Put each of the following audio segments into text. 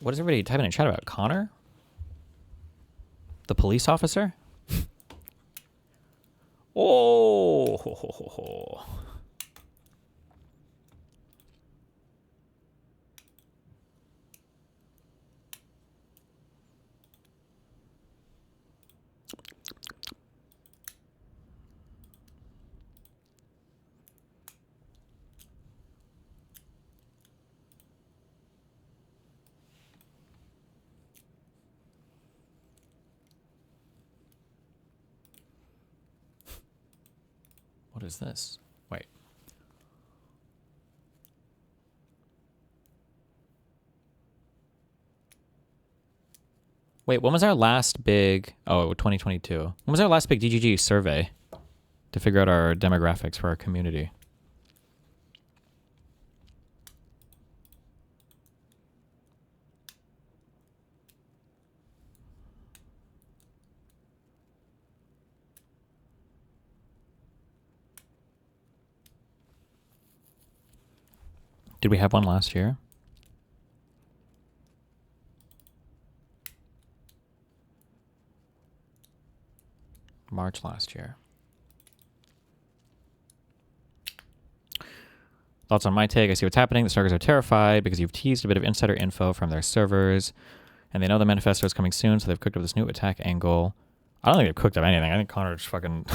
What is everybody typing in chat about? Connor? The police officer? Oh, ho, ho, ho, ho. What is this? Wait. Wait, when was our last big... Oh, 2022. When was our last big DGG survey to figure out our demographics for our community? Did we have one last year? March last year. Thoughts on my take? I see what's happening. The Snarkers are terrified because you've teased a bit of insider info from their servers, and they know the manifesto is coming soon, so they've cooked up this new attack angle. I don't think they've cooked up anything. I think Connor just fucking...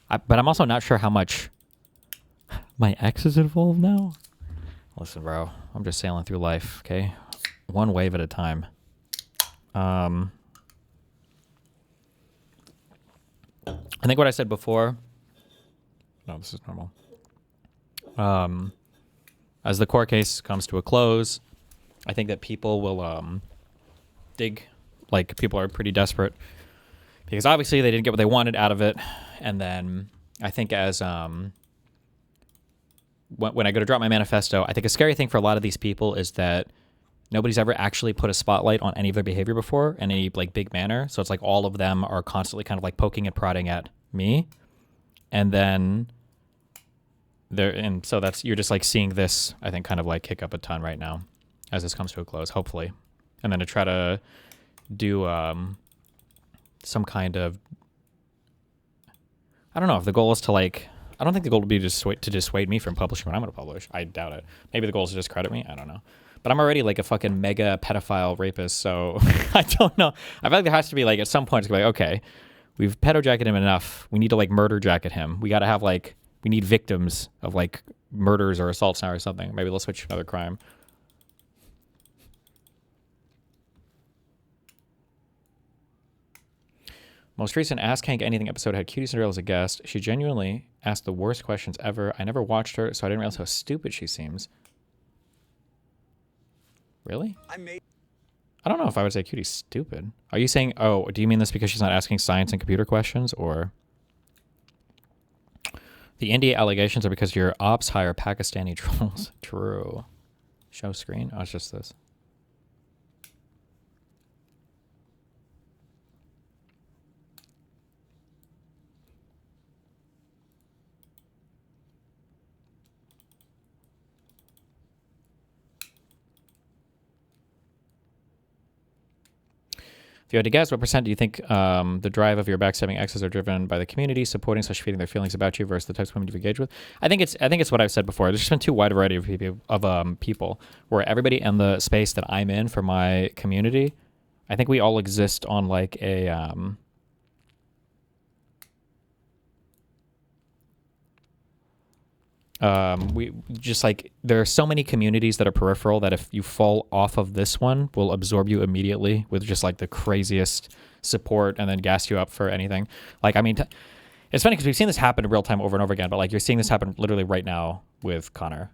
but I'm also not sure how much my ex is involved now. Listen, bro, I'm just sailing through life, okay? One wave at a time. I think what I said before... No, this is normal. As the court case comes to a close, I think that people will dig. Like, people are pretty desperate. Because obviously they didn't get what they wanted out of it. And then I think as... when I go to drop my manifesto, I think a scary thing for a lot of these people is that nobody's ever actually put a spotlight on any of their behavior before in any like big manner. So it's like all of them are constantly kind of like poking and prodding at me. And then so that's, you're just like seeing this, I think, kind of like kick up a ton right now as this comes to a close, hopefully. And then to try to do some kind of, I don't know if the goal is to like, I don't think the goal would be to dissuade me from publishing what I'm going to publish. I doubt it. Maybe the goal is to discredit me. I don't know. But I'm already like a fucking mega pedophile rapist, so I don't know. I feel like there has to be like, at some point, it's going to be like, okay, we've pedo jacketed him enough. We need to like murder jacket him. We got to have like, we need victims of like murders or assaults now or something. Maybe let's switch to another crime. Most recent Ask Hank Anything episode had Cutie Cinderella as a guest. She genuinely asked the worst questions ever. I never watched her, so I didn't realize how stupid she seems. Really? I don't know if I would say Cutie's stupid. Are you saying, oh, do you mean this because she's not asking science and computer questions, or... The India allegations are because your ops hire Pakistani trolls. True. Show screen? Oh, it's just this. If you had to guess, what percent do you think the drive of your backstabbing exes are driven by the community supporting / feeding their feelings about you versus the types of women you've engaged with? I think it's what I've said before. There's just been too wide a variety of people where everybody in the space that I'm in for my community, I think we all exist on like a we just like, there are so many communities that are peripheral that if you fall off of this one, will absorb you immediately with just like the craziest support and then gas you up for anything. Like, I mean, it's funny because we've seen this happen in real time over and over again, but like you're seeing this happen literally right now with Connor,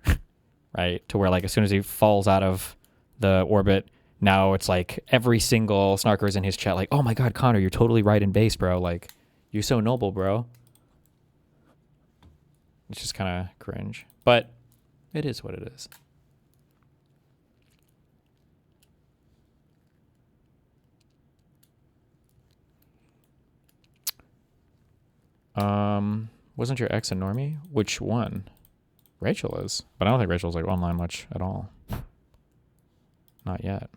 right? To where like as soon as he falls out of the orbit, now it's like every single snarker is in his chat like, oh my God, Connor, you're totally right in base, bro. Like, you're so noble, bro. It's just kind of cringe, but it is what it is. Wasn't your ex a normie? Which one? Rachel is, but I don't think Rachel's like online much at all. Not yet.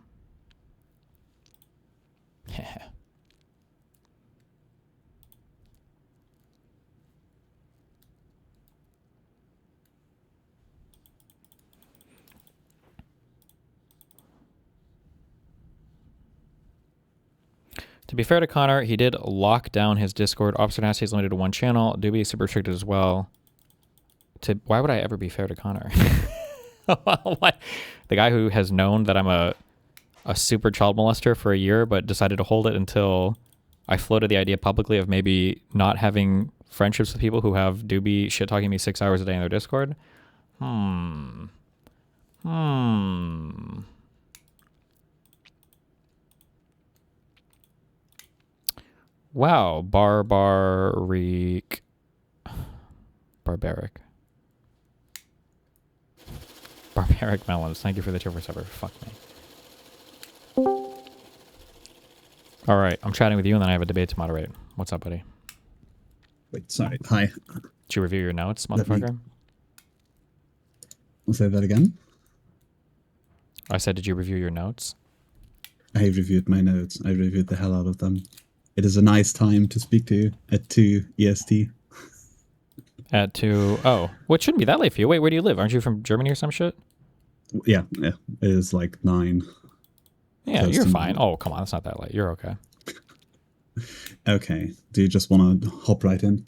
To be fair to Connor, he did lock down his Discord. Officer Nasty is limited to one channel. Doobie is super restricted as well. Why would I ever be fair to Connor? What? The guy who has known that I'm a super child molester for a year, but decided to hold it until I floated the idea publicly of maybe not having friendships with people who have Doobie shit-talking me 6 hours a day in their Discord. Wow, barbaric. Barbaric melons. Thank you for the tier for supper. Fuck me. All right, I'm chatting with you, and then I have a debate to moderate. What's up, buddy? Wait, sorry. Hi. Did you review your notes, motherfucker? I'll say that again. I said, did you review your notes? I reviewed my notes. I reviewed the hell out of them. It is a nice time to speak to you at 2 EST. At 2... Oh, well, it shouldn't be that late for you. Wait, where do you live? Aren't you from Germany or some shit? Yeah. It is like 9. Yeah, you're fine. Oh, come on. It's not that late. You're okay. Okay. Do you just want to hop right in?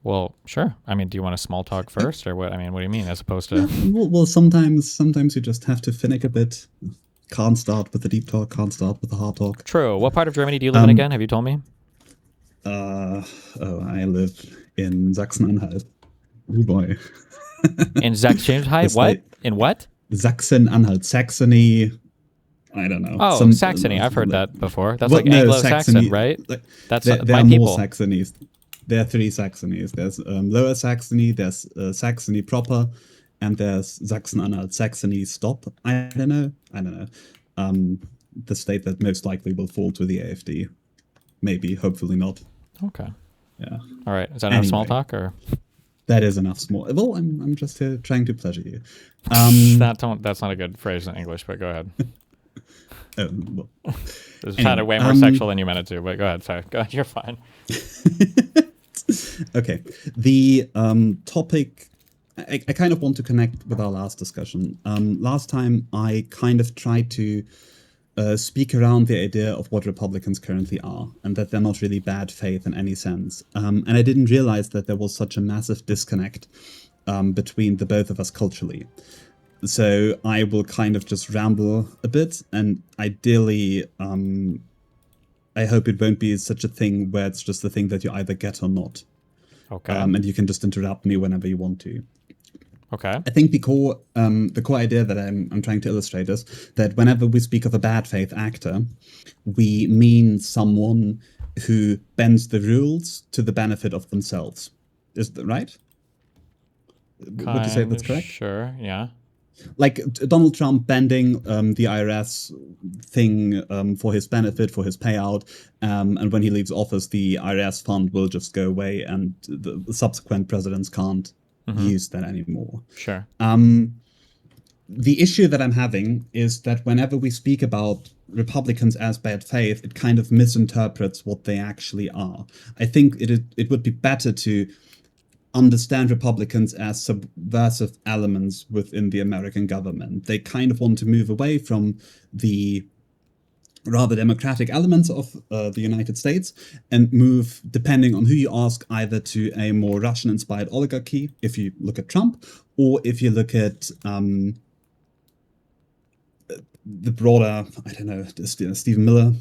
Well, sure. I mean, do you want a small talk first, or what? I mean, what do you mean, as opposed to... Well, sometimes you just have to finick a bit. Can't start with the deep talk, can't start with the hard talk. True. What part of Germany do you live in again? Have you told me? I live in Sachsen-Anhalt. Oh boy. In Sachsen-Anhalt? What? In what? Sachsen-Anhalt. Saxony. I don't know. Oh, Saxony. I've heard that before. That's like Anglo-Saxon, right? That's my there are people. More Saxonies. There are 3 Saxonies. There's Lower Saxony, there's Saxony proper, and there's Sachsen-Anhalt. Saxony stop. I don't know. The state that most likely will fall to the AfD. Maybe, hopefully not. Okay. Yeah. All right. Is that enough small talk, or? That is enough small. Well, I'm just here trying to pleasure you. That's not a good phrase in English, but go ahead. Well. This sounded way more sexual than you meant it to, but go ahead. Sorry. Go ahead. You're fine. Okay. The topic, I kind of want to connect with our last discussion. Last time I kind of tried to speak around the idea of what Republicans currently are, and that they're not really bad faith in any sense. And I didn't realize that there was such a massive disconnect between the both of us culturally. So I will kind of just ramble a bit, and ideally, I hope it won't be such a thing where it's just a thing that you either get or not. Okay. And you can just interrupt me whenever you want to. Okay. I think the core idea that I'm trying to illustrate is that whenever we speak of a bad faith actor, we mean someone who bends the rules to the benefit of themselves. Is that right? Would you say that's correct? Sure, yeah. Like Donald Trump bending the IRS thing for his benefit, for his payout, and when he leaves office, the IRS fund will just go away, and the subsequent presidents can't use that anymore. Sure. The issue that I'm having is that whenever we speak about Republicans as bad faith, it kind of misinterprets what they actually are. I think it would be better to understand Republicans as subversive elements within the American government. They kind of want to move away from the rather democratic elements of the United States and move, depending on who you ask, either to a more Russian-inspired oligarchy, if you look at Trump, or if you look at the broader, I don't know, Stephen Miller,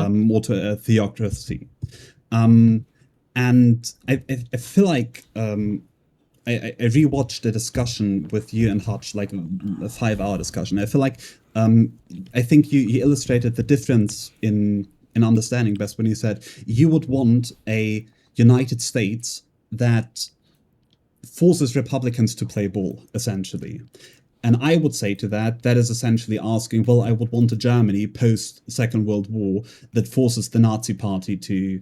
more to a theocracy. And I feel like I rewatched a discussion with you and Hutch, like a 5-hour discussion. I feel like I think you illustrated the difference in understanding best when you said you would want a United States that forces Republicans to play ball, essentially. And I would say to that is essentially asking, well, I would want a Germany post Second World War that forces the Nazi Party to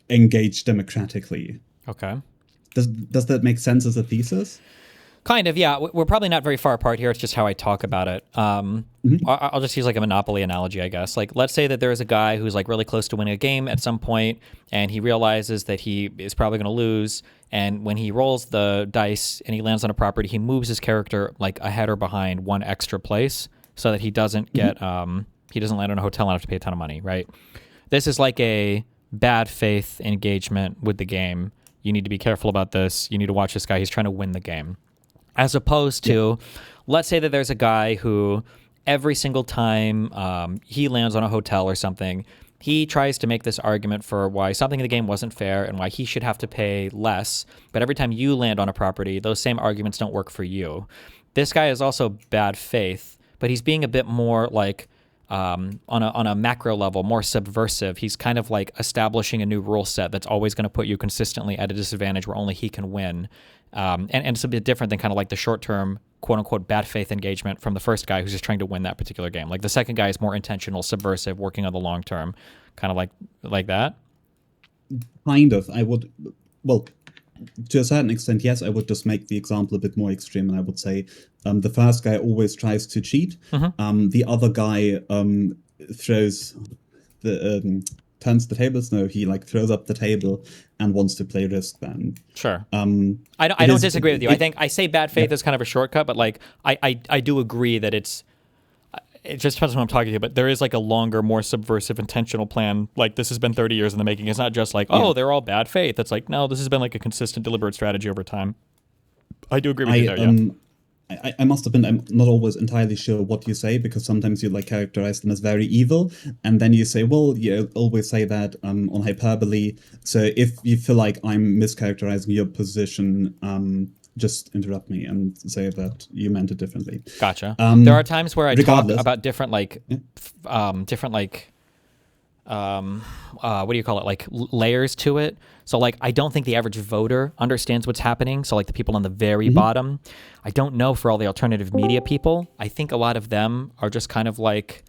engage democratically. Okay. Does that make sense as a thesis? Kind of, yeah. We're probably not very far apart here. It's just how I talk about it. I'll just use like a Monopoly analogy, I guess. Like, let's say that there is a guy who's like really close to winning a game at some point, and he realizes that he is probably going to lose. And when he rolls the dice and he lands on a property, he moves his character like ahead or behind one extra place so that he doesn't get he doesn't land on a hotel and have to pay a ton of money, right? This is like a bad faith engagement with the game. You need to be careful about this. You need to watch this guy. He's trying to win the game. As opposed to, let's say that there's a guy who every single time he lands on a hotel or something, he tries to make this argument for why something in the game wasn't fair and why he should have to pay less. But every time you land on a property, those same arguments don't work for you. This guy is also bad faith, but he's being a bit more like on a macro level, more subversive. He's kind of like establishing a new rule set that's always going to put you consistently at a disadvantage where only he can win. And it's a bit different than kind of like the short-term, quote-unquote, bad faith engagement from the first guy who's just trying to win that particular game. Like the second guy is more intentional, subversive, working on the long term, kind of like that. Kind of. I would, well, to a certain extent, yes, I would just make the example a bit more extreme, and I would say the first guy always tries to cheat. The other guy throws the turns the tables. No, he like throws up the table and wants to play Risk then. Sure. I don't disagree with you. I think I say bad faith is kind of a shortcut, but like I do agree that it just depends on who I'm talking to, but there is like a longer, more subversive, intentional plan. Like this has been 30 years in the making. It's not just like, oh, they're all bad faith. It's like, no, this has been like a consistent, deliberate strategy over time. I do agree with you there, yeah. I must have been, I'm not always entirely sure what you say, because sometimes you like characterize them as very evil, and then you say, well, you always say that on hyperbole, so if you feel like I'm mischaracterizing your position, just interrupt me and say that you meant it differently. Gotcha. There are times where I talk about different what do you call it? Like layers to it. So like, I don't think the average voter understands what's happening. So like the people on the very bottom, I don't know for all the alternative media people. I think a lot of them are just kind of like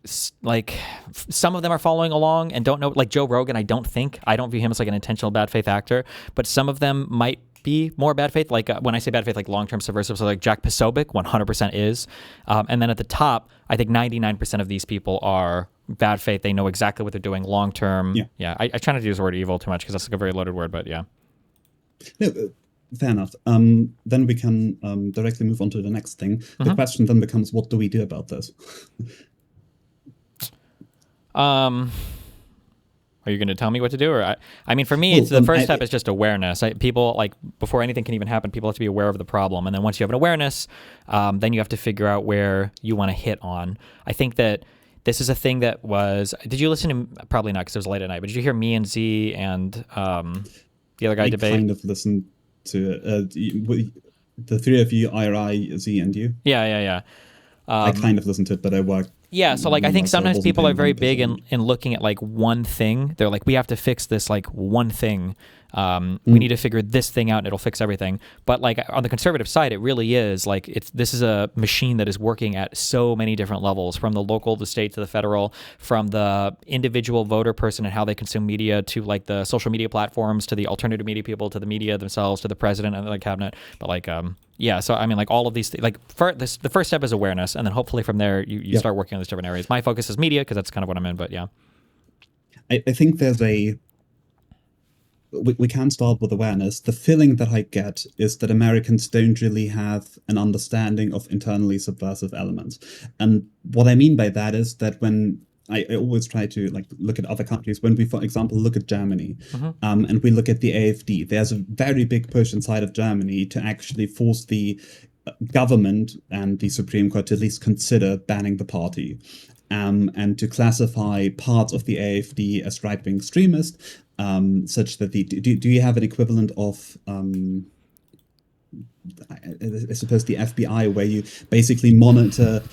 some of them are following along and don't know, like Joe Rogan. I don't view him as like an intentional bad faith actor, but some of them might be more bad faith. Like when I say bad faith, like long-term subversive, so like Jack Posobiec 100% is. And then at the top, I think 99% of these people are bad faith. They know exactly what they're doing long-term. Yeah. I try not to use the word evil too much because that's like a very loaded word, but yeah. No, fair enough. Then we can directly move on to the next thing. The question then becomes, what do we do about this? Are you going to tell me what to do? Or I mean, for me, it's the first step is just awareness. People, like, before anything can even happen, people have to be aware of the problem. And then once you have an awareness, then you have to figure out where you want to hit on. I think that this is a thing that was... Did you listen to... Probably not, because it was late at night. But did you hear me and Z and the other guy debate? I kind of listened to the three of you, IRI, Z, and you. Yeah. I kind of listened to it, but I worked. Yeah, so like I think sometimes people are very big in looking at like one thing. They're like, we have to fix this like one thing. We need to figure this thing out and it'll fix everything. But like on the conservative side, it really is like this is a machine that is working at so many different levels, from the local, the state to the federal, from the individual voter person and how they consume media to like the social media platforms, to the alternative media people, to the media themselves, to the president and the cabinet. But like, yeah, so I mean, like all of these things, like the first step is awareness, and then hopefully from there you start working on these different areas. My focus is media because that's kind of what I'm in, but yeah. I think there's we can start with awareness. The feeling that I get is that Americans don't really have an understanding of internally subversive elements. And what I mean by that is that when I always try to like look at other countries, when we, for example, look at Germany, and we look at the AfD, there's a very big push inside of Germany to actually force the government and the Supreme Court to at least consider banning the party, and to classify parts of the AfD as right-wing extremist, such that do you have an equivalent of I suppose the FBI, where you basically monitor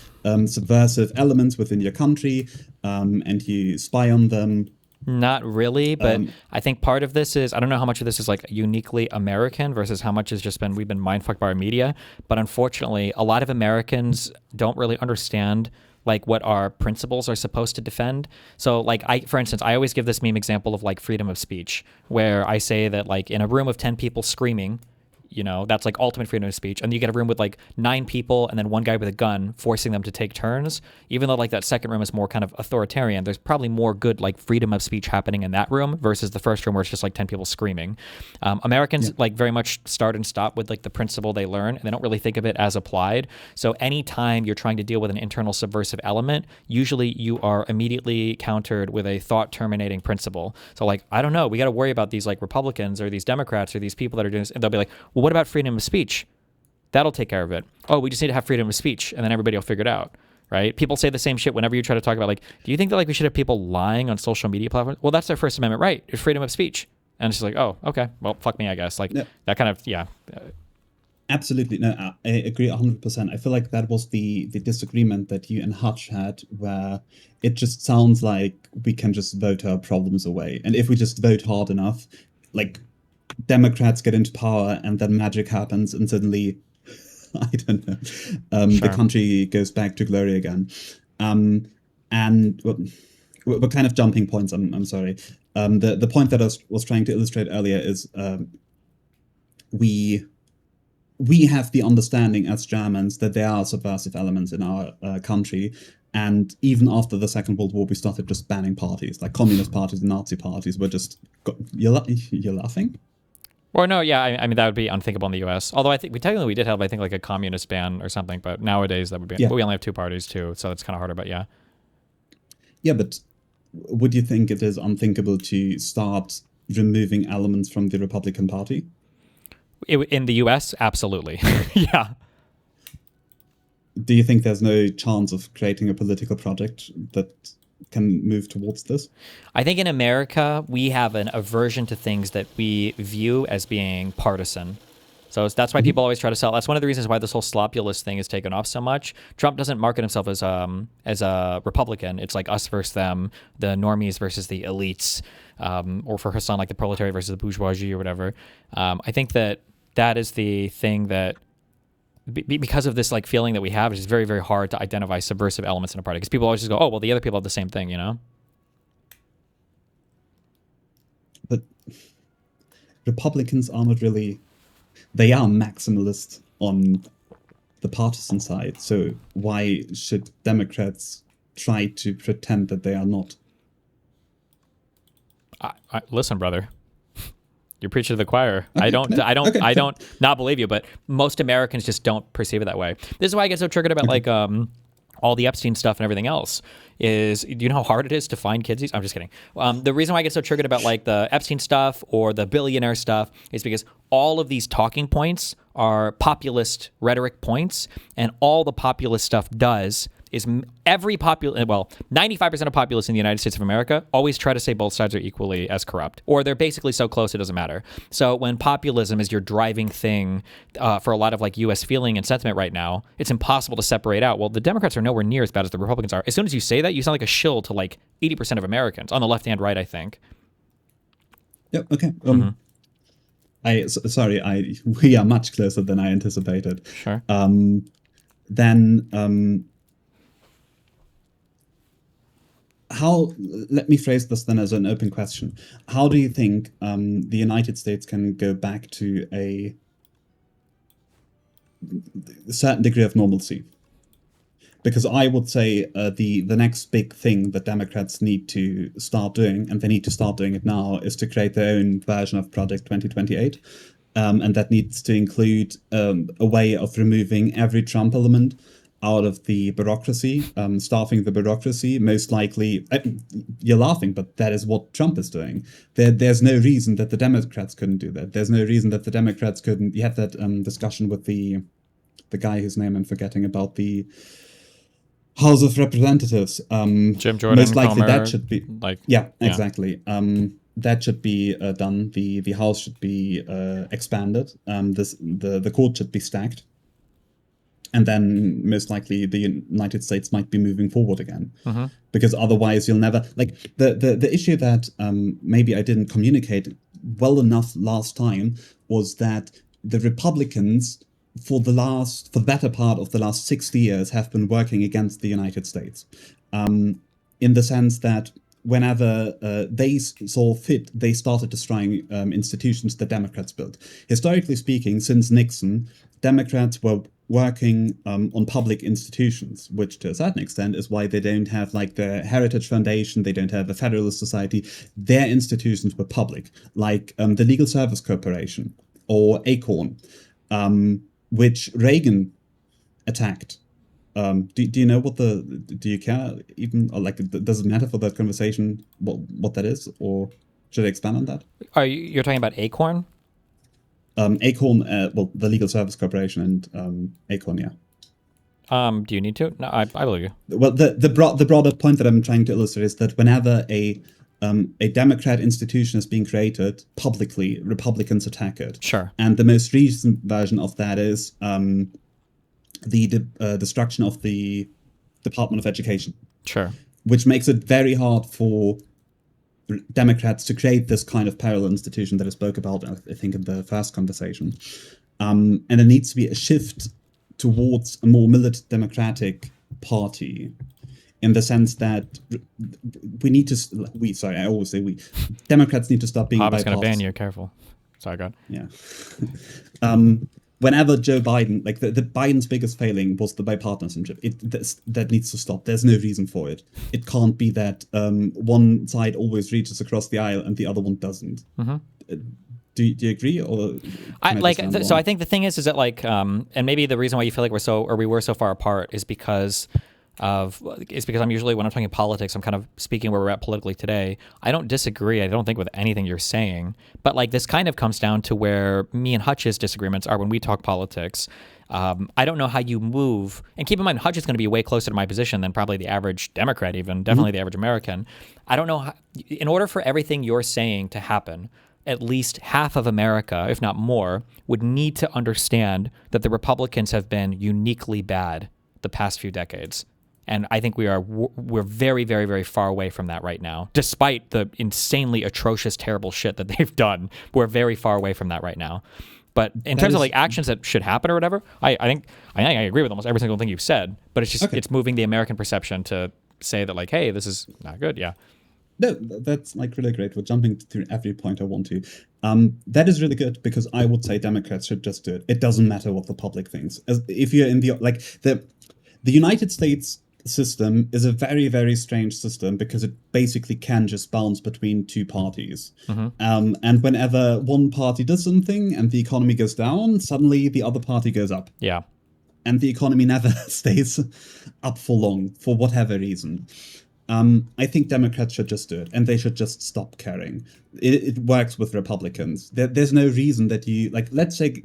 subversive elements within your country, and you spy on them? Not really, but I think part of this is, I don't know how much of this is like uniquely American versus how much has just been, we've been mindfucked by our media. But unfortunately, a lot of Americans don't really understand like what our principles are supposed to defend. So like for instance, I always give this meme example of like freedom of speech, where I say that like in a room of 10 people screaming, that's like ultimate freedom of speech. And you get a room with like 9 people and then one guy with a gun forcing them to take turns. Even though like that second room is more kind of authoritarian, there's probably more good like freedom of speech happening in that room versus the first room where it's just like 10 people screaming. Americans like very much start and stop with like the principle they learn, and they don't really think of it as applied. So anytime you're trying to deal with an internal subversive element, usually you are immediately countered with a thought terminating principle. So like, I don't know, we got to worry about these like Republicans or these Democrats or these people that are doing this, and they'll be like, well, what about freedom of speech? That'll take care of it. Oh, we just need to have freedom of speech, and then everybody will figure it out, right? People say the same shit whenever you try to talk about like, do you think that like we should have people lying on social media platforms? Well, that's their First Amendment right. It's freedom of speech. And it's just like, oh, okay, well, fuck me, I guess. Like that kind of, yeah. Absolutely. No, I agree 100%. I feel like that was the disagreement that you and Hutch had, where it just sounds like we can just vote our problems away. And if we just vote hard enough, like Democrats get into power and then magic happens and suddenly, I don't know, the country goes back to glory again. And we're kind of jumping points, I'm sorry. The point that I was trying to illustrate earlier is we have the understanding as Germans that there are subversive elements in our country. And even after the Second World War, we started just banning parties, like communist parties and Nazi parties. We're just... You're laughing? Or no, yeah, I mean, that would be unthinkable in the U.S. Although I think we did have, I think, like a communist ban or something. But nowadays, that would be... But we only have 2 parties, too. So it's kind of harder, but yeah. Yeah, but would you think it is unthinkable to start removing elements from the Republican Party? In the U.S., absolutely. Yeah. Do you think there's no chance of creating a political project that can move towards this? I think in America, we have an aversion to things that we view as being partisan. So that's why people always try to sell. That's one of the reasons why this whole slopulous thing is taken off so much. Trump doesn't market himself as a Republican. It's like us versus them, the normies versus the elites, or for Hassan, like the proletariat versus the bourgeoisie or whatever. I think that is the thing that, because of this like feeling that we have, it's very, very hard to identify subversive elements in a party, because people always just go, oh, well, the other people have the same thing, But Republicans are not really... They are maximalist on the partisan side, so why should Democrats try to pretend that they are not? Listen, brother. You're preaching to the choir. Okay, I don't not believe you, but most Americans just don't perceive it that way. This is why I get so triggered about like all the Epstein stuff and everything else. Do you know how hard it is to find kids? I'm just kidding. The reason why I get so triggered about like the Epstein stuff or the billionaire stuff is because all of these talking points are populist rhetoric points, and all the populist stuff does is 95% of populists in the United States of America always try to say both sides are equally as corrupt, or they're basically so close it doesn't matter. So when populism is your driving thing for a lot of like U.S. feeling and sentiment right now, it's impossible to separate out. Well, the Democrats are nowhere near as bad as the Republicans are. As soon as you say that, you sound like a shill to like 80% of Americans on the left and right, I think. Yep. Okay. We are much closer than I anticipated. Sure. Let me phrase this then as an open question. How do you think the United States can go back to a certain degree of normalcy? Because I would say the next big thing that Democrats need to start doing, and they need to start doing it now, is to create their own version of Project 2028. And that needs to include a way of removing every Trump element out of the bureaucracy, staffing the bureaucracy. Most likely, you're laughing, but that is what Trump is doing. There's no reason that the Democrats couldn't do that. There's no reason that the Democrats couldn't. You had that discussion with the guy whose name I'm forgetting, about the House of Representatives. Jim Jordan. Most likely Comer, that should be. Exactly. That should be done. The House should be expanded. The court should be stacked. And then most likely the United States might be moving forward again, because otherwise you'll never, like, the issue that maybe I didn't communicate well enough last time was that the Republicans for the better part of the last 60 years have been working against the United States, in the sense that whenever they saw fit, they started destroying institutions the Democrats built. Historically speaking, since Nixon, Democrats were working on public institutions, which to a certain extent is why they don't have like the Heritage Foundation, they don't have the Federalist Society. Their institutions were public, like the Legal Service Corporation or ACORN, which Reagan attacked. Do you know what do you care even, or like, does it matter for that conversation what that is, or should I expand on that? You're talking about Acorn? ACORN, well, the Legal Service Corporation and ACORN, yeah. Do you need to? No, I believe you. Well, the broader point that I'm trying to illustrate is that whenever a Democrat institution is being created publicly, Republicans attack it. Sure. And the most recent version of that is the destruction of the Department of Education. Sure. Which makes it very hard for Democrats to create this kind of parallel institution that I spoke about, I think, in the first conversation. And there needs to be a shift towards a more militant democratic party, in the sense that I always say we, Democrats need to stop being bipartisan. I was going to ban you, careful. Sorry, God. Yeah. Whenever Joe Biden, like the Biden's biggest failing was the bipartisanship. That needs to stop. There's no reason for it. It can't be that one side always reaches across the aisle and the other one doesn't. Mm-hmm. Do you agree, or so I think the thing is that like and maybe the reason why you feel like we were so far apart is because I'm usually, when I'm talking politics, I'm kind of speaking where we're at politically today. I don't disagree, I don't think, with anything you're saying, but like this kind of comes down to where me and Hutch's disagreements are when we talk politics. I don't know how you move, and keep in mind, Hutch is going to be way closer to my position than probably the average Democrat, even definitely the average American. I don't know how, in order for everything you're saying to happen, at least half of America, if not more, would need to understand that the Republicans have been uniquely bad the past few decades. And I think we're very, very, very far away from that right now. Despite the insanely atrocious, terrible shit that they've done, we're very far away from that right now. But in terms of like actions that should happen or whatever, I think I agree with almost every single thing you've said. But it's just It's moving the American perception to say that like, hey, this is not good. Yeah. No, that's like really great. We're jumping through every point I want to. That is really good, because I would say Democrats should just do it. It doesn't matter what the public thinks. If you're in the United States system is a very, very strange system, because it basically can just bounce between two parties. Mm-hmm. And whenever one party does something and the economy goes down, suddenly the other party goes up. Yeah. And the economy never stays up for long, for whatever reason. I think Democrats should just do it, and they should just stop caring. It works with Republicans. There's no reason that you, like, let's say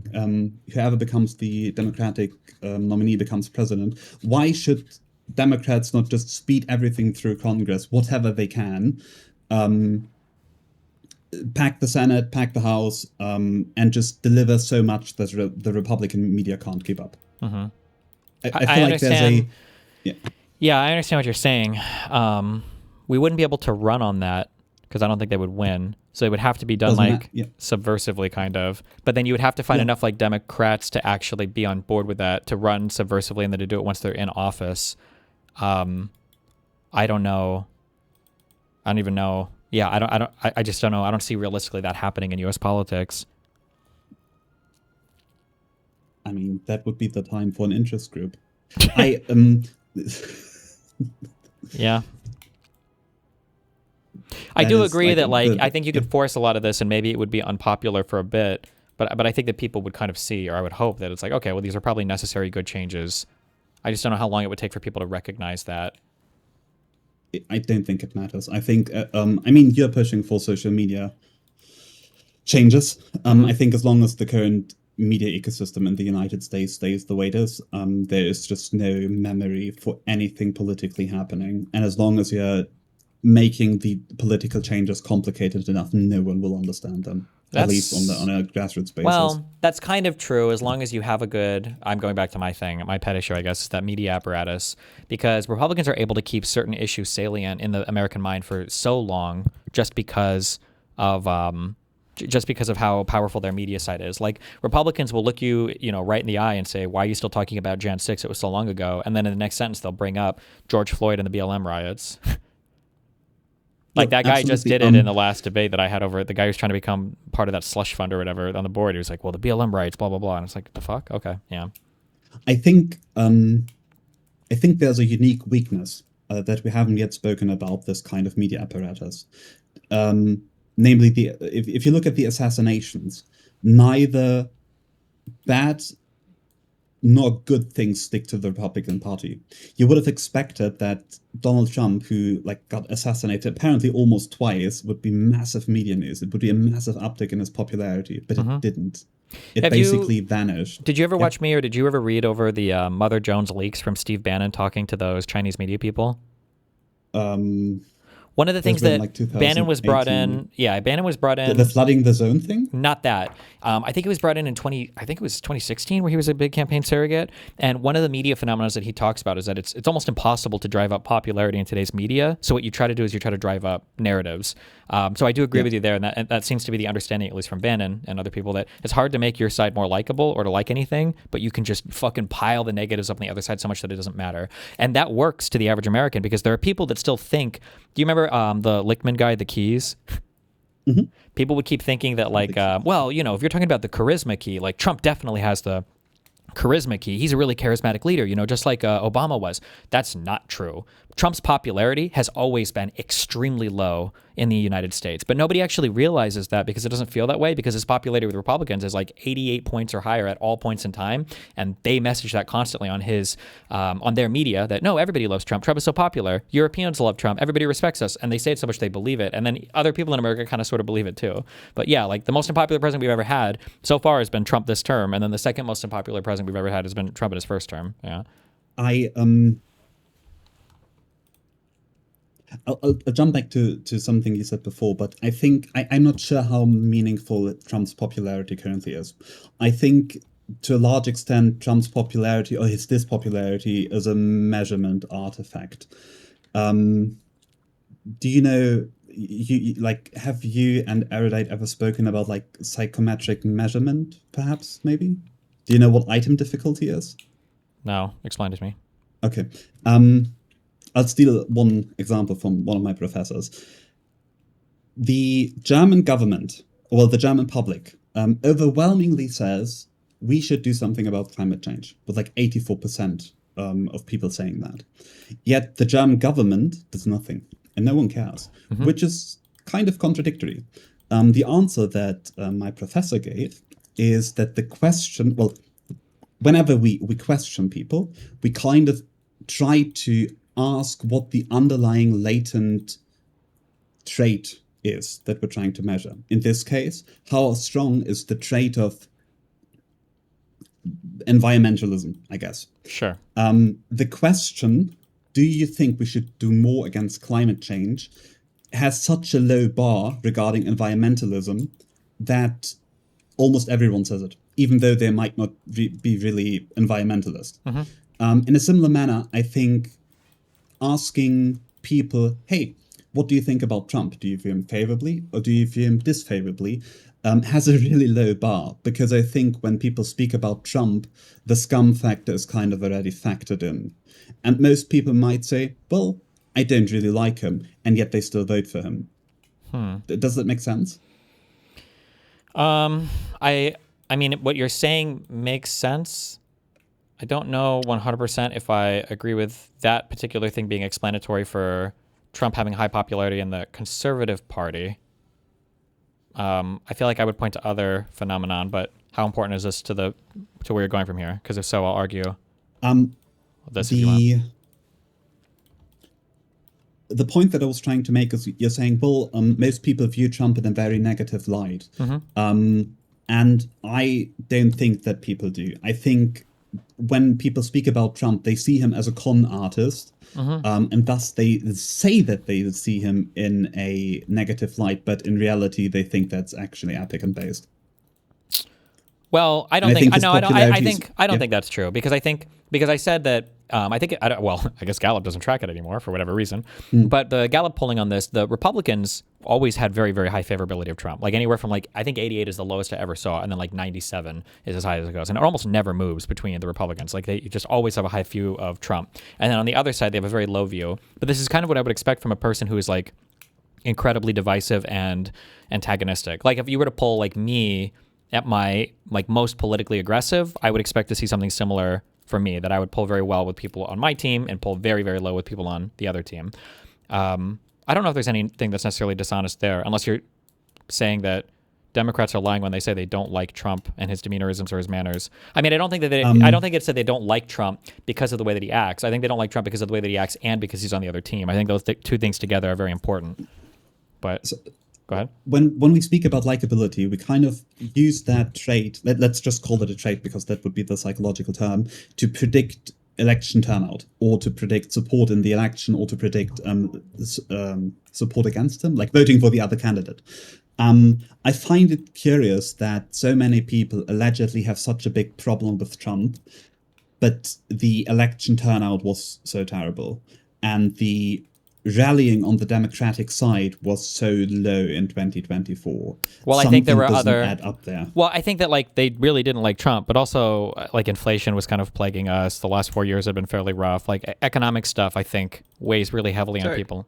whoever becomes the Democratic nominee becomes president. Why should Democrats not just speed everything through Congress, whatever they can, pack the Senate, pack the House, and just deliver so much that the Republican media can't keep up? Mm-hmm. I feel like there's Yeah, I understand what you're saying. We wouldn't be able to run on that because I don't think they would win. So it would have to be done subversively, kind of. But then you would have to find enough like Democrats to actually be on board with that, to run subversively, and then to do it once they're in office. I don't know. I don't even know. Yeah, I just don't know. I don't see realistically that happening in U.S. politics. I mean, that would be the time for an interest group. Yeah. I do agree that I think you could force a lot of this, and maybe it would be unpopular for a bit, but I think that people would kind of see, or I would hope that it's like, okay, well, these are probably necessary good changes. I just don't know how long it would take for people to recognize that. I don't think it matters. I think, I mean, you're pushing for social media changes. I think as long as the current media ecosystem in the United States stays the way it is, there is just no memory for anything politically happening. And as long as you're making the political changes complicated enough, no one will understand them. At least on a grassroots basis. Well, that's kind of true, as long as you have a good, I'm going back to my pet issue, I guess, is that media apparatus. Because Republicans are able to keep certain issues salient in the American mind for so long just because of how powerful their media side is. Like, Republicans will look you, right in the eye and say, why are you still talking about Jan 6? It was so long ago. And then in the next sentence, they'll bring up George Floyd and the BLM riots. Like that guy just absolutely. did it in the last debate that I had over it. The guy who's trying to become part of that slush fund or whatever on the board. He was like, well, the BLM rights, blah, blah, blah. And it's like, the fuck? Okay. Yeah. I think there's a unique weakness that we haven't yet spoken about this kind of media apparatus. Namely, if you look at the assassinations, neither bad nor good things stick to the Republican Party. You would have expected that Donald Trump, who got assassinated apparently almost twice, would be massive media news. It would be a massive uptick in his popularity, but it didn't. It basically vanished. Did you ever watch me, or did you ever read over the Mother Jones leaks from Steve Bannon talking to those Chinese media people? One of the things that Bannon was brought in, Bannon was brought in. The flooding the zone thing? Not that. I think it was brought in 2016 where he was a big campaign surrogate. And one of the media phenomena that he talks about is that it's almost impossible to drive up popularity in today's media. So what you try to do is you try to drive up narratives. So I do agree with you there. And that seems to be the understanding, at least from Bannon and other people, that it's hard to make your side more likable or to like anything, but you can just fucking pile the negatives up on the other side so much that it doesn't matter. And that works to the average American because there are people that still think, do you remember the Lichtman guy, The Keys? Mm-hmm. People would keep thinking that, if you're talking about the charisma key, like Trump definitely has the charisma key. He's a really charismatic leader, just like Obama was. That's not true. Trump's popularity has always been extremely low in the United States, but nobody actually realizes that because it doesn't feel that way because his popularity with Republicans is like 88 points or higher at all points in time, and they message that constantly on on their media that no, everybody loves Trump. Trump is so popular. Europeans love Trump. Everybody respects us, and they say it so much they believe it, and then other people in America kind of sort of believe it too. But yeah, the most unpopular president we've ever had so far has been Trump this term, and then the second most unpopular president we've ever had has been Trump in his first term. Yeah. I'll jump back to something you said before, but I think I'm not sure how meaningful Trump's popularity currently is. I think to a large extent, Trump's popularity or his dispopularity is a measurement artifact. Do you know? Have you and Erudite ever spoken about psychometric measurement? Perhaps, maybe. Do you know what item difficulty is? No, explain it to me. Okay. I'll steal one example from one of my professors. The German government, or the German public, overwhelmingly says we should do something about climate change, with 84% of people saying that. Yet the German government does nothing, and no one cares, which is kind of contradictory. The answer that my professor gave is that the question, whenever we question people, we kind of try to ask what the underlying latent trait is that we're trying to measure. In this case, how strong is the trait of environmentalism, I guess. Sure. The question, do you think we should do more against climate change, has such a low bar regarding environmentalism that almost everyone says it, even though they might not be really environmentalist. In a similar manner, I think asking people, hey, what do you think about Trump? Do you view him favorably or do you view him disfavorably? Has a really low bar, because I think when people speak about Trump, the scum factor is kind of already factored in. And most people might say, well, I don't really like him, and yet they still vote for him. Does that make sense? I mean, what you're saying makes sense. I don't know 100% if I agree with that particular thing being explanatory for Trump having high popularity in the conservative party. I feel like I would point to other phenomenon, but how important is this to where you're going from here? Because if so, I'll argue this if you want. The point that I was trying to make is you're saying, well, most people view Trump in a very negative light. And I don't think that people do. I think when people speak about Trump, they see him as a con artist, and thus they say that they see him in a negative light, but in reality, they think that's actually epic and based. Well, I don't think that's true, because I said that I guess Gallup doesn't track it anymore for whatever reason. But the Gallup polling on this, the Republicans always had very, very high favorability of Trump. Anywhere from I think 88 is the lowest I ever saw, and then 97 is as high as it goes. And it almost never moves between the Republicans. They just always have a high view of Trump. And then on the other side, they have a very low view. But this is kind of what I would expect from a person who is incredibly divisive and antagonistic. Like if you were to poll like me at my like most politically aggressive, I would expect to see something similar for me, that I would poll very well with people on my team and poll very, very low with people on the other team. I don't know if there's anything that's necessarily dishonest there, unless you're saying that Democrats are lying when they say they don't like Trump and his demeanorisms or his manners. I mean, I don't think that I don't think it's that they don't like Trump because of the way that he acts. I think they don't like Trump because of the way that he acts and because he's on the other team. I think those two things together are very important. But so, go ahead. When we speak about likability, we kind of use that trait. Let's just call it a trait because that would be the psychological term, to predict election turnout, or to predict support in the election, or to predict support against him, like voting for the other candidate. I find it curious that so many people allegedly have such a big problem with Trump, but the election turnout was so terrible, and the rallying on the Democratic side was so low in 2024. Well, I think there were other add up there. Well, I think that like they really didn't like Trump, but also like inflation was kind of plaguing us. The last 4 years have been fairly rough. Like economic stuff, I think, weighs really heavily on people.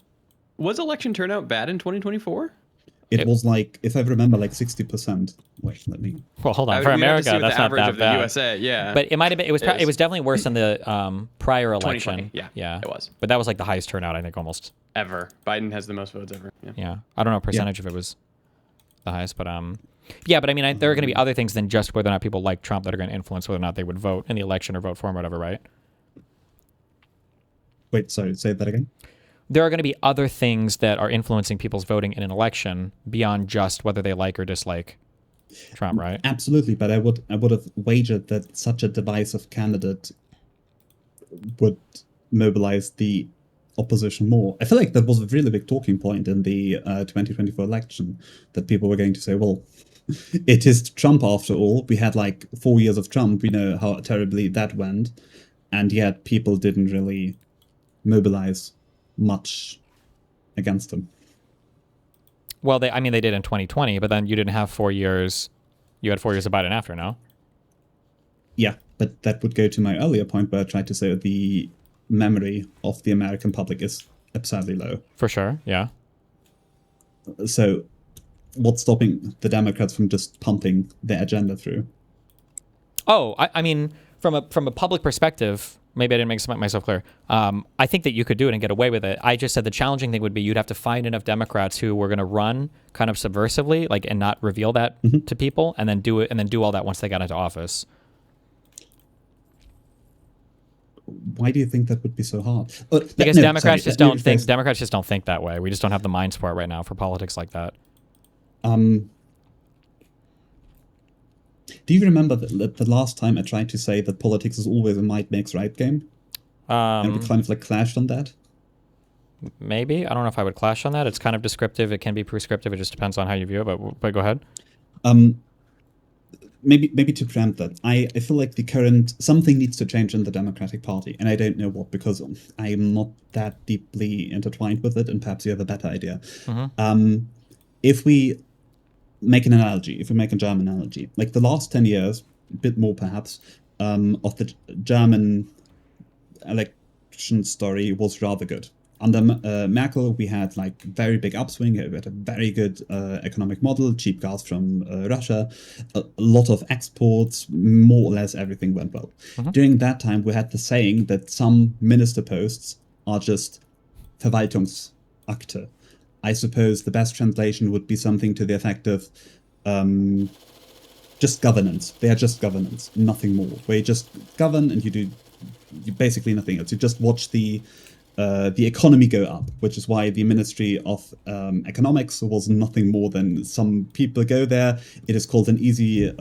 Was election turnout bad in 2024? It was like, if I remember, like 60%. Wait, let me. Well, hold on. For America, that's not that bad. USA, yeah. But it might have been. It was definitely worse than the prior election. Yeah, it was. But that was like the highest turnout, I think, almost ever. Biden has the most votes ever. Yeah. I don't know percentage if it was the highest, but yeah. But I mean, there are going to be other things than just whether or not people like Trump that are going to influence whether or not they would vote in the election or vote for him, or whatever, right? Wait, sorry, say that again. There are going to be other things that are influencing people's voting in an election beyond just whether they like or dislike Trump, right? Absolutely, but I would have wagered that such a divisive candidate would mobilize the opposition more. I feel like that was a really big talking point in the 2024 election, that people were going to say, well, it is Trump after all. We had like 4 years of Trump. We know how terribly that went. And yet people didn't really mobilize much against him. Well, they did in 2020, but then you didn't have 4 years. You had 4 years of Biden after, no? Yeah, but that would go to my earlier point where I tried to say that the memory of the American public is absurdly low. For sure, yeah. So what's stopping the Democrats from just pumping their agenda through? Oh, I mean, from a public perspective, maybe I didn't make myself clear. I think that you could do it and get away with it. I just said the challenging thing would be you'd have to find enough Democrats who were going to run kind of subversively, like, and not reveal that to people, and then do it, and then do all that once they got into office. Why do you think that would be so hard? Because Democrats just don't think. Democrats just don't think that way. We just don't have the minds for it right now for politics like that. Do you remember the last time I tried to say that politics is always a might makes right game? And we kind of like clashed on that? Maybe. I don't know if I would clash on that. It's kind of descriptive. It can be prescriptive. It just depends on how you view it. But go ahead. Maybe to preempt that, I feel like something needs to change in the Democratic Party, and I don't know what, because I am not that deeply intertwined with it, and perhaps you have a better idea. If we make an analogy, if we make a German analogy, like the last 10 years, a bit more perhaps, of the German election story was rather good. Under Merkel, we had like very big upswing. We had a very good economic model, cheap gas from Russia, a lot of exports, more or less everything went well. During that time, we had the saying that some minister posts are just Verwaltungsakte. I suppose the best translation would be something to the effect of just governance. They are just governance, nothing more. Where you just govern and you basically nothing else. You just watch the economy go up, which is why the Ministry of Economics was nothing more than some people go there. It is called an easy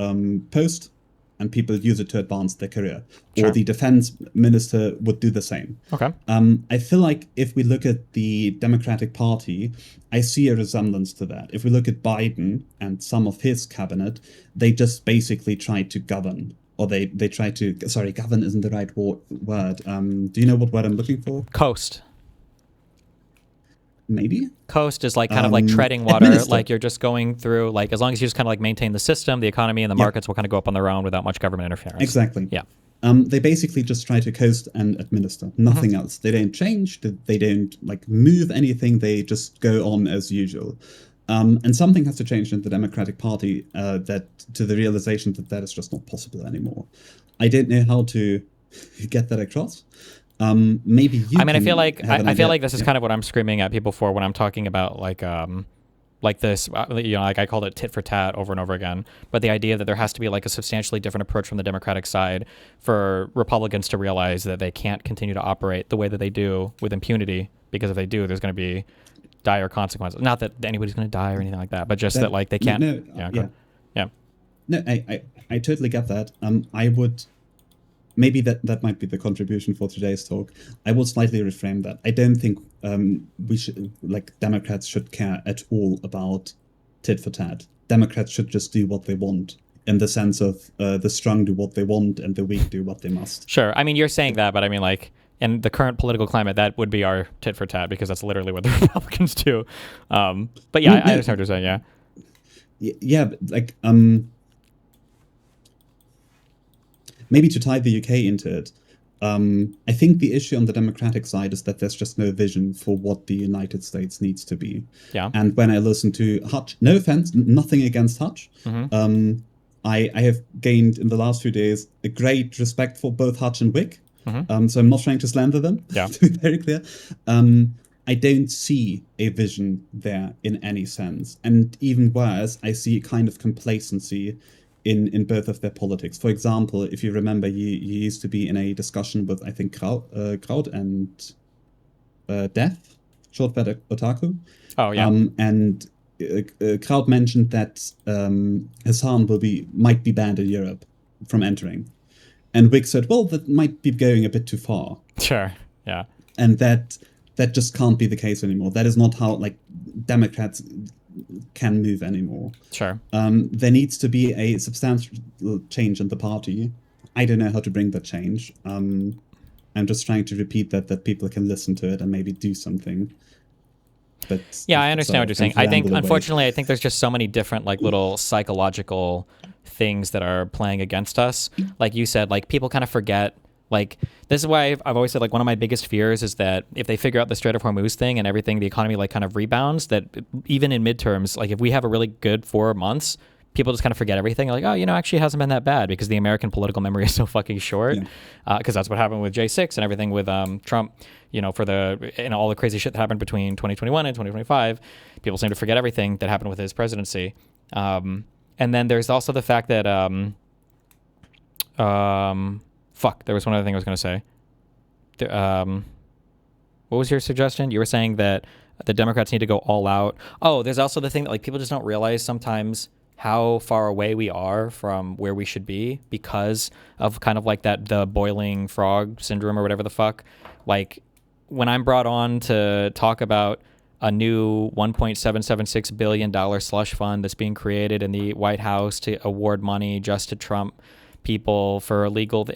post, and people use it to advance their career. Sure. Or the defense minister would do the same. Okay. I feel like if we look at the Democratic Party, I see a resemblance to that. If we look at Biden and some of his cabinet, they just basically try to govern. Or they try to, sorry, govern isn't the right word. Do you know what word I'm looking for? Coast. Maybe? Coast is like kind of like treading water. Like you're just going through, like as long as you just kind of like maintain the system, the economy and the markets will kind of go up on their own without much government interference. Exactly. Yeah. They basically just try to coast and administer, nothing else. They don't change. They don't like move anything. They just go on as usual. And something has to change in the Democratic Party that to the realization that that is just not possible anymore. I don't know how to get that across. Maybe you. I mean, I feel like this is kind of what I'm screaming at people for when I'm talking about like this, like I called it tit for tat over and over again. But the idea that there has to be like a substantially different approach from the Democratic side for Republicans to realize that they can't continue to operate the way that they do with impunity, because if they do, there's going to be dire consequences. Not that anybody's going to die or anything like that, but just that like they can't. Yeah. No, I totally get that. I would. Maybe that might be the contribution for today's talk. I will slightly reframe that. I don't think we should, like, Democrats should care at all about tit for tat. Democrats should just do what they want, in the sense of the strong do what they want and the weak do what they must. Sure. I mean, you're saying that, but I mean, like, in the current political climate, that would be our tit for tat, because that's literally what the Republicans do. But yeah, I understand what you're saying. Yeah. Yeah, like maybe to tie the UK into it, I think the issue on the Democratic side is that there's just no vision for what the United States needs to be. Yeah. And when I listen to Hutch, no offense, nothing against Hutch, I have gained in the last few days a great respect for both Hutch and Wick. So I'm not trying to slander them, to be very clear. I don't see a vision there in any sense. And even worse, I see a kind of complacency in both of their politics. For example, if you remember, you used to be in a discussion with, I think, Kraut and Death, short for Otaku. Oh, yeah. And Kraut mentioned that Hassan might be banned in Europe from entering. And Wick said, well, that might be going a bit too far. Sure, yeah. And that just can't be the case anymore. That is not how, like, Democrats can move anymore. Sure. There needs to be a substantial change in the party. I don't know how to bring that change. I'm just trying to repeat that people can listen to it and maybe do something. But yeah, I understand what you're saying. I think, unfortunately, I think there's just so many different like little psychological things that are playing against us. Like you said, like people kind of forget. Like, this is why I've always said, like, one of my biggest fears is that if they figure out the Strait of Hormuz thing and everything, the economy, like, kind of rebounds, that even in midterms, like, if we have a really good 4 months, people just kind of forget everything. Like, oh, actually it hasn't been that bad, because the American political memory is so fucking short. Because that's what happened with J6 and everything with Trump, for all the crazy shit that happened between 2021 and 2025. People seem to forget everything that happened with his presidency. And then there's also the fact that... there was one other thing I was going to say. What was your suggestion? You were saying that the Democrats need to go all out. Oh, there's also the thing that like people just don't realize sometimes how far away we are from where we should be because of kind of like the boiling frog syndrome or whatever the fuck. Like when I'm brought on to talk about a new $1.776 billion slush fund that's being created in the White House to award money just to Trump people for illegal,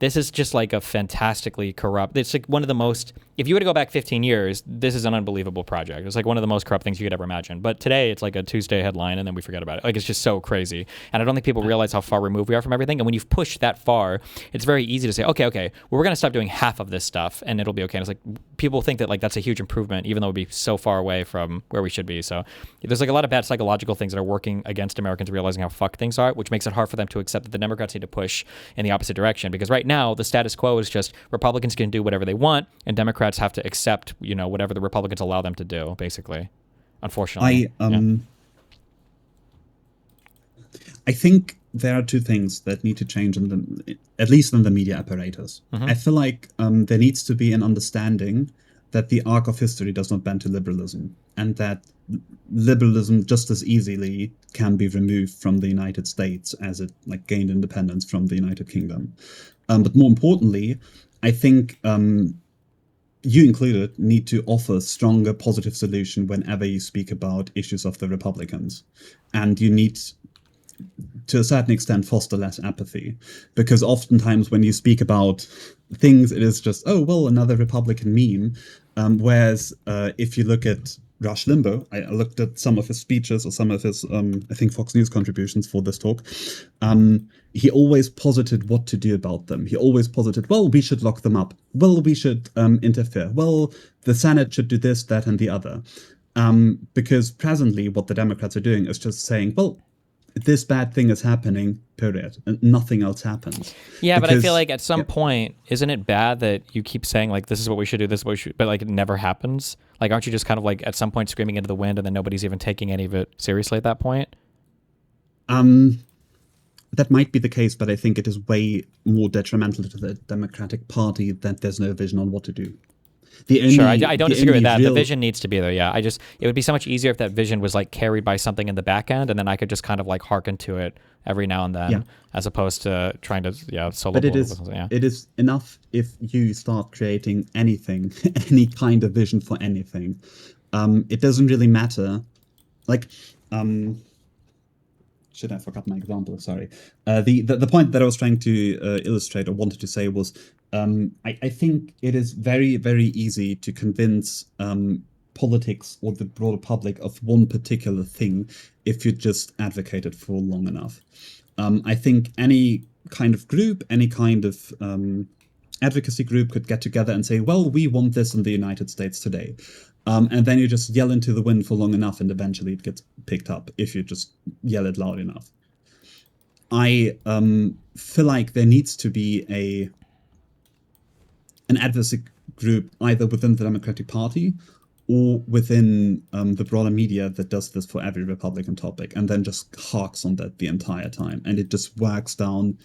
this is just like a fantastically corrupt, it's like one of the most, if you were to go back 15 years, this is an unbelievable project. It's like one of the most corrupt things you could ever imagine. But today it's like a Tuesday headline and then we forget about it. Like it's just so crazy. And I don't think people realize how far removed we are from everything. And when you've pushed that far, it's very easy to say, okay, well, we're going to stop doing half of this stuff and it'll be okay. And it's like people think that like that's a huge improvement, even though it would be so far away from where we should be. So there's like a lot of bad psychological things that are working against Americans realizing how fucked things are, which makes it hard for them to accept that the Democrats need to push in the opposite direction. Because right now the status quo is just Republicans can do whatever they want and Democrats have to accept, whatever the Republicans allow them to do, basically. Unfortunately. I think there are two things that need to change at least in the media apparatus. I feel like there needs to be an understanding that the arc of history does not bend to liberalism, and that liberalism just as easily can be removed from the United States as it gained independence from the United Kingdom. But more importantly, I think you included need to offer stronger positive solution whenever you speak about issues of the Republicans. And you need, to a certain extent, foster less apathy. Because oftentimes when you speak about things, it is just, oh, well, another Republican meme. Whereas if you look at Rush Limbaugh. I looked at some of his speeches or some of his, I think, Fox News contributions for this talk. He always posited what to do about them. He always posited, well, we should lock them up. Well, we should interfere. Well, the Senate should do this, that, and the other. Because presently what the Democrats are doing is just saying, well, this bad thing is happening, period, and nothing else happens. Yeah, but I feel like at some point, isn't it bad that you keep saying, like, this is what we should do, this is what we should, but, like, it never happens? Like, aren't you just kind of, like, at some point screaming into the wind and then nobody's even taking any of it seriously at that point? That might be the case, but I think it is way more detrimental to the Democratic Party that there's no vision on what to do. Sure, I don't disagree with that. The vision needs to be there, yeah. It would be so much easier if that vision was, like, carried by something in the back end, and then I could just kind of, like, hearken to it every now and then, as opposed to trying to, solo. But it is enough if you start creating anything, any kind of vision for anything. It doesn't really matter. Like, shit, I forgot my example, sorry. The point that I was trying to illustrate or wanted to say was, I think it is very, very easy to convince politics or the broader public of one particular thing if you just advocate it for long enough. I think any kind of group, any kind of advocacy group could get together and say, well, we want this in the United States today. And then you just yell into the wind for long enough and eventually it gets picked up if you just yell it loud enough. I feel like there needs to be an advocacy group either within the Democratic Party or within the broader media that does this for every Republican topic and then just harks on that the entire time. And it just works down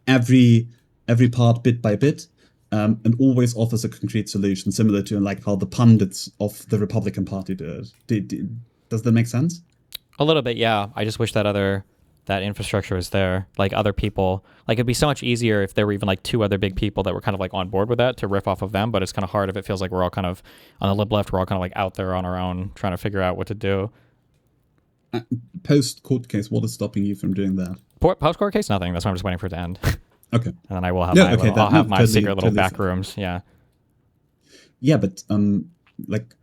every part bit by bit and always offers a concrete solution, similar to like how the pundits of the Republican Party do it. Does that make sense? A little bit, yeah. I just wish that infrastructure was there, like other people. Like it'd be so much easier if there were even like two other big people that were kind of like on board with that to riff off of them, but it's kind of hard if it feels like we're all kind of on the lib left, we're all kind of like out there on our own trying to figure out what to do. Post court case, what is stopping you from doing that? Post court case, nothing. That's why I'm just waiting for it to end. Okay. And then I will have I'll have my secret little back rooms. Yeah. Yeah, but like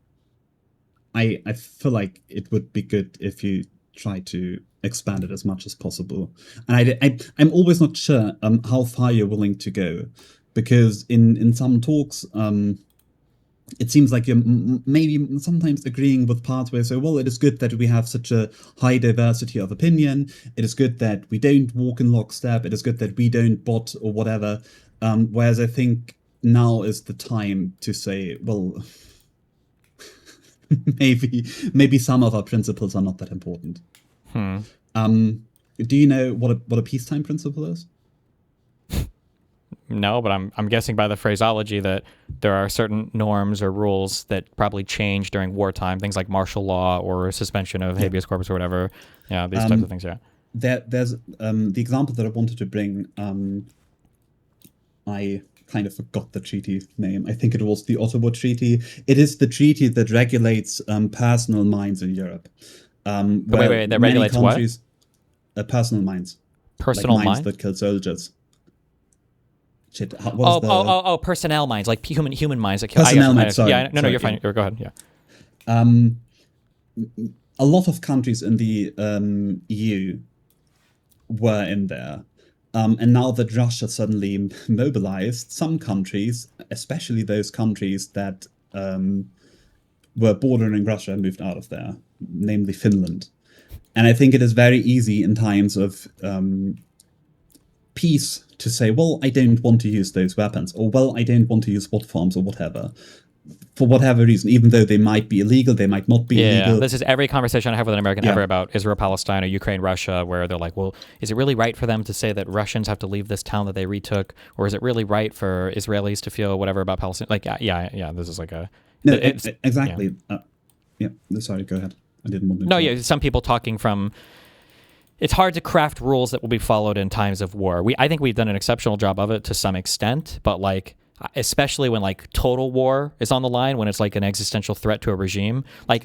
I feel like it would be good if you try to expand it as much as possible. And I'm always not sure how far you're willing to go, because in some talks it seems like you're maybe sometimes agreeing with parts where you say, well, it is good that we have such a high diversity of opinion, it is good that we don't walk in lockstep, it is good that we don't bot or whatever, whereas I think now is the time to say, well, maybe some of our principles are not that important. Do you know what a peacetime principle is? No, but I'm guessing by the phraseology that there are certain norms or rules that probably change during wartime, things like martial law or suspension of habeas corpus or whatever. Yeah, these types of things. Yeah. There's the example that I wanted to bring. I kind of forgot the treaty name. I think it was the Ottawa Treaty. It is the treaty that regulates personal mines in Europe. Wait, that regulates what? Personal mines. Personal like mines that kill soldiers. Shit. Personnel mines, like human mines that kill. Personnel mines. Sorry. Yeah, no, you're fine. Go ahead. Yeah. A lot of countries in the EU were in there. And now that Russia suddenly mobilized, some countries, especially those countries that were bordering Russia, moved out of there, namely Finland. And I think it is very easy in times of peace to say, well, I don't want to use those weapons, or well, I don't want to use bot farms or whatever. For whatever reason, even though they might be illegal, they might not be illegal. This is every conversation I have with an American ever about Israel, Palestine, or Ukraine, Russia, where they're like, well, is it really right for them to say that Russians have to leave this town that they retook? Or is it really right for Israelis to feel whatever about Palestine? Like, this is like a... No, exactly. Sorry, go ahead. I didn't want to... No, some people talking from... It's hard to craft rules that will be followed in times of war. I think we've done an exceptional job of it to some extent, but like... especially when like total war is on the line, when it's like an existential threat to a regime. Like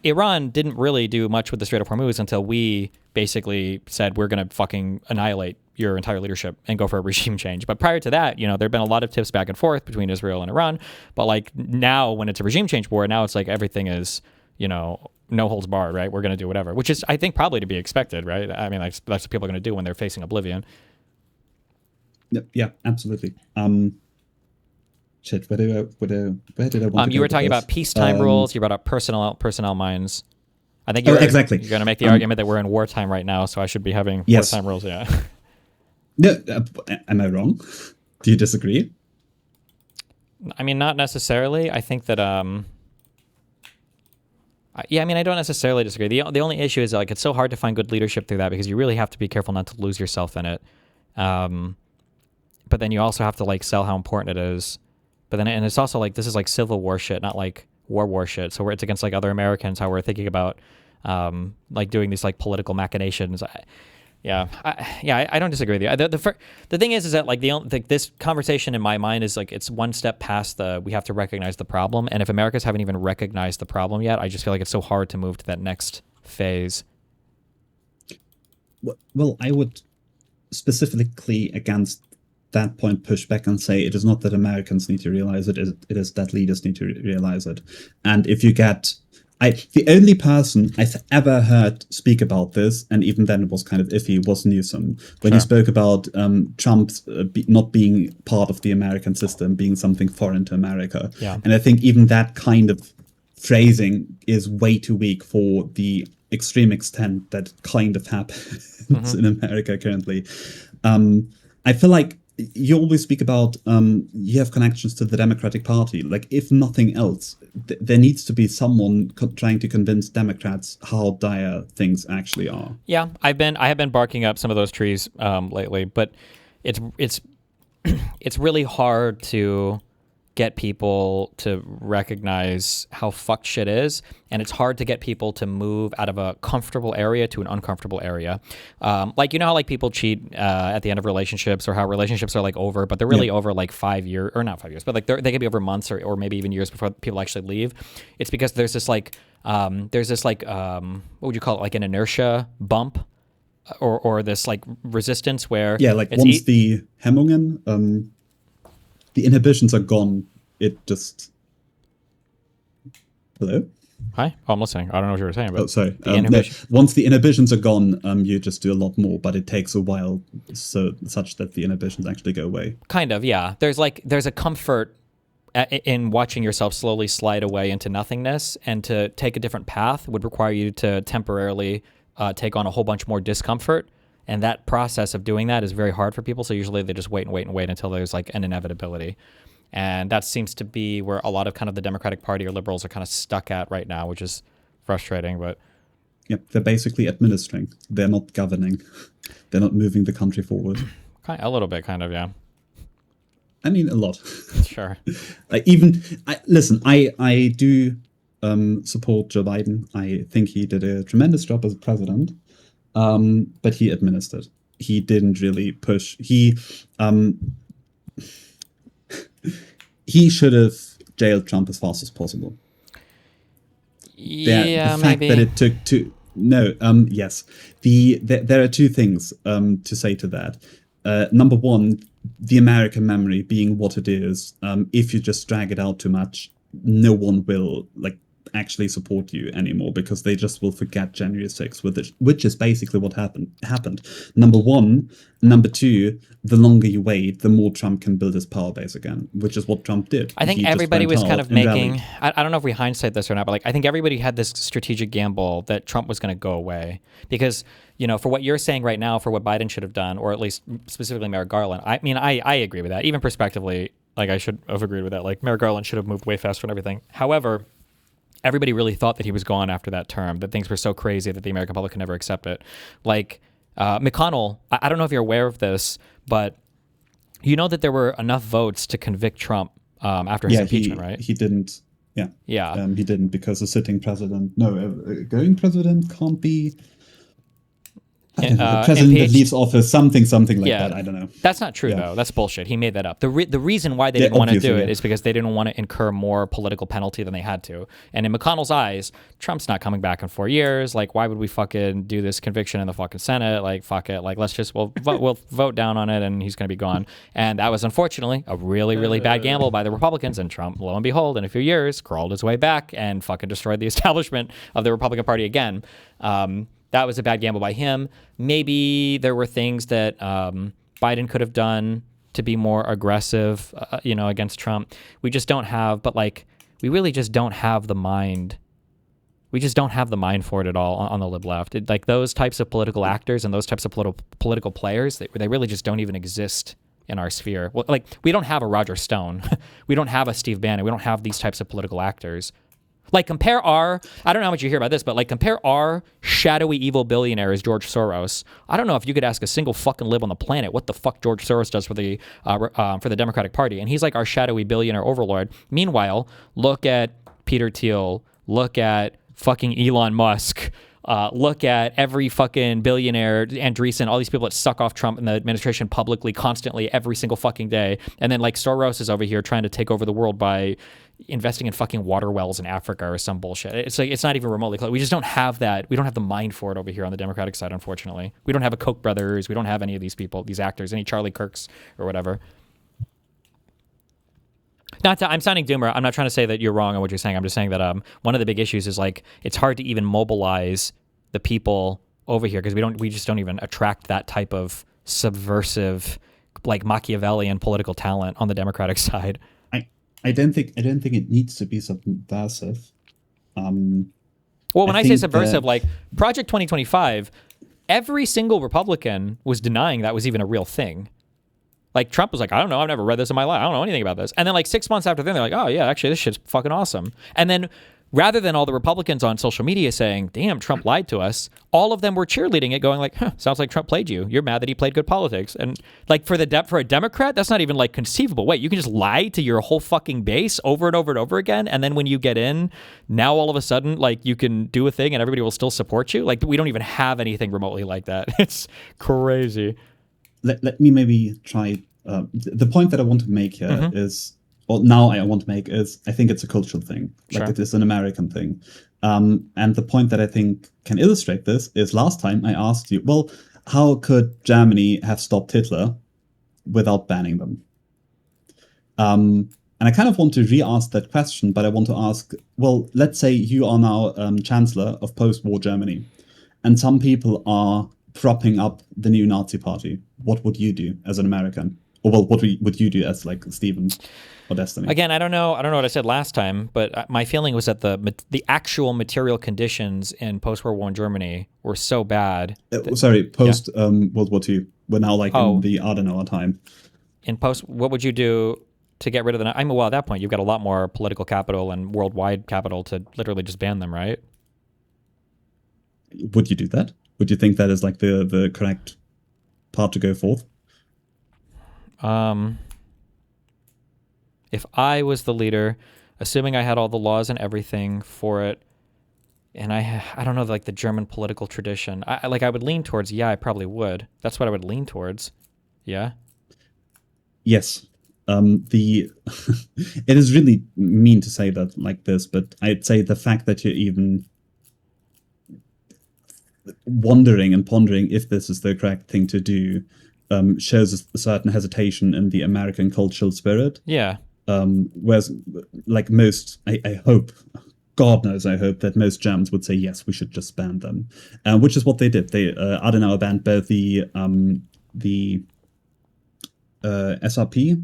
Iran didn't really do much with the Strait of Hormuz until we basically said we're going to fucking annihilate your entire leadership and go for a regime change. But prior to that, there have been a lot of tips back and forth between Israel and Iran. But like now when it's a regime change war, now it's like everything is, no holds barred, right? We're going to do whatever, which is, I think, probably to be expected, right? I mean, that's what people are going to do when they're facing oblivion. Yeah, absolutely. Shit, where did I want to You go were with talking this? about peacetime rules. You brought up personnel minds. I think exactly. You're going to make the argument that we're in wartime right now, so I should be having Yes. wartime rules. Yeah. No, am I wrong? Do you disagree? I mean, not necessarily. I think that yeah, I mean, I don't necessarily disagree. The only issue is like it's so hard to find good leadership through that because you really have to be careful not to lose yourself in it. But then you also have to like sell how important it is. But then, and it's also like this is like Civil War shit, not like war shit. So it's against like other Americans, how we're thinking about like doing these like political machinations. I don't disagree with you. The thing is that like this conversation in my mind is like it's one step past we have to recognize the problem, and if Americans haven't even recognized the problem yet, I just feel like it's so hard to move to that next phase. Well, I would specifically against that point push back and say it is not that Americans need to realize it, it is that leaders need to realize it. And if you get the only person I've ever heard speak about this, and even then it was kind of iffy, was Newsom. When he spoke about Trump not being part of the American system, being something foreign to America. Yeah. And I think even that kind of phrasing is way too weak for the extreme extent that kind of happens in America currently. I feel like you always speak about you have connections to the Democratic Party. Like, if nothing else, there needs to be someone trying to convince Democrats how dire things actually are. Yeah, I have been barking up some of those trees lately, but it's really hard to get people to recognize how fucked shit is, and it's hard to get people to move out of a comfortable area to an uncomfortable area. Like, you know how like people cheat at the end of relationships, or how relationships are like over, but they're really over like 5 years, or not 5 years, but like they could be over months or maybe even years before people actually leave. It's because there's this like what would you call it, like an inertia bump, or this like resistance where like once the Hemmungen, the inhibitions are gone, it just... Hello? Hi? Oh, I'm listening. I don't know what you were saying. But sorry. No, once the inhibitions are gone, you just do a lot more, but it takes a while such that the inhibitions actually go away. Kind of, yeah. There's a comfort in watching yourself slowly slide away into nothingness, and to take a different path would require you to temporarily take on a whole bunch more discomfort. And that process of doing that is very hard for people. So usually they just wait until there's like an inevitability. And that seems to be where a lot of kind of the Democratic Party or liberals are kind of stuck at right now, which is frustrating. But yep, they're basically administering. They're not governing. They're not moving the country forward. A little bit, kind of, yeah. I mean, a lot. Sure. Listen, I do support Joe Biden. I think he did a tremendous job as president. But he administered. He didn't really push. He should have jailed Trump as fast as possible. Yeah, the fact maybe. that it took two. No, yes. There are two things to say to that. Number one, the American memory being what it is. If you just drag it out too much, no one will actually support you anymore, because they just will forget January 6th, which is basically what happened. Number one. Number two, the longer you wait, the more Trump can build his power base again, which is what Trump did. I think everybody was kind of making, I don't know if we hindsight this or not, but I think everybody had this strategic gamble that Trump was going to go away, because, for what you're saying right now, for what Biden should have done, or at least specifically Merrick Garland, I mean, I agree with that. Even prospectively, I should have agreed with that. Merrick Garland should have moved way faster and everything. However, everybody really thought that he was gone after that term, that things were so crazy that the American public could never accept it. McConnell, I don't know if you're aware of this, but you know that there were enough votes to convict Trump after his impeachment, right? He didn't. Yeah. Yeah. He didn't, because a sitting president... No, a going president can't be... I don't know, the president that leaves office, something like that. I don't know. That's not true, though. That's bullshit. He made that up. The reason why they didn't want to do it is because they didn't want to incur more political penalty than they had to. And in McConnell's eyes, Trump's not coming back in 4 years. Like, why would we fucking do this conviction in the fucking Senate? Like, fuck it. Like, we'll vote down on it, and he's going to be gone. And that was, unfortunately, a really, really bad gamble by the Republicans. And Trump, lo and behold, in a few years, crawled his way back and fucking destroyed the establishment of the Republican Party again. That was a bad gamble by him. Maybe there were things that Biden could have done to be more aggressive, against Trump. We just don't have, we really just don't have the mind. We just don't have the mind for it at all on the lib left. Like those types of political actors and those types of political players, they really just don't even exist in our sphere. Well, like we don't have a Roger Stone. We don't have a Steve Bannon. We don't have these types of political actors. Like compare I don't know how much you hear about this, but like compare our shadowy evil billionaire as George Soros. I don't know if you could ask a single fucking lib on the planet what the fuck George Soros does for the Democratic Party. And he's like our shadowy billionaire overlord. Meanwhile, look at Peter Thiel, look at fucking Elon Musk, look at every fucking billionaire, Andreessen, all these people that suck off Trump and the administration publicly, constantly, every single fucking day. And then like Soros is over here trying to take over the world by investing in fucking water wells in Africa or some bullshit. It's like, it's not even remotely close. We just don't have that. We don't have the mind for it over here on the Democratic side, unfortunately. We don't have a Koch brothers. We don't have any of these people, these actors, any Charlie Kirks or whatever. I'm sounding doomer. I'm not trying to say that you're wrong on what you're saying. I'm just saying that one of the big issues is like it's hard to even mobilize the people over here because we just don't even attract that type of subversive, like Machiavellian political talent on the Democratic side. I don't think it needs to be subversive. Well, when I say subversive, like Project 2025, every single Republican was denying that was even a real thing. Like Trump was like, I don't know, I've never read this in my life. I don't know anything about this. And then like 6 months after then, they're like, oh yeah, actually this shit's fucking awesome. And then rather than all the Republicans on social media saying, damn, Trump lied to us, all of them were cheerleading it, going like, sounds like Trump played you. You're mad that he played good politics. And like for a Democrat, that's not even like conceivable. Wait, you can just lie to your whole fucking base over and over and over again. And then when you get in, now all of a sudden, like you can do a thing and everybody will still support you. Like we don't even have anything remotely like that. It's crazy. Let me maybe try. The point that I want to make here is, I think it's a cultural thing. Like it is an American thing. And the point that I think can illustrate this is last time I asked you, well, how could Germany have stopped Hitler without banning them? And I kind of want to re-ask that question, but I want to ask, well, let's say you are now Chancellor of post-war Germany, and some people are propping up the new Nazi party. What would you do as an American? Or well, what would you do as like Stephen or Destiny? Again, I don't know what I said last time, but my feeling was that the actual material conditions in post-World War I Germany were so bad. Post World War II. We're now like in the Adenauer time. In post, what would you do to get rid of the? I mean, well, at that point, you've got a lot more political capital and worldwide capital to literally just ban them, right? Would you do that? Would you think that is like the correct path to go forth? If I was the leader, assuming I had all the laws and everything for it, and I don't know, like the German political tradition, I would lean towards, I probably would. That's what I would lean towards. Yeah. Yes. It is really mean to say that like this, but I'd say the fact that you're even wondering and pondering if this is the correct thing to do shows a certain hesitation in the American cultural spirit. Yeah. Whereas, like most, I hope, God knows, I hope that most Germans would say, yes, we should just ban them, which is what they did. They Adenauer banned both the SRP,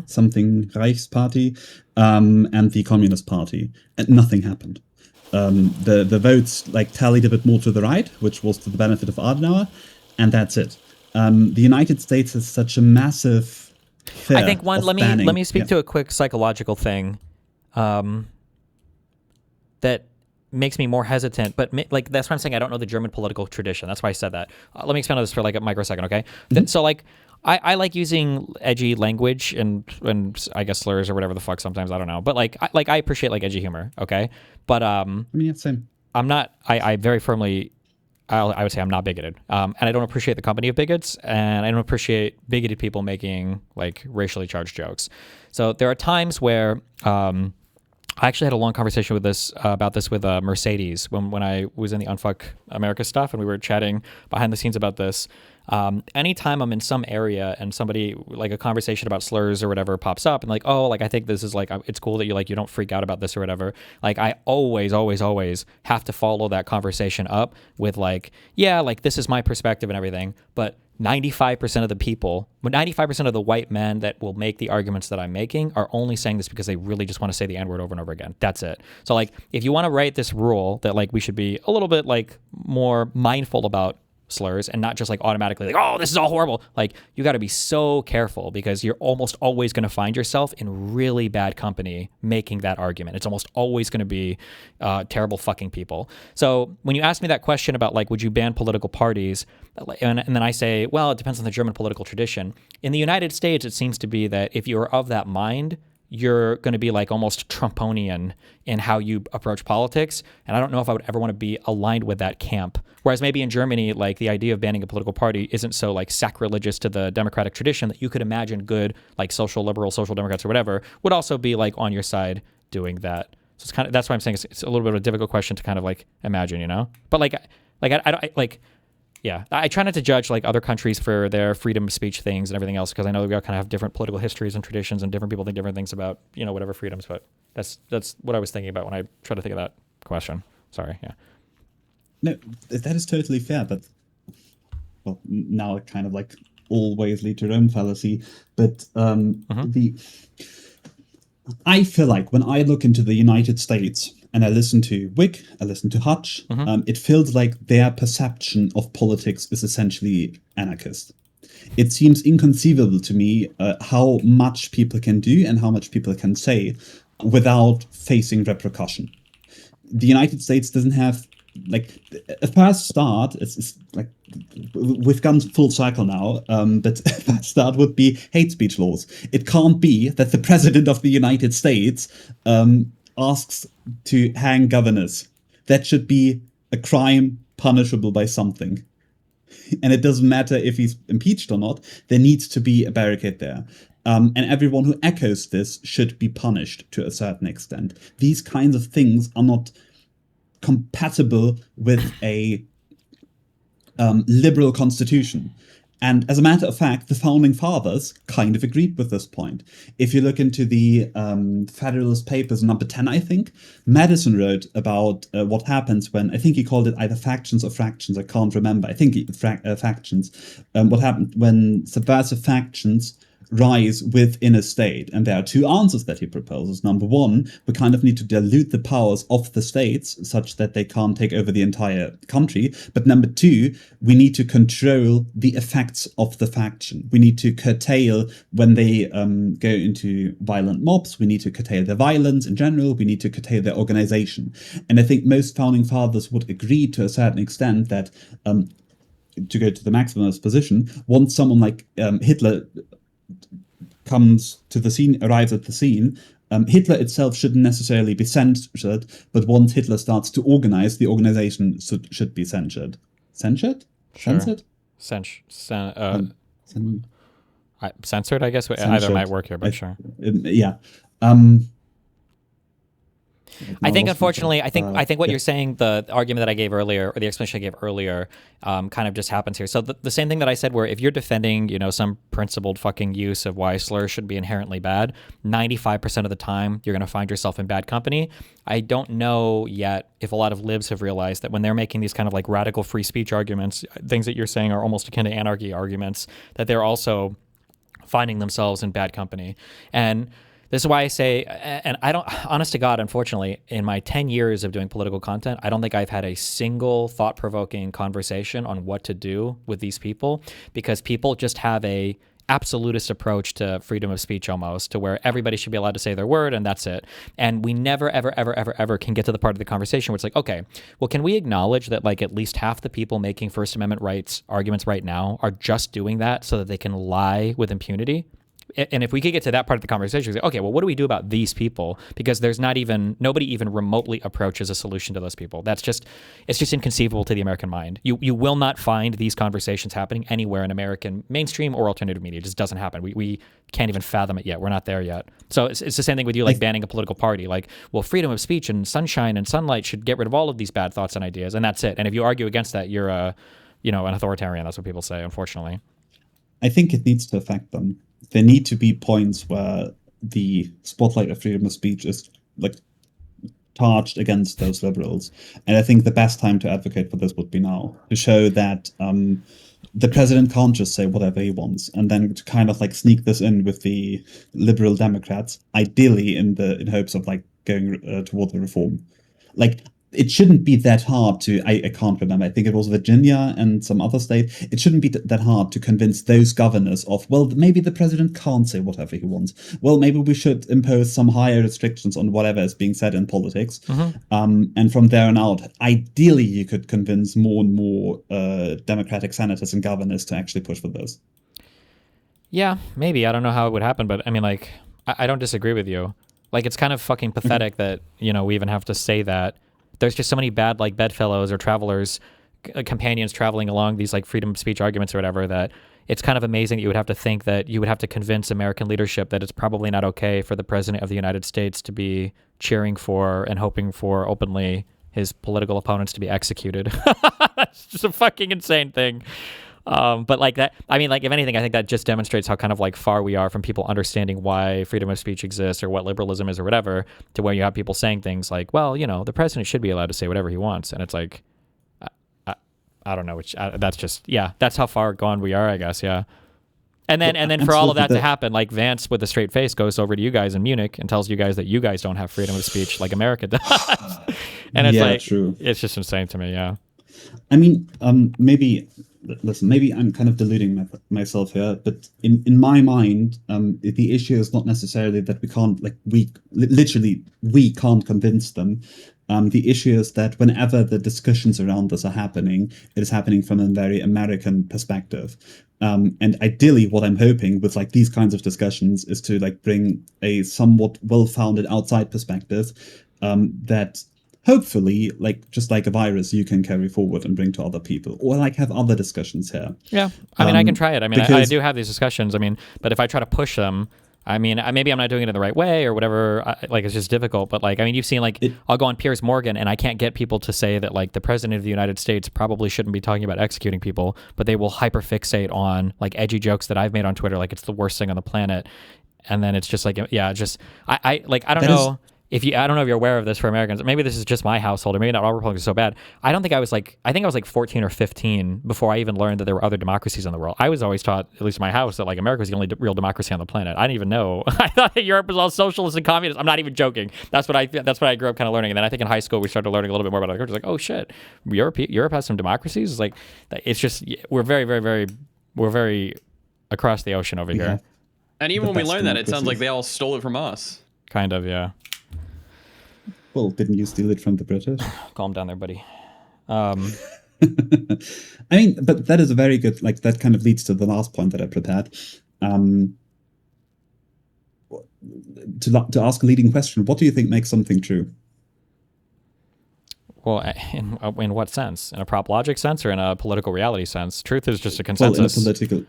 something Reichsparty, and the Communist Party, and nothing happened. The votes like tallied a bit more to the right, which was to the benefit of Adenauer, and that's it. The United States has such a massive fear I think of let banning. me speak to a quick psychological thing that makes me more hesitant, but like that's why I'm saying I don't know the German political tradition. That's why I said that. Let me expand on this for like a microsecond, okay? So like I like using edgy language and I guess slurs or whatever the fuck sometimes, I don't know. But I appreciate like edgy humor, okay? But I mean, yeah, same. I'm not I very firmly I would say I'm not bigoted, and I don't appreciate the company of bigots, and I don't appreciate bigoted people making like racially charged jokes. So there are times where I actually had a long conversation with about this with Mercedes when I was in the Unfuck America stuff, and we were chatting behind the scenes about this. Anytime I'm in some area and somebody, like a conversation about slurs or whatever pops up, and like, oh, like I think this is like, it's cool that you don't freak out about this or whatever. Like I always have to follow that conversation up with like, yeah, like this is my perspective and everything, but 95% of the people, 95% of the white men that will make the arguments that I'm making are only saying this because they really just want to say the N-word over and over again. That's it. So like, if you want to write this rule that like we should be a little bit like more mindful about slurs and not just like automatically like, oh, this is all horrible. Like you got to be so careful because you're almost always going to find yourself in really bad company making that argument. It's almost always going to be terrible fucking people. So when you ask me that question about like, would you ban political parties? And then I say, well, it depends on the German political tradition. In the United States, it seems to be that if you're of that mind, you're going to be like almost Trumponian in how you approach politics. And I don't know if I would ever want to be aligned with that camp. Whereas maybe in Germany, like the idea of banning a political party isn't so like sacrilegious to the democratic tradition that you could imagine good, like social liberal, social democrats or whatever would also be like on your side doing that. So it's kind of, that's why I'm saying it's a little bit of a difficult question to kind of like imagine, you know, but yeah, I try not to judge like other countries for their freedom of speech things and everything else because I know we all kind of have different political histories and traditions and different people think different things about, you know, whatever freedoms. But that's what I was thinking about when I tried to think of that question. Sorry, yeah. No, that is totally fair, but well, now it kind of like always lead to Rome fallacy. But I feel like when I look into the United States and I listen to Wick, I listen to Hutch, it feels like their perception of politics is essentially anarchist. It seems inconceivable to me how much people can do and how much people can say without facing repercussion. The United States doesn't have, like, a first start, it's like, we've gone full cycle now, but a first start would be hate speech laws. It can't be that the president of the United States asks to hang governors. That should be a crime punishable by something. And it doesn't matter if he's impeached or not, there needs to be a barricade there. And everyone who echoes this should be punished to a certain extent. These kinds of things are not compatible with a liberal constitution. And as a matter of fact, the founding fathers kind of agreed with this point. If you look into the Federalist Papers, number 10, I think, Madison wrote about what happens when, I think he called it either factions or fractions, I can't remember, I think factions, what happened when subversive factions rise within a state. And there are two answers that he proposes. Number one, we kind of need to dilute the powers of the states such that they can't take over the entire country. But number two, we need to control the effects of the faction. We need to curtail when they go into violent mobs. We need to curtail their violence in general. We need to curtail their organization. And I think most founding fathers would agree to a certain extent that, to go to the maximalist position, once someone like Hitler comes to the scene, arrives at the scene, Hitler itself shouldn't necessarily be censored, but once Hitler starts to organize, the organization should be censored. Censored? Sure. Censored? Censored, I guess. Either might work here, but sure. Yeah. I think, unfortunately, I think what you're saying, the argument that I gave earlier, or the explanation I gave earlier, kind of just happens here. So the same thing that I said, where if you're defending, you know, some principled fucking use of why slurs should be inherently bad, 95% of the time you're going to find yourself in bad company. I don't know yet if a lot of libs have realized that when they're making these kind of like radical free speech arguments, things that you're saying are almost akin to anarchy arguments, that they're also finding themselves in bad company. And this is why I say, and I don't, honest to God, unfortunately, in my 10 years of doing political content, I don't think I've had a single thought-provoking conversation on what to do with these people, because people just have a absolutist approach to freedom of speech almost, to where everybody should be allowed to say their word and that's it. And we never, ever, ever, ever, ever can get to the part of the conversation where it's like, okay, well, can we acknowledge that like at least half the people making First Amendment rights arguments right now are just doing that so that they can lie with impunity? and if we could get to that part of the conversation, say, okay, well, what do we do about these people? Because there's nobody even remotely approaches a solution to those people. It's just inconceivable to the American mind. You will not find these conversations happening anywhere in American mainstream or alternative media. It just doesn't happen. We can't even fathom it yet. We're not there yet. So it's the same thing with you, like banning a political party. Like, well, freedom of speech and sunshine and sunlight should get rid of all of these bad thoughts and ideas, and that's it. And if you argue against that, you're an authoritarian. That's what people say, unfortunately. I think it needs to affect them. There need to be points where the spotlight of freedom of speech is like charged against those liberals. And I think the best time to advocate for this would be now, to show that the president can't just say whatever he wants, and then to kind of like sneak this in with the liberal Democrats, ideally in hopes of like going toward the reform. Like, it shouldn't be that hard to, I can't remember, I think it was Virginia and some other state. It shouldn't be that hard to convince those governors of, well, maybe the president can't say whatever he wants. Well, maybe we should impose some higher restrictions on whatever is being said in politics. And from there on out, ideally, you could convince more and more Democratic senators and governors to actually push for this. Yeah, maybe. I don't know how it would happen, but I mean, like, I don't disagree with you. Like, it's kind of fucking pathetic that, we even have to say that. There's just so many bad, like, bedfellows or travelers, companions traveling along these, like, freedom of speech arguments or whatever, that it's kind of amazing that you would have to think that you would have to convince American leadership that it's probably not okay for the president of the United States to be cheering for and hoping for openly his political opponents to be executed. That's just a fucking insane thing. But like that, I mean, like, if anything, I think that just demonstrates how kind of like far we are from people understanding why freedom of speech exists or what liberalism is or whatever, to where you have people saying things like, well, the president should be allowed to say whatever he wants. And it's like, I don't know, that's how far gone we are, I guess. Yeah. And then for all of that to happen, like Vance with a straight face goes over to you guys in Munich and tells you guys that you guys don't have freedom of speech like America does. And it's true. It's just insane to me. Yeah. I mean, maybe I'm kind of deluding myself here, but in my mind, the issue is not necessarily that we can't convince them. The issue is that whenever the discussions around this are happening, it is happening from a very American perspective. And ideally, what I'm hoping with like these kinds of discussions is to like bring a somewhat well-founded outside perspective that hopefully, like, just like a virus, you can carry forward and bring to other people, or like have other discussions here. Yeah, I mean, I can try it. I mean, I do have these discussions. I mean, but if I try to push them, I mean, maybe I'm not doing it in the right way or whatever. Like, it's just difficult. But like, I mean, you've seen like, I'll go on Piers Morgan and I can't get people to say that like the president of the United States probably shouldn't be talking about executing people, but they will hyperfixate on like edgy jokes that I've made on Twitter, like it's the worst thing on the planet. And then it's just like, yeah, just I don't know. I don't know if you're aware of this for Americans. Maybe this is just my household, or maybe not all Republicans are so bad. I think I was like 14 or 15 before I even learned that there were other democracies in the world. I was always taught, at least in my house, that like America was the only real democracy on the planet. I didn't even know. I thought that Europe was all socialist and communist. I'm not even joking. That's what I grew up kind of learning. And then I think in high school we started learning a little bit more about it. It's like, oh shit, Europe has some democracies. It's like, it's just, we're very across the ocean over here. And even when we learned that, it sounds like they all stole it from us. Kind of, yeah. Well, didn't you steal it from the British? Calm down there, buddy. I mean, but that is a very good, like, that kind of leads to the last point that I prepared. To ask a leading question, what do you think makes something true? Well, in what sense? In a prop logic sense or in a political reality sense? Truth is just a consensus. Well, in a political...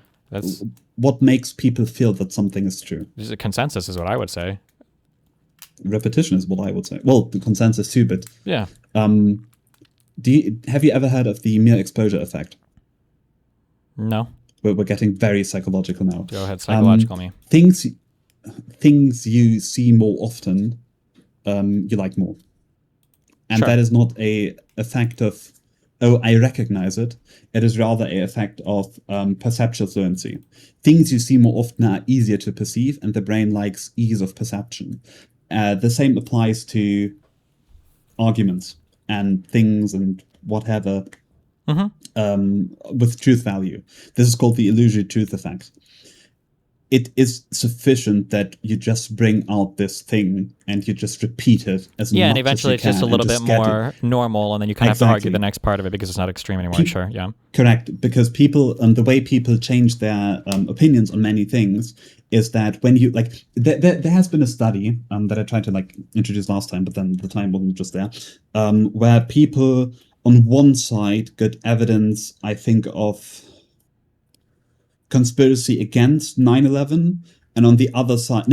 What makes people feel that something is true? Just a consensus is what I would say. Repetition is what I would say. Well, the consensus too, but yeah. Have you ever heard of the mere exposure effect? No. We're getting very psychological now. Go ahead, psychological me. Things you see more often, you like more, and sure. That is not a effect of, oh, I recognize it. It is rather a effect of perceptual fluency. Things you see more often are easier to perceive, and the brain likes ease of perception. The same applies to arguments and things and whatever with truth value. This is called the illusory truth effect. it is sufficient that you just bring out this thing and you just repeat it as much as you can. And eventually it's just a little bit more normal, and then you kind of have to argue the next part of it because it's not extreme anymore. Sure, yeah. Correct, because people, the way people change their opinions on many things is that when you, like, there has been a study that I tried to, like, introduce last time, but then the time wasn't just there, where people on one side got evidence, I think, of conspiracy against 9/11, and on the other side,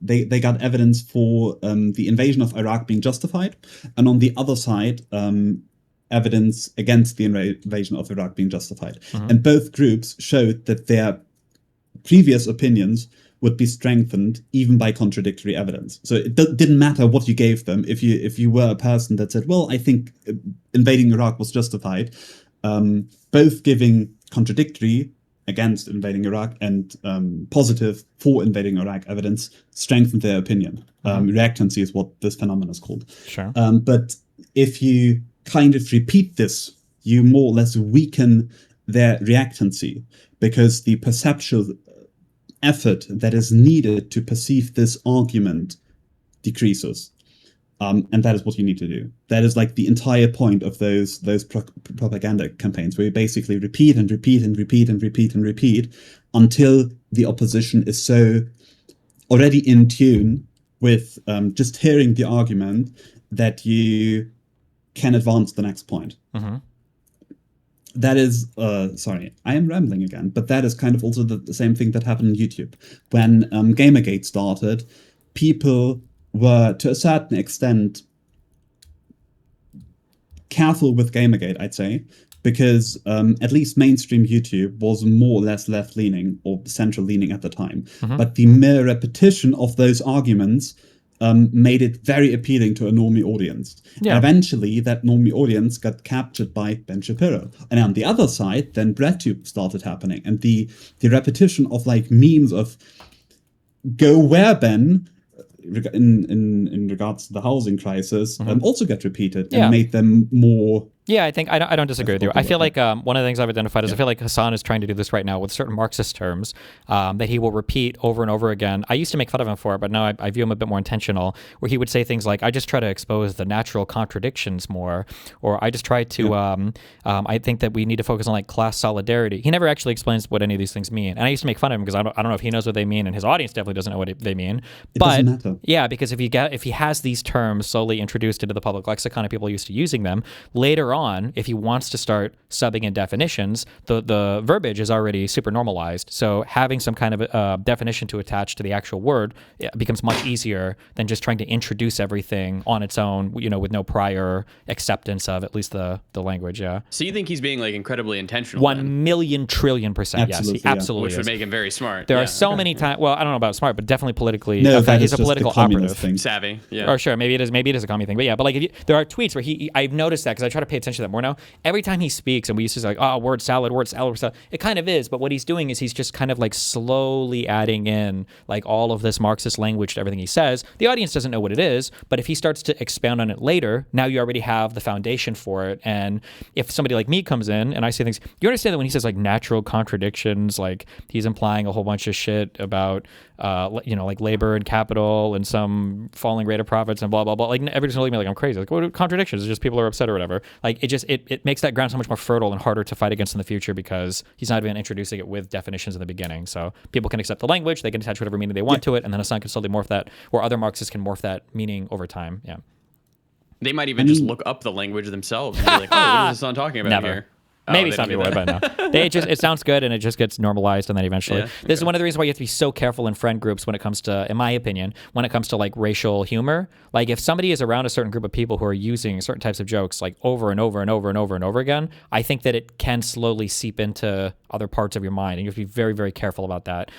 they got evidence for the invasion of Iraq being justified, and on the other side, evidence against the invasion of Iraq being justified. And both groups showed that their previous opinions would be strengthened even by contradictory evidence. So it didn't matter what you gave them. If you were a person that said, well, I think invading Iraq was justified, both giving contradictory against invading Iraq and positive for invading Iraq evidence strengthened their opinion. Reactancy is what this phenomenon is called. Sure. But if you kind of repeat this, you more or less weaken their reactancy, because the perceptual effort that is needed to perceive this argument decreases. And that is what you need to do. That is like the entire point of those propaganda campaigns, where you basically repeat and repeat and repeat and repeat and repeat until the opposition is so already in tune with just hearing the argument that you can advance the next point. That is, sorry, I am rambling again, but that is kind of also the same thing that happened on YouTube. When Gamergate started, people were, to a certain extent, careful with Gamergate, I'd say, because at least mainstream YouTube was more or less left-leaning or central-leaning at the time. But the mere repetition of those arguments made it very appealing to a normie audience. And eventually, that normie audience got captured by Ben Shapiro. And on the other side, then BreadTube started happening. And the repetition of, like, memes of "Go where, Ben?" in regards to the housing crisis also got repeated and made them more... Yeah, I think I don't disagree with you. I feel like one of the things I've identified is I feel like Hassan is trying to do this right now with certain Marxist terms that he will repeat over and over again. I used to make fun of him for it, but now I view him a bit more intentional, where he would say things like, I just try to expose the natural contradictions more, or I just try to, I think that we need to focus on like class solidarity. He never actually explains what any of these things mean. And I used to make fun of him because I don't know if he knows what they mean, and his audience definitely doesn't know what they mean. It doesn't matter. Yeah, because if he has these terms slowly introduced into the public lexicon and people are used to using them, later on, if he wants to start subbing in definitions, the verbiage is already super normalized. So having some kind of definition to attach to the actual word becomes much easier than just trying to introduce everything on its own, with no prior acceptance of at least the language. Yeah. So you think he's being like incredibly intentional? 1,000,000,000,000%. Yes, he absolutely which would make him very smart. There are so many times. Well, I don't know about smart, but definitely politically. No, he's a political operative. Thing. Savvy. Yeah. Or sure, maybe it is a commie thing. But yeah, but like there are tweets where I've noticed that because I try to pay attention to that more now. Every time he speaks, and we used to say like, oh, word salad. It kind of is, but what he's doing is he's just kind of like slowly adding in like all of this Marxist language to everything he says. The audience doesn't know what it is, but if he starts to expound on it later, now you already have the foundation for it. And if somebody like me comes in and I say things, you understand that when he says like natural contradictions, like he's implying a whole bunch of shit about like labor and capital and some falling rate of profits and blah blah blah. Like everybody's looking at me like I'm crazy. Like what are contradictions? It's just people are upset or whatever. Like it makes that ground so much more fertile and harder to fight against in the future because he's not even introducing it with definitions in the beginning. So people can accept the language, they can attach whatever meaning they want to it, and then Hassan can slowly morph that, or other Marxists can morph that meaning over time. Yeah. They might even just look up the language themselves and be like, oh, what is Hassan talking about here? Maybe some people would, but no. It sounds good and it just gets normalized, and then eventually. This is one of the reasons why you have to be so careful in friend groups when it comes to, in my opinion, when it comes to like racial humor. Like if somebody is around a certain group of people who are using certain types of jokes like over and over and over and over and over again, I think that it can slowly seep into other parts of your mind, and you have to be very, very careful about that.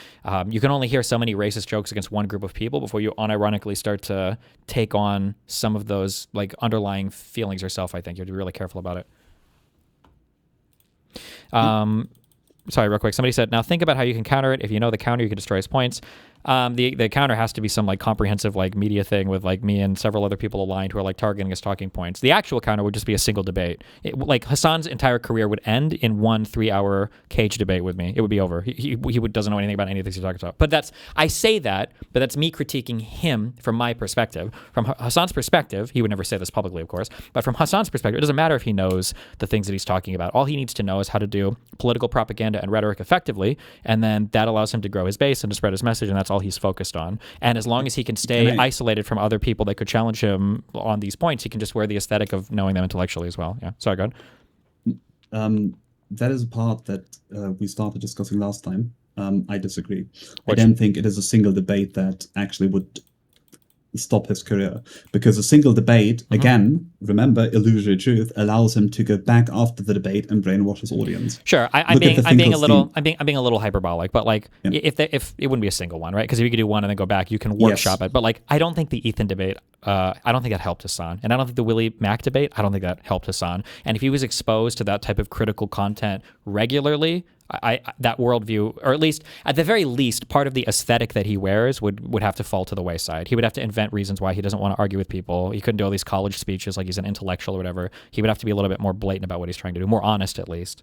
You can only hear so many racist jokes against one group of people before you unironically start to take on some of those like underlying feelings yourself. I think you have to be really careful about it. Sorry, real quick. Somebody said, now think about how you can counter it. If you know the counter, you can destroy his points. The counter has to be some like comprehensive like media thing with like me and several other people aligned who are like targeting as talking points. The actual counter would just be a single debate. Like Hassan's entire career would end in 1 3-hour cage debate with me. It would be over. He doesn't know anything about any of the things he's talking about. But I say that, but that's me critiquing him from my perspective. From Hassan's perspective, he would never say this publicly, of course, but from Hassan's perspective, it doesn't matter if he knows the things that he's talking about. All he needs to know is how to do political propaganda and rhetoric effectively, and then that allows him to grow his base and to spread his message, and that's all he's focused on. And as long as he can stay isolated from other people that could challenge him on these points, he can just wear the aesthetic of knowing them intellectually as well. Yeah. Sorry, go ahead. That is a part that we started discussing last time. I disagree. I don't think it is a single debate that actually would stop his career, because a single debate, again, remember, illusory truth, allows him to go back after the debate and brainwash his audience. Sure, I'm being a little hyperbolic, but like if it wouldn't be a single one, right? Because if you could do one and then go back, you can workshop it. But like, I don't think the Ethan debate, I don't think that helped Hassan, and I don't think the Willie Mac debate, I don't think that helped Hassan. And if he was exposed to that type of critical content regularly, that worldview, or at least at the very least, part of the aesthetic that he wears would have to fall to the wayside. He would have to invent reasons why he doesn't want to argue with people. He couldn't do all these college speeches like he's an intellectual or whatever. He would have to be a little bit more blatant about what he's trying to do, more honest at least.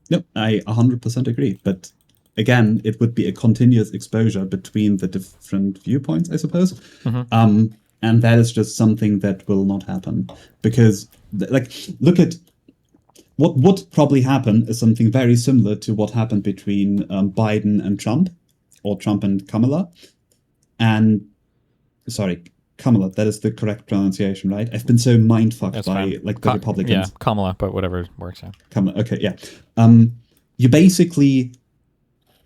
Yep, I 100% agree. But again, it would be a continuous exposure between the different viewpoints, I suppose. And that is just something that will not happen, because like, look at what would probably happen is something very similar to what happened between Biden and Trump, or Trump and Kamala. And sorry, Kamala, that is the correct pronunciation, right? I've been so mindfucked by like the Republicans. Yeah, Kamala, but whatever works out. Kamala, okay, yeah. You basically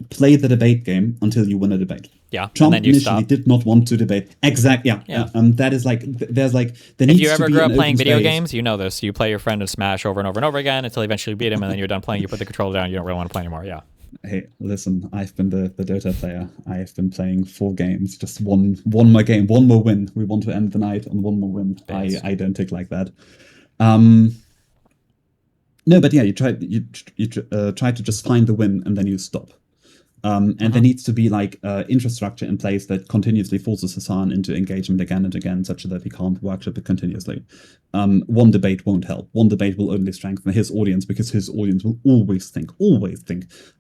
play the debate game until you win a debate. Yeah, Trump and then initially did not want to debate. Exactly. Yeah. That is like, there's like, there needs to be. If you ever grew up playing video games, you know this. You play your friend in Smash over and over and over again until you eventually beat him, and then you're done playing. You put the controller down. You don't really want to play anymore. Yeah. Hey, listen, I've been the Dota player. I have been playing 4 games, just one more game, one more win. We want to end the night on one more win. I don't tick like that. No, but yeah, you try to just find the win, and then you stop. And there needs to be like infrastructure in place that continuously forces Hassan into engagement again and again, such that he can't workshop it continuously. One debate won't help. One debate will only strengthen his audience, because his audience will always think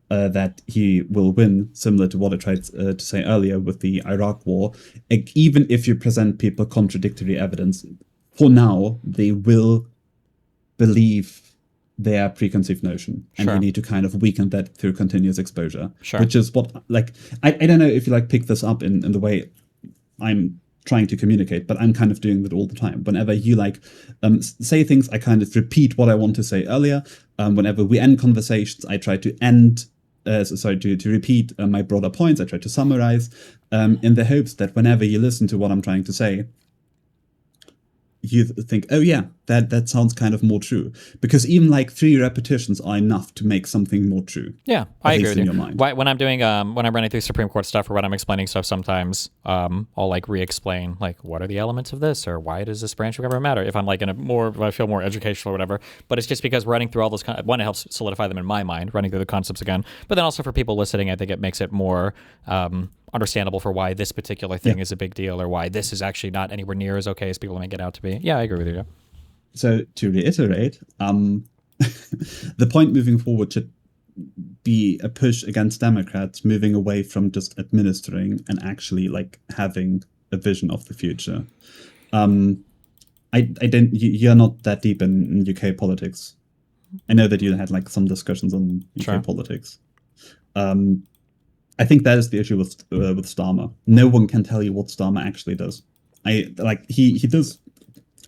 that he will win, similar to what I tried to say earlier with the Iraq war. Even if you present people contradictory evidence, for now, they will believe their preconceived notion, and you need to kind of weaken that through continuous exposure, which is what, like, I don't know if you like pick this up in the way I'm trying to communicate, but I'm kind of doing that all the time. Whenever you like say things, I kind of repeat what I want to say earlier. Whenever we end conversations, I try to to repeat my broader points. I try to summarize in the hopes that whenever you listen to what I'm trying to say, you think, oh yeah, that sounds kind of more true, because even like 3 repetitions are enough to make something more true. Yeah, I agree with you. When I'm doing when I'm running through Supreme Court stuff, or when I'm explaining stuff, sometimes I'll like re-explain like what are the elements of this, or why does this branch of government matter, if I'm like if I feel more educational or whatever. But it's just because running through all those, one, it helps solidify them in my mind, running through the concepts again, but then also for people listening, I think it makes it more understandable for why this particular thing is a big deal, or why this is actually not anywhere near as okay as people make it out to be. Yeah, I agree with you. Yeah. So to reiterate, the point moving forward should be a push against Democrats moving away from just administering and actually like having a vision of the future. You're not that deep in UK politics. I know that you had like some discussions on UK politics. I think that is the issue with Starmer. No one can tell you what Starmer actually does. He does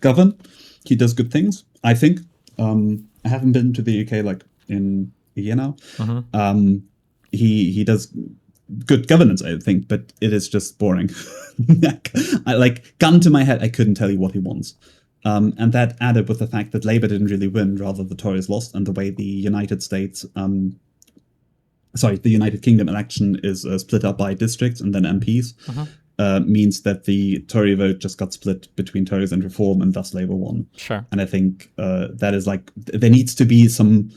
govern. He does good things, I think. I haven't been to the UK like in a year now. He does good governance, I think, but it is just boring. Gun to my head, I couldn't tell you what he wants. And that added with the fact that Labour didn't really win, rather the Tories lost, and the way the United Kingdom election is split up by districts and then MPs, means that the Tory vote just got split between Tories and Reform, and thus Labour won. Sure. And I think that is like, there needs to be some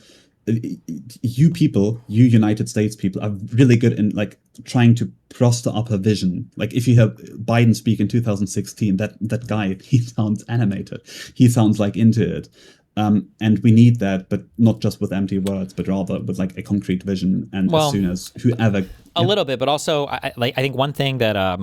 you people, you United States people, are really good in like trying to foster up a vision. Like if you have Biden speak in 2016, that guy, he sounds animated. He sounds like into it. And we need that, but not just with empty words, but rather with like a concrete vision. And as soon as whoever... A little bit, but also I think one thing that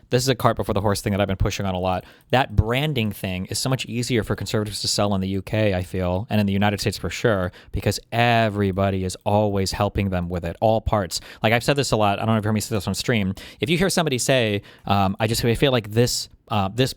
this is a cart before the horse thing that I've been pushing on a lot. That branding thing is so much easier for conservatives to sell in the UK, I feel, and in the United States for sure, because everybody is always helping them with it, all parts. Like I've said this a lot. I don't know if you heard me say this on stream. If you hear somebody say, I feel like this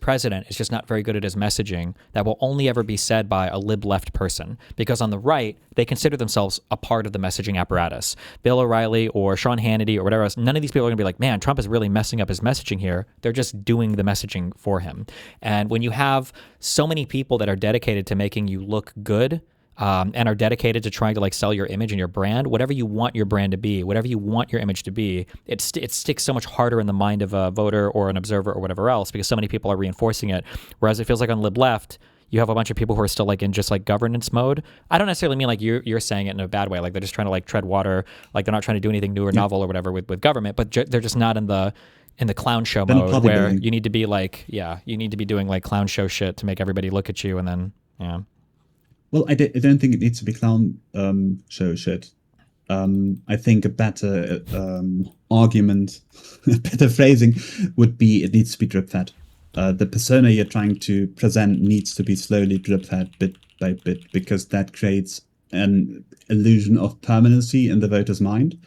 president is just not very good at his messaging, that will only ever be said by a lib left person, because on the right, they consider themselves a part of the messaging apparatus. Bill O'Reilly or Sean Hannity or whatever else, none of these people are going to be like, man, Trump is really messing up his messaging here. They're just doing the messaging for him. And when you have so many people that are dedicated to making you look good, and are dedicated to trying to like sell your image and your brand, whatever you want your brand to be, whatever you want your image to be, it sticks so much harder in the mind of a voter or an observer or whatever else, because so many people are reinforcing it. Whereas it feels like on lib left, you have a bunch of people who are still like in just like governance mode. I don't necessarily mean like you're saying it in a bad way, like they're just trying to like tread water, like they're not trying to do anything new or novel or whatever with government, but they're just not in the clown show mode where you need to be like, you need to be doing like clown show shit to make everybody look at you, and then Well, I don't think it needs to be clown show shit. I think a better argument, a better phrasing would be it needs to be drip fed. The persona you're trying to present needs to be slowly drip fed bit by bit, because that creates an illusion of permanency in the voter's mind.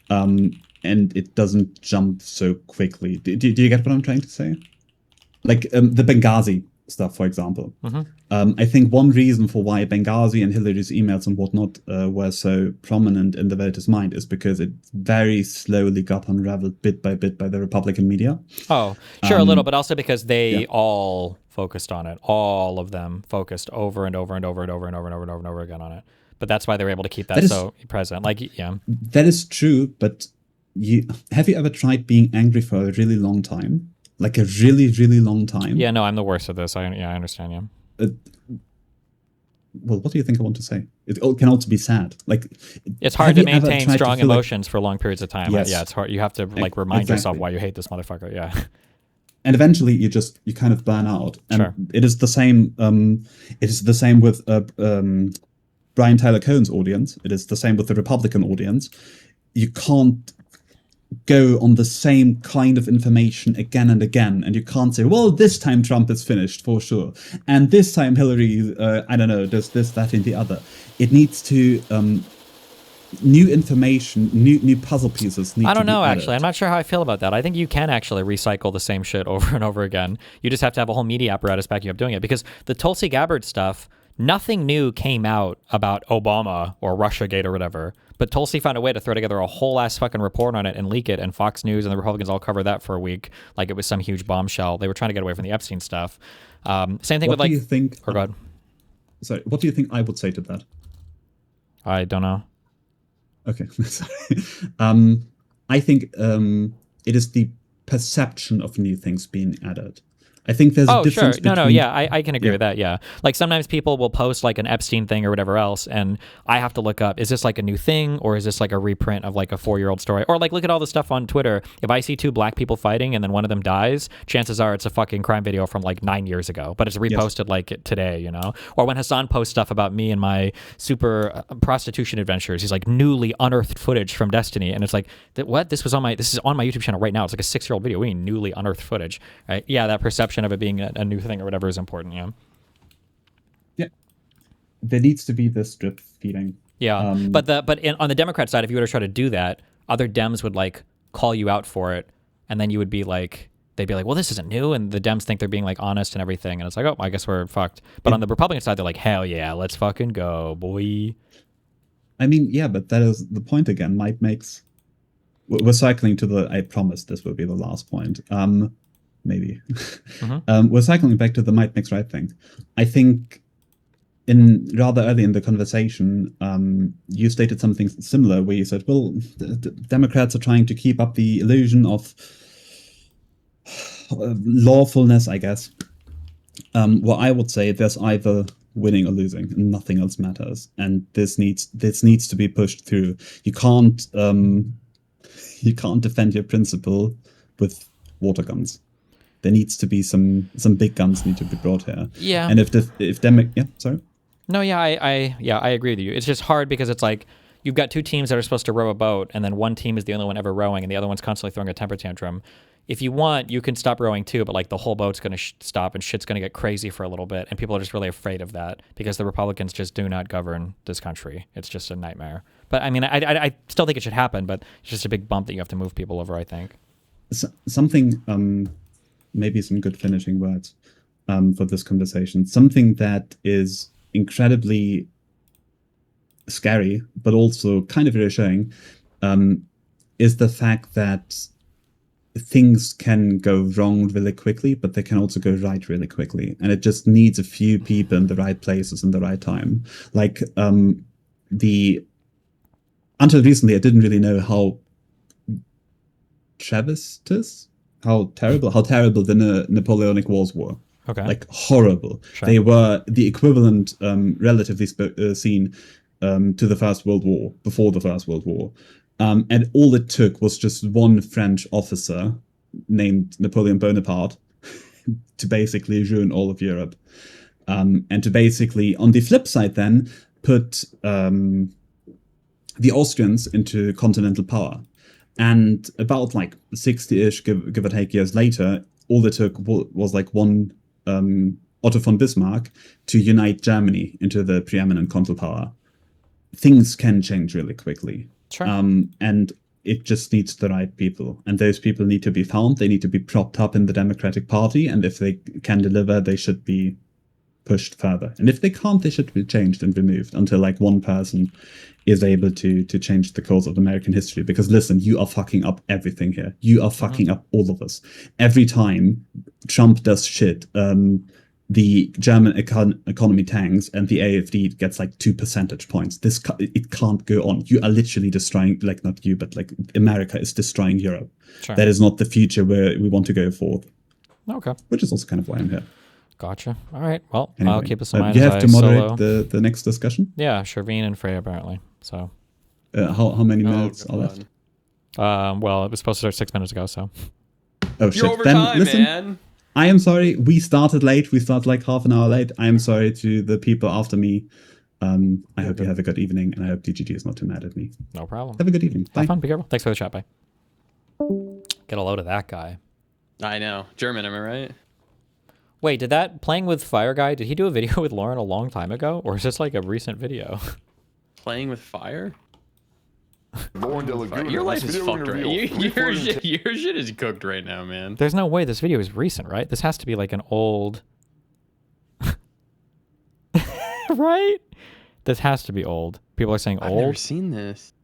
And it doesn't jump so quickly. Do you get what I'm trying to say? Like the Benghazi stuff, for example. I think one reason for why Benghazi and Hillary's emails and whatnot were so prominent in the voters' mind is because it very slowly got unraveled bit by bit by the Republican media. Oh, sure, a little, but also because they all focused on it. All of them focused over and over and over and over and over and over and over and over again on it. But that's why they were able to keep that so present. Like, that is true. But have you ever tried being angry for a really long time? Like a really, really long time? Yeah, no, I'm the worst at this. I understand, well, what do you think I want to say? It can also be sad. Like, it's hard to maintain strong emotions for long periods of time. Yes. Yeah, it's hard. You have to like remind yourself why you hate this motherfucker. Yeah. And eventually, you kind of burn out. And it is the same. It is the same with Brian Tyler Cohen's audience. It is the same with the Republican audience. You can't go on the same kind of information again and again, and you can't say, well, this time Trump is finished for sure, and this time Hillary, I don't know, does this, that, and the other. It needs to new information, new puzzle pieces need to be added. I don't know, actually. I'm not sure how I feel about that. I think you can actually recycle the same shit over and over again. You just have to have a whole media apparatus back you up doing it, because the Tulsi Gabbard stuff, nothing new came out about Obama or Russiagate or whatever. But Tulsi found a way to throw together a whole ass fucking report on it and leak it, and Fox News and the Republicans all covered that for a week like it was some huge bombshell. They were trying to get away from the Epstein stuff. Same thing with like... What do you think... Or go ahead. Sorry, what do you think I would say to that? I don't know. Okay, sorry. I think it is the perception of new things being added. I think there's a difference between... I can agree with that, yeah. Like sometimes people will post like an Epstein thing or whatever else, and I have to look up, is this like a new thing, or is this like a reprint of like a 4-year-old story? Or like look at all the stuff on Twitter. If I see 2 black people fighting and then one of them dies, chances are it's a fucking crime video from like 9 years ago, but it's reposted like today, you know? Or when Hassan posts stuff about me and my super prostitution adventures, he's like newly unearthed footage from Destiny, and it's like, what? This is on my YouTube channel right now. It's like a 6-year-old video. We mean newly unearthed footage, right? Yeah, that perception of it being a new thing or whatever is important. Yeah, there needs to be this drip feeding. Yeah, on the Democrat side, if you were to try to do that, other Dems would like call you out for it, and then you would be like, they'd be like, well, this isn't new, and the Dems think they're being like honest and everything, and it's like, oh, I guess we're fucked. But on the Republican side, they're like, hell yeah, let's fucking go, boy. I mean, yeah, but that is the point again. Might makes... We're cycling to the... I promise this will be the last point. Maybe. We're cycling back to the might makes right thing. I think rather early in the conversation, you stated something similar where you said, well, the Democrats are trying to keep up the illusion of lawfulness, I guess. Well, I would say there's either winning or losing, and nothing else matters. And this needs to be pushed through. You can't defend your principle with water guns. There needs to be some big guns need to be brought here. Yeah. And sorry. No, yeah, I agree with you. It's just hard because it's like you've got two teams that are supposed to row a boat, and then one team is the only one ever rowing, and the other one's constantly throwing a temper tantrum. If you want, you can stop rowing too, but like the whole boat's going to stop and shit's going to get crazy for a little bit, and people are just really afraid of that because the Republicans just do not govern this country. It's just a nightmare. But I mean, I still think it should happen, but it's just a big bump that you have to move people over, I think. Something, maybe some good finishing words for this conversation. Something that is incredibly scary, but also kind of reassuring, is the fact that things can go wrong really quickly, but they can also go right really quickly. And it just needs a few people in the right places in the right time. Like until recently, I didn't really know how terrible the Napoleonic Wars were. Okay. Like horrible. Sure. They were the equivalent, relatively seen, to the First World War, before the First World War. And all it took was just one French officer named Napoleon Bonaparte to basically ruin all of Europe. And to basically, on the flip side then, put the Austrians into continental power. And about like 60-ish, give or take, years later, all it took was like one Otto von Bismarck to unite Germany into the preeminent continental power. Things can change really quickly. Sure. And it just needs the right people. And those people need to be found. They need to be propped up in the Democratic Party. And if they can deliver, they should be pushed further. And if they can't, they should be changed and removed until like one person is able to change the course of American history. Because listen, you are fucking up everything here. You are fucking up all of us. Every time Trump does shit, the German economy tanks and the AfD gets like 2 percentage points. It can't go on. You are literally destroying, like not you, but like America is destroying Europe. Sure. That is not the future where we want to go forward. Okay. Which is also kind of why I'm here. Gotcha. All right. Well, Anyway, I'll keep this in mind. you as have I to moderate solo. the next discussion. Yeah, Sherveen and Freya apparently. So. How many minutes are left? Well, it was supposed to start 6 minutes ago, so. Oh shit! You're over Then time, listen. man. I am sorry. We started late. We started like half an hour late. I am sorry to the people after me. I hope you have a good evening, and I hope DGG is not too mad at me. No problem. Have a good evening. Bye. Have fun. Be careful. Thanks for the chat. Bye. Get a load of that guy. I know. German, am I right? Wait, did that playing with fire guy? Did he do a video with Lauren a long time ago, or is this like a recent video? Playing with fire? Lauren De Laguna, Your life is video fucked right. reveal. Your shit is cooked right now, man. There's no way this video is recent, right? This has to be like an old. Right? This has to be old. People are saying I've never old. seen this.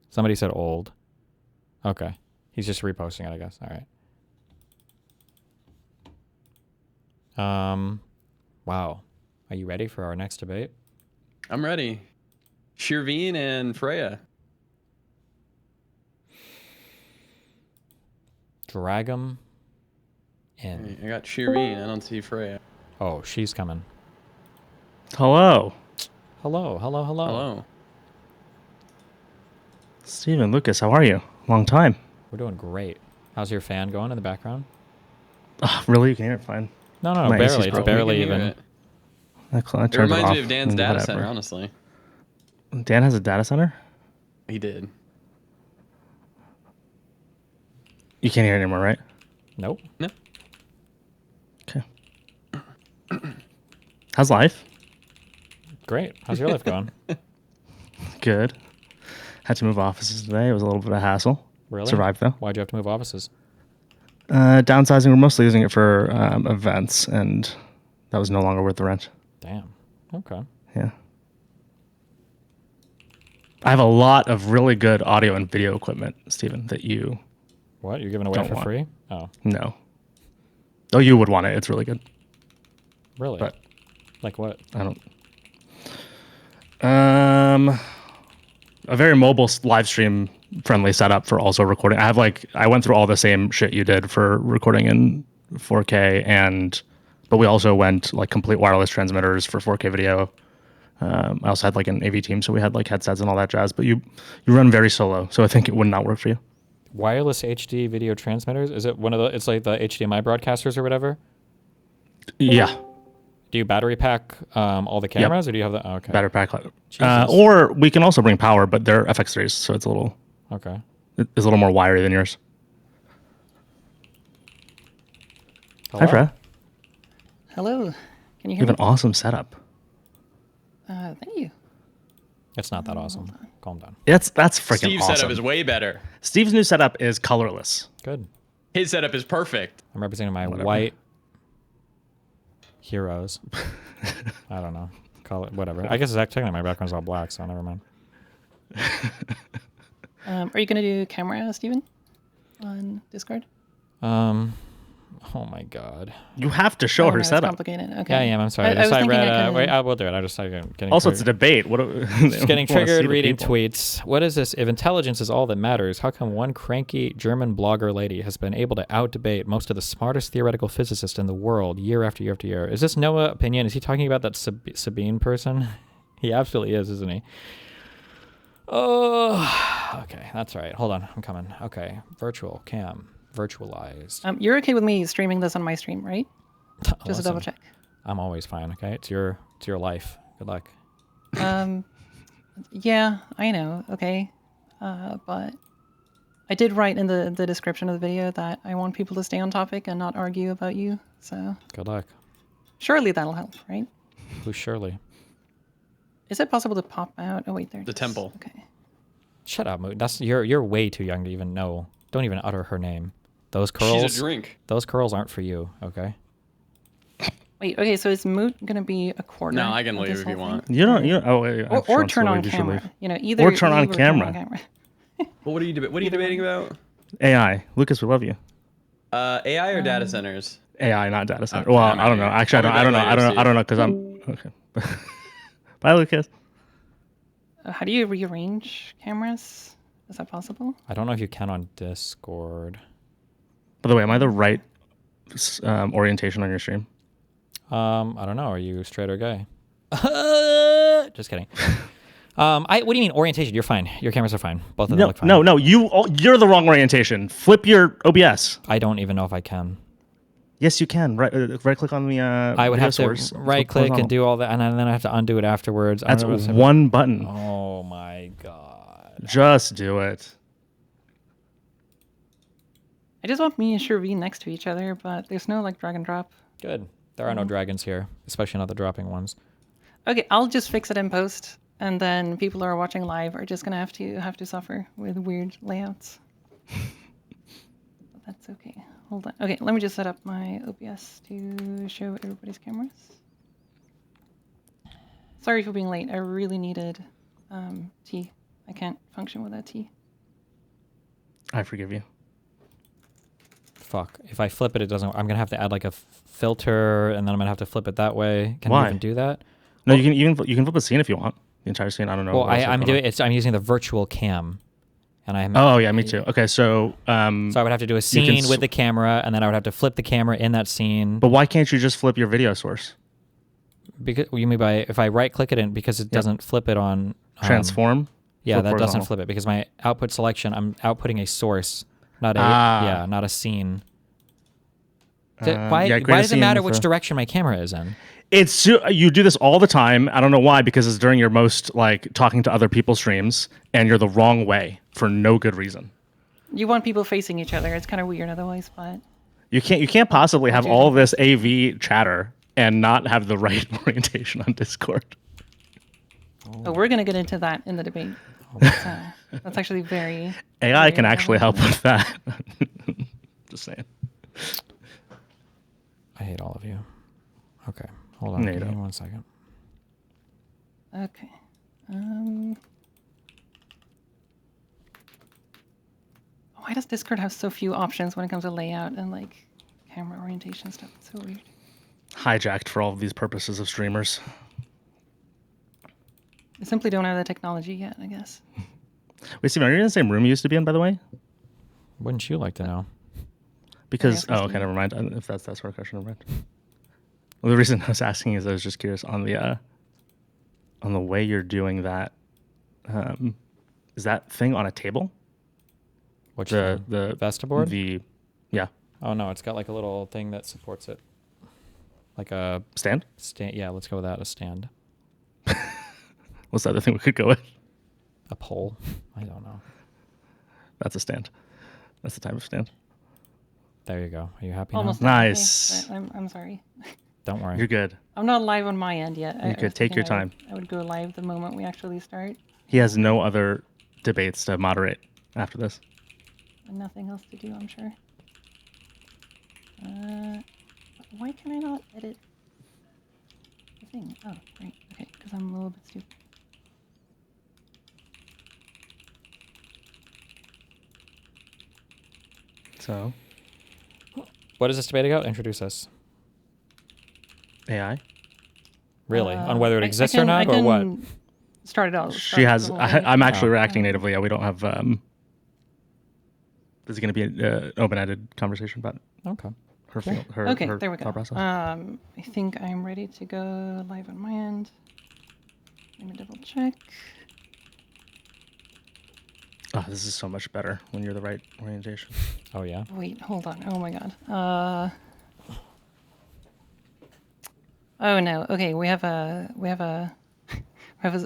Somebody said old. Okay. He's just reposting it, I guess. All right. Wow. Are you ready for our next debate? I'm ready. Sherveen and Freya. Drag 'em in. I got Sherveen. I don't see Freya. Oh, she's coming. Hello. Hello. Hello. Steven, Lucas, how are you? Long time. We're doing great. How's your fan going in the background? Really? You can hear it fine. No, My barely. AC's It's broken. barely We can even. hear it. I It turned reminds off me of Dan's and data whatever. center, honestly. Dan has a data center? He did. You can't hear it anymore, right? Nope. No. Okay. How's life? Great. How's your life going? Good. Had to move offices today. It was a little bit of a hassle. Really? Survived, though. Why'd you have to move offices? Downsizing. We're mostly using it for events, and that was no longer worth the rent. Damn. Okay. Yeah. I have a lot of really good audio and video equipment, Steven, that you What? You're giving away Don't for want. free? Oh, know. Oh, you would want it. It's really good. really? But Like what? I don't. A very mobile live stream friendly setup for also recording. I went through all the same shit you did for recording in 4K and But we also went like complete wireless transmitters for 4K video. I also had like an AV team, so we had like headsets and all that jazz. But you run very solo, so I think it would not work for you. Wireless HD video transmitters? Is it one of the? It's like the HDMI broadcasters or whatever. Yeah. Do you battery pack all the cameras, or do you have the? Oh, okay. Battery pack. Or we can also bring power, but they're FX3s, so it's a little it's a little more wiry than yours. Hello? Hi, Freya. Hello. Can you You hear have me? an awesome setup. Thank you. It's not that awesome. Calm down. That's freaking Steve's awesome. setup is way better. Steve's new setup is colorless. Good. His setup is perfect. I'm representing my white heroes. I don't know. Call it whatever. I guess it's technically my background's all black, so never mind. Are you gonna do camera, Steven, on Discord? Oh my god. You have to show her It's setup. complicated. Okay. Yeah, I am. I'm sorry. I was thinking I can- Wait, I will do it. I just started getting. Also, it's a triggered. debate. What? Just getting triggered reading tweets. What is this? If intelligence is all that matters, how come one cranky German blogger lady has been able to out-debate most of the smartest theoretical physicists in the world year after year after year? Is this Noah opinion? Is he talking about that Sabine person? He absolutely is, isn't he? Oh, okay. That's right. Hold on. I'm coming. Okay. Virtual cam. Virtualized. You're okay with me streaming this on my stream, right? Just to double check. I'm always fine. Okay. It's your life. Good luck. Yeah, I know. Okay. But I did write in the description of the video that I want people to stay on topic and not argue about you. So Good luck. surely that'll help, right? Who's Shirley? Is it possible to pop out? Oh wait, there. The temple. Okay. Shut up, Moot. That's you're way too young to even know. Don't even utter her name. Those curls. She's a drink. Those curls aren't for you. Okay. Wait. Okay. So is Moot gonna be a quarter? No, I can of leave this if you whole want. thing? You don't. Oh, wait, I'm sure Or I'm turn still on late, you should camera. leave. You know, either. Or turn on either camera. Well, what are you debating about? AI. Lucas, we love you. AI or data centers? AI, not data center. Okay, well, I'm I don't know. outta here. Actually, I'll be I don't know. back I don't later, know. I don't know because I'm okay. Bye, Lucas. How do you rearrange cameras? Is that possible? I don't know if you can on Discord. By the way, am I the right orientation on your stream? I don't know. Are you straight or gay? Just kidding. What do you mean orientation? You're fine. Your cameras are fine. Both of them look fine. No. You're the wrong orientation. Flip your OBS. I don't even know if I can. Yes, you can. Right click on the. I would video have to source. right click Horizontal. and do all that, and then I have to undo it afterwards. That's I don't know if one button. Oh my god. Just do it. I just want me and Sherveen next to each other, but there's no like drag and drop. Good. There are no dragons here, especially not the dropping ones. Okay, I'll just fix it in post, and then people who are watching live are just gonna have to suffer with weird layouts. But that's okay. Hold on. Okay, let me just set up my OBS to show everybody's cameras. Sorry for being late. I really needed tea. I can't function without tea. I forgive you. Fuck. If I flip it, it doesn't. I'm gonna have to add like a filter, and then I'm gonna have to flip it that way. Can Why? I even do that? No, you can flip a scene if you want. The entire scene. I don't know. Well, what else is I'm going doing on. it's. I'm using the virtual cam, and I'm. Oh yeah, me too. Okay, so So I would have to do a scene with the camera, and then I would have to flip the camera in that scene. But why can't you just flip your video source? Because you mean by if I right click it in because it doesn't flip it on Transform. Yeah, Flip that doesn't horizontal. flip it because my output selection. I'm outputting a source, not a not a scene. Why yeah, create a does it scene matter with which a- direction my camera is in? It's you do this all the time. I don't know why, because it's during your most like talking to other people streams, and you're the wrong way for no good reason. You want people facing each other. It's kind of weird otherwise, but You can't possibly have all this AV chatter and not have the right orientation on Discord. oh, we're gonna get into that in the debate. That's actually very AI very can actually help with that. Just saying. I hate all of you. Okay, hold on. No, you Give me don't. 1 second. Okay. Why does Discord have so few options when it comes to layout and like camera orientation stuff? It's so weird. Hijacked for all of these purposes of streamers. They simply don't have the technology yet, I guess. Wait, Steven, are you in the same room you used to be in, by the way? Wouldn't you like to know? Because Yes, okay, Steven. never mind. If that's our question, never mind. Well, the reason I was asking is I was just curious on the way you're doing that. Is that thing on a table? Which The Vesta board? Yeah, Oh no, it's got like a little thing that supports it. Like a stand. stand. Yeah, let's go with that. A stand. What's the other thing we could go with? A pole. I don't know. That's a stand. That's the type of stand. There you go. Are you happy Almost now? Nice. okay, but I'm sorry. Don't worry. You're good. I'm not live on my end yet. You could take your time. I would go live the moment we actually start. He has no other debates to moderate after this. And nothing else to do, I'm sure. Why can I not edit the thing? Oh, right. Okay, because I'm a little bit stupid. So, What is this debate about? Introduce us. AI. Really? On whether it exists or I not, or can what? Start it out. She has. start the whole thing. I'm actually Oh. reacting natively. Yeah, we don't have. This is going to be an open-ended conversation about Okay. her. Her Okay, her there we go. thought process. I think I'm ready to go live on my end. Let me double check. Oh, this is so much better when you're the right orientation. Oh yeah. Wait, hold on. Oh my god. Oh no. Okay, we have a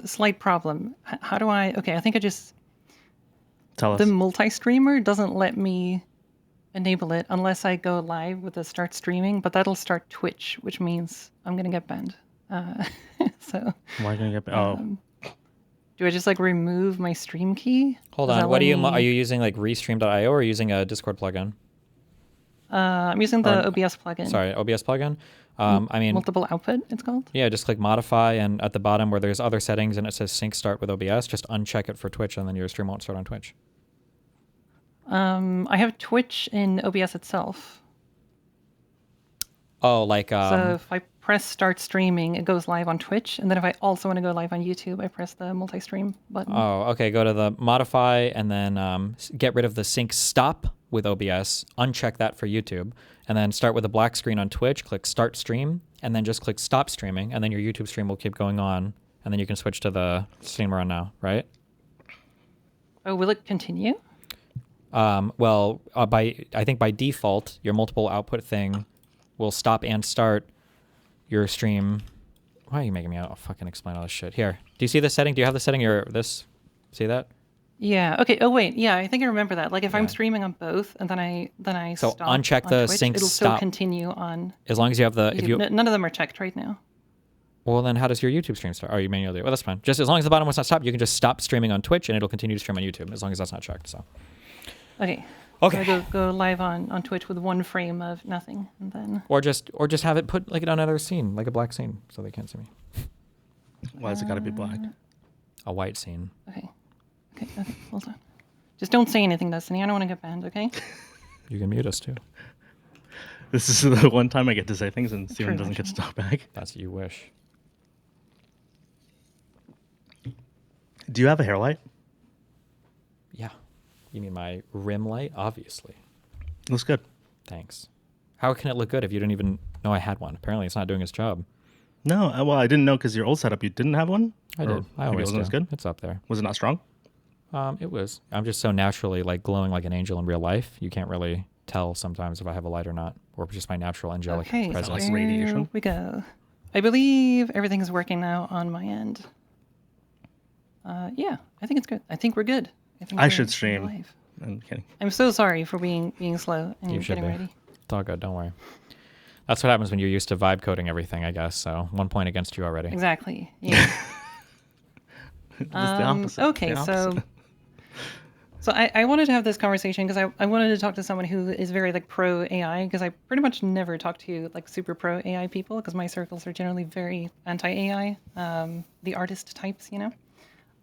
slight problem. How do I? Okay, I think I just Tell us. the multi-streamer doesn't let me enable it unless I go live with the start streaming, but that'll start Twitch, which means I'm gonna get banned. So Why are you going to get? Oh, do I just like remove my stream key? Hold Does on. that What let are me- you using like Restream.io or using a Discord plugin? I'm using the Or- OBS plugin. Sorry, OBS plugin. I mean, Multiple output, it's called. yeah, just click modify, and at the bottom where there's other settings and it says sync start with OBS, just uncheck it for Twitch, and then your stream won't start on Twitch. I have Twitch in OBS itself. Oh, like So if I press start streaming, it goes live on Twitch, and then if I also want to go live on YouTube, I press the multi-stream button. oh, okay. Go to the modify, and then get rid of the sync stop with OBS. Uncheck that for YouTube, and then start with a black screen on Twitch. Click start stream, and then just click stop streaming, and then your YouTube stream will keep going on, and then you can switch to the stream we're on now, right? Oh, will it continue? Well, I think by default, your multiple output thing will stop and start your stream. Why are you making me fucking explain all this shit? Here, do you see this setting? Do you have the setting? See that? Yeah. Okay. Oh wait. Yeah, I think I remember that. Like if I'm Yeah. streaming on both, and then I So stop uncheck on the Twitch, sync it'll still stop. continue on. As long as you have the, if YouTube. you, None of them are checked right now. well, then how does your YouTube stream start? Oh, you manually do it. Well, that's fine. Just as long as the bottom one's not stopped, you can just stop streaming on Twitch and it'll continue to stream on YouTube as long as that's not checked. So, Okay. okay. So I go live on Twitch with one frame of nothing, and then. Or just have it put like on another scene, like a black scene, so they can't see me. why has it got to be black? A white scene. Okay. Okay. Hold on. Just don't say anything, Destiny. I don't want to get banned. Okay. You can mute us too. This is the one time I get to say things and Steven doesn't get to talk back. That's what you wish. Do you have a hair light? Yeah. You mean my rim light? Obviously. Looks good. Thanks. How can it look good if you didn't even know I had one? Apparently, it's not doing its job. No, well, I didn't know because your old setup, you didn't have one? I Or did. I maybe it always wasn't do. as good? It's up there. Was it not strong? It was. I'm just so naturally like glowing like an angel in real life. You can't really tell sometimes if I have a light or not, or just my natural angelic Okay. presence. like There radiation? we go. I believe everything is working now on my end. Yeah, I think it's good. I think we're good. I we're should stream. live. I'm kidding. I'm so sorry for being slow and You should getting be. ready. It's all good. Don't worry. That's what happens when you're used to vibe coding everything, I guess. So 1 point against you already. Exactly. Yeah. It's the opposite. Okay, the so opposite. so I wanted to have this conversation because I wanted to talk to someone who is very like pro AI, because I pretty much never talk to like super pro AI people because my circles are generally very anti AI, the artist types, you know.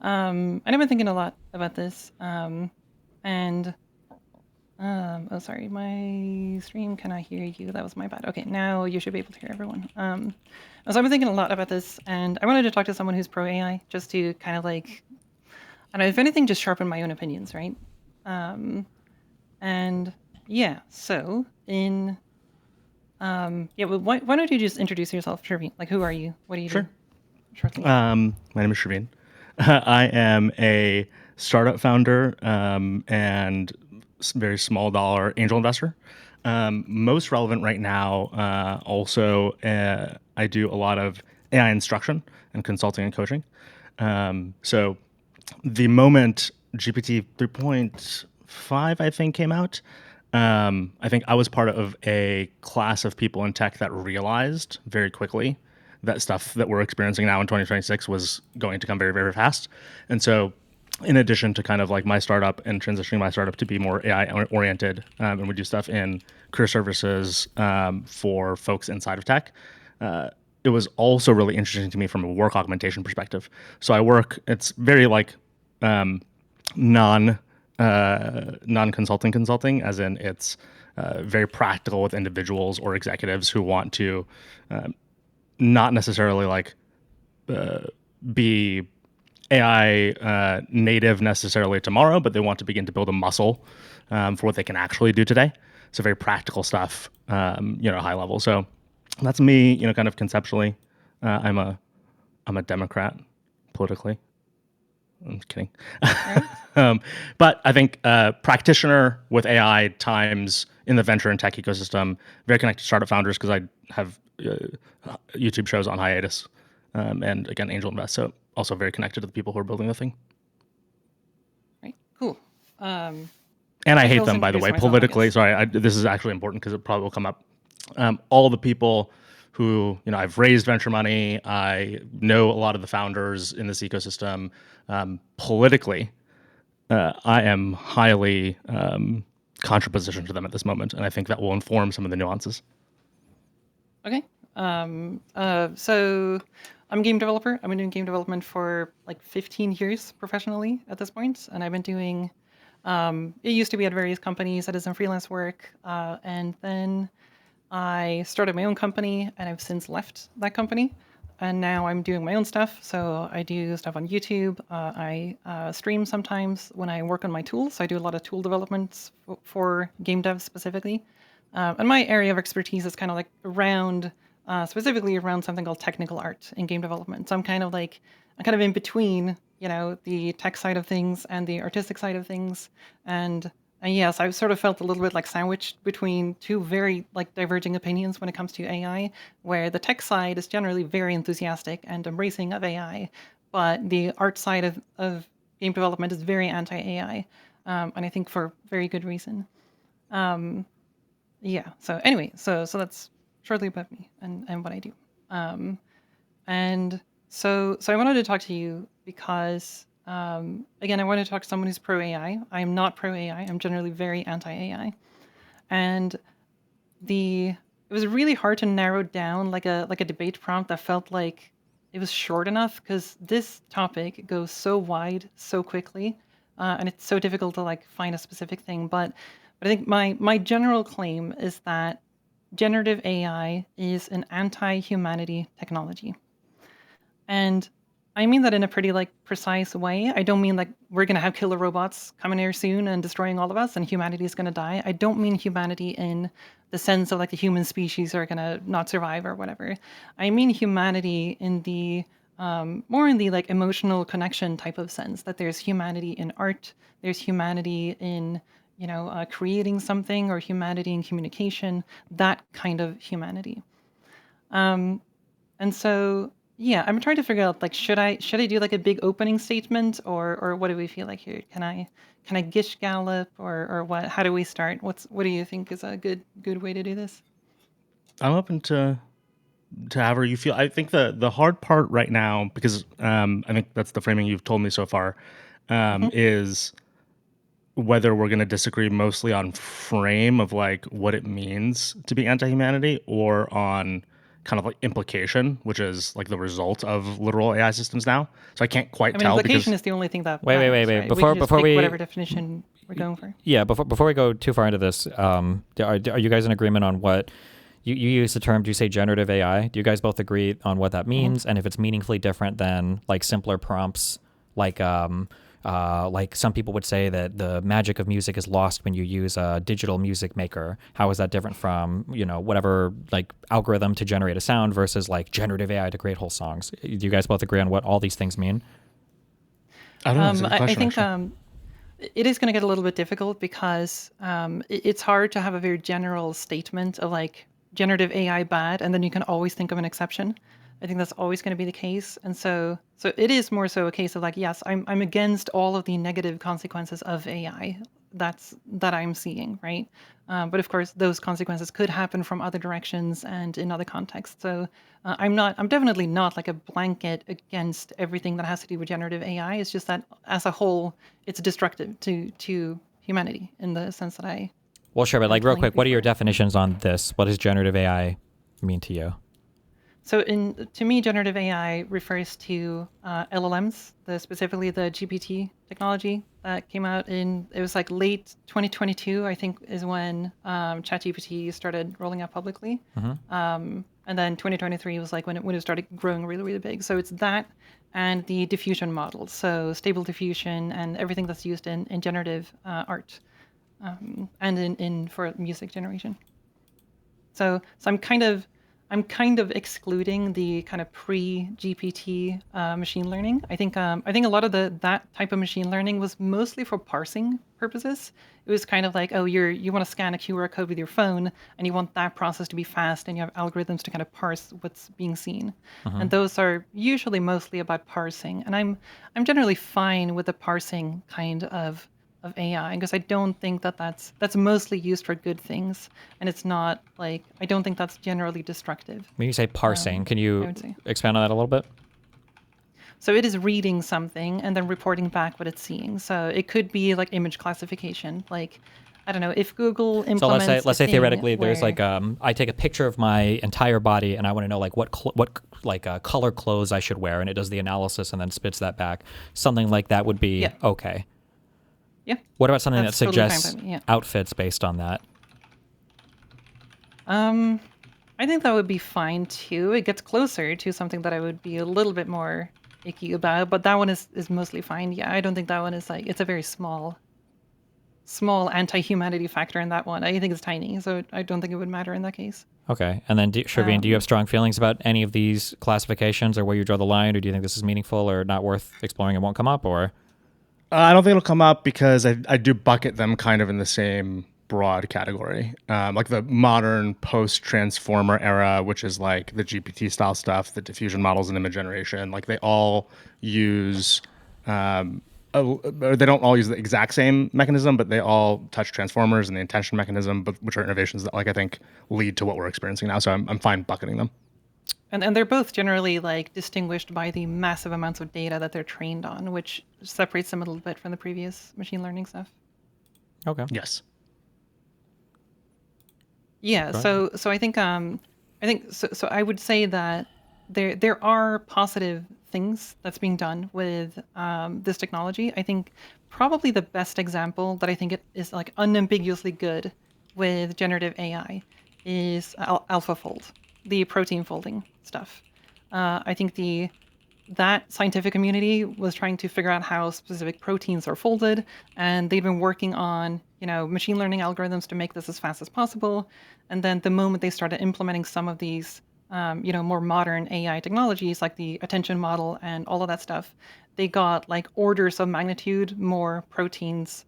And I've been thinking a lot about this, oh sorry, my stream cannot hear you. That was my bad. Okay, now you should be able to hear everyone. So I've been thinking a lot about this, and I wanted to talk to someone who's pro AI just to kind of like, I don't know, if anything, just sharpen my own opinions, right? And yeah, so in Yeah, but why don't you just introduce yourself, Sherveen? Like, who are you? What do you Sure. do? Shortly. My name is Sherveen. I am a startup founder and very small dollar angel investor. Most relevant right now, also, I do a lot of AI instruction and consulting and coaching. So the moment GPT 3.5, I think, came out, I think I was part of a class of people in tech that realized very quickly that stuff that we're experiencing now in 2026 was going to come very, very fast. And so in addition to kind of like my startup and transitioning my startup to be more AI oriented, and we do stuff in career services for folks inside of tech, it was also really interesting to me from a work augmentation perspective. So I work, it's very like non-consulting, as in it's very practical with individuals or executives who want to not necessarily like be AI native necessarily tomorrow, but they want to begin to build a muscle for what they can actually do today. So very practical stuff, high level. So that's me, kind of conceptually. I'm a Democrat politically. I'm kidding. But I think practitioner with AI times in the venture and tech ecosystem, very connected to startup founders because I have YouTube shows on hiatus, and again, angel invest. So also very connected to the people who are building the thing. Right. Cool. And I hate them, by the way, politically. Sorry, this is actually important because it probably will come up. All the people who, I've raised venture money. I know a lot of the founders in this ecosystem. Politically, I am highly contraposition to them at this moment, and I think that will inform some of the nuances. Okay. So I'm a game developer. I've been doing game development for like 15 years professionally at this point, and I've been doing. It used to be at various companies. I did some freelance work, and then I started my own company, and I've since left that company. And now I'm doing my own stuff. So I do stuff on YouTube. I stream sometimes when I work on my tools. So I do a lot of tool developments for game devs specifically. And my area of expertise is kind of like around, specifically around something called technical art in game development. So I'm kind of in between, the tech side of things and the artistic side of things. And yes, I've sort of felt a little bit like sandwiched between two very like diverging opinions when it comes to AI, where the tech side is generally very enthusiastic and embracing of AI, but the art side of game development is very anti-AI, and I think for very good reason. Yeah. So anyway, so that's shortly about me and what I do. And so I wanted to talk to you because. Again, I want to talk to someone who's pro AI. I'm not pro AI. I'm generally very anti AI, and it was really hard to narrow down like a debate prompt that felt like it was short enough because this topic goes so wide so quickly, and it's so difficult to like find a specific thing. But I think my general claim is that generative AI is an anti-humanity technology, and I mean that in a pretty like precise way. I don't mean like we're going to have killer robots coming here soon and destroying all of us and humanity is going to die. I don't mean humanity in the sense of like the human species are going to not survive or whatever. I mean humanity in the more in the like emotional connection type of sense, that there's humanity in art, there's humanity in creating something, or humanity in communication, that kind of humanity. And so yeah, I'm trying to figure out like should I do like a big opening statement, or what do we feel like here? Can I gish gallop, or what? How do we start? What do you think is a good way to do this? I'm open to however you feel. I think the hard part right now, because I think that's the framing you've told me so far, is whether we're going to disagree mostly on frame of like what it means to be anti-humanity, or on kind of like implication, which is like the result of literal AI systems now. So I can't quite tell. Implication is the only thing that wait. right? Before we whatever definition we're going for. Yeah, before we go too far into this, are you guys in agreement on what you use the term? Do you say generative AI? Do you guys both agree on what that means, and if it's meaningfully different than like simpler prompts, like Like some people would say that the magic of music is lost when you use a digital music maker. How is that different from, whatever like algorithm to generate a sound versus like generative AI to create whole songs? Do you guys both agree on what all these things mean? I don't know. That's a good I question, think actually. it is going to get a little bit difficult because it's hard to have a very general statement of like generative AI bad, and then you can always think of an exception. I think that's always going to be the case, and so it is more so a case of like, yes, I'm against all of the negative consequences of AI that I'm seeing, right? But of course, those consequences could happen from other directions and in other contexts. So I'm definitely not like a blanket against everything that has to do with generative AI. It's just that as a whole, it's destructive to humanity in the sense that I. Well, sure, but like real telling quick, what are your before. definitions on this? What does generative AI mean to you? So to me, generative AI refers to LLMs, specifically the GPT technology that came out it was like late 2022, I think, is when ChatGPT started rolling out publicly. And then 2023 was like when it started growing really, really big. So it's that and the diffusion models, so stable diffusion and everything that's used in generative art and in for music generation. So I'm kind of excluding the kind of pre-GPT machine learning. I think a lot of that type of machine learning was mostly for parsing purposes. It was kind of like, oh, you want to scan a QR code with your phone, and you want that process to be fast, and you have algorithms to kind of parse what's being seen. And those are usually mostly about parsing. And I'm generally fine with the parsing kind of AI because I don't think that's mostly used for good things, and it's not like I don't think that's generally destructive. When you say parsing, can I you would say. expand on that a little bit? So it is reading something and then reporting back what it's seeing. So it could be like image classification, like I don't know if Google So let's implements. say a thing theoretically there's where- like I take a picture of my entire body and I want to know like what color clothes I should wear, and it does the analysis and then spits that back. Something like that would be Yeah. okay. Yeah. What about something That's that totally fine suggests by me, yeah. outfits based on that? I think that would be fine too. It gets closer to something that I would be a little bit more icky about, but that one is mostly fine. Yeah, I don't think that one is like it's a very small anti-humanity factor in that one. I think it's tiny, so I don't think it would matter in that case. Okay. And then, Sherveen, do you have strong feelings about any of these classifications, or where you draw the line, or do you think this is meaningful or not worth exploring and won't come up, or? I don't think it'll come up because I do bucket them kind of in the same broad category. Like the modern post-transformer era, which is like the GPT style stuff, the diffusion models and image generation, like they all use, or they don't all use the exact same mechanism, but they all touch transformers and the intention mechanism, but which are innovations that like I think lead to what we're experiencing now. So I'm fine bucketing them. And they're both generally like distinguished by the massive amounts of data that they're trained on, which separates them a little bit from the previous machine learning stuff. Okay. Yes. Yeah, so I think so I would say that there are positive things that's being done with this technology. I think probably the best example that I think it is like unambiguously good with generative AI is AlphaFold, the protein folding stuff. I think that scientific community was trying to figure out how specific proteins are folded, and they've been working on machine learning algorithms to make this as fast as possible. And then the moment they started implementing some of these more modern AI technologies like the attention model and all of that stuff, they got like orders of magnitude more proteins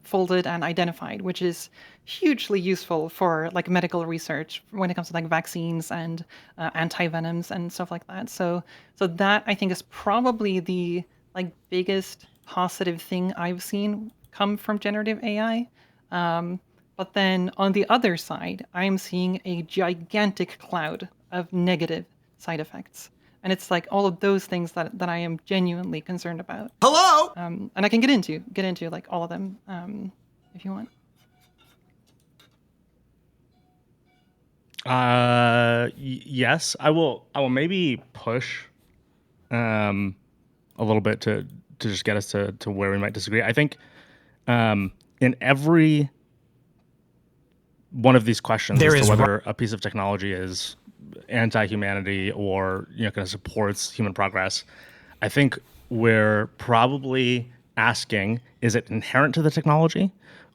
folded and identified, which is hugely useful for like medical research when it comes to like vaccines and antivenoms and stuff like that. So that I think is probably the like biggest positive thing I've seen come from generative AI. But then on the other side, I'm seeing a gigantic cloud of negative side effects. And it's like all of those things that I am genuinely concerned about. Hello? And I can get into like all of them if you want. Yes, I will maybe push a little bit to just get us to where we might disagree. I think in every one of these questions There as is to whether a piece of technology is anti-humanity or kind of supports human progress, I think we're probably asking, is it inherent to the technology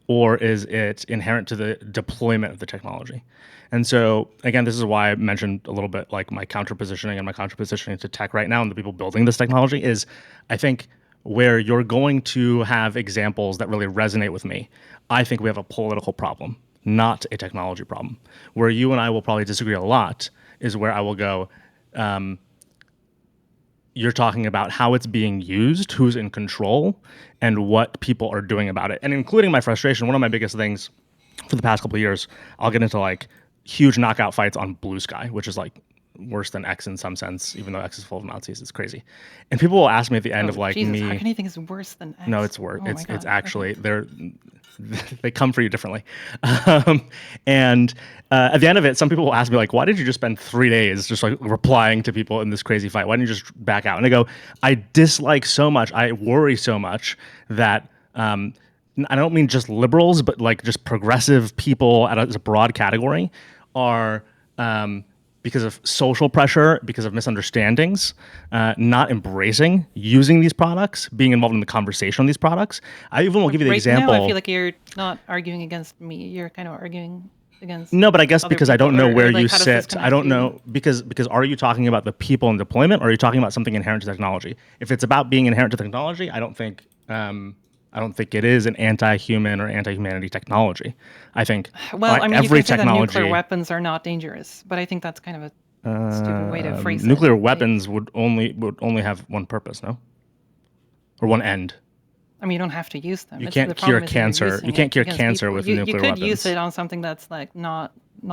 or is it inherent to the deployment of the technology? And so, again, this is why I mentioned a little bit like my counterpositioning and my counterpositioning to tech right now and the people building this technology is, I think, where you're going to have examples that really resonate with me. I think we have a political problem, not a technology problem. Where you and I will probably disagree a lot is where I will go, you're talking about how it's being used, who's in control, and what people are doing about it. And including my frustration, one of my biggest things for the past couple of years, I'll get into like huge knockout fights on Blue Sky, which is like worse than X in some sense, even though X is full of Nazis. It's crazy. And people will ask me at the end of like Jesus, me. how can you think it's worse than X? No, it's worse. Oh my It's God. actually Okay. they come for you differently. And at the end of it, some people will ask me like, why did you just spend 3 days just like replying to people in this crazy fight? Why didn't you just back out? And I go, I dislike so much, I worry so much that I don't mean just liberals, but like just progressive people as a broad category are because of social pressure, because of misunderstandings, not embracing using these products, being involved in the conversation on these products. I even will give you the Right example. now, I feel like you're not arguing against me. You're kind of arguing against. No, but I guess other because I don't people, know or, where like, you how does this sit. I connect don't you? know because are you talking about the people in deployment, or are you talking about something inherent to technology? If it's about being inherent to technology, I don't think it is an anti-human or anti-humanity technology. I think Well, I mean, you every can say that technology, nuclear weapons are not dangerous, but I think that's kind of a stupid way to phrase nuclear it. Like, weapons would only have one purpose, no, or one end. I mean, you don't have to use them. You The can't problem cure is you're cancer. using You can't it cure against cancer people. with you nuclear could use weapons. it on something that's like not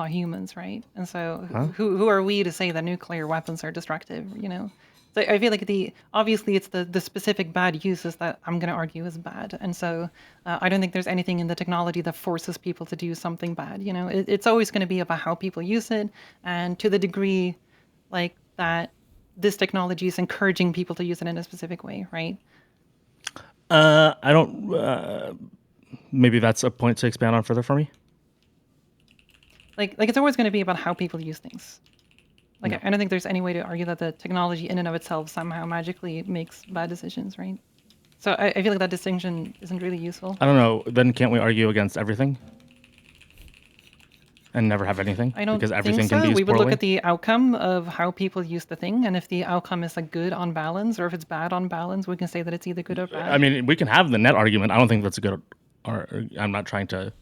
humans, right? And so who are we to say that nuclear weapons are destructive? You know, so I feel like obviously it's the specific bad uses that I'm going to argue is bad, and so I don't think there's anything in the technology that forces people to do something bad. You know, it's always going to be about how people use it, and to the degree like that this technology is encouraging people to use it in a specific way, right? I don't. Maybe that's a point to expand on further for me. Like it's always going to be about how people use things. Like I don't think there's any way to argue that the technology in and of itself somehow magically makes bad decisions, right? So I feel like that distinction isn't really useful. I don't know. Then can't we argue against everything and never have anything? I don't because everything think so. can be used We would poorly? look at the outcome of how people use the thing, and if the outcome is like good on balance, or if it's bad on balance, we can say that it's either good or bad. I mean, we can have the net argument. I don't think that's a good. Or I'm not trying to.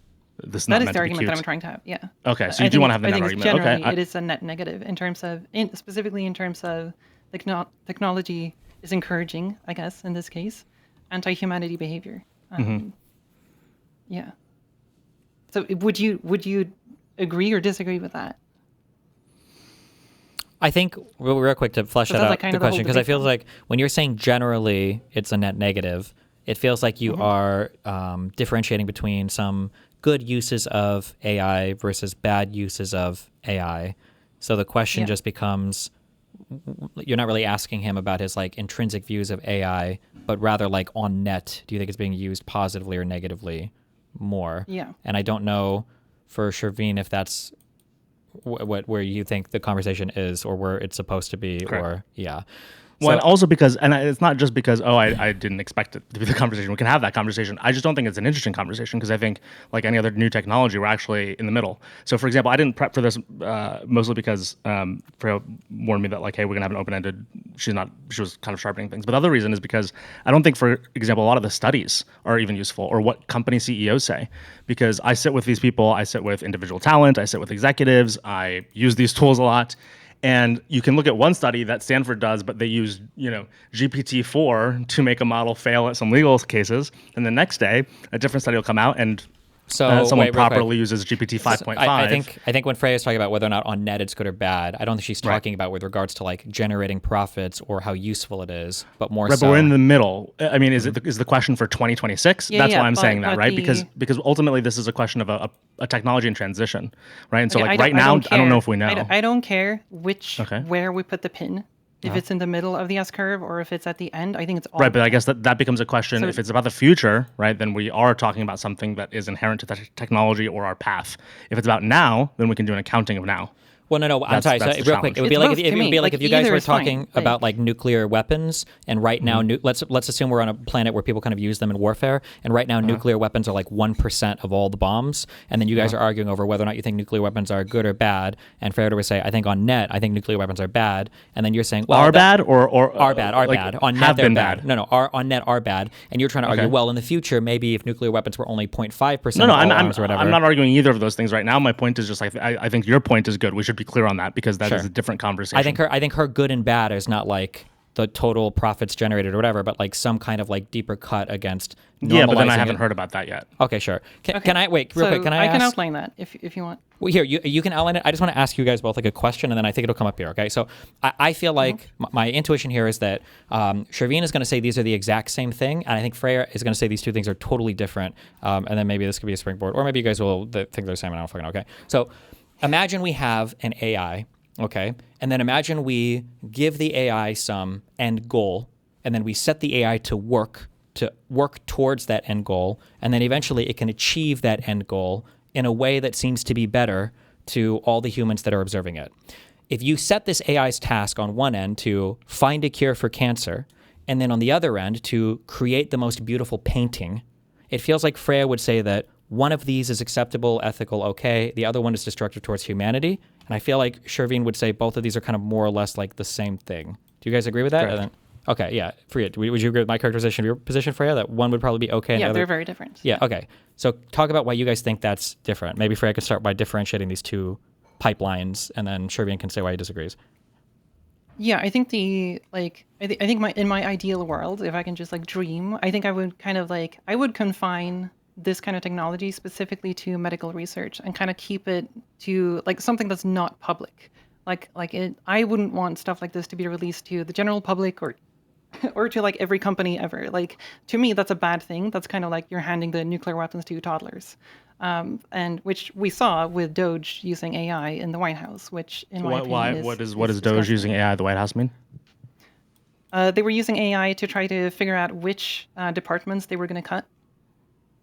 This is not That is meant the to be argument cute. that I'm trying to have. Yeah. Okay, so you do want to have the net I think argument. generally Okay, it is a net negative in terms of, specifically in terms of technology is encouraging, I guess, in this case, anti-humanity behavior. Yeah. So would you agree or disagree with that? I think real quick to flesh So that that's out like kind the of the whole question, because I debate feel then. like when you're saying generally it's a net negative, it feels like you are differentiating between some good uses of AI versus bad uses of AI. So the question Yeah. just becomes, you're not really asking him about his like intrinsic views of AI, but rather like on net, do you think it's being used positively or negatively more? Yeah. And I don't know for Sherveen if that's where you think the conversation is or where it's supposed to be. Correct. Or yeah. Well, So- and also because, and it's not just because, I didn't expect it to be the conversation. We can have that conversation. I just don't think it's an interesting conversation because I think, like any other new technology, we're actually in the middle. So, for example, I didn't prep for this mostly because Freya warned me that, like, hey, we're going to have an open-ended, she was kind of sharpening things. But the other reason is because I don't think, for example, a lot of the studies are even useful or what company CEOs say. Because I sit with these people, I sit with individual talent, I sit with executives, I use these tools a lot. And you can look at one study that Stanford does, but they use, GPT-4 to make a model fail at some legal cases. And the next day, a different study will come out and someone wait, real quick. properly uses GPT 5.5. I think when Freya's talking about whether or not on net it's good or bad, I don't think she's talking about with regards to like generating profits or how useful it is, but more Right, so. but we're in the middle. I mean, is the question for 2026? Yeah, That's yeah, why I'm but- saying that, but right? the- Because ultimately this is a question of a technology in transition, right? And so Okay, like I right now, I don't know if we care. know. I don't care Okay. where we put the pin. If it's in the middle of the S curve or if it's at the end, I think it's all Right, but I guess that becomes a question. So- If it's about the future, right, then we are talking about something that is inherent to the technology or our path. If it's about now, then we can do an accounting of now. Well, no. I'm sorry. So that's the real quick, challenge. it would be It's like both if, it to would me. be like Like, if you guys either were is fine. talking about like nuclear weapons, and right now, let's assume we're on a planet where people kind of use them in warfare, and right now nuclear weapons are like 1% of all the bombs, and then you guys are arguing over whether or not you think nuclear weapons are good or bad, and Freya would say, I think on net, I think nuclear weapons are bad, and then you're saying, well, Are bad or are bad, like, bad. On net, have they're been bad. No, on net are bad, and you're trying to argue, Okay. well, in the future, maybe if nuclear weapons were only 0.5% No, of all I'm arms or whatever. I'm not arguing either of those things right now. My point is just like I think your point is good. We should be clear on that because that is Sure. a different conversation. I think her good and bad is not like the total profits generated or whatever, but like some kind of like deeper cut against Yeah, but then I normalizing haven't it. heard about that yet. Okay, sure. Can I wait real So quick? Can I can ask? outline that if you want. Well, here you can outline it. I just want to ask you guys both like a question, and then I think it'll come up here. Okay, so I feel like my intuition here is that Sherveen is going to say these are the exact same thing, and I think Freya is going to say these two things are totally different. And then maybe this could be a springboard, or maybe you guys will think they're the same. And I don't fucking know. Okay, so imagine we have an AI. Okay, and then imagine we give the AI some end goal, and then we set the AI to work towards that end goal, and then eventually it can achieve that end goal in a way that seems to be better to all the humans that are observing it. If you set this AI's task on one end to find a cure for cancer, and then on the other end to create the most beautiful painting, it feels like Freya would say that one of these is acceptable, ethical, okay. The other one is destructive towards humanity. And I feel like Sherveen would say both of these are kind of more or less like the same thing. Do you guys agree with that? Correct. And then, okay, yeah. Freya, would you agree with my characterization of your position, Freya? That one would probably be okay. And Yeah, the other... they're very different. Yeah, okay. So talk about why you guys think that's different. Maybe Freya could start by differentiating these two pipelines, and then Sherveen can say why he disagrees. Yeah, I think in my ideal world, if I can just like dream, I think I would kind of like I would confine this kind of technology specifically to medical research and kind of keep it to like something that's not public. I wouldn't want stuff like this to be released to the general public or to like every company ever. Like to me, that's a bad thing. That's kind of like you're handing the nuclear weapons to toddlers. And which we saw with Doge using AI in the White House, which in my opinion what does Doge disgusting. using AI at the White House mean? They were using AI to try to figure out which departments they were going to cut,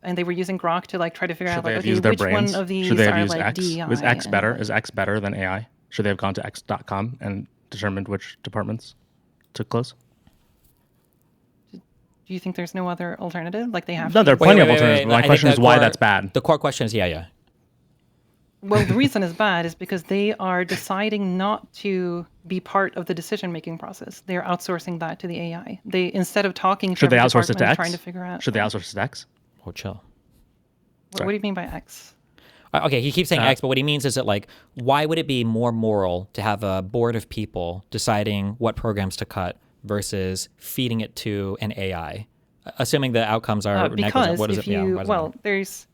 and they were using Grok to like try to figure Should out they like have okay, used their which brains? one of these Should they have are used like X? DEI. Was X and, better? like- Is X better than AI? Should they have gone to X.com and determined which departments to close? Do you think there's no other alternative? Like they have No, to there are use- plenty of alternatives. But I my think question the is why core- that's bad. The core question is, yeah. Well, the reason is bad is because they are deciding not to be part of the decision-making process. They're outsourcing that to the AI. They instead of talking to Should they every outsource it to department X? trying to figure out. Should they outsource it to X? Oh, chill. What do you mean by X? Okay, he keeps saying X, but what he means is that, like, why would it be more moral to have a board of people deciding what programs to cut versus feeding it to an AI? Assuming the outcomes are negligent, Because what does if it? Yeah, you what does it mean? there's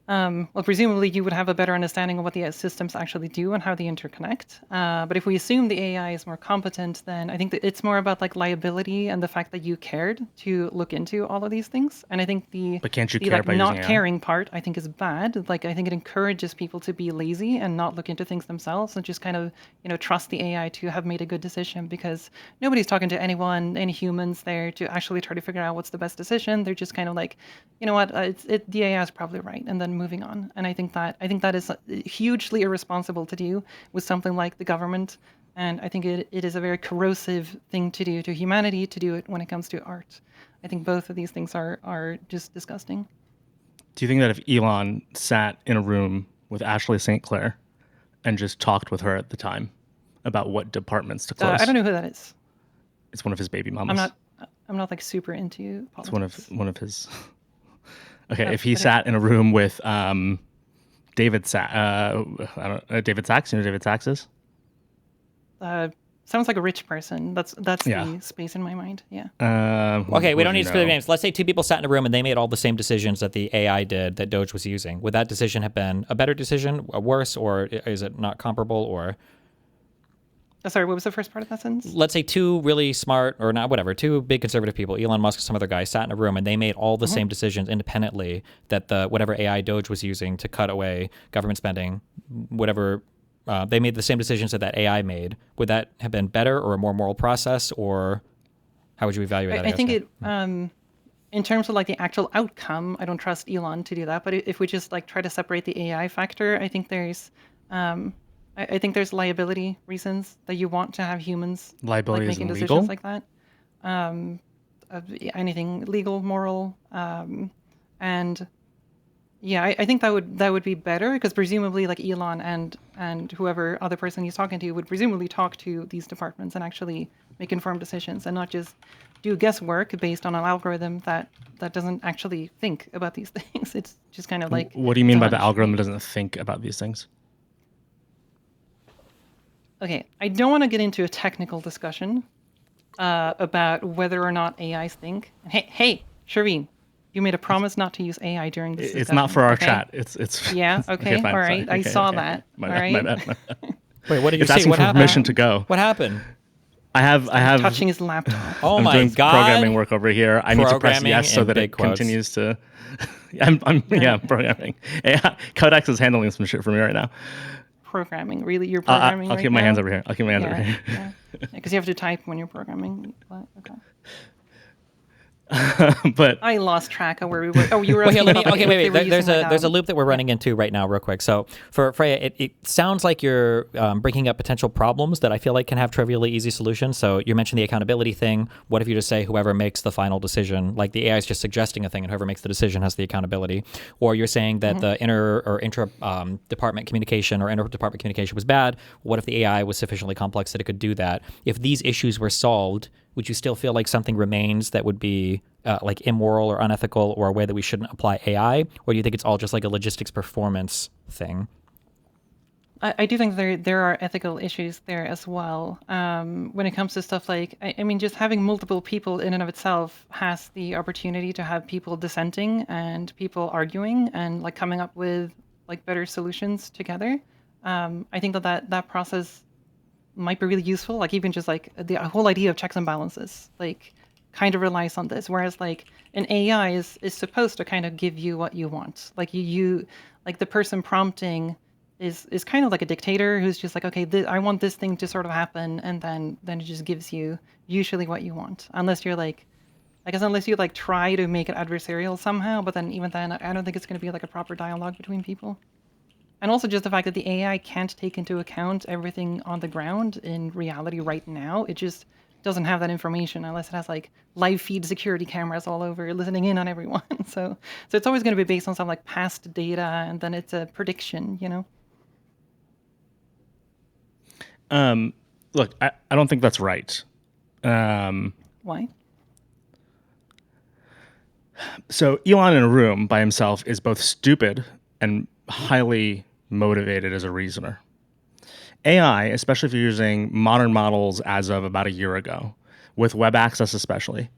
well, presumably you would have a better understanding of what the systems actually do and how they interconnect. But if we assume the AI is more competent, then I think that it's more about like liability and the fact that you cared to look into all of these things. And I think But can't you the care like by not using AI? caring part I think is bad. Like I think it encourages people to be lazy and not look into things themselves and just kind of trust the AI to have made a good decision because nobody's talking to anyone, any humans there to actually try to figure out what's the best decision. They're just kind of like, you know what, the AI is probably right, and then moving on. And I think that is hugely irresponsible to do with something like the government. And I think it is a very corrosive thing to do to humanity to do it when it comes to art. I think both of these things are just disgusting. Do you think that if Elon sat in a room with Ashley St. Clair and just talked with her at the time about what departments to close? I don't know who that is. It's one of his baby mamas. I'm not like super into politics. It's one of his. Okay, if he sat in a room with David Sachs, David Sachs, you know who David Sachs is? Sounds like a rich person. That's Yeah. the space in my mind. Yeah. Okay, we don't need to specific names. Let's say two people sat in a room and they made all the same decisions that the AI did that Doge was using. Would that decision have been a better decision, a worse, or is it not comparable? Or Sorry, what was the first part of that sentence? let's say two really smart, or not, whatever, two big conservative people, Elon Musk and some other guy, sat in a room and they made all the same decisions independently that the whatever AI Doge was using to cut away government spending, whatever. They made the same decisions that AI made. Would that have been better or a more moral process, or how would you evaluate that? I think it, in terms of like the actual outcome, I don't trust Elon to do that. But if we just like try to separate the AI factor, I think there's, I I think there's liability reasons that you want to have humans Liability like is making illegal? decisions like that. Anything legal, moral, and yeah, I think that would be better because presumably like Elon and whoever other person he's talking to would presumably talk to these departments and actually make informed decisions and not just do guesswork based on an algorithm that doesn't actually think about these things. It's just kind of like What do you mean it's a by the hunch. algorithm doesn't think about these things? Okay, I don't want to get into a technical discussion about whether or not AIs think. Hey, Sherveen, you made a promise not to use AI during this discussion. It's not for our okay? chat. It's Yeah. Okay. fine, All right. sorry. I saw that. My all bad, right. my bad, my bad. Wait, what did you It's say? asking What for happened? permission to go. What happened? I have Touching his laptop. Oh I'm my doing god! programming work over here. I need to press Programming yes so in that big it quotes. continues to. I'm programming. Yeah, Codex is handling some shit for me right now. Programming. Really, you're programming I'll right keep my now? hands over here. I'll keep my hands over here. Yeah. Because you have to type when you're programming. But, okay. But I lost track of where we were. Oh, you were. Well, here, asking let me. about Okay, if wait, they wait. were There's using, a loop that we're running into right now, real quick. So for Freya, it sounds like you're bringing up potential problems that I feel like can have trivially easy solutions. So you mentioned the accountability thing. What if you just say whoever makes the final decision, like the AI is just suggesting a thing, and whoever makes the decision has the accountability? Or you're saying that the inter or intra department communication or inter-department communication was bad. What if the AI was sufficiently complex that it could do that? If these issues were solved, would you still feel like something remains that would be like immoral or unethical or a way that we shouldn't apply AI? Or do you think it's all just like a logistics performance thing? I do think there are ethical issues there as well. When it comes to stuff like, I mean, just having multiple people in and of itself has the opportunity to have people dissenting and people arguing and like coming up with like better solutions together. I think that process might be really useful. Like even just like the whole idea of checks and balances, like kind of relies on this. Whereas like an AI is supposed to kind of give you what you want. Like you like the person prompting is kind of like a dictator who's just like, okay, I want this thing to sort of happen, and then it just gives you usually what you want. Unless you're like, I guess unless you like try to make it adversarial somehow, but then even then, I don't think it's going to be like a proper dialogue between people. And also just the fact that the AI can't take into account everything on the ground in reality right now. It just doesn't have that information unless it has like live feed security cameras all over listening in on everyone. So it's always going to be based on some like past data, and then it's a prediction, you know? look, I don't think that's right. Why? So Elon in a room by himself is both stupid and highly motivated as a reasoner. AI, especially if you're using modern models as of about a year ago, with web access especially,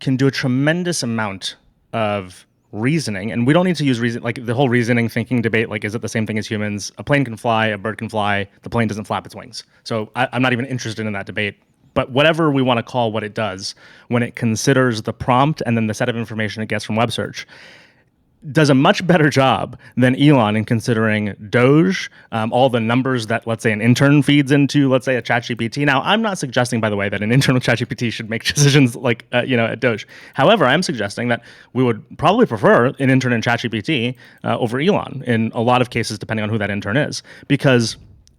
can do a tremendous amount of reasoning. And we don't need to use reason, like the whole reasoning thinking debate, like is it the same thing as humans? A plane can fly, a bird can fly, the plane doesn't flap its wings. So I'm not even interested in that debate. But whatever we want to call what it does, when it considers the prompt and then the set of information it gets from web search, does a much better job than Elon in considering Doge, all the numbers that, let's say, an intern feeds into, let's say, a ChatGPT. Now, I'm not suggesting, by the way, that an intern with ChatGPT should make decisions like, at Doge. However, I'm suggesting that we would probably prefer an intern in ChatGPT over Elon in a lot of cases, depending on who that intern is, because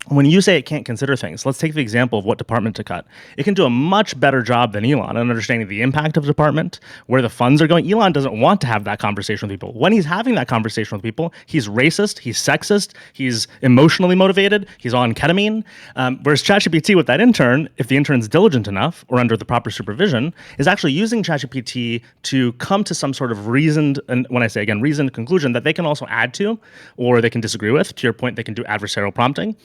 when you say it can't consider things, let's take the example of what department to cut. It can do a much better job than Elon in understanding the impact of the department, where the funds are going. Elon doesn't want to have that conversation with people. When he's having that conversation with people, he's racist, he's sexist, he's emotionally motivated, he's on ketamine. Whereas ChatGPT with that intern, if the intern's diligent enough or under the proper supervision, is actually using ChatGPT to come to some sort of reasoned, and when I say again, reasoned conclusion that they can also add to or they can disagree with. To your point, they can do adversarial prompting.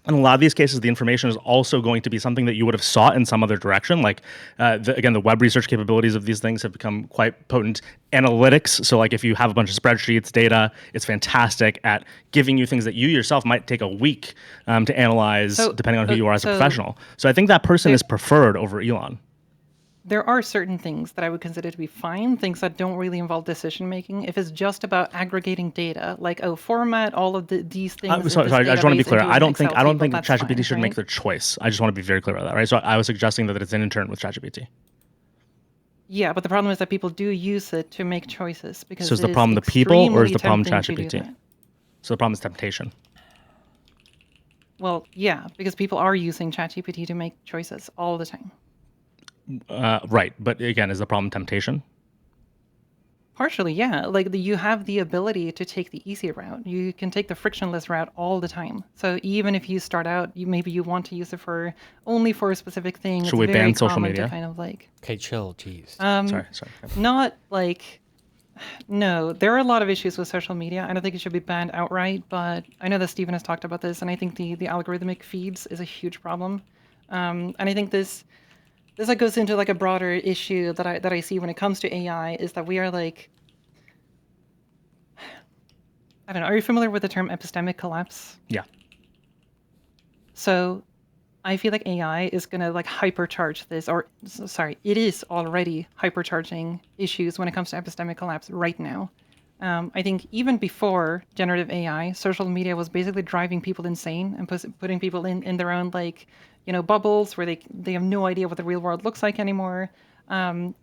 In a lot of these cases, the information is also going to be something that you would have sought in some other direction. Like, the web research capabilities of these things have become quite potent. Analytics, so like if you have a bunch of spreadsheets, data, it's fantastic at giving you things that you yourself might take a week to analyze, depending on who you are as a professional. So I think that person is preferred over Elon. There are certain things that I would consider to be fine, things that don't really involve decision making. If it's just about aggregating data, like format all of these things. Sorry, I just want to be clear. I don't think ChatGPT fine, should make the choice. I just want to be very clear about that, right? So I was suggesting that it's an intern with ChatGPT. Yeah, but the problem is that people do use it to make choices because. So is the problem the people or is the problem ChatGPT? So the problem is temptation. Well, yeah, because people are using ChatGPT to make choices all the time. Right. But again, is the problem temptation? Partially, yeah. Like you have the ability to take the easy route. You can take the frictionless route all the time. So even if you start out, maybe you want to use it for only for a specific thing. Should it's we very ban social common media? to kind of like Okay, chill. Jeez. Sorry. not like no. There are a lot of issues with social media. I don't think it should be banned outright, but I know that Stephen has talked about this, and I think the algorithmic feeds is a huge problem. And I think this like goes into like a broader issue that I see when it comes to AI is that we are like, I don't know. Are you familiar with the term epistemic collapse? Yeah. So I feel like AI is going to like hypercharge this, or sorry, it is already hypercharging issues when it comes to epistemic collapse right now. I think even before generative AI, social media was basically driving people insane and putting people in their own like, bubbles where they have no idea what the real world looks like anymore. And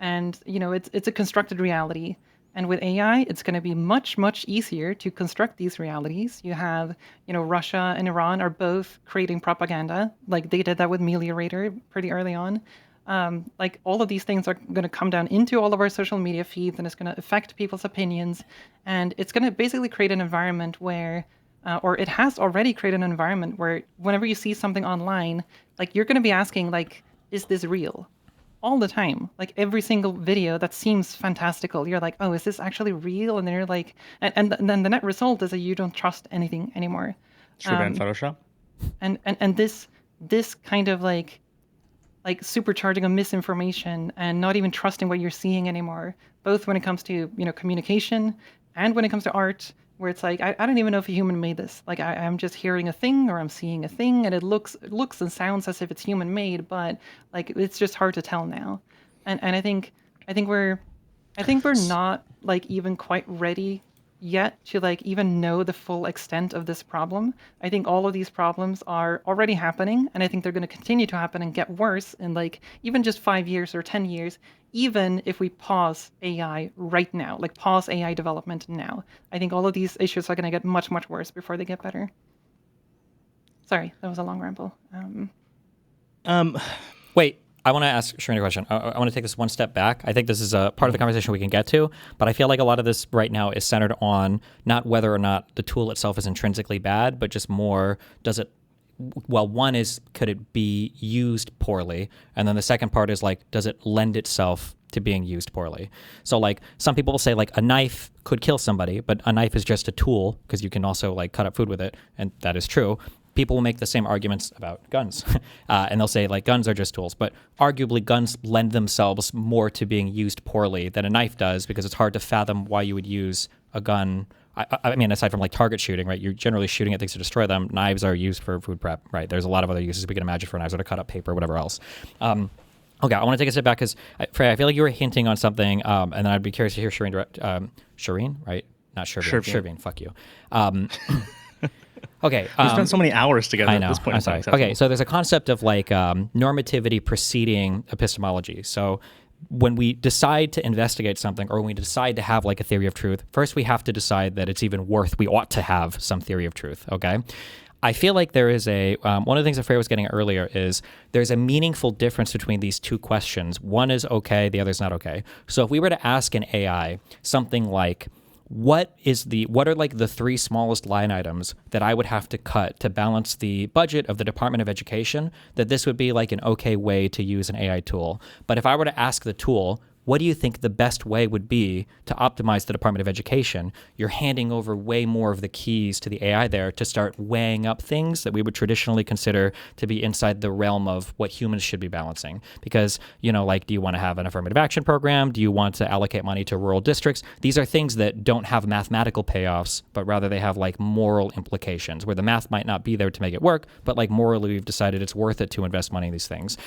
it's a constructed reality. And with AI, it's going to be much, much easier to construct these realities. You have, Russia and Iran are both creating propaganda. Like they did that with Meliorator pretty early on. Like all of these things are going to come down into all of our social media feeds, and it's going to affect people's opinions. And it's going to basically create an environment where, or it has already created an environment where whenever you see something online, like you're going to be asking, like, is this real? All the time. Like every single video that seems fantastical, you're like, oh, is this actually real? And then you're like, and then the net result is that you don't trust anything anymore. Should we ban Photoshop? And this kind of like supercharging of misinformation and not even trusting what you're seeing anymore, both when it comes to communication and when it comes to art, where it's like I don't even know if a human made this. Like I'm just hearing a thing or I'm seeing a thing, and it looks and sounds as if it's human made, but like it's just hard to tell now. And I think we're not like even quite ready yet to like even know the full extent of this problem. I think all of these problems are already happening, and I think they're going to continue to happen and get worse in like even just 5 years or 10 years, even if we pause AI right now, like pause AI development now. I think all of these issues are going to get much, much worse before they get better. Sorry, that was a long ramble. Wait, I want to ask Sherveen a question. I want to take this one step back. I think this is a part of the conversation we can get to, but I feel like a lot of this right now is centered on not whether or not the tool itself is intrinsically bad, but just more, does it, well, one is, could it be used poorly? And then the second part is like, does it lend itself to being used poorly? So like some people will say like a knife could kill somebody, but a knife is just a tool because you can also like cut up food with it. And that is true. People will make the same arguments about guns and they'll say like guns are just tools, but arguably guns lend themselves more to being used poorly than a knife does, because it's hard to fathom why you would use a gun. I mean, aside from like target shooting, right? You're generally shooting at things to destroy them. Knives are used for food prep, right? There's a lot of other uses we can imagine for knives, or to cut up paper, whatever else. Okay, I want to take a step back because Freya, I feel like you were hinting on something, and then I'd be curious to hear Sherveen, Sherveen, right? Not Sherveen. Sherveen, fuck you. Okay. We spent so many hours together I know. at this point. I'm sorry. Okay, so there's a concept of like normativity preceding epistemology. So when we decide to investigate something, or when we decide to have like a theory of truth, first we have to decide that it's even worth, we ought to have some theory of truth, okay? I feel like there is a, one of the things that Freya was getting at earlier is there's a meaningful difference between these two questions. One is okay, the other is not okay. So if we were to ask an AI something like, what are like the three smallest line items that I would have to cut to balance the budget of the Department of Education, that this would be like an okay way to use an AI tool. But if I were to ask the tool, what do you think the best way would be to optimize the Department of Education? You're handing over way more of the keys to the AI there to start weighing up things that we would traditionally consider to be inside the realm of what humans should be balancing. Because, like, do you want to have an affirmative action program? Do you want to allocate money to rural districts? These are things that don't have mathematical payoffs, but rather they have like moral implications where the math might not be there to make it work, but like morally we've decided it's worth it to invest money in these things.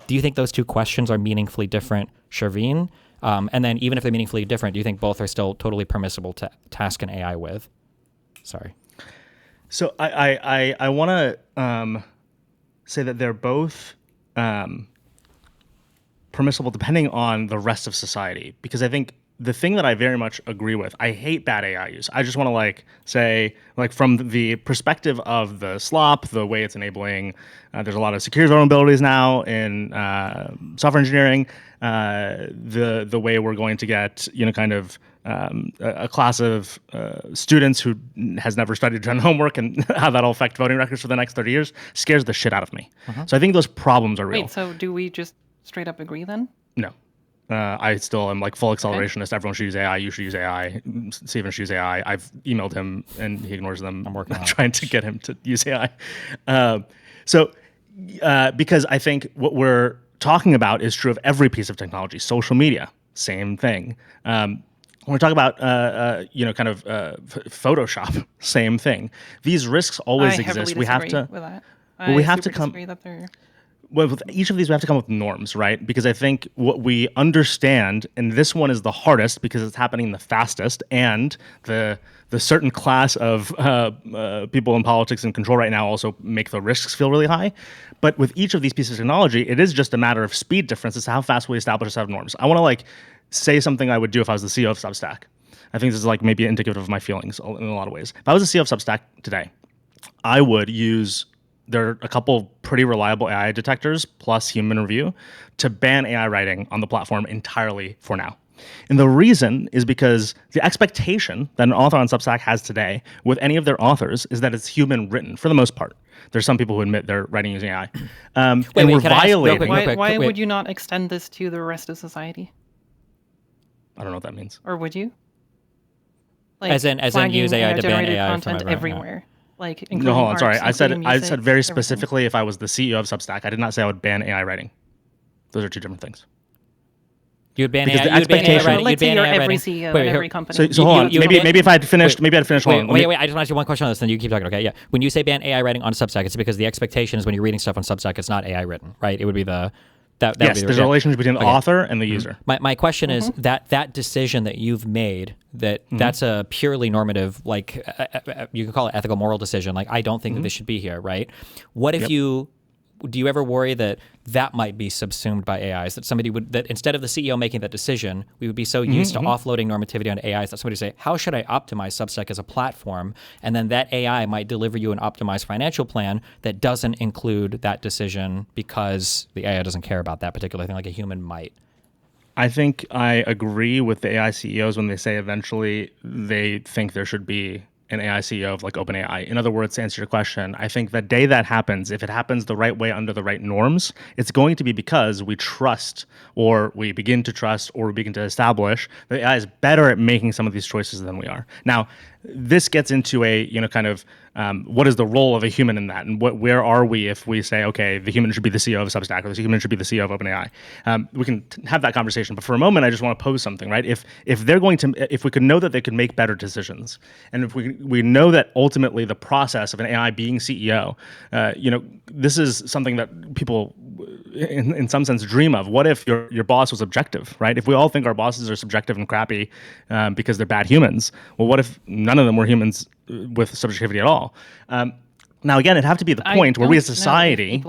Do you think those two questions are meaningfully different, Sherveen? And then even if they're meaningfully different, do you think both are still totally permissible to task an AI with? Sorry. So I want to say that they're both permissible depending on the rest of society, because I think the thing that I very much agree with, I hate bad AI use. I just want to say from the perspective of the SLOP, the way it's enabling, there's a lot of security vulnerabilities now in software engineering. The way we're going to get a class of students who has never studied done homework and how that'll affect voting records for the next 30 years scares the shit out of me. So I think those problems are real. Wait, so do we just straight up agree then? No. I still am full accelerationist. Everyone should use AI. You should use AI. Steven should use AI. I've emailed him and he ignores them. I'm working on trying to get him to use AI. Because I think what we're talking about is true of every piece of technology. Social media, same thing. When we talk about Photoshop, same thing. These risks always exist. We have to. With that. We have to come. Well, with each of these, we have to come with norms, right? Because I think what we understand, and this one is the hardest because it's happening the fastest, and the certain class of people in politics and control right now also make the risks feel really high. But with each of these pieces of technology, it is just a matter of speed difference. It's how fast we establish a set of norms. I want to say something I would do if I was the CEO of Substack. I think this is maybe indicative of my feelings in a lot of ways. If I was the CEO of Substack today, I would use. There are a couple pretty reliable AI detectors plus human review to ban AI writing on the platform entirely for now. And the reason is because the expectation that an author on Substack has today with any of their authors is that it's human written for the most part. There's some people who admit they're writing using AI. We're violating. Why would you not extend this to the rest of society? I don't know what that means. Or would you? As in use AI to ban AI content from everywhere. No, hold on. Sorry, I said very specifically if I was the CEO of Substack. I did not say I would ban AI writing. Those are two different things. You would ban because AI. The expectation. Let's say you're every CEO in every company. So hold on. Maybe if I had finished. Maybe I'd finish. Wait. I just want to ask you one question on this. Then you keep talking. Okay. Yeah. When you say ban AI writing on Substack, it's because the expectation is when you're reading stuff on Substack, it's not AI written, right? It would be the. Yes, there's a relationship between the author and the user. My question is that decision that you've made, that's a purely normative, you could call it ethical, moral decision. I don't think that this should be here, right? What if do you ever worry that might be subsumed by AIs? That instead of the CEO making that decision, we would be so used to offloading normativity onto AIs that somebody would say, how should I optimize Substack as a platform? And then that AI might deliver you an optimized financial plan that doesn't include that decision because the AI doesn't care about that particular thing like a human might. I think I agree with the AI CEOs when they say eventually they think there should be an AI CEO of OpenAI. In other words, to answer your question, I think the day that happens, if it happens the right way under the right norms, it's going to be because we trust or we begin to trust or we begin to establish that AI is better at making some of these choices than we are. Now, this gets into a, what is the role of a human in that? And where are we if we say, okay, the human should be the CEO of Substack or the human should be the CEO of OpenAI? We can have that conversation. But for a moment, I just want to pose something, right? If we could know that they could make better decisions, and if we know that ultimately the process of an AI being CEO, this is something that people in some sense dream of. What if your boss was objective, right? If we all think our bosses are subjective and crappy because they're bad humans, well, what if none of them were humans with subjectivity at all? Now, again, it'd have to be the point where we as society,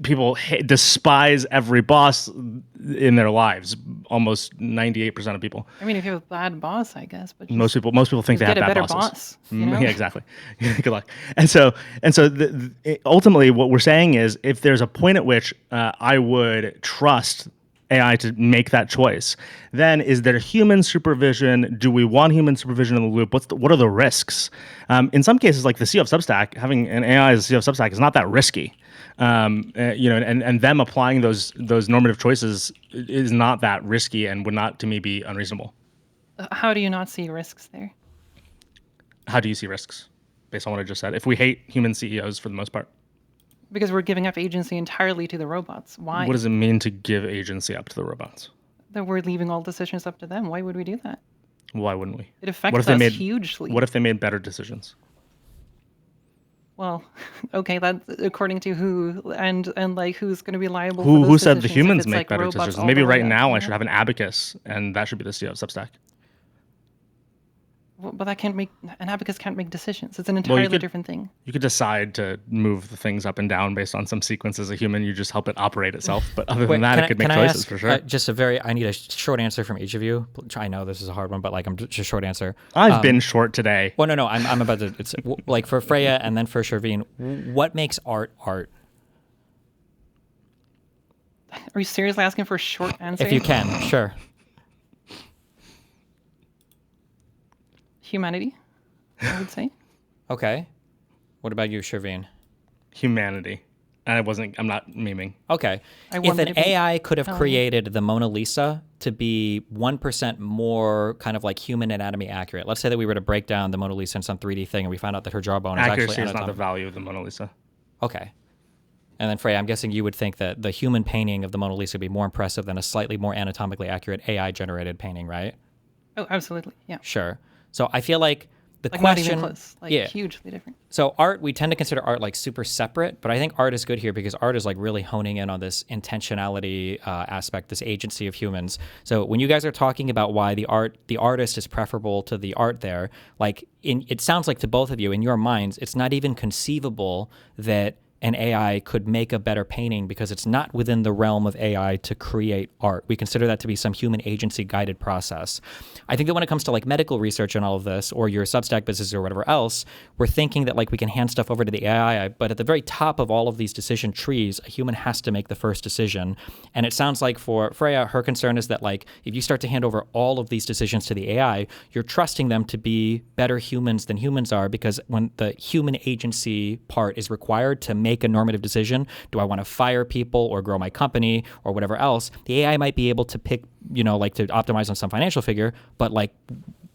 people despise every boss in their lives. Almost 98% of people. I mean, if you have a bad boss, I guess, but most people think they have bad bosses. Boss, Yeah, exactly. Good luck. And so ultimately, what we're saying is, if there's a point at which I would trust AI to make that choice, then is there human supervision? Do we want human supervision in the loop? What are the risks? In some cases, like the CEO of Substack, having an AI as the CEO of Substack is not that risky. And them applying those normative choices is not that risky and would not, to me, be unreasonable. How do you not see risks there? How do you see risks, based on what I just said? If we hate human CEOs for the most part. Because we're giving up agency entirely to the robots. Why? What does it mean to give agency up to the robots? That we're leaving all decisions up to them. Why would we do that? Why wouldn't we? It affects us hugely. What if they made better decisions? Well, okay, that's according to who and who's going to be liable. Who said the humans make better decisions? Maybe right now I should have an abacus, and that should be the CEO of Substack. But that can't make an abacus can't make decisions. It's an entirely different thing. You could decide to move the things up and down based on some sequence as a human. You just help it operate itself. But other than that, it could make choices for sure. I need a short answer from each of you. I know this is a hard one, but like I'm just a short answer. I've been short today. Well, no, I'm about to. It's like for Freya and then for Sherveen. What makes art art? Are you seriously asking for a short answer? If you can, sure. Humanity, I would say. Okay. What about you, Sherveen? Humanity. I'm not memeing. Okay. If an AI could have created the Mona Lisa to be 1% more kind of like human anatomy accurate, let's say that we were to break down the Mona Lisa in some 3D thing and we found out that her jawbone is actually Accuracy is not the value of the Mona Lisa. Okay. And then Freya, I'm guessing you would think that the human painting of the Mona Lisa would be more impressive than a slightly more anatomically accurate AI-generated painting, right? Oh, absolutely. Yeah. Sure. So I feel like the like question, not even close, like hugely different. So art, we tend to consider art like super separate, but I think art is good here because art is like really honing in on this intentionality aspect, this agency of humans. So when you guys are talking about why the artist is preferable to the art there, like it sounds like to both of you in your minds, it's not even conceivable that an AI could make a better painting because it's not within the realm of AI to create art. We consider that to be some human agency guided process. I think that when it comes to like medical research and all of this, or your Substack business or whatever else, we're thinking that like we can hand stuff over to the AI, but at the very top of all of these decision trees, a human has to make the first decision. And it sounds like for Freya, her concern is that like if you start to hand over all of these decisions to the AI, you're trusting them to be better humans than humans are, because when the human agency part is required to make a normative decision, do I want to fire people or grow my company or whatever else, the AI might be able to pick, like to optimize on some financial figure, but like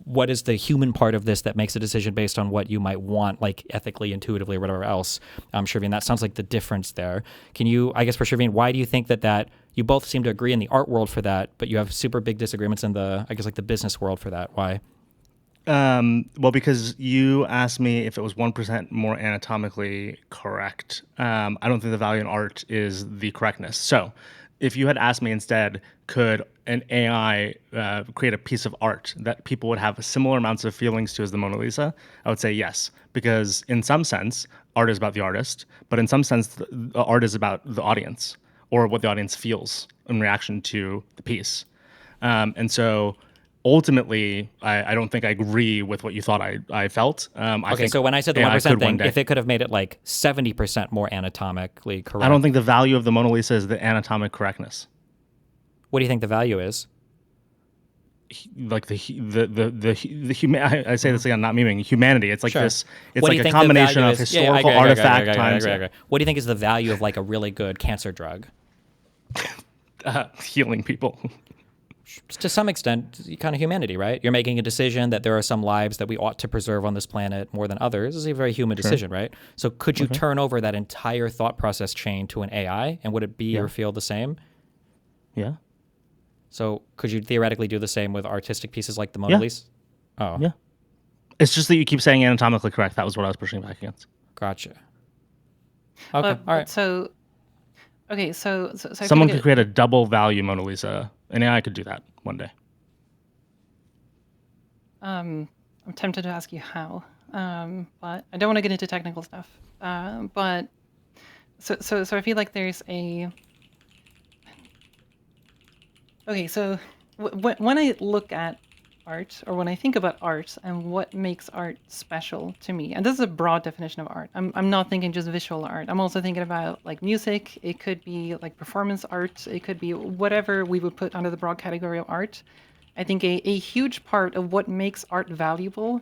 what is the human part of this that makes a decision based on what you might want, like ethically, intuitively, or whatever else? Sherveen, that sounds like the difference there. Can you, I guess for Sherveen, why do you think that you both seem to agree in the art world for that, but you have super big disagreements in the, I guess like the business world for that? Why? Well, because you asked me if it was 1% more anatomically correct. I don't think the value in art is the correctness. So if you had asked me instead, could an AI create a piece of art that people would have similar amounts of feelings to as the Mona Lisa, I would say yes. Because in some sense, art is about the artist, but in some sense, the art is about the audience or what the audience feels in reaction to the piece. And so ultimately, I don't think I agree with what you thought I felt. Okay, so when I said the 1% thing, if it could have made it like 70% more anatomically correct. I don't think the value of the Mona Lisa is the anatomic correctness. What do you think the value is? Like the human. I say this again, not memeing. Humanity. It's like this. It's what like a combination of historical artifact times. What do you think is the value of like a really good cancer drug? Healing people. To some extent, kind of humanity, right? You're making a decision that there are some lives that we ought to preserve on this planet more than others. This is a very human decision, right? So could you turn over that entire thought process chain to an AI, and would it be or feel the same? Yeah. So could you theoretically do the same with artistic pieces like the Mona Lisa? Oh. Yeah. It's just that you keep saying anatomically correct. That was what I was pushing back against. Gotcha. Okay, all right. So someone could create a double value Mona Lisa. An AI could do that one day. I'm tempted to ask you how, but I don't want to get into technical stuff. But so I feel like there's a. Okay, so when I look at art, or when I think about art and what makes art special to me, and this is a broad definition of art. I'm not thinking just visual art. I'm also thinking about like music. It could be like performance art. It could be whatever we would put under the broad category of art. I think a huge part of what makes art valuable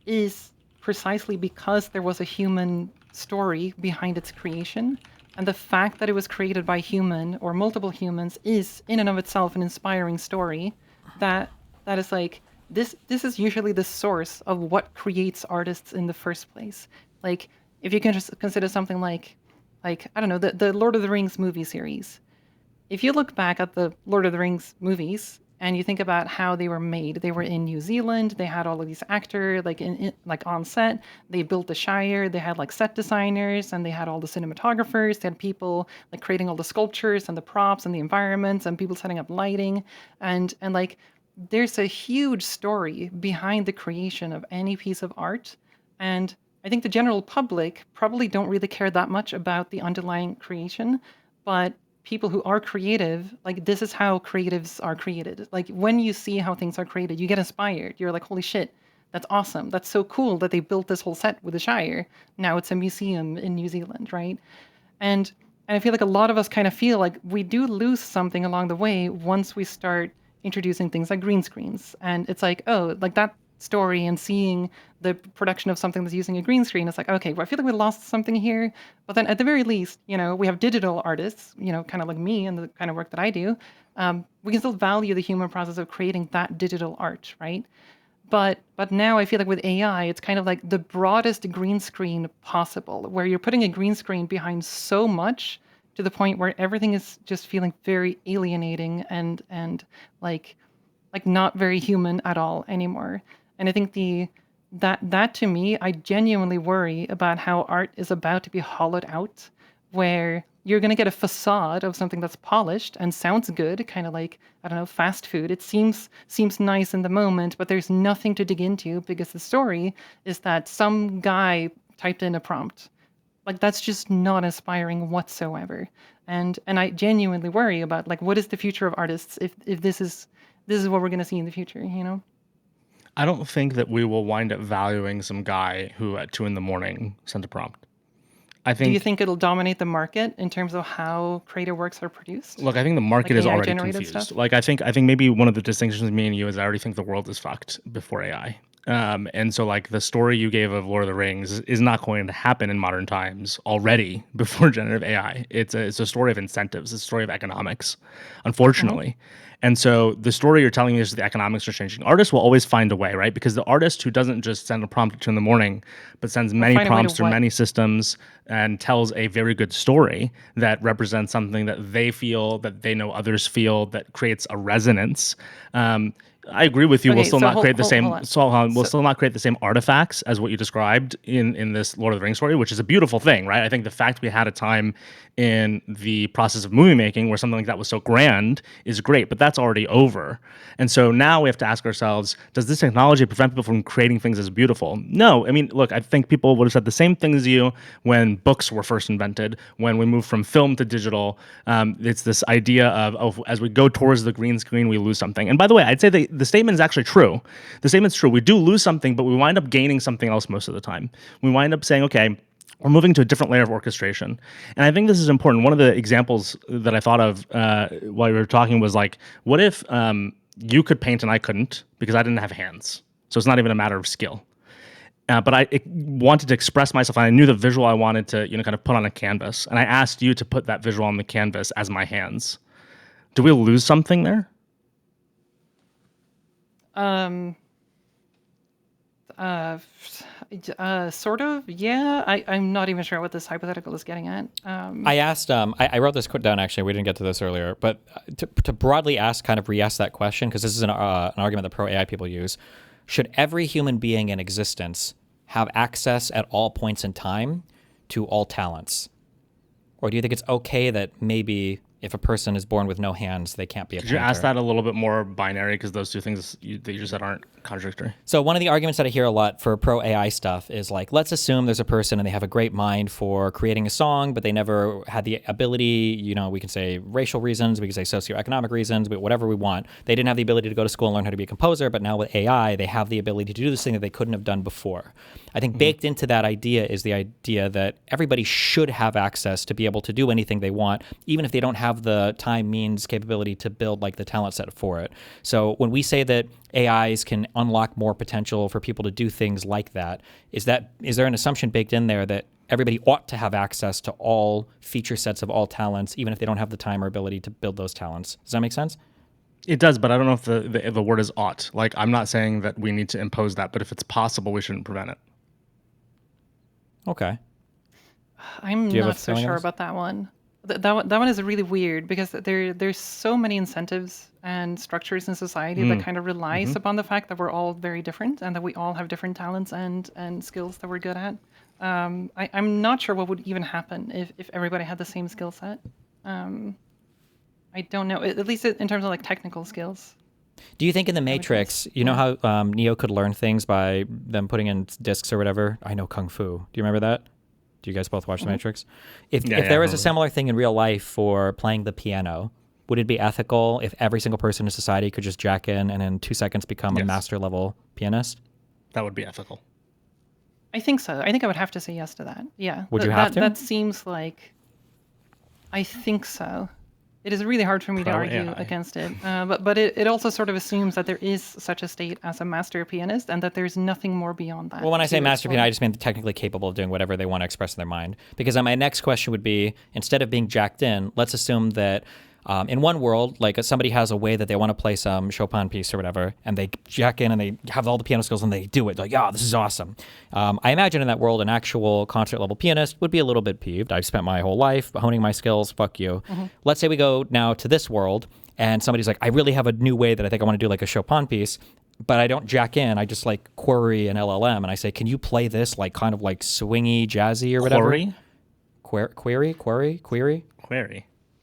is precisely because there was a human story behind its creation. And the fact that it was created by human or multiple humans is in and of itself an inspiring story that is like, this is usually the source of what creates artists in the first place. Like, if you can just consider something like I don't know, the Lord of the Rings movie series. If you look back at the Lord of the Rings movies and you think about how they were made, they were in New Zealand. They had all of these actors like like on set. They built the Shire. They had like set designers, and they had all the cinematographers. They had people like creating all the sculptures and the props and the environments, and people setting up lighting, and like there's a huge story behind the creation of any piece of art, and I think the general public probably don't really care that much about the underlying creation, but people who are creative, like this is how creatives are created. Like when you see how things are created, you get inspired. You're like, holy shit, that's awesome. That's so cool that they built this whole set with the Shire. Now it's a museum in New Zealand, right? And I feel like a lot of us kind of feel like we do lose something along the way once we start introducing things like green screens. And it's like, oh, like that story and seeing the production of something that's using a green screen, it's like, okay, well, I feel like we lost something here. But then at the very least, you know, we have digital artists, you know, kind of like me and the kind of work that I do. We can still value the human process of creating that digital art, right? But now I feel like with AI, it's kind of like the broadest green screen possible, where you're putting a green screen behind so much to the point where everything is just feeling very alienating and like not very human at all anymore. And I think that to me, I genuinely worry about how art is about to be hollowed out, where you're going to get a facade of something that's polished and sounds good, kind of like, I don't know, fast food. It seems nice in the moment, but there's nothing to dig into because the story is that some guy typed in a prompt. Like that's just not inspiring whatsoever. And I genuinely worry about like what is the future of artists if this is what we're going to see in the future, you know? I don't think that we will wind up valuing some guy who at 2 a.m. sent a prompt. I think. Do you think it'll dominate the market in terms of how creative works are produced? Look, I think the market Like is already AI-generated confused. stuff? Like, I think maybe one of the distinctions with me and you is I already think the world is fucked before AI. And so, like, the story you gave of Lord of the Rings is not going to happen in modern times already before generative AI. It's a story of incentives. It's a story of economics, unfortunately. And so the story you're telling me is the economics are changing. Artists will always find a way, right? Because the artist who doesn't just send a prompt at 2 a.m, but sends many find a way to prompts through what? many systems and tells a very good story that represents something that they feel, that they know others feel, that creates a resonance. I agree with you. Okay, We'll still so not hold- create the hold- same. hold on. We'll So- still not create the same artifacts as what you described in this Lord of the Rings story, which is a beautiful thing, right? I think the fact we had a time in the process of movie making where something like that was so grand is great, but that's already over. And so now we have to ask ourselves: does this technology prevent people from creating things as beautiful? No. I mean, look, I think people would have said the same thing as you when books were first invented, when we moved from film to digital. It's this idea of as we go towards the green screen, we lose something. And by the way, I'd say the statement is actually true. The statement's true. We do lose something, but we wind up gaining something else most of the time. We wind up saying, okay, we're moving to a different layer of orchestration. And I think this is important. One of the examples that I thought of while we were talking was like, what if you could paint and I couldn't because I didn't have hands? So it's not even a matter of skill. But I wanted to express myself, and I knew the visual I wanted to, kind of put on a canvas. And I asked you to put that visual on the canvas as my hands. Do we lose something there? Sort of, yeah. I'm not even sure what this hypothetical is getting at. I asked, I wrote this quote down actually, we didn't get to this earlier, but to broadly ask, kind of re-ask that question, because this is an argument that pro-AI people use. Should every human being in existence have access at all points in time to all talents? Or do you think it's okay that maybe if a person is born with no hands, they can't be a Could painter? you ask that a little bit more binary? Because those two things that you just said aren't contradictory. So one of the arguments that I hear a lot for pro-AI stuff is like, let's assume there's a person and they have a great mind for creating a song, but they never had the ability, we can say racial reasons, we can say socioeconomic reasons, but whatever we want. They didn't have the ability to go to school and learn how to be a composer, but now with AI, they have the ability to do this thing that they couldn't have done before. I think baked into that idea is the idea that everybody should have access to be able to do anything they want, even if they don't have the time, means, capability to build like the talent set for it. So when we say that AIs can unlock more potential for people to do things like that, is there an assumption baked in there that everybody ought to have access to all feature sets of all talents, even if they don't have the time or ability to build those talents? Does that make sense? It does, but I don't know if the word is ought. Like, I'm not saying that we need to impose that, but if it's possible, we shouldn't prevent it. Okay. I'm Do you have a not so feeling on sure this? about that one. That one is really weird because there's so many incentives and structures in society that kind of relies upon the fact that we're all very different and that we all have different talents and skills that we're good at. I'm not sure what would even happen if everybody had the same skill set. I don't know, at least in terms of like technical skills. Do you think in the Matrix, you know how Neo could learn things by them putting in discs or whatever? I know Kung Fu. Do you remember that? Do you guys both watch The Matrix? If there was a similar thing in real life for playing the piano, would it be ethical if every single person in society could just jack in and in 2 seconds become a master level pianist? That would be ethical. I think so. I think I would have to say yes to that. Yeah. Would you have to? That seems like... I think so. It is really hard for me to argue AI. against it. But it also sort of assumes that there is such a state as a master pianist and that there's nothing more beyond that. Well, when I say to master explore. pianist, I just mean technically capable of doing whatever they want to express in their mind. Because my next question would be, instead of being jacked in, let's assume that in one world, like somebody has a way that they want to play some Chopin piece or whatever, and they jack in and they have all the piano skills and they do it. Like, yeah, this is awesome. I imagine in that world, an actual concert level pianist would be a little bit peeved. I've spent my whole life honing my skills. Fuck you. Let's say we go now to this world and somebody's like, I really have a new way that I think I want to do like a Chopin piece, but I don't jack in. I just like query an LLM and I say, can you play this like kind of like swingy, jazzy or whatever? Query?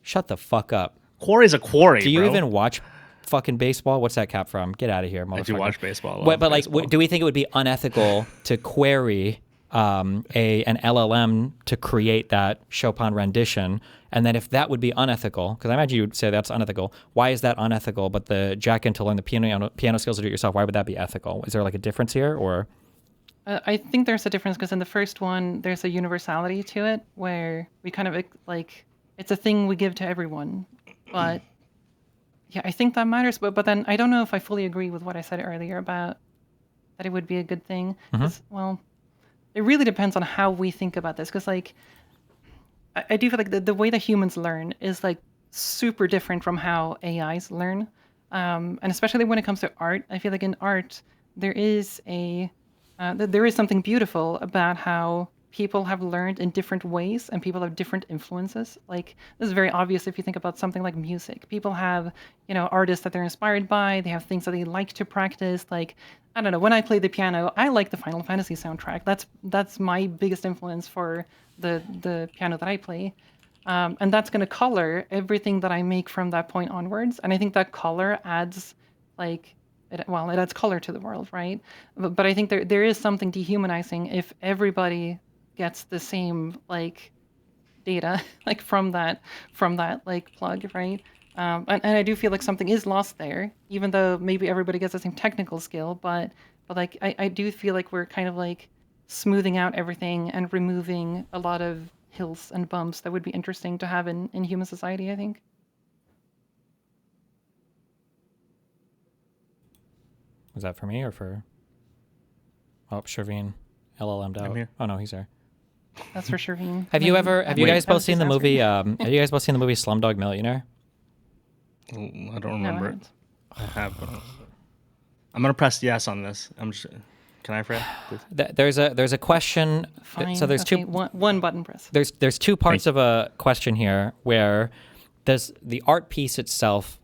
Shut the fuck up. Quarry's a quarry, Do you bro. even watch fucking baseball? What's that cap from? Get out of here, motherfucker. I do watch baseball. But like, do we think it would be unethical to query an LLM to create that Chopin rendition? And then if that would be unethical, because I imagine you'd say that's unethical, why is that unethical? But the jack in to learn the piano skills to do it yourself, why would that be ethical? Is there like a difference here, or? I think there's a difference because in the first one, there's a universality to it where we kind of like, it's a thing we give to everyone. But yeah, I think that matters. But then I don't know if I fully agree with what I said earlier about that it would be a good thing. Well, it really depends on how we think about this. Because like, I do feel like the way that humans learn is like super different from how AIs learn. And especially when it comes to art, I feel like in art, there is something beautiful about how people have learned in different ways and people have different influences. Like this is very obvious if you think about something like music. People have, artists that they're inspired by. They have things that they like to practice. Like, I don't know, when I play the piano, I like the Final Fantasy soundtrack. That's my biggest influence for the piano that I play. And that's going to color everything that I make from that point onwards. And I think that color adds it adds color to the world, right? But I think there is something dehumanizing if everybody gets the same data from that plug, right? And I do feel like something is lost there, even though maybe everybody gets the same technical skill. But I do feel like we're kind of smoothing out everything and removing a lot of hills and bumps that would be interesting to have in human society, I think. Was that for me or for? Oh, Sherveen, LLM'd out. I'm here. Oh no, he's there. That's for Sherveen. Have you guys both seen the movie? Have you guys both seen the movie Slumdog Millionaire? I don't remember No, it. I have. I'm gonna press yes on this. Can I, Freya? Please? There's a question. Fine. So there's okay, two. one button press. There's two parts of a question here where does the art piece itself,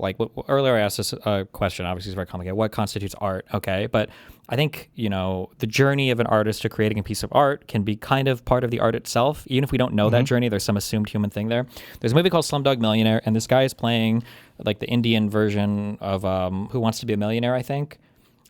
earlier I asked this question, obviously it's very complicated. What constitutes art? Okay, but I think, the journey of an artist to creating a piece of art can be kind of part of the art itself. Even if we don't know that journey, there's some assumed human thing there. There's a movie called Slumdog Millionaire, and this guy is playing the Indian version of Who Wants to Be a Millionaire, I think.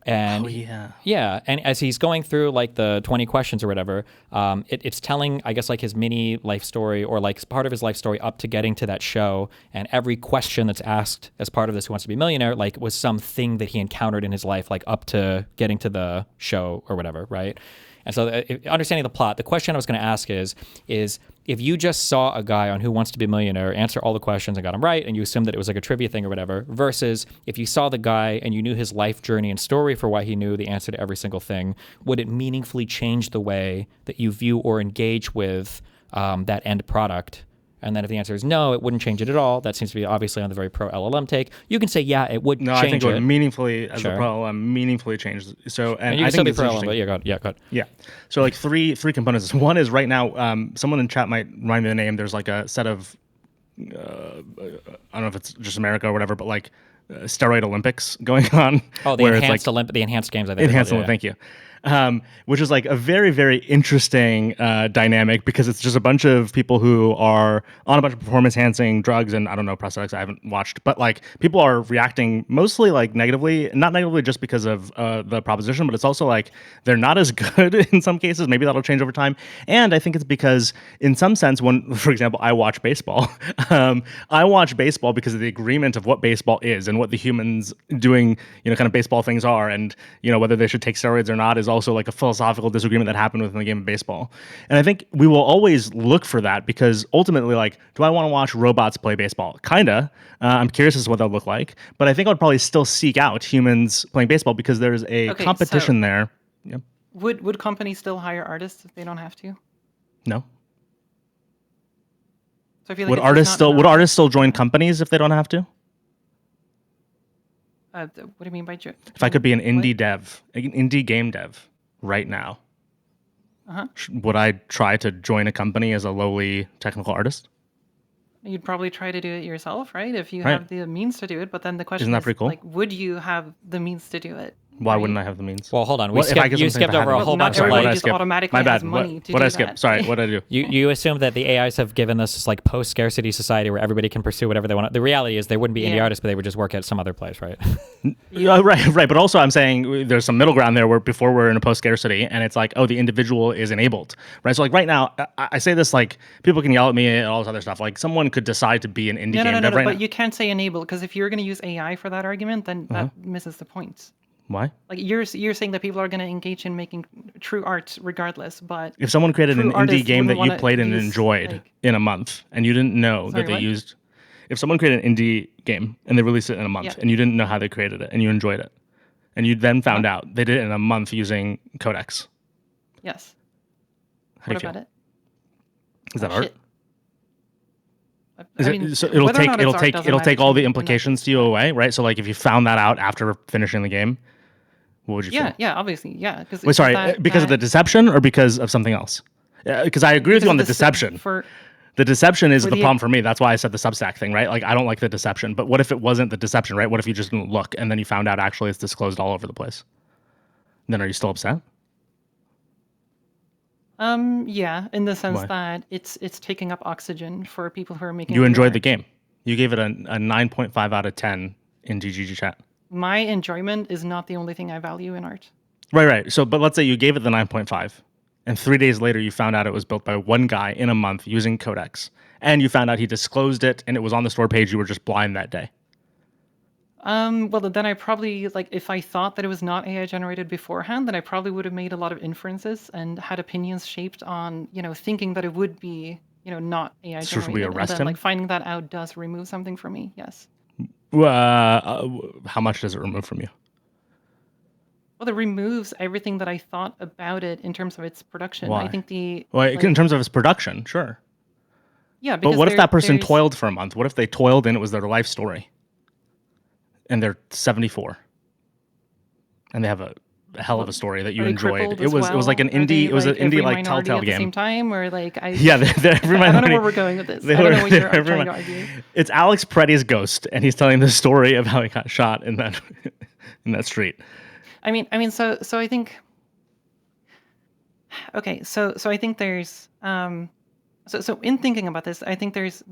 And yeah, and as he's going through the 20 questions or whatever, it's telling, I guess, his mini life story or part of his life story up to getting to that show. And every question that's asked as part of this Who Wants to Be a Millionaire was something that he encountered in his life, up to getting to the show or whatever, right? And so understanding the plot, the question I was going to ask is if you just saw a guy on Who Wants to Be a Millionaire answer all the questions and got them right, and you assumed that it was a trivia thing or whatever, versus if you saw the guy and you knew his life journey and story for why he knew the answer to every single thing, would it meaningfully change the way that you view or engage with that end product? And then if the answer is no, it wouldn't change it at all. That seems to be obviously on the very pro LLM take. You can say, yeah, it would change it. No, I think it would meaningfully, as a pro LLM, meaningfully change. So, and you I can think still be it's pro LLM, but yeah, go ahead. Yeah. So three components. One is right now, someone in chat might remind me of the name. There's a set of, I don't know if it's just America or whatever, but steroid Olympics going on. Oh, the enhanced games, I think. Enhanced Olympics, thank you. which is like a very, very interesting dynamic because it's just a bunch of people who are on a bunch of performance enhancing drugs and I don't know, prosthetics I haven't watched, but like people are reacting mostly like negatively, not negatively just because of the proposition, but it's also like they're not as good in some cases. Maybe that'll change over time. And I think it's because in some sense, when, for example, I watch baseball, I watch baseball because of the agreement of what baseball is and what the humans doing, kind of baseball things are. And, whether they should take steroids or not is also like a philosophical disagreement that happened within the game of baseball. And I think we will always look for that because ultimately, like, do I want to watch robots play baseball? Kinda. I'm curious as to what they'll look like. But I think I would probably still seek out humans playing baseball because there's a competition there. Yep. Would companies still hire artists if they don't have to? No. So I feel like would artists still join companies if they don't have to? What do you mean by if I could be an indie dev, an indie game dev right now, would I try to join a company as a lowly technical artist? You'd probably try to do it yourself, right? If you have the means to do it. But then the question Isn't that is, pretty cool? like, would you have the means to do it? Why wouldn't I have the means? Well, hold on. What if I get You something skipped that over a happened? whole Not bunch of everybody like. just automatically My bad. has money to what do I skip? that. Sorry, what did I do? You assume that the AIs have given us this like post-scarcity society where everybody can pursue whatever they want. The reality is they wouldn't be indie artists, but they would just work at some other place, right? Right. But also I'm saying there's some middle ground there where before we're in a post-scarcity and it's like, oh, the individual is enabled, right? So like right now, I say this like people can yell at me and all this other stuff. Like someone could decide to be an indie game dev right now. But you can't say enable because if you're going to use AI for that argument, then that misses the point. Why? Like you're saying that people are going to engage in making true art regardless, but if someone created an indie game that you played and enjoyed like, in a month and you didn't know that they used, if someone created an indie game and they released it in a month and you didn't know how they created it and you enjoyed it and you then found out they did it in a month using codecs. Yes. How do you feel? It? Is that art? Shit. It'll take all the implications to you away, right? So like if you found that out after finishing the game, what would you feel? Yeah, obviously, yeah. Wait, sorry, because of the deception or because of something else? Because I agree with you on the deception. The deception is the problem for me. That's why I said the Substack thing, right? Like I don't like the deception. But what if it wasn't the deception, right? What if you just didn't look and then you found out actually it's disclosed all over the place? Then are you still upset? Yeah, in the sense that it's taking up oxygen for people who are making. You enjoyed the game. You gave it a 9.5 out of 10 in GGG chat. My enjoyment is not the only thing I value in art. Right. So, but let's say you gave it the 9.5, and 3 days later you found out it was built by one guy in a month using codecs, and you found out he disclosed it, and it was on the store page. You were just blind that day. Well, then I probably, like, if I thought that it was not AI generated beforehand, then I probably would have made a lot of inferences and had opinions shaped on, thinking that it would be, not AI generated. So should we arrest him? Like, finding that out does remove something from me, yes. How much does it remove from you? Well, it removes everything that I thought about it in terms of its production. Why? I think in terms of its production, sure. Yeah, because but what if that person toiled for a month? What if they toiled and it was their life story? And they're 74, and they have a hell of a story that you enjoyed. It was like an indie. It was an indie like Telltale game. At the same time, or like I don't know where we're going with this. I don't know what you're trying to argue. It's Alex Preddy's ghost, and he's telling the story of how he got shot in that street. I mean, so I think. Okay, so I think there's so in thinking about this, I think there's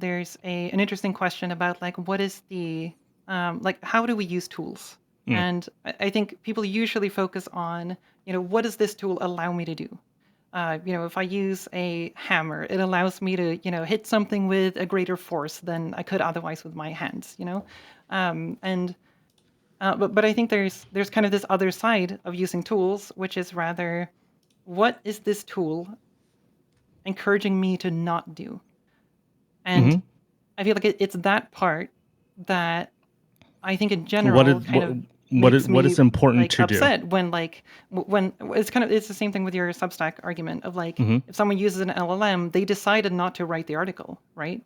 an interesting question about like what is the like how do we use tools? And I think people usually focus on, what does this tool allow me to do? If I use a hammer, it allows me to, hit something with a greater force than I could otherwise with my hands, but I think there's kind of this other side of using tools, which is rather, what is this tool encouraging me to not do? And I feel like it's that part that I think in general what is important like, to upset do when it's the same thing with your Substack argument of like if someone uses an LLM, they decided not to write the article, right?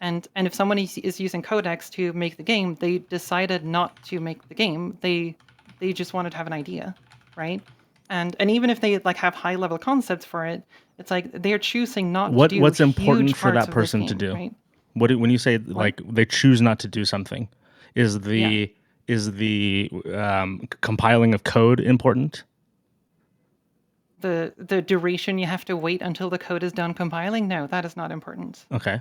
And if someone is using codecs to make the game, they decided not to make the game. They just wanted to have an idea, right? And even if they like have high level concepts for it, it's like they're choosing not to do what's important huge for that parts of person this to game, do. Right? When you say like they choose not to do something, is the compiling of code important? the duration you have to wait until the code is done compiling, no, that is not important. Okay.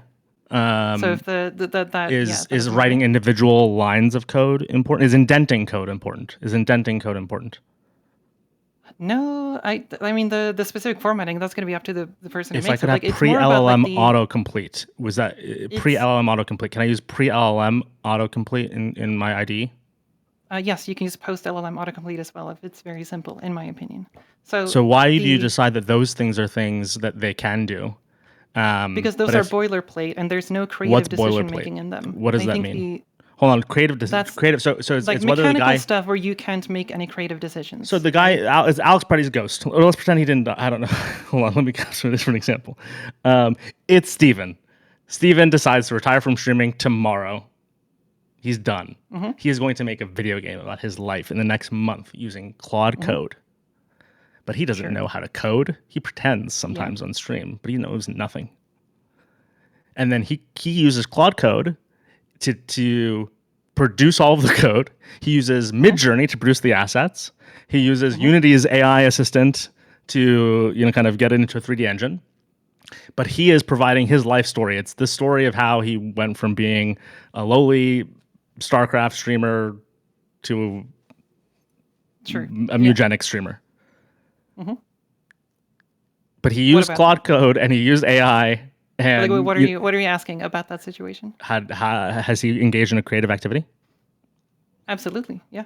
So if that Is not writing individual lines of code important? Is indenting code important? No, I mean the specific formatting, that's going to be up to the person who If I makes could it. have Like, it's more about pre-LLM like the autocomplete, was that pre-LLM autocomplete? Can I use pre-LLM autocomplete in my IDE? yes, you can use post LLM autocomplete as well if it's very simple, in my opinion. So why do you decide that those things are things that they can do? Because those but are if- boilerplate and there's no What's creative decision boilerplate? making in them. What does I that think mean? Hold on, creative. So it's like whether the mechanical guy. stuff where you can't make any creative decisions. So the guy is Alex Preddy's ghost. Or let's pretend he didn't die. I don't know. Hold on, let me consider this for an example. It's Steven. Steven decides to retire from streaming tomorrow. He's done. Mm-hmm. He is going to make a video game about his life in the next month using Claude code. But he doesn't know how to code. He pretends sometimes on stream, but he knows nothing. And then he uses Claude code to produce all of the code. He uses Midjourney to produce the assets. He uses Unity's AI assistant to kind of get it into a 3D engine. But he is providing his life story. It's the story of how he went from being a lowly StarCraft streamer to a Mugenic streamer. But he used Claude code and he used AI. And like, what are you asking about that situation? Has he engaged in a creative activity? Absolutely, yeah.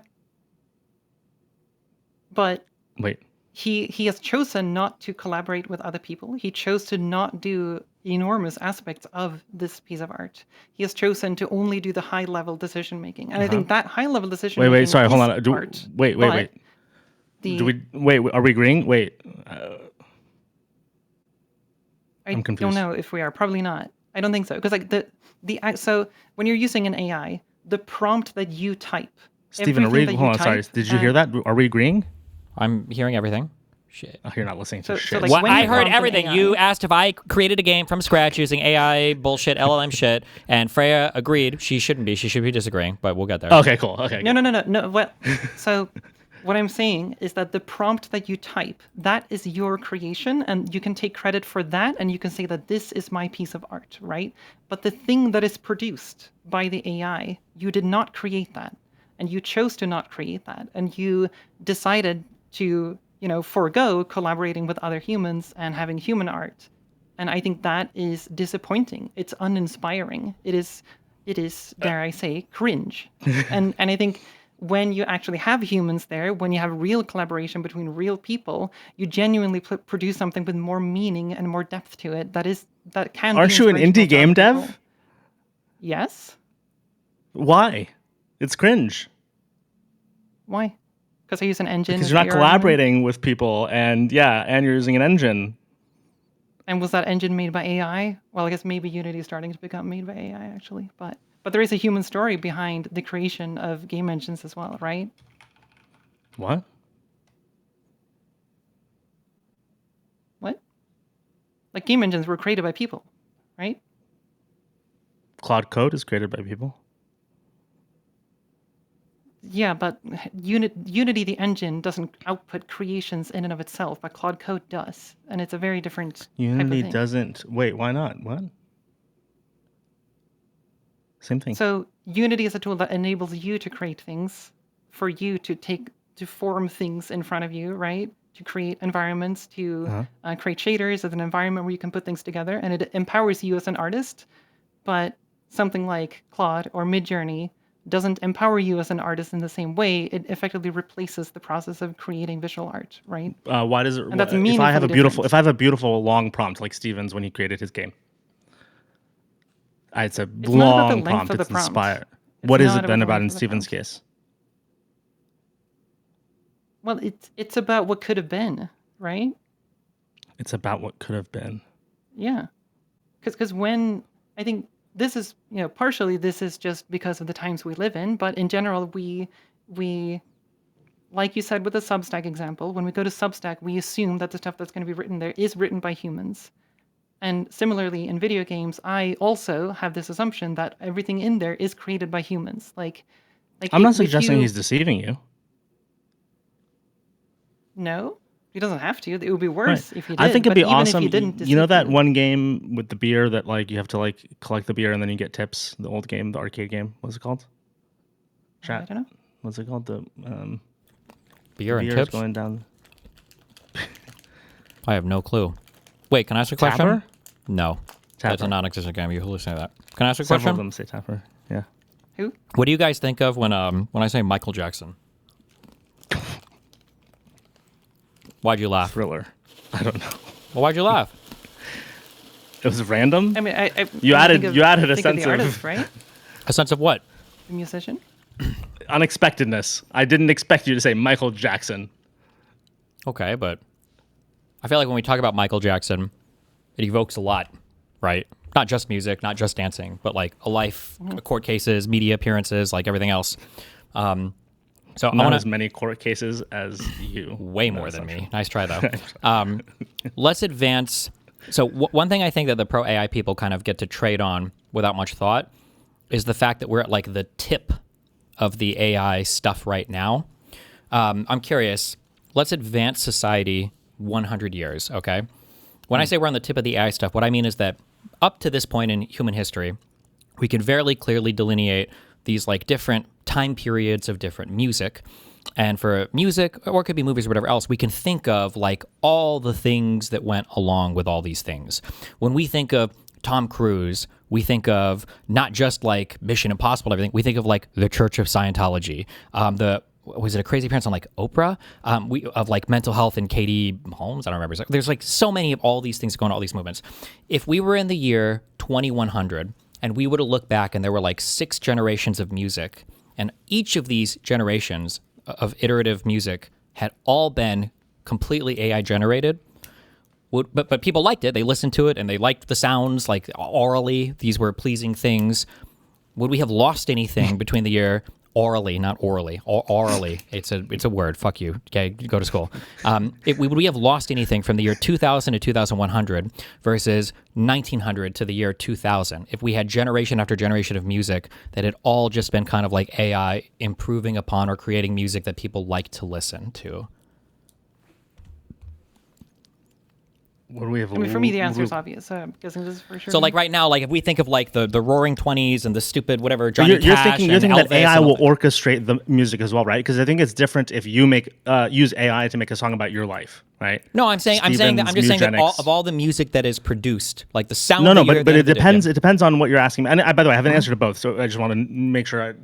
But wait, he has chosen not to collaborate with other people. He chose to not do enormous aspects of this piece of art. He has chosen to only do the high level decision making, and I think that high level decision. Wait, sorry, hold on. Wait. Are we agreeing? Wait. I'm confused. I don't know if we are. Probably not. I don't think so. Because like so when you're using an AI, the prompt that you type. Steven, hold on. Sorry. Did you hear that? Are we agreeing? I'm hearing everything. Shit. Oh, you're not listening to shit. like, Well, when I you heard prompt an everything. AI You asked if I created a game from scratch using AI bullshit, LLM shit, and Freya agreed. She shouldn't be. She should be disagreeing, but we'll get there. Okay, cool. Okay. No. What? So what I'm saying is that the prompt that you type, that is your creation, and you can take credit for that, and you can say that this is my piece of art, right? But the thing that is produced by the AI, you did not create that, and you chose to not create that, and you decided to, forego collaborating with other humans and having human art. And I think that is disappointing. It's uninspiring. It is, dare I say, cringe. and I think when you actually have humans there, when you have real collaboration between real people, you genuinely produce something with more meaning and more depth to it. That can. Aren't you an indie game dev? Yes. Why? It's cringe. Why? Because I use an engine. Because you're not collaborating with people, and you're using an engine. And was that engine made by AI? Well, I guess maybe Unity is starting to become made by AI, actually. But there is a human story behind the creation of game engines as well, right? What? What? Like, game engines were created by people, right? Claude code is created by people. Yeah, but Unity, the engine, doesn't output creations in and of itself, but Claude Code does. And it's a very different Unity type of thing. doesn't. Wait, why not? What? Same thing. So Unity is a tool that enables you to create things, for you to form things in front of you, right? To create environments, to create shaders as an environment where you can put things together, and it empowers you as an artist. But something like Claude or Midjourney doesn't empower you as an artist in the same way. It effectively replaces the process of creating visual art, right? Why does it? And that's if I have a different. beautiful long prompt like Steven's when he created his game, it's a It's long not about the length prompt. of the It's prompt. inspired. It's What is not it then about the about in length of the Steven's prompt. case? Well, it's about what could have been, right? It's about what could have been. Yeah, because when I think this is, partially this is just because of the times we live in, but in general, we like you said with the Substack example, when we go to Substack, we assume that the stuff that's going to be written there is written by humans. And similarly, in video games, I also have this assumption that everything in there is created by humans. Like I'm not suggesting he's deceiving you. No, He doesn't have to. It would be worse if he did. I think it'd but be even awesome. If he didn't You know that deceive you- one game with the beer that like you have to like collect the beer and then you get tips. The old game, the arcade game. What's it called? I don't know. What's it called? The Beer and beer's tips? going down. I have no clue. Wait, can I ask a question? Tapper? No. That's a Tapper. non-existent game. You hallucinate that. Can I ask a Several question? of them say Tapper. Yeah. Who? What do you guys think of when I say Michael Jackson? Why'd you laugh? Thriller. I don't know. Well, why'd you laugh? It was random. I mean, You I added- think of- you added a think of sense the of- artist, right? A sense of what? The musician. Unexpectedness. I didn't expect you to say Michael Jackson. Okay, but I feel like when we talk about Michael Jackson, it evokes a lot, right? Not just music, not just dancing, but like a life, court cases, media appearances, like everything else. So I Not want as many court cases as you. way more than me. Nice try though. Let's advance. So one thing I think that the pro AI people kind of get to trade on without much thought is the fact that we're at like the tip of the AI stuff right now. I'm curious. Let's advance society 100 years, okay? When I say we're on the tip of the AI stuff, what I mean is that up to this point in human history, we can very clearly delineate these like different time periods of different music. And for music, or it could be movies or whatever else, we can think of like all the things that went along with all these things. When we think of Tom Cruise, we think of not just like Mission Impossible and everything. We think of like the Church of Scientology, was it a Crazy Parents on like Oprah? Of like mental health and Katie Holmes. I don't remember. There's like so many of all these things going on, all these movements. If we were in the year 2100 and we were to look back and there were like 6 generations of music, and each of these generations of iterative music had all been completely AI generated. But people liked it. They listened to it and they liked the sounds, like orally. These were pleasing things. Would we have lost anything between the year orally, not orally, orally? It's a word. Fuck you. Okay, go to school. Would we have lost anything from the year 2000 to 2100 versus 1900 to the year 2000 if we had generation after generation of music that had all just been kind of like AI improving upon or creating music that people like to listen to? What do we have? I mean, for me, the answer is obvious. So I'm guessing this is for sure. So, like right now, like if we think of like the Roaring Twenties and the stupid whatever Johnny You're Cash thinking and that Elvis AI and all will that. orchestrate the music as well, right? Because I think it's different if you make use AI to make a song about your life, right? No, I'm saying that I'm Stevens, just saying that Mugenics. of all the music that is produced, like the sound. No, that but you're- it depends. Yeah. It depends on what you're asking. And by the way, I have an answer to both, so I just want to make sure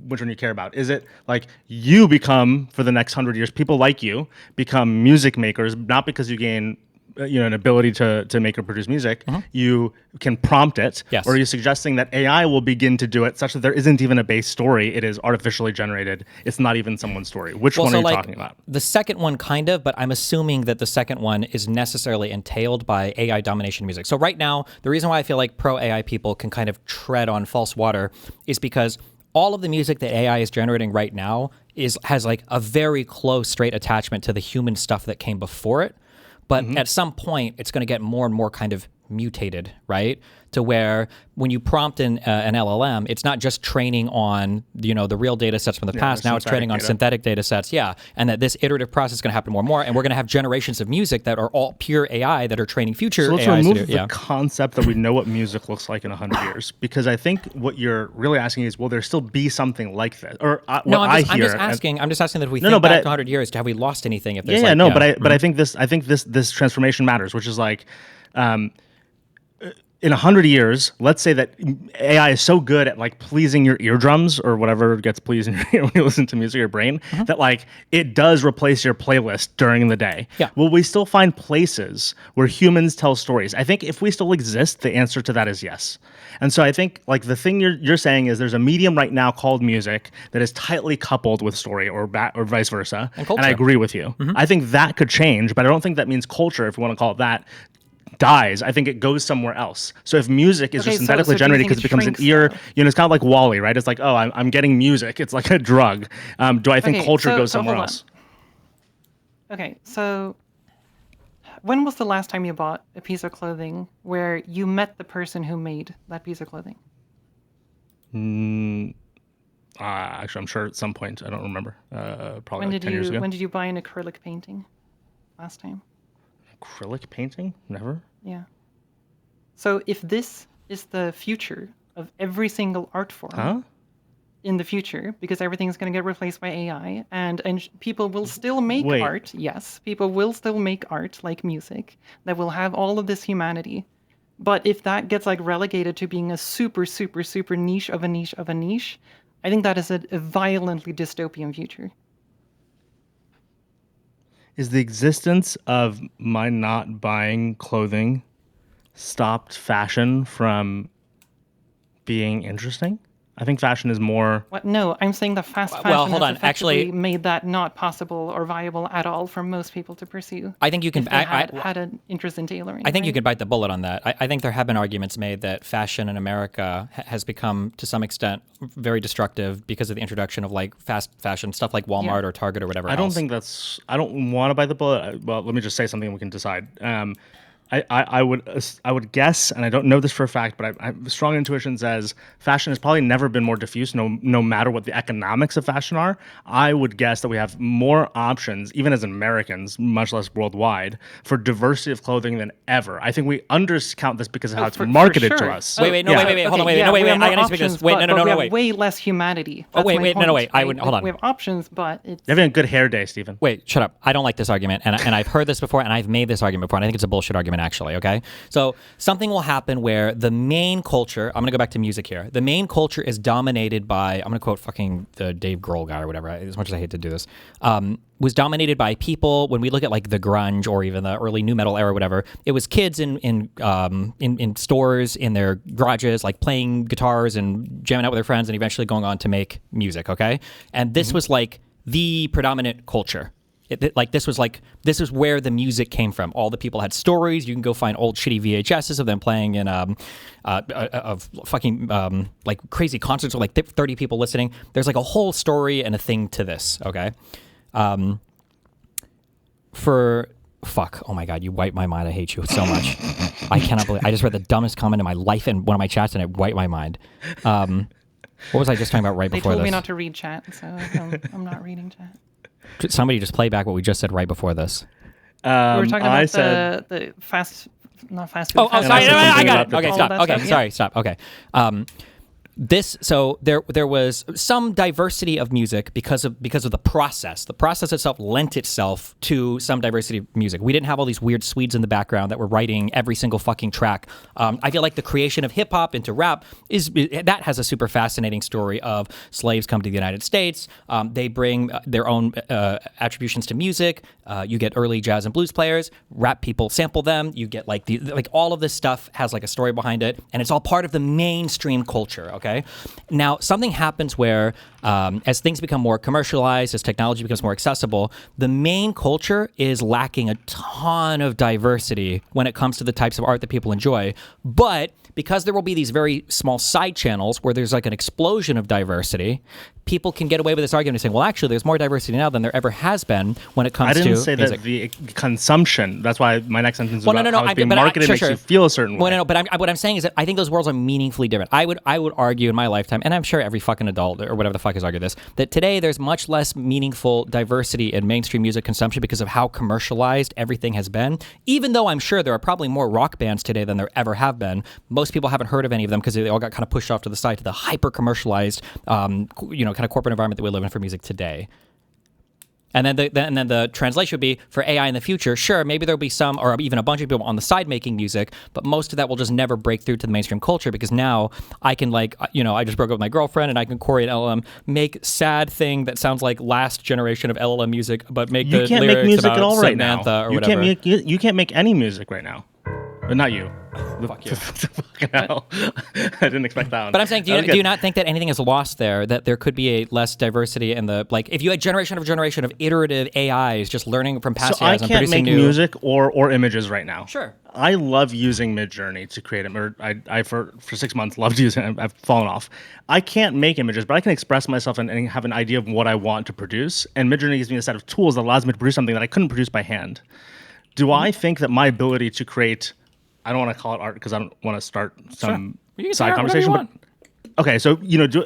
which one you care about. Is it like you become for the next 100 years, people like you become music makers, not because you gain an ability to make or produce music, you can prompt it, Yes. or are you suggesting that AI will begin to do it such that there isn't even a base story, it is artificially generated, it's not even someone's story? Which one are you talking about? The second one, kind of, but I'm assuming that the second one is necessarily entailed by AI domination music. So right now, the reason why I feel like pro AI people can kind of tread on false water is because all of the music that AI is generating right now has like a very close straight attachment to the human stuff that came before it. But at some point, it's going to get more and more kind of mutated, right? To where when you prompt an LLM, it's not just training on the real data sets from the past. Now it's training on synthetic data sets, and that this iterative process is going to happen more and more, and we're going to have generations of music that are all pure AI that are training future So let's AIs to remove do. the concept that we know what music looks like in 100 years, because I think what you're really asking is, will there still be something like that? Or No, I'm just hear, asking. I'm just asking that if we No, think but back 100 years, have we lost anything? If there's but I think this transformation matters, which is like, in 100 years, let's say that AI is so good at like pleasing your eardrums or whatever gets pleased in your ear when you listen to music or your brain, that like it does replace your playlist during the day. Yeah. Will we still find places where humans tell stories? I think if we still exist, the answer to that is yes. And so I think like the thing you're saying is there's a medium right now called music that is tightly coupled with story or vice versa. And culture. I agree with you. I think that could change, but I don't think that means culture, if you want to call it that, dies. I think it goes somewhere else. So if music is Okay, just so synthetically do you generated think because it becomes an shrinks, ear, though? it's kind of like Wall-E, right? It's like, oh, I'm getting music. It's like a drug. Do I think Okay, culture so- goes so somewhere hold on. else? Okay, so when was the last time you bought a piece of clothing where you met the person who made that piece of clothing? Actually, I'm sure at some point. I don't remember. Probably like 10 years ago. When did you buy an acrylic painting? last time. Acrylic painting? Never. Yeah. So if this is the future of every single art form in the future, because everything's going to get replaced by AI, and people will still make art. Yes, people will still make art like music that will have all of this humanity. But if that gets like relegated to being a super, super, super niche of a niche of a niche, I think that is a violently dystopian future. Is the existence of my not buying clothing stopped fashion from being interesting? I think fashion is more... What? No, I'm saying the fast fashion hold has on. effectively Actually, made that not possible or viable at all for most people to pursue. I think you can... If they had an interest in tailoring. I think you could bite the bullet on that. I think there have been arguments made that fashion in America has become, to some extent, very destructive because of the introduction of like fast fashion stuff like Walmart or Target or whatever. I don't think that's... I don't want to bite the bullet. Well, let me just say something and we can decide. I would guess, and I don't know this for a fact, but I have strong intuition says fashion has probably never been more diffuse, no matter what the economics of fashion are. I would guess that we have more options, even as Americans, much less worldwide, for diversity of clothing than ever. I think we undercount this because of how it's marketed to us. Wait, hold on, wait, I gotta speak this. Wait, no, we have wait. way less humanity. Oh, wait, no, wait. Hold on. We have options, but it's... You're having a good hair day, Stephen. Wait, shut up. I don't like this argument, and I've heard this before, and I've made this argument before, and I think it's a bullshit argument, actually, okay? So something will happen where the main culture, I'm going to go back to music here, the main culture is dominated by, I'm going to quote fucking the Dave Grohl guy or whatever, as much as I hate to do this, was dominated by people, when we look at like the grunge or even the early nu metal era or whatever, it was kids in stores, in their garages, like playing guitars and jamming out with their friends and eventually going on to make music, okay? And this was like the predominant culture. This was where the music came from. All the people had stories. You can go find old shitty VHSs of them playing in of fucking like crazy concerts with like 30 people listening. There's like a whole story and a thing to this. Okay, oh my god, you wiped my mind. I hate you so much. I cannot believe I just read the dumbest comment in my life in one of my chats and it wiped my mind. What was I just talking about right before this? They told me not to read chat, so I'm not reading chat. Somebody just play back what we just said right before this. We were talking about the fast, not fast food. Oh, sorry, I got it. Okay, stop. Okay, stuff, sorry, stop. Okay. There was some diversity of music because of the process. The process itself lent itself to some diversity of music. We didn't have all these weird Swedes in the background that were writing every single fucking track. I feel like the creation of hip hop into rap that has a super fascinating story of slaves come to the United States. They bring their own attributions to music. You get early jazz and blues players. Rap people sample them. You get like all of this stuff has like a story behind it, and it's all part of the mainstream culture. Okay. Now, something happens where as things become more commercialized, as technology becomes more accessible, the main culture is lacking a ton of diversity when it comes to the types of art that people enjoy. But because there will be these very small side channels where there's like an explosion of diversity, people can get away with this argument of saying, well, actually, there's more diversity now than there ever has been when it comes to music. I didn't say that the consumption. That's why my next sentence is about how it's being marketed makes you feel a certain way. No, but what I'm saying is that I think those worlds are meaningfully different. I would argue in my lifetime, and I'm sure every fucking adult or whatever the fuck has argued this, that today there's much less meaningful diversity in mainstream music consumption because of how commercialized everything has been. Even though I'm sure there are probably more rock bands today than there ever have been, most people haven't heard of any of them because they all got kind of pushed off to the side to the hyper commercialized, kind of corporate environment that we live in for music today. And then the translation would be for AI in the future. Sure, maybe there'll be some or even a bunch of people on the side making music, but most of that will just never break through to the mainstream culture because now I can I just broke up with my girlfriend and I can query an LLM, make sad thing that sounds like last generation of LLM music, but make the lyrics about Samantha or whatever. You can't make any music right now. But not you. Fuck you. Fucking hell. I didn't expect that one. But I'm saying, do you not think that anything is lost there? That there could be a less diversity in the if you had generation of iterative AIs just learning from past AIs and producing new... I can't make music or images right now. Sure. I love using Midjourney to create them. I for 6 months loved using it. I've fallen off. I can't make images, but I can express myself and have an idea of what I want to produce. And Midjourney gives me a set of tools that allows me to produce something that I couldn't produce by hand. Do I think that my ability to create... I don't want to call it art because I don't want to start some side conversation. But okay, so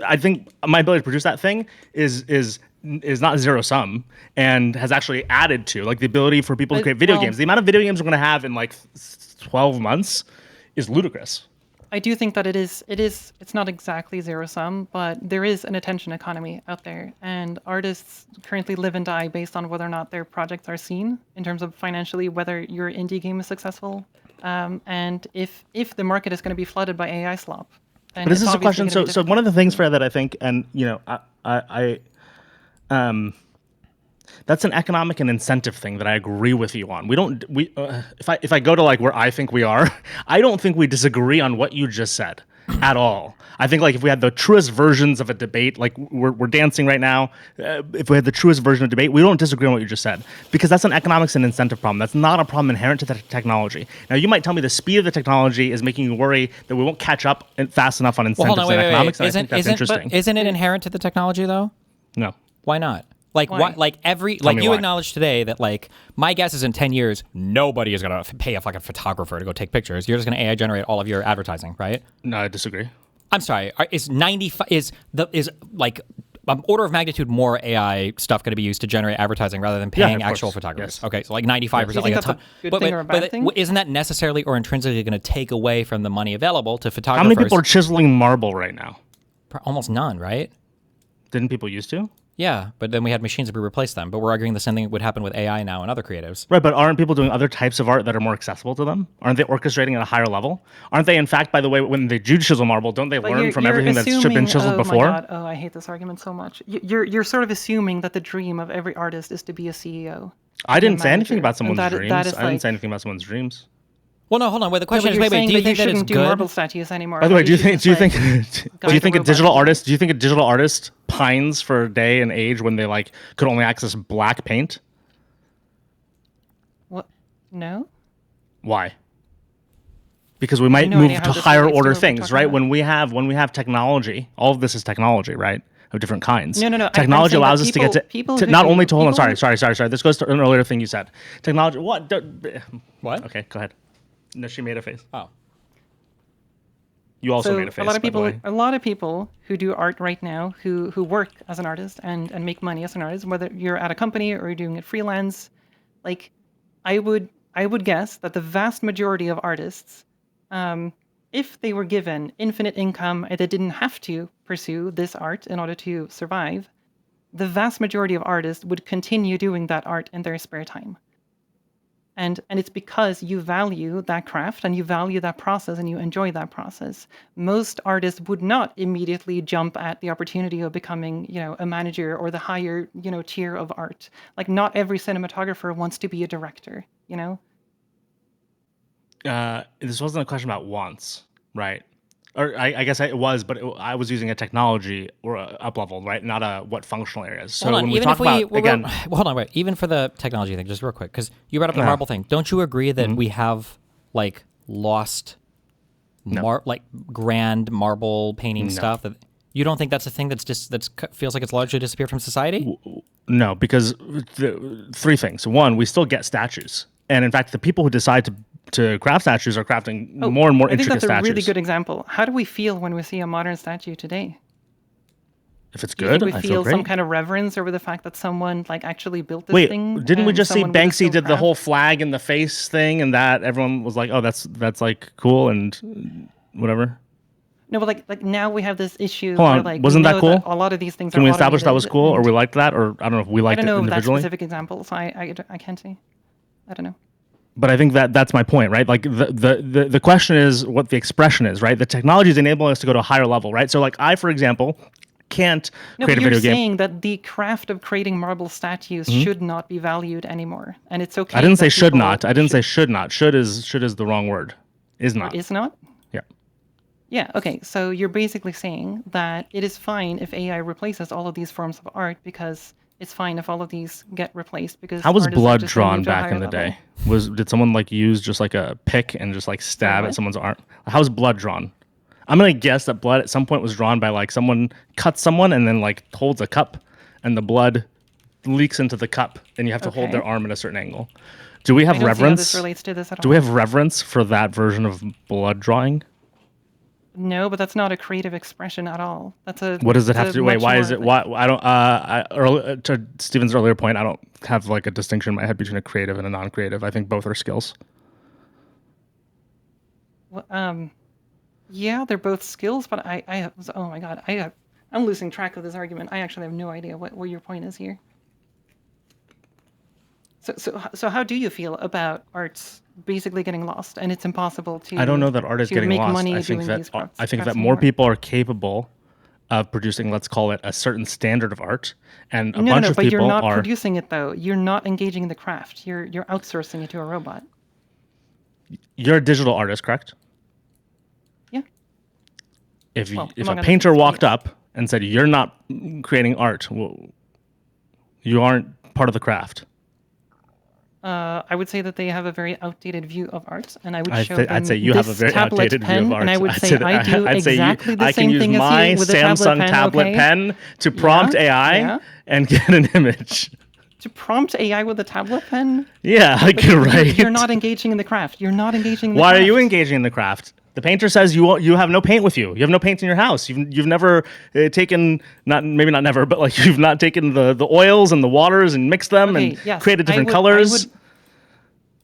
I think my ability to produce that thing is is not zero sum and has actually added to, like, the ability for people to create video games. The amount of video games we're going to have in like 12 months is ludicrous. I do think that it's not exactly zero sum, but there is an attention economy out there, and artists currently live and die based on whether or not their projects are seen in terms of financially, whether your indie game is successful, and if the market is going to be flooded by AI SLOP. But this is a question. So one of the things, Freya, that I think, and that's an economic and incentive thing that I agree with you on. If I go to like where I think we are, I don't think we disagree on what you just said at all. I think like if we had the truest versions of a debate, like we're dancing right now, if we had the truest version of debate, we don't disagree on what you just said, because that's an economics and incentive problem. That's not a problem inherent to the technology. Now, you might tell me the speed of the technology is making you worry that we won't catch up fast enough on incentives and economics. And I think that's interesting. Isn't it inherent to the technology though? No. Why not? Like Why? You acknowledged today that like my guess is in 10 years nobody is gonna pay a fucking photographer to go take pictures. You're just gonna AI generate all of your advertising, right? No, I disagree. I'm sorry. Is like order of magnitude more AI stuff going to be used to generate advertising rather than paying actual photographers? Yes. Okay, so like 95%. Like that's a good thing or a bad thing? Isn't that necessarily or intrinsically going to take away from the money available to photographers? How many people are chiseling marble right now? Almost none, right? Didn't people used to? Yeah, but then we had machines that would replace them. But we're arguing the same thing would happen with AI now and other creatives. Right, but aren't people doing other types of art that are more accessible to them? Aren't they orchestrating at a higher level? Aren't they, in fact, by the way, when they do chisel marble, don't they learn from everything that's been chiseled before? My God. Oh, I hate this argument so much. You're sort of assuming that the dream of every artist is to be a CEO. I didn't say anything about someone's dreams. I didn't say anything about someone's dreams. Well, no, hold on. Wait, the question is, wait, do you think that it's good? Marble statues anymore. By the way, do you think a digital artist pines for a day and age when they like could only access black paint? What? No. Why? Because we might move to higher order things, right? When we have technology, all of this is technology, right? Of different kinds. No. Technology allows us to get to not only to hold on. Sorry. This goes to an earlier thing you said. Technology. What? What? Okay, go ahead. No, she made a face. Oh. You also made a face. A lot of people who do art right now, who work as an artist and make money as an artist, whether you're at a company or you're doing it freelance, like I would guess that the vast majority of artists, if they were given infinite income and they didn't have to pursue this art in order to survive, the vast majority of artists would continue doing that art in their spare time. And it's because you value that craft and you value that process and you enjoy that process. Most artists would not immediately jump at the opportunity of becoming, a manager or the higher, tier of art. Like not every cinematographer wants to be a director, This wasn't a question about wants, right? Or I guess it was, but I was using a technology or up level, right? Not a what functional areas. So when we talk about again, hold on, wait. Even for the technology thing, just real quick, because you brought up the marble thing. Don't you agree that we have like lost, like grand marble painting stuff? That you don't think that's a thing that's feels like it's largely disappeared from society? No, because three things. One, we still get statues, and in fact, the people who decide to craft statues are crafting more and more intricate statues. I think that's a really good example. How do we feel when we see a modern statue today? If it's good, I feel some kind of reverence over the fact that someone like actually built this thing. Wait, didn't we just see Banksy did the whole flag in the face thing, and that everyone was like, "Oh, that's like cool and whatever." No, but like now we have this issue. Hold on, where, wasn't that cool? A lot of these things. Can we establish that was cool, or we liked that, or I don't know if we liked it individually? I don't know that specific example, so I can't say. I don't know. But I think that's my point, right? Like the question is what the expression is, right? The technology is enabling us to go to a higher level, right? So like I, for example, can't create a video game. You're saying that the craft of creating marble statues should not be valued anymore, and it's okay. I didn't say should not. I didn't say should not. Should is the wrong word. Is not. Is not? Yeah. Yeah. Okay. So you're basically saying that it is fine if AI replaces all of these forms of art because it's fine if all of these get replaced because how was blood drawn back in the day? Did someone like use just like a pick and just like stab at someone's arm? How was blood drawn? I'm gonna guess that blood at some point was drawn by like someone cuts someone and then like holds a cup and the blood leaks into the cup and you have to hold their arm at a certain angle. Do we have reverence? This relates to this at all. Do we have reverence for that version of blood drawing? No, but that's not a creative expression at all. That's a. What does it have it's to a do? Wait, much why more, is it? like- Why I don't? To Steven's earlier point, I don't have like a distinction in my head between a creative and a non-creative. I think both are skills. Well, yeah, they're both skills, but oh my god, I'm losing track of this argument. I actually have no idea what your point is here. So how do you feel about arts basically getting lost and it's impossible to? I don't know that art is to getting make lost. money I think doing that these crafts, I think crafts that more anymore. people are capable of producing, let's call it, a certain standard of art, and a No, bunch no, of but people you're not are. producing it though. You're not engaging in the craft. You're outsourcing it to a robot. You're a digital artist, correct? Yeah. If Well, if among a other painter things, walked yes. up and said, "You're not creating art," well, you aren't part of the craft. I would say that they have a very outdated view of art, and I would show I'd them say you have a this very tablet outdated pen, view of art. and I would I'd say say that- I do I'd say exactly the I same can use thing my as you with a Samsung tablet pen. Okay? pen to prompt AI yeah. and get an image. To prompt AI with a tablet pen, Yeah, like you're, right. you're not engaging in the craft. You're not engaging in the Why craft. are you engaging in the craft? The painter says you have no paint with you. You have no paint in your house. You've never taken, maybe not never, but like you've not taken the oils and the waters and mixed them Okay, and yes, created different I colors.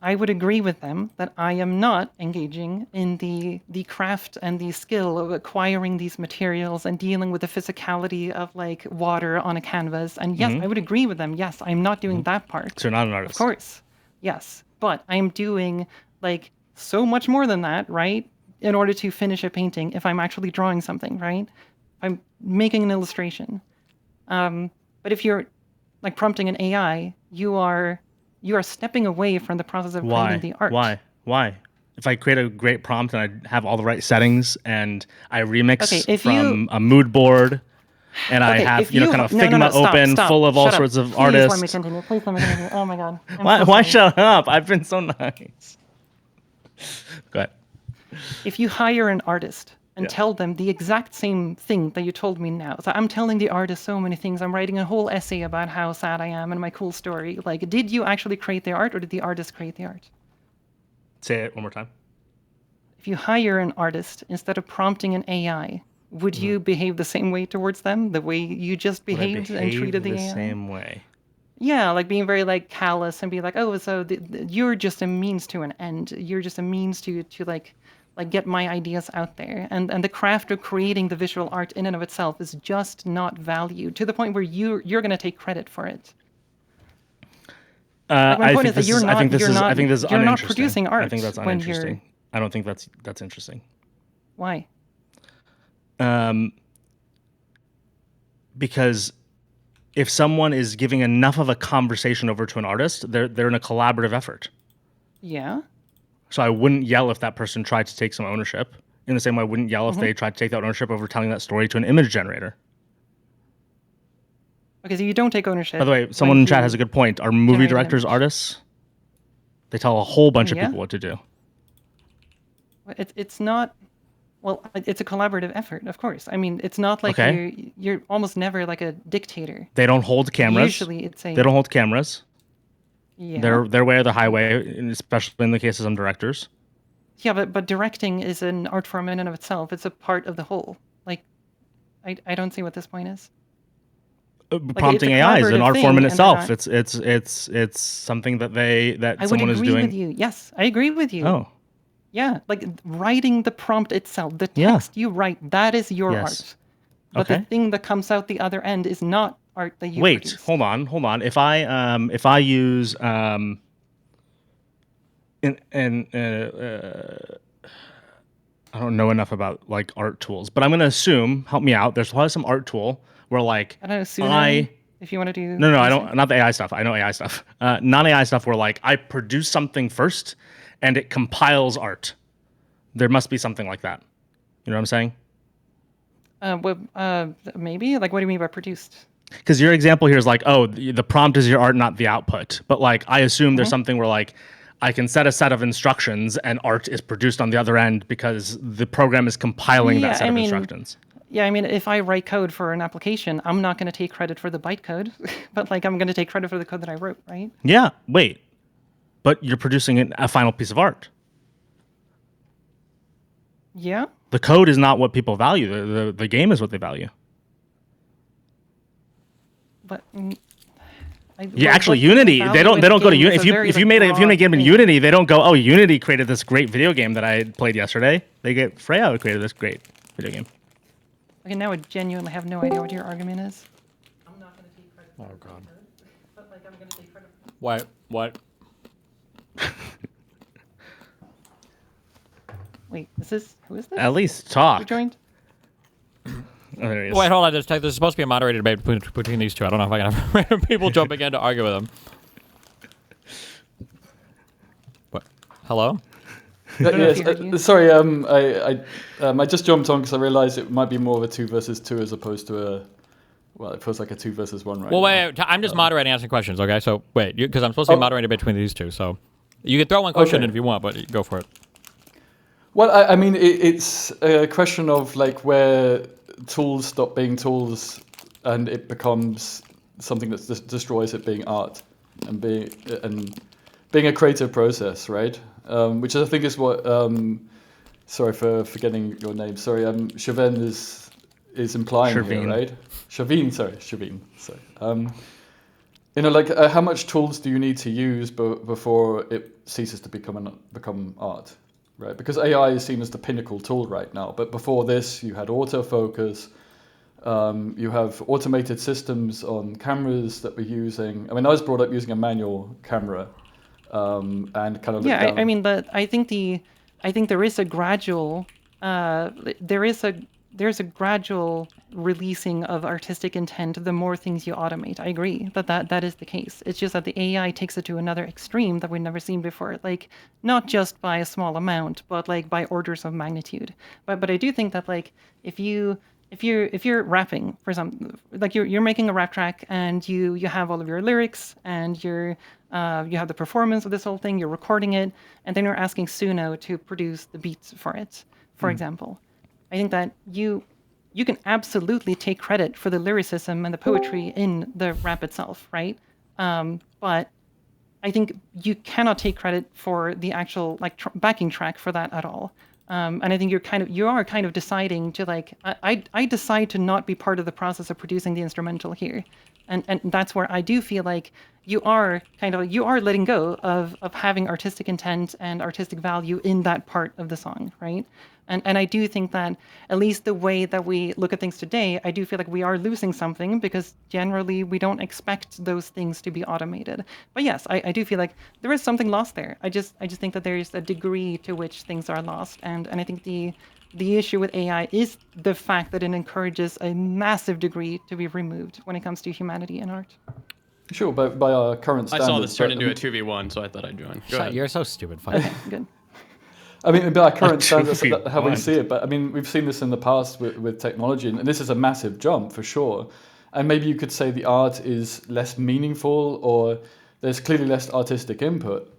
I would agree with them that I am not engaging in the craft and the skill of acquiring these materials and dealing with the physicality of like water on a canvas. And yes, I would agree with them. Yes, I'm not doing that part. So you're not an artist. Of course. Yes. But I am doing like so much more than that, right? In order to finish a painting, if I'm actually drawing something, right? I'm making an illustration. But if you're like prompting an AI, you are stepping away from the process of creating the art. Why? If I create a great prompt and I have all the right settings and I remix if from a mood board and I have if you kind of no, no, Figma no, stop, open stop, full of all shut up. sorts of Please artists. let me continue. Please let me continue. Oh my god. I'm Why so why sorry. shut up? I've been so nice. Go ahead. If you hire an artist and Yeah. tell them the exact same thing that you told me now, so I'm telling the artist so many things. I'm writing a whole essay about how sad I am and my cool story. Like, did you actually create the art or did the artist create the art? Say it one more time. If you hire an artist instead of prompting an AI, would you behave the same way towards them, the way you just Would I behaved and treated the behave AI? same way? Yeah, like being very like callous and be like, oh, so you're just a means to an end. You're just a means to like get my ideas out there. And the craft of creating the visual art in and of itself is just not valued to the point where you're going to take credit for it. Like my point is that you're not I think this is you're not uninteresting. producing art I think that's when uninteresting. you're. I don't think that's interesting. Why? Because if someone is giving enough of a conversation over to an artist, they're in a collaborative effort. Yeah. So I wouldn't yell if that person tried to take some ownership. In the same way, I wouldn't yell if they tried to take that ownership over telling that story to an image generator. Okay, so you don't take ownership. By the way, someone in chat has a good point. Are movie generate an directors image. artists? They tell a whole bunch of Yeah. people what to do. It's not. Well, it's a collaborative effort, of course. I mean, it's not like Okay. you're almost never like a dictator. They don't hold cameras. Usually, it's a. They don't hold cameras. Yeah. They're their way or the highway, and especially in the case of some directors. Yeah, but directing is an art form in and of itself. It's a part of the whole. Like, I don't see what this point is. Prompting it's a AI is an collaborative art form thing, in and they're itself. It's something that I would someone is agree doing. with you. Yes, I agree with you. Oh, Yeah, like writing the prompt itself, the Yeah. text you write, that is your Yes. art. But the Okay. thing that comes out the other end is not art that you wait, produced. hold on. If I use I don't know enough about like art tools, but I'm gonna assume. Help me out. There's probably some art tool where like I don't know, Susan, if you want to do. No, I research. don't. Not the AI stuff. I know AI stuff. Non-AI stuff where like I produce something first, and it compiles art. There must be something like that. You know what I'm saying? Maybe. Like, what do you mean by produced? Because your example here is like, oh, the prompt is your art, not the output. But like, I assume Mm-hmm. there's something where like, I can set a set of instructions and art is produced on the other end because the program is compiling that set of instructions. Yeah, I mean, if I write code for an application, I'm not going to take credit for the bytecode, but like I'm going to take credit for the code that I wrote, right? Yeah. Wait. But you're producing a final piece of art. Yeah. The code is not what people value. The game is what they value. But Yeah, actually, Unity. They don't go to Unity. If you make a game in Unity, they don't go, oh, Unity created this great video game that I played yesterday. They get Freya created this great video game. Okay, now I genuinely have no idea what your argument is. I'm not going to take credit. Oh God. But like I'm going to take credit. What? Wait, who is this? At least Who talk. joined? Oh, there he is. Wait, hold on. There's supposed to be a moderated debate between these two. I don't know if I can have random people jumping in to argue with them. What? Hello? Yes, sorry. I just jumped on because I realized it might be more of a 2 versus 2 as opposed to a. Well, it feels like a 2 versus 1 right Well, now. wait. I'm just moderating, answering questions. Okay, so wait, because I'm supposed to be moderating between these two. So you can throw one question in if you want, but go for it. Well, I mean, it's a question of like where tools stop being tools and it becomes something that destroys it being art and being a creative process, right? Which I think is what. Sorry for forgetting your name. Sorry, Sherveen is implying Sherveen. here, right? Sherveen. Sorry. How much tools do you need to use before it ceases to become art? Right, because AI is seen as the pinnacle tool right now. But before this, you had autofocus. You have automated systems on cameras that we're using. I mean, I was brought up using a manual camera, and kind of Yeah, I mean, I think there is a gradual there's a gradual releasing of artistic intent the more things you automate. I agree that is the case. It's just that the AI takes it to another extreme that we've never seen before. Like not just by a small amount, but like by orders of magnitude. But I do think that like if you're rapping for like you're making a rap track and you have all of your lyrics and you have the performance of this whole thing, you're recording it, and then you're asking Suno to produce the beats for it, for example. I think that you can absolutely take credit for the lyricism and the poetry in the rap itself, right? But I think you cannot take credit for the actual like backing track for that at all. And I think you are kind of deciding to like I decide to not be part of the process of producing the instrumental here, and that's where I do feel like you are letting go of having artistic intent and artistic value in that part of the song, right? And I do think that at least the way that we look at things today, I do feel like we are losing something because generally we don't expect those things to be automated. But yes, I do feel like there is something lost there. I just think that there is a degree to which things are lost, and I think the issue with AI is the fact that it encourages a massive degree to be removed when it comes to humanity in art. Sure, but by our current I standards. saw this turn into a 2v1, so I thought I'd join. Go ahead. You're so stupid. Fuck. Okay, good. I mean, by our current standards, 2v1. how we see it. But I mean, we've seen this in the past with technology, and this is a massive jump for sure. And maybe you could say the art is less meaningful, or there's clearly less artistic input,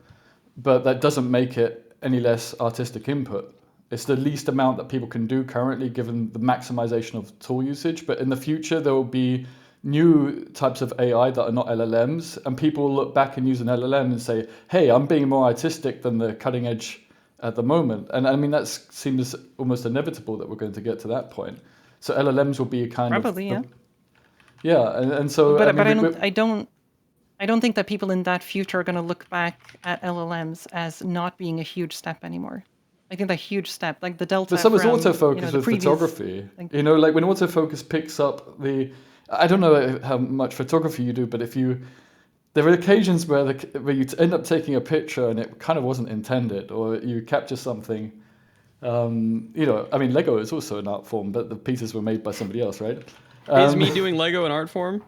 but that doesn't make it any less artistic input. It's the least amount that people can do currently, given the maximization of tool usage. But in the future, there will be new types of AI that are not LLMs, and people will look back and use an LLM and say, hey, I'm being more artistic than the cutting edge at the moment. And I mean, that seems almost inevitable that we're going to get to that point. So LLMs will be a kind Probably, of... yeah. Yeah, and so... But I don't think that people in that future are going to look back at LLMs as not being a huge step anymore. I think that huge step, like the delta. But so is from, autofocus with photography. You know, like when autofocus picks up the... I don't know how much photography you do, but there are occasions where you end up taking a picture and it kind of wasn't intended, or you capture something. You know, I mean, Lego is also an art form, but the pieces were made by somebody else, right? Is me doing Lego an art form?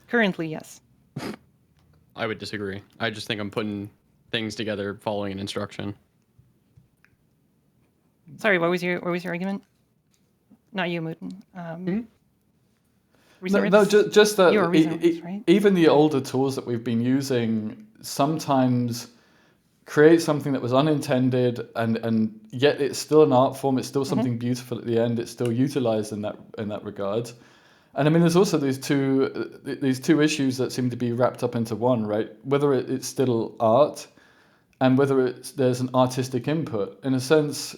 Currently, yes. I would disagree. I just think I'm putting things together following an instruction. Sorry, what was your argument? Not you, Moot. No, just that right? even the older tools that we've been using sometimes create something that was unintended, and yet it's still an art form. It's still something beautiful at the end. It's still utilized in that regard. And I mean, there's also these two issues that seem to be wrapped up into one, right? Whether it's still art, and whether there's an artistic input. In a sense,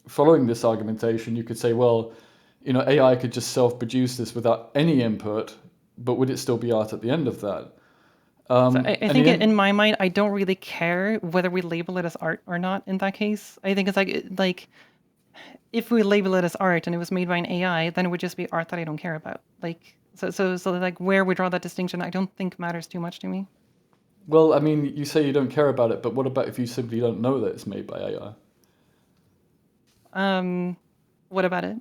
following this argumentation, you could say, well, AI could just self-produce this without any input, but would it still be art at the end of that? So I think in my mind, I don't really care whether we label it as art or not in that case. I think it's like if we label it as art and it was made by an AI, then it would just be art that I don't care about. So like where we draw that distinction, I don't think matters too much to me. Well, I mean, you say you don't care about it, but what about if you simply don't know that it's made by AI? What about it?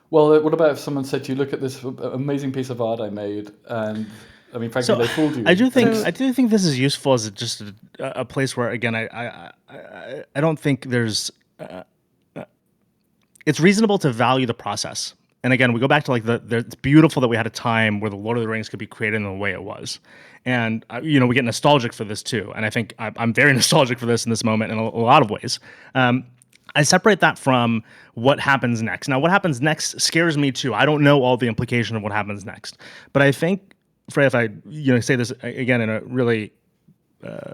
Well, what about if someone said to you, look at this amazing piece of art I made, and I mean, frankly, they fooled you. I do think this is useful as just a place where, again, I don't think there's. It's reasonable to value the process, and again, we go back to like it's beautiful that we had a time where the Lord of the Rings could be created in the way it was, and we get nostalgic for this too, and I think I'm very nostalgic for this in this moment in a lot of ways. I separate that from what happens next. Now, what happens next scares me too. I don't know all the implication of what happens next, but I think, Freya, if I say this again in a really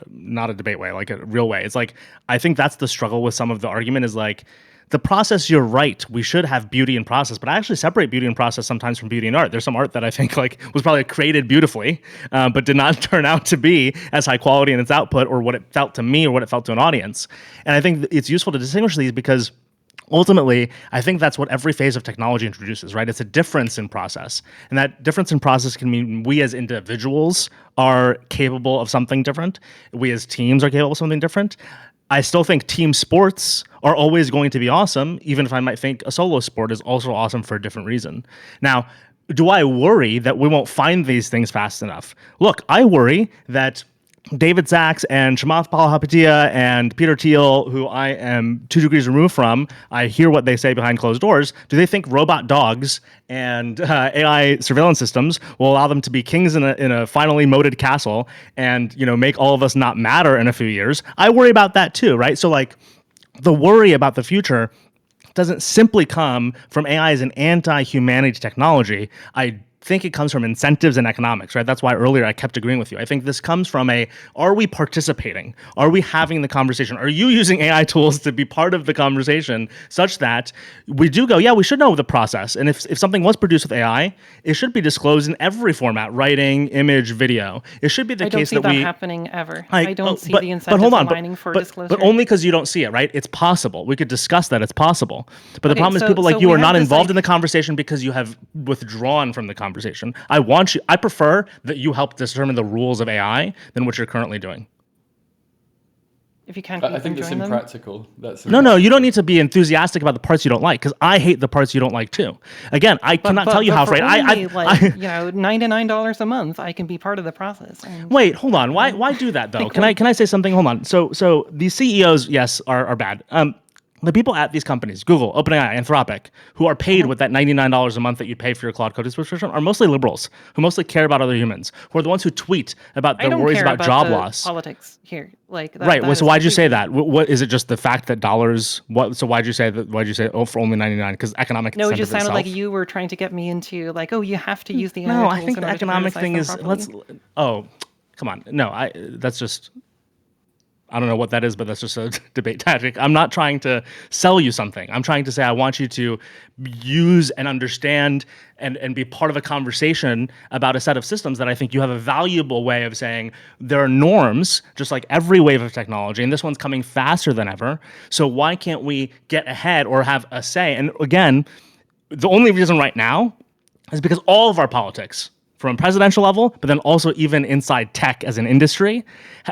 not a debate way, like a real way, it's like I think that's the struggle with some of the argument is like the process. You're right. We should have beauty and process, but I actually separate beauty and process sometimes from beauty and art. There's some art that I think like was probably created beautifully, but did not turn out to be as high quality in its output or what it felt to me or what it felt to an audience. And I think it's useful to distinguish these because ultimately, I think that's what every phase of technology introduces, right? It's a difference in process. And that difference in process can mean we as individuals are capable of something different. We as teams are capable of something different. I still think team sports are always going to be awesome, even if I might think a solo sport is also awesome for a different reason. Now, do I worry that we won't find these things fast enough? Look, I worry that David Sachs and Chamath Palihapitiya and Peter Thiel, who I am 2 degrees removed from, I hear what they say behind closed doors. Do they think robot dogs and AI surveillance systems will allow them to be kings in a finally moated castle and make all of us not matter in a few years? I worry about that too, right? So like the worry about the future doesn't simply come from AI as an anti-humanity technology. I think it comes from incentives and economics, right? That's why earlier I kept agreeing with you. I think this comes from are we participating? Are we having the conversation? Are you using AI tools to be part of the conversation such that we do go, yeah, we should know the process. And if something was produced with AI, it should be disclosed in every format, writing, image, video. It should be the case that I don't see that happening ever. I don't see the incentives aligning for disclosure. But only because you don't see it, right? It's possible. We could discuss that. It's possible. But the problem is people like you are not involved in the conversation because you have withdrawn from the conversation. I prefer that you help determine the rules of AI than what you're currently doing. If you can't, I think it's impractical. No, you don't need to be enthusiastic about the parts you don't like because I hate the parts you don't like too. Again, I cannot tell you how afraid $99 a month, I can be part of the process. Wait, hold on. Why do that though? Can I say something? Hold on. So these CEOs, yes, are bad. The people at these companies, Google, OpenAI, Anthropic, who are paid with that $99 a month that you pay for your Claude Code subscription, are mostly liberals who mostly care about other humans, who are the ones who tweet about their worries about job loss. Politics here, right. So why'd you say that? What is it? Just the fact that dollars? What? So why'd you say that? Why'd you say for only 99? Because economic. No, it just sounded like you were trying to get me into you have to use the. No, I think the economic thing is Oh, come on. No, that's just. I don't know what that is, but that's just a debate tactic. I'm not trying to sell you something. I'm trying to say I want you to use and understand and be part of a conversation about a set of systems that I think you have a valuable way of saying there are norms, just like every wave of technology, and this one's coming faster than ever. So why can't we get ahead or have a say? And again, the only reason right now is because all of our politics, from a presidential level, but then also even inside tech as an industry,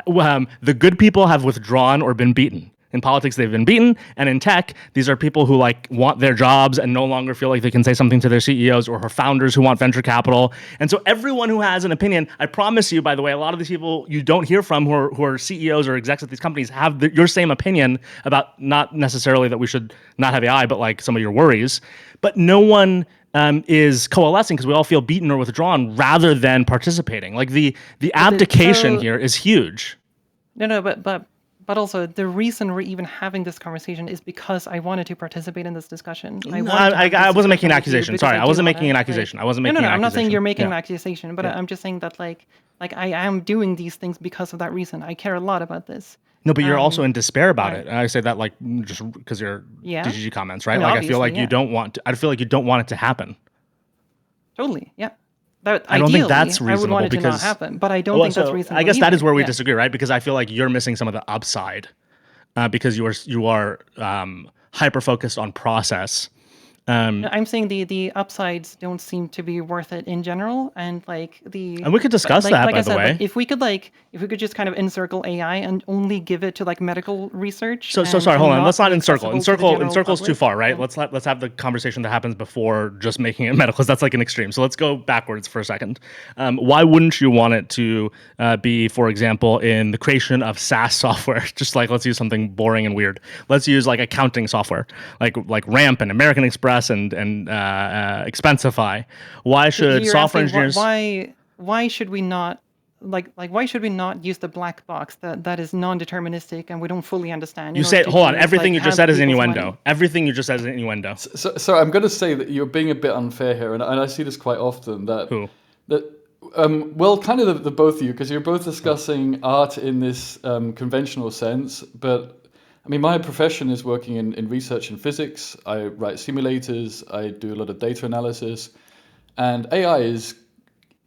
the good people have withdrawn or been beaten. In politics, they've been beaten, and in tech, these are people who want their jobs and no longer feel like they can say something to their CEOs or founders who want venture capital. And so everyone who has an opinion, I promise you, by the way, a lot of these people you don't hear from who are CEOs or execs at these companies have your same opinion about not necessarily that we should not have AI, but some of your worries. But no one is coalescing because we all feel beaten or withdrawn rather than participating. The abdication here is huge. No, but also the reason we're even having this conversation is because I wanted to participate in this discussion. I wasn't making an accusation. Sorry, I wasn't making an accusation. I wasn't making an accusation. I'm not saying you're making an accusation, but I'm just saying that I am doing these things because of that reason. I care a lot about this. No, but you're also in despair about it. why? And I say that like just because you're Yeah. DGG comments, right? I mean, Like I feel like obviously, you yeah. don't want. I feel like you don't want it to happen. Totally, yeah. That I don't think ideally, that's I would reasonable want it to because not happen, but I don't well, think that's so reasonable. I guess that is either. where we Yeah. disagree, right? Because I feel like you're missing some of the upside because you are hyper focused on process. No, I'm saying the upsides don't seem to be worth it in general, and like the And we could discuss like, that, like by I the said, way. like if we could just kind of encircle AI and only give it to like medical research. So and sorry, hold on. not Let's not be encircle. accessible to the general Encircle's too public, far, right? Let's have the conversation that happens before just making it medical, because that's like an extreme. So let's go backwards for a second. Why wouldn't you want it to be, for example, in the creation of SaaS software? Just like let's use something boring and weird. Let's use like accounting software, like Ramp and American Express and Expensify. Why should You're software asking engineers? why should we not why should we not use the black box that is non-deterministic and we don't fully understand? You in order say, to hold on. do, Everything like, you just handle said is people's innuendo. money? Everything you just said is innuendo. So I'm going to say that you're being a bit unfair here, and I see this quite often. Who? Well, kind of the both of you, because you're both discussing art in this conventional sense. But I mean, my profession is working in research and physics. I write simulators. I do a lot of data analysis, and AI is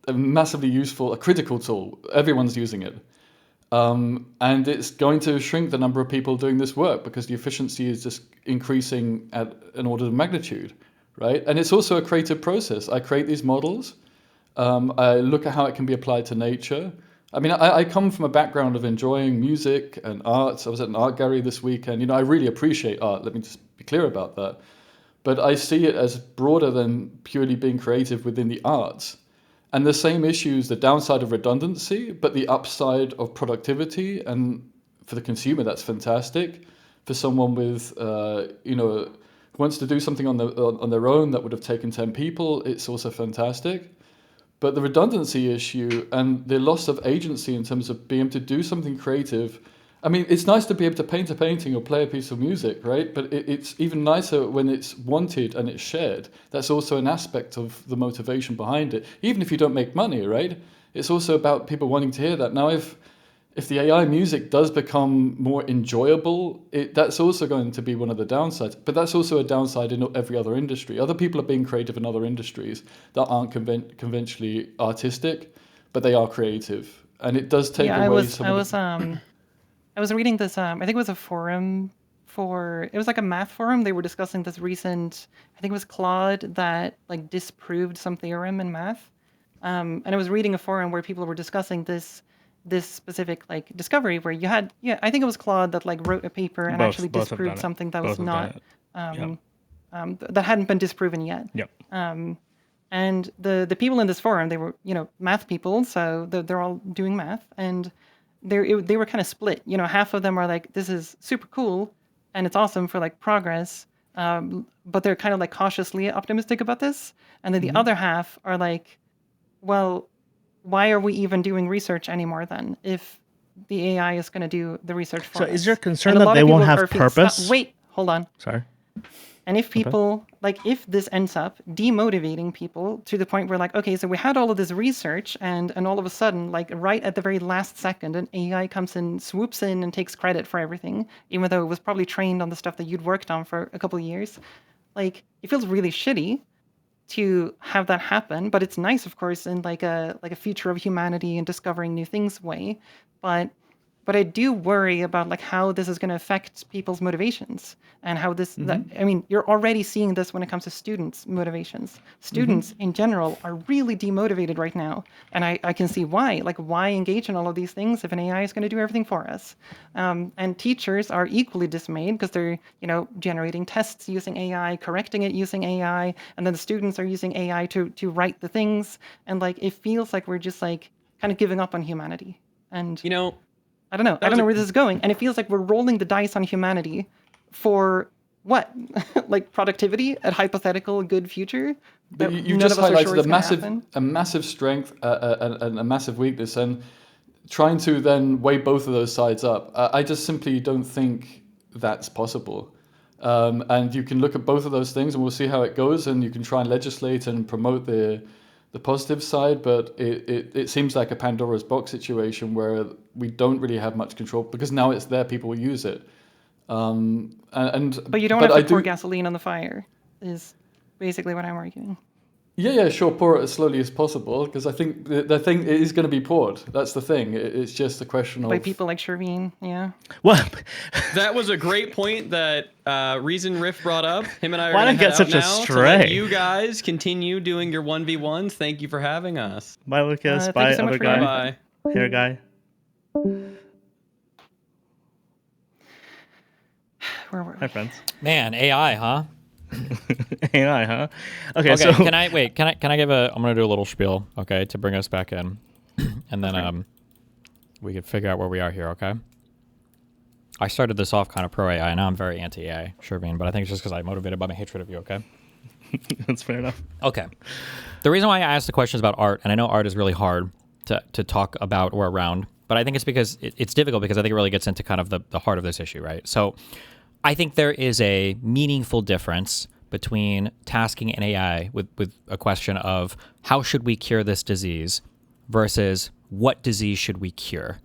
a massively useful, a critical tool. Everyone's using it. And it's going to shrink the number of people doing this work because the efficiency is just increasing at an order of magnitude, right? And it's also a creative process. I create these models. I look at how it can be applied to nature. I mean, I come from a background of enjoying music and art. I was at an art gallery this weekend. I really appreciate art. Let me just be clear about that. But I see it as broader than purely being creative within the arts. And the same issues, the downside of redundancy, but the upside of productivity. And for the consumer, that's fantastic. For someone with, who wants to do something on their own that would have taken 10 people, it's also fantastic. But the redundancy issue and the loss of agency in terms of being able to do something creative. I mean, it's nice to be able to paint a painting or play a piece of music, right? But it's even nicer when it's wanted and it's shared. That's also an aspect of the motivation behind it. Even if you don't make money, right? It's also about people wanting to hear that. Now, if the AI music does become more enjoyable, that's also going to be one of the downsides. But that's also a downside in every other industry. Other people are being creative in other industries that aren't conventionally artistic, but they are creative. And it does take away some of the... I was reading this, I think it was a forum it was like a math forum. They were discussing this recent, I think it was Claude that like disproved some theorem in math. And I was reading a forum where people were discussing this specific like discovery where you had, I think it was Claude that like wrote a paper and actually Both have done disproved it. something that Both was have not, done that hadn't been disproven yet. Yep. And the people in this forum, they were, math people, so they're all doing math, and they were kind of split. Half of them are like, this is super cool, and it's awesome for like progress, but they're kind of like cautiously optimistic about this. And then the other half are like, well, why are we even doing research anymore then if the AI is going to do the research for us? So is your concern And a that lot they of won't people have are purpose? Wait, hold on. Sorry. And if people, if this ends up demotivating people to the point where okay, so we had all of this research and all of a sudden, right at the very last second, an AI comes in, swoops in and takes credit for everything, even though it was probably trained on the stuff that you'd worked on for a couple of years. It feels really shitty to have that happen, but it's nice, of course, in a future of humanity and discovering new things way. But I do worry about how this is going to affect people's motivations and how this. You're already seeing this when it comes to students' motivations. Students in general are really demotivated right now, and I can see why. Why engage in all of these things if an AI is going to do everything for us? And teachers are equally dismayed because they're generating tests using AI, correcting it using AI, and then the students are using AI to write the things, and it feels like we're just kind of giving up on humanity. And I don't know. I don't know where this is going. And it feels like we're rolling the dice on humanity for what? Productivity at hypothetical good future? But you've just highlighted a massive strength and a massive weakness, and trying to then weigh both of those sides up. I just simply don't think that's possible. And you can look at both of those things, and we'll see how it goes, and you can try and legislate and promote the the positive side, but it seems like a Pandora's box situation where we don't really have much control because now it's there, people will use it. But you don't have to pour gasoline on the fire, is basically what I'm arguing. Yeah, sure, pour it as slowly as possible, because I think the thing it is going to be poured. That's the thing. It's just a question of... By people like Sherveen, yeah. What? That was a great point that ReasonRiff brought up. Him and I are Why going did I to get such a stray? you guys continue doing your 1v1s. Thank you for having us. Bye, Lucas. Thank Bye, you so much other for guy. Bye. Here, guy. Where were we? Hi, friends. Man, AI, huh? AI, huh? Okay, so can I give I'm gonna do a little spiel, okay, to bring us back in, and then we can figure out where we are here, okay? I started this off kind of pro AI, now I'm very anti AI, Sherveen, but I think it's just because I'm motivated by my hatred of you, okay? That's fair enough. Okay. The reason why I asked the questions about art, and I know art is really hard to talk about or around, but I think it's because it's difficult because I think it really gets into kind of the heart of this issue, right? So I think there is a meaningful difference between tasking an AI with a question of how should we cure this disease versus what disease should we cure.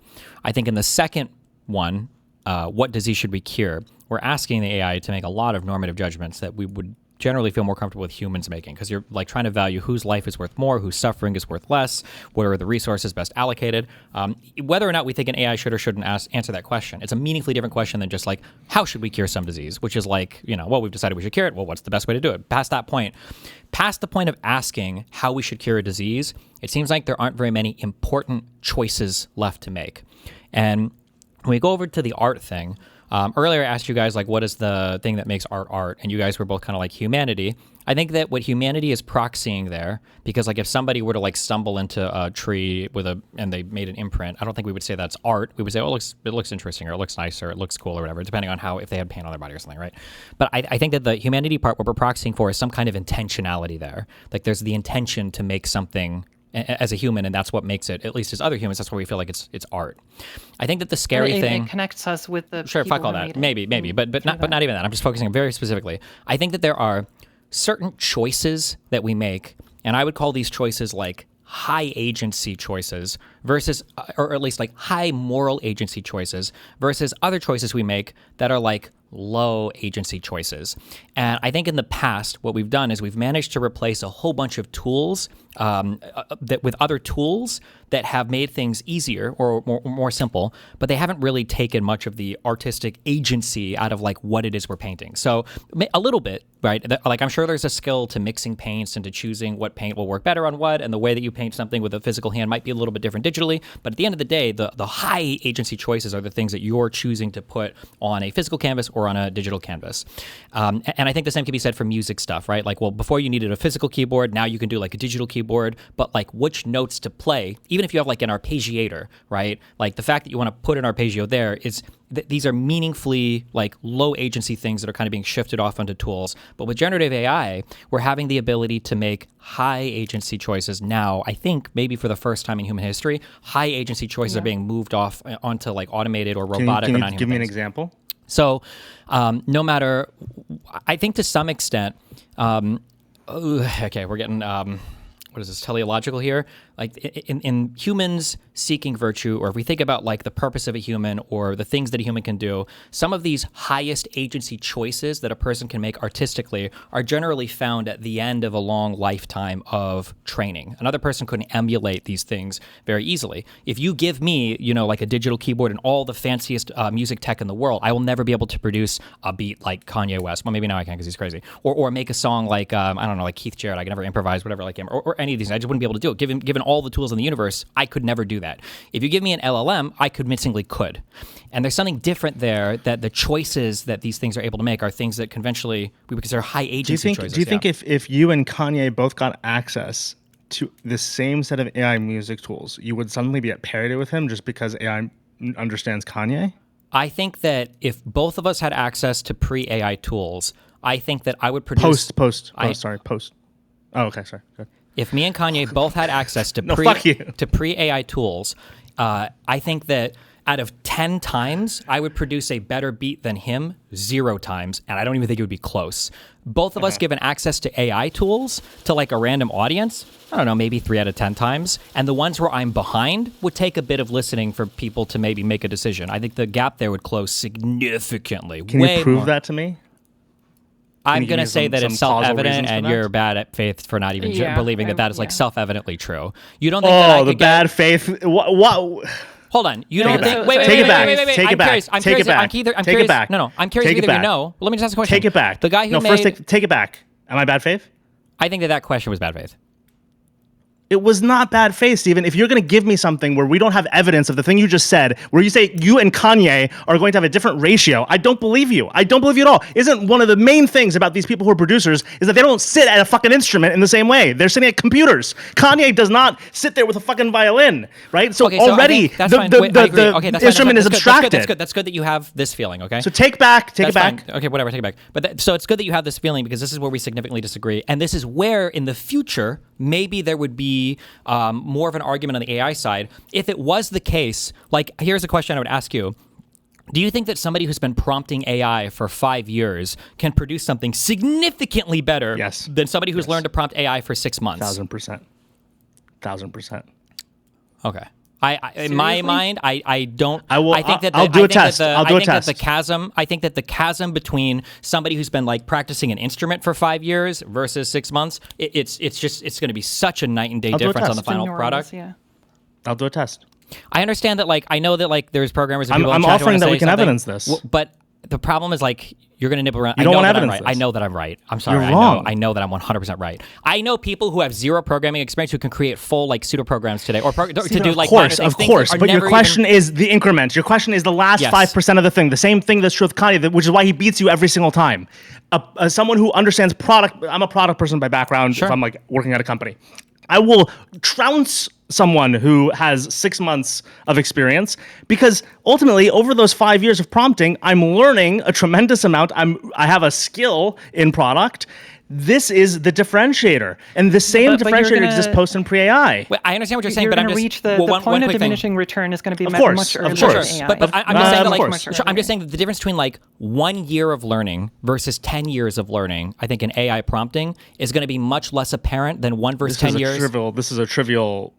I think in the second one, what disease should we cure, we're asking the AI to make a lot of normative judgments that we would generally feel more comfortable with humans making, because you're like trying to value whose life is worth more, whose suffering is worth less, what are the resources best allocated. Whether or not we think an AI should or shouldn't answer that question, it's a meaningfully different question than just like, how should we cure some disease, which is like, well, we've decided we should cure it. Well, what's the best way to do it? Past the point of asking how we should cure a disease, it seems like there aren't very many important choices left to make. And when we go over to the art thing, earlier I asked you guys, like, what is the thing that makes art? And you guys were both kind of like humanity. I think that what humanity is proxying there, because like if somebody were to like stumble into a tree and they made an imprint, I don't think we would say that's art. We would say, oh, it looks interesting, or it looks nice, or it looks cool, or whatever, depending on if they had paint on their body or something, right? But I think that the humanity part, what we're proxying for is some kind of intentionality there. Like there's the intention to make something as a human, and that's what makes it, at least as other humans, that's why we feel like it's art. I think that the scary thing... It connects us with the Sure, fuck all that. Maybe, but not even that. I'm just focusing very specifically. I think that there are certain choices that we make, and I would call these choices like high agency choices versus, or at least like high moral agency choices versus other choices we make that are like low agency choices. And I think in the past, what we've done is we've managed to replace a whole bunch of tools with other tools that have made things easier or more simple, but they haven't really taken much of the artistic agency out of like what it is we're painting. So a little bit, right? Like I'm sure there's a skill to mixing paints and to choosing what paint will work better on what, and the way that you paint something with a physical hand might be a little bit different digitally. But at the end of the day, the high agency choices are the things that you're choosing to put on a physical canvas or on a digital canvas. And I think the same can be said for music stuff, right? Like, well, before you needed a physical keyboard, now you can do like a digital keyboard, but like which notes to play, even if you have like an arpeggiator, right? Like the fact that you want to put an arpeggio there is, these are meaningfully like low agency things that are kind of being shifted off onto tools. But with generative AI, we're having the ability to make high agency choices now. I think maybe for the first time in human history, high agency choices are being moved off onto like automated or robotic or non-human give me an things. example? So no matter, I think to some extent, okay, we're getting, what is this, teleological here? Like in humans seeking virtue, or if we think about like the purpose of a human or the things that a human can do, some of these highest agency choices that a person can make artistically are generally found at the end of a long lifetime of training. Another person couldn't emulate these things very easily. If you give me, like a digital keyboard and all the fanciest music tech in the world, I will never be able to produce a beat like Kanye West. Well, maybe now I can because he's crazy. Or make a song like, I don't know, like Keith Jarrett. I can never improvise, whatever, like him. Or any of these. I just wouldn't be able to do it. Given all the tools in the universe, I could never do that. If you give me an LLM, I convincingly could. And there's something different there, that the choices that these things are able to make are things that conventionally we would consider high agency choices. Do you think if you and Kanye both got access to the same set of AI music tools, you would suddenly be at parity with him just because AI understands Kanye? I think that if both of us had access to pre-AI tools, I think that I would produce... Post. Oh, okay, sorry. Good. If me and Kanye both had access to pre-AI tools, I think that out of 10 times, I would produce a better beat than him 0 times, and I don't even think it would be close. Both of us given access to AI tools to like a random audience, I don't know, maybe 3 out of 10 times. And the ones where I'm behind would take a bit of listening for people to maybe make a decision. I think the gap there would close significantly. Can you prove that to me? I'm going to say that it's self-evident, and that? you're bad at faith for not even believing that is like self-evidently true. You don't Oh, think that I could bad faith. What? Hold on. You don't think? Take it back. Take it back. I'm Take curious. it back. I'm Take curious. it back. No. I'm curious Take it either you back. know. Let me just ask a question. Take it back. The guy who first made... take it back. Am I bad faith? I think that question was bad faith. It was not bad faith, Steven. If you're going to give me something where we don't have evidence of the thing you just said, where you say you and Kanye are going to have a different ratio, I don't believe you. I don't believe you at all. Isn't one of the main things about these people who are producers is that they don't sit at a fucking instrument in the same way. They're sitting at computers. Kanye does not sit there with a fucking violin, right? So already the instrument is abstracted. That's good that you have this feeling, okay? So take it back. Okay, whatever, take it back. But so it's good that you have this feeling, because this is where we significantly disagree. And this is where, in the future, maybe there would be more of an argument on the AI side. If it was the case, like, here's a question I would ask you. Do you think that somebody who's been prompting AI for 5 years can produce something significantly better than somebody who's learned to prompt AI for 6 months? 1000%. 1000%. Okay. In my mind, I don't. I think that I'll do a test. I'll do a test. I think that the chasm between somebody who's been like practicing an instrument for 5 years versus 6 months, it's going to be such a night and day difference on the final product. Yeah. I'll do a test. I understand that, like, I know that, like, there's programmers. And I'm offering that we can evidence this, but the problem is, like, you're going to nibble around. You don't want evidence. I know that I'm right. I'm sorry. You're wrong. I know that I'm 100% right. I know people who have zero programming experience who can create full, like, pseudo programs today, or to do like. Of course. But your question is the increment. Your question is the last 5% of the thing. The same thing that's true with Kanye, which is why he beats you every single time. Someone who understands product. I'm a product person by background. Sure. If I'm like working at a company, I will trounce someone who has 6 months of experience, because ultimately over those 5 years of prompting, I'm learning a tremendous amount. I have a skill in product. This is the differentiator, and the same differentiator exists post and pre-AI. Well, I understand what you're saying, You're but I'm going to just reach the point of diminishing return is going to be met much earlier than AI. But I'm just saying that, like, I'm just saying that the difference between like 1 year of learning versus 10 years of learning, I think in AI prompting is going to be much less apparent than 1 versus 10 years. This is a trivial.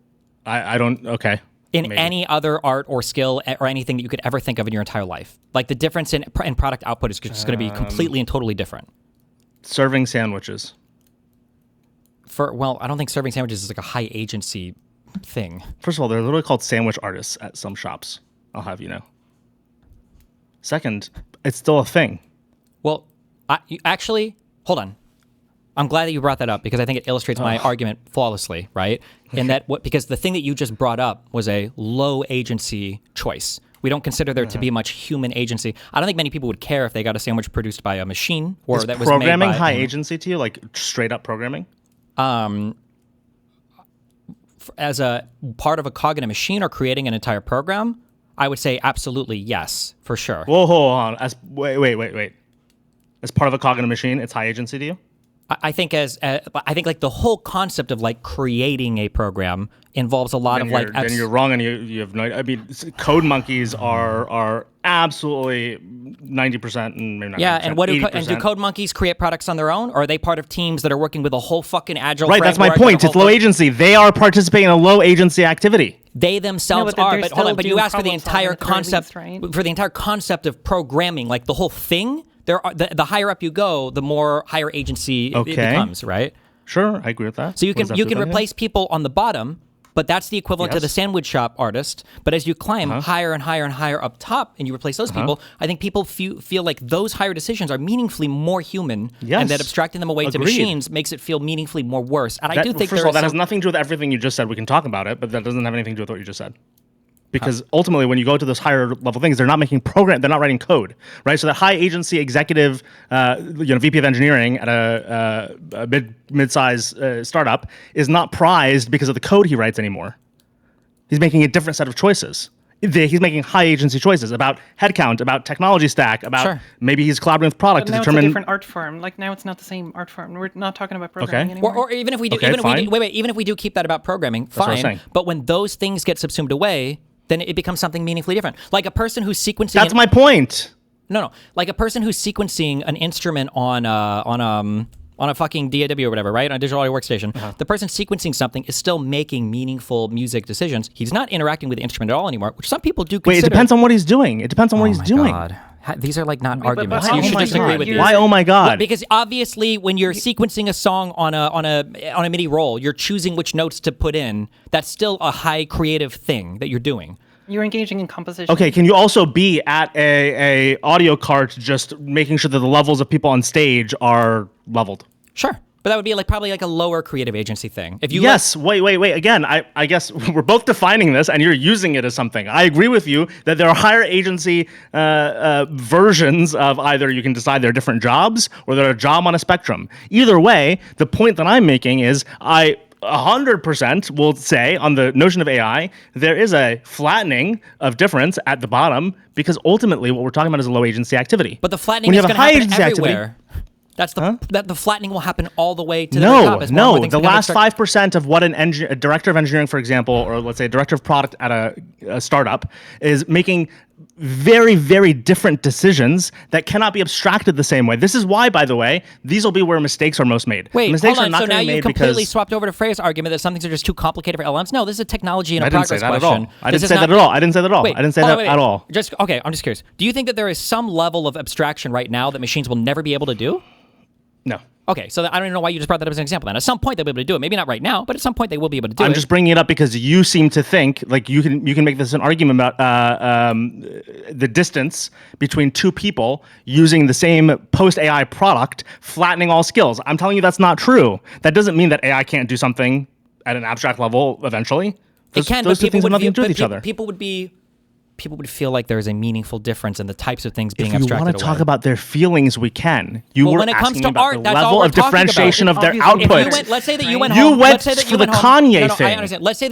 I don't. Okay. In any other art or skill or anything that you could ever think of in your entire life, like the difference in product output is just going to be completely and totally different. Serving sandwiches. Well, I don't think serving sandwiches is like a high agency thing. First of all, they're literally called sandwich artists at some shops. I'll have you know. Second, it's still a thing. Well, actually, hold on. I'm glad that you brought that up, because I think it illustrates my argument flawlessly, right? In that, because the thing that you just brought up was a low agency choice. We don't consider there to be much human agency. I don't think many people would care if they got a sandwich produced by a machine or that was made by... Is programming high agency to you, like straight up programming? As a part of a cog in a machine or creating an entire program, I would say absolutely yes, for sure. Whoa, hold on. Wait. As part of a cog in a machine, it's high agency to you? I think like the whole concept of like creating a program involves a lot of like. Then you're wrong, and you have no. I mean, code monkeys are absolutely 90%, and maybe not. Yeah, 90%, and do code monkeys create products on their own, or are they part of teams that are working with a whole fucking agile? Right, that's my point. It's low agency. They are participating in a low agency activity. They themselves are, but hold on. But you asked for the entire concept, for the entire concept of programming, like the whole thing. The higher up you go, the more higher agency it becomes, right? Sure, I agree with that. So you can replace people on the bottom, but that's the equivalent to the sandwich shop artist. But as you climb higher and higher and higher up top, and you replace those people, I think people feel like those higher decisions are meaningfully more human, and that abstracting them away to machines makes it feel meaningfully more worse. And I do think first of all, that has nothing to do with everything you just said. We can talk about it, but that doesn't have anything to do with what you just said. Because ultimately, when you go to those higher level things, they're not making they're not writing code, right? So that high agency executive, VP of engineering at a mid-size startup is not prized because of the code he writes anymore. He's making a different set of choices. He's making high agency choices about headcount, about technology stack, about maybe he's collaborating with product to determine. It's a different art form. Like now, it's not the same art form. We're not talking about programming anymore. Or even if we do, even if we do keep that about programming, fine. But when those things get subsumed away, then it becomes something meaningfully different. Like a person who's sequencing. That's my point. No. Like a person who's sequencing an instrument on a fucking DAW or whatever, right? On a digital audio workstation. The person sequencing something is still making meaningful music decisions. He's not interacting with the instrument at all anymore, which some people do consider. Wait, it depends on what he's doing. It depends on what he's doing. God. These are like not but arguments. how You should my disagree God, with you're- these. Why? Oh my God! Well, because obviously, when you're sequencing a song on a MIDI roll, you're choosing which notes to put in. That's still a high creative thing that you're doing. You're engaging in composition. Okay, can you also be at a audio cart just making sure that the levels of people on stage are leveled? Sure, but that would be like probably like a lower creative agency thing. If you Yes, wait. Again, I guess we're both defining this, and you're using it as something. I agree with you that there are higher agency versions of either you can decide they're different jobs or they're a job on a spectrum. Either way, the point that I'm making is 100% will say on the notion of AI, there is a flattening of difference at the bottom because ultimately what we're talking about is a low agency activity. But the flattening When you is have going a to high happen agency everywhere. That's that the flattening will happen all the way to the No, top. As more and more no. things The become last extract- 5% of what a director of engineering, for example, or let's say a director of product at a startup is making very, very different decisions that cannot be abstracted the same way. This is why, by the way, these will be where mistakes are most made. Wait, mistakes hold are on. not So now gonna be you made completely because swapped over to Freya's argument that some things are just too complicated for LLMs. No, this is a technology and a I didn't say progress that at question. all. I This didn't is say not- that at all. I didn't say that at all. Wait, I didn't say hold that on, at all. Just okay. I'm just curious. Do you think that there is some level of abstraction right now that machines will never be able to do? No. Okay, so I don't even know why you just brought that up as an example. Then at some point they'll be able to do it. Maybe not right now, but at some point they will be able to do it. I'm just bringing it up because you seem to think like you can make this an argument about the distance between two people using the same post AI product, flattening all skills. I'm telling you that's not true. That doesn't mean that AI can't do something at an abstract level eventually. It can, those but two things have people would nothing to do with but each other. people would feel like there is a meaningful difference in the types of things being If you abstracted want to talk away. about their feelings, we can. You Well, were when it comes asking to about art, the that's all level we're of talking about. differentiation of their Obviously, If output. you went, let's say that you went You home. went let's say that for you the went home. Kanye No, I thing. understand. Let's say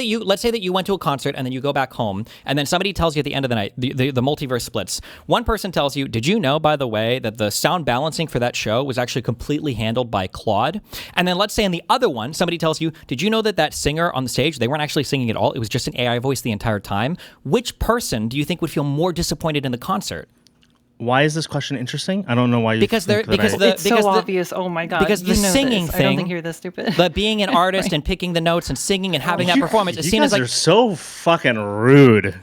that you went to a concert and then you go back home, and then somebody tells you at the end of the night the multiverse splits. One person tells you, "Did you know, by the way, that the sound balancing for that show was actually completely handled by Claude?" And then let's say in the other one, somebody tells you, "Did you know that singer on the stage, they weren't actually singing at all? It was just an AI voice the entire time." Which person do you think would feel more disappointed in the concert? Why is this question interesting? I don't know why you Because think they're- because I, the- It's so obvious. Oh my God. because you the know singing this. I don't thing- think you're this stupid. But being an artist and picking the notes and singing and having that performance is you seen guys as are like so fucking rude.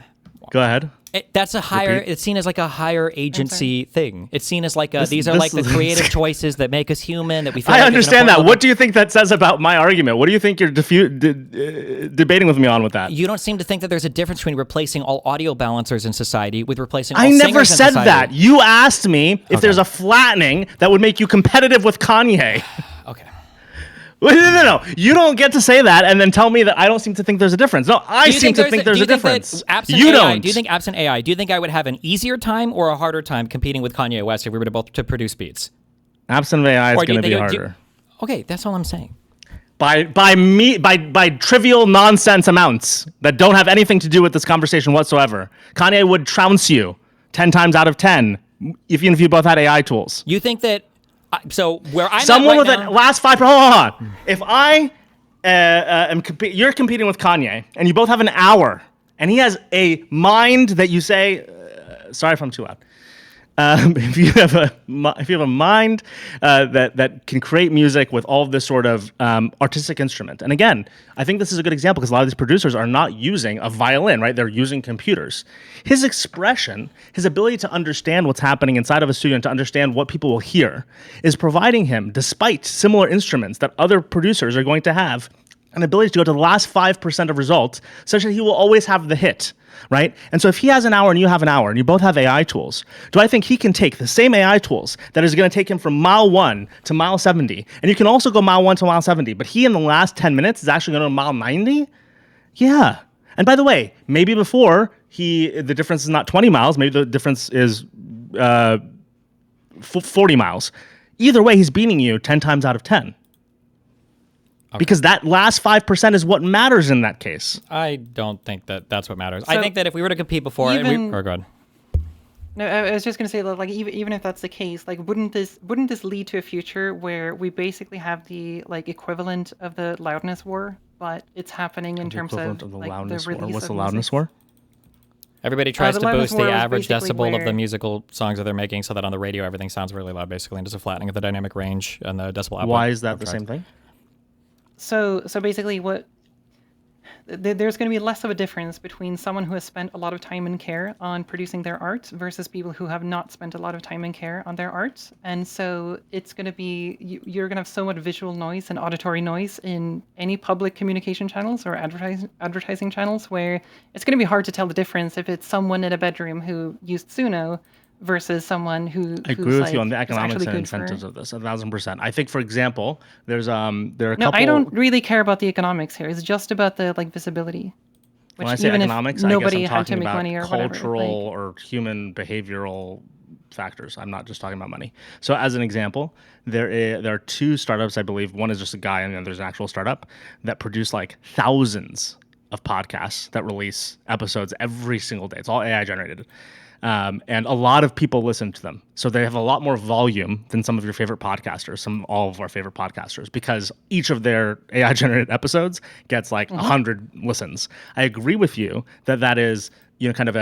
Go ahead. that's a higher. Repeat. It's seen as like a higher agency thing. It's seen as like these are this like the is- creative choices that make us human. That we. Feel I like there's an understand that. important What level- do you think that says about my argument? What do you think you're debating with me on with that? You don't seem to think that there's a difference between replacing all audio balancers in society with replacing all I never singers in said society. that. You asked me if there's a flattening that would make you competitive with Kanye. Okay. No. You don't get to say that and then tell me that I don't seem to think there's a difference. No, I seem to think there's a difference. You don't. Do you think absent AI? Do you think I would have an easier time or a harder time competing with Kanye West if we were to both to produce beats? Absent of AI is Or do you going to be think- do you- harder. Okay, that's all I'm saying. By trivial nonsense amounts that don't have anything to do with this conversation whatsoever. Kanye would trounce you 10 times out of 10, even if you both had AI tools. You think that? So where I'm Someone at with right a now, last 5. Hold on. If I you're competing with Kanye, and you both have an hour, and he has a mind that you say, sorry if I'm too loud. If you have a mind that can create music with all of this sort of artistic instrument, and again, I think this is a good example because a lot of these producers are not using a violin, right? They're using computers. His expression, his ability to understand what's happening inside of a studio and to understand what people will hear, is providing him, despite similar instruments that other producers are going to have, an ability to go to the last 5% of results, such that he will always have the hit. Right? And so if he has an hour and you have an hour and you both have AI tools, do I think he can take the same AI tools that is going to take him from mile 1 to mile 70, and you can also go mile 1 to mile 70, but he in the last 10 minutes is actually going to mile 90? Yeah. And by the way, maybe before the difference is not 20 miles, maybe the difference is 40 miles. Either way, he's beating you 10 times out of 10. Because that last 5% is what matters in that case. I don't think that that's what matters. I So think that if we were to compete before, even- or go ahead. No, I was just going to say that, like, even if that's the case, like, wouldn't this lead to a future where we basically have the equivalent of the loudness war, but it's happening in terms of the like loudness the war. release What's of the loudness music? war? Everybody tries the to loudness boost the war was average basically decibel of the where- musical songs that they're making so that on the radio everything sounds really loud, basically, and just a flattening of the dynamic range and the decibel output. Why is that of the tracks. same thing? So basically, there's going to be less of a difference between someone who has spent a lot of time and care on producing their art versus people who have not spent a lot of time and care on their art. And so it's going to be, you're going to have so much visual noise and auditory noise in any public communication channels or advertising channels where it's going to be hard to tell the difference if it's someone in a bedroom who used Suno versus someone who. I agree with you on the economics and incentives of this, 1,000%. I think, for example, there are a couple. I don't really care about the economics here. It's just about the visibility. Which When I say even economics, if nobody I guess I'm had to talking make about money or cultural whatever. or human behavioral factors. I'm not just talking about money. So, as an example, there are two startups, I believe. One is just a guy, and then there's an actual startup that produce like thousands of podcasts that release episodes every single day. It's all AI generated. And a lot of people listen to them. So they have a lot more volume than some of your favorite podcasters, all of our favorite podcasters, because each of their AI generated episodes gets like 100 listens. I agree with you that is, kind of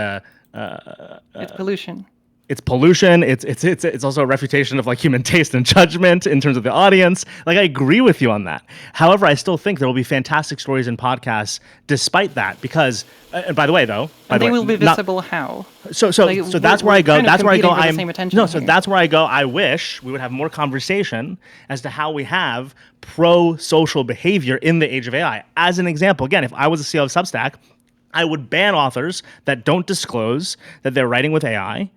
It's pollution. it's pollution. It's also a refutation of like human taste and judgment in terms of the audience. Like I agree with you on that. However, I still think there will be fantastic stories in podcasts despite that, because and by the way, though, They will be visible how? So Like, that's where I go. kind of That's where I go. competing for the same attention here. That's where I go. I wish we would have more conversation as to how we have pro-social behavior in the age of AI. As an example, again, if I was a CEO of Substack, I would ban authors that don't disclose that they're writing with AI.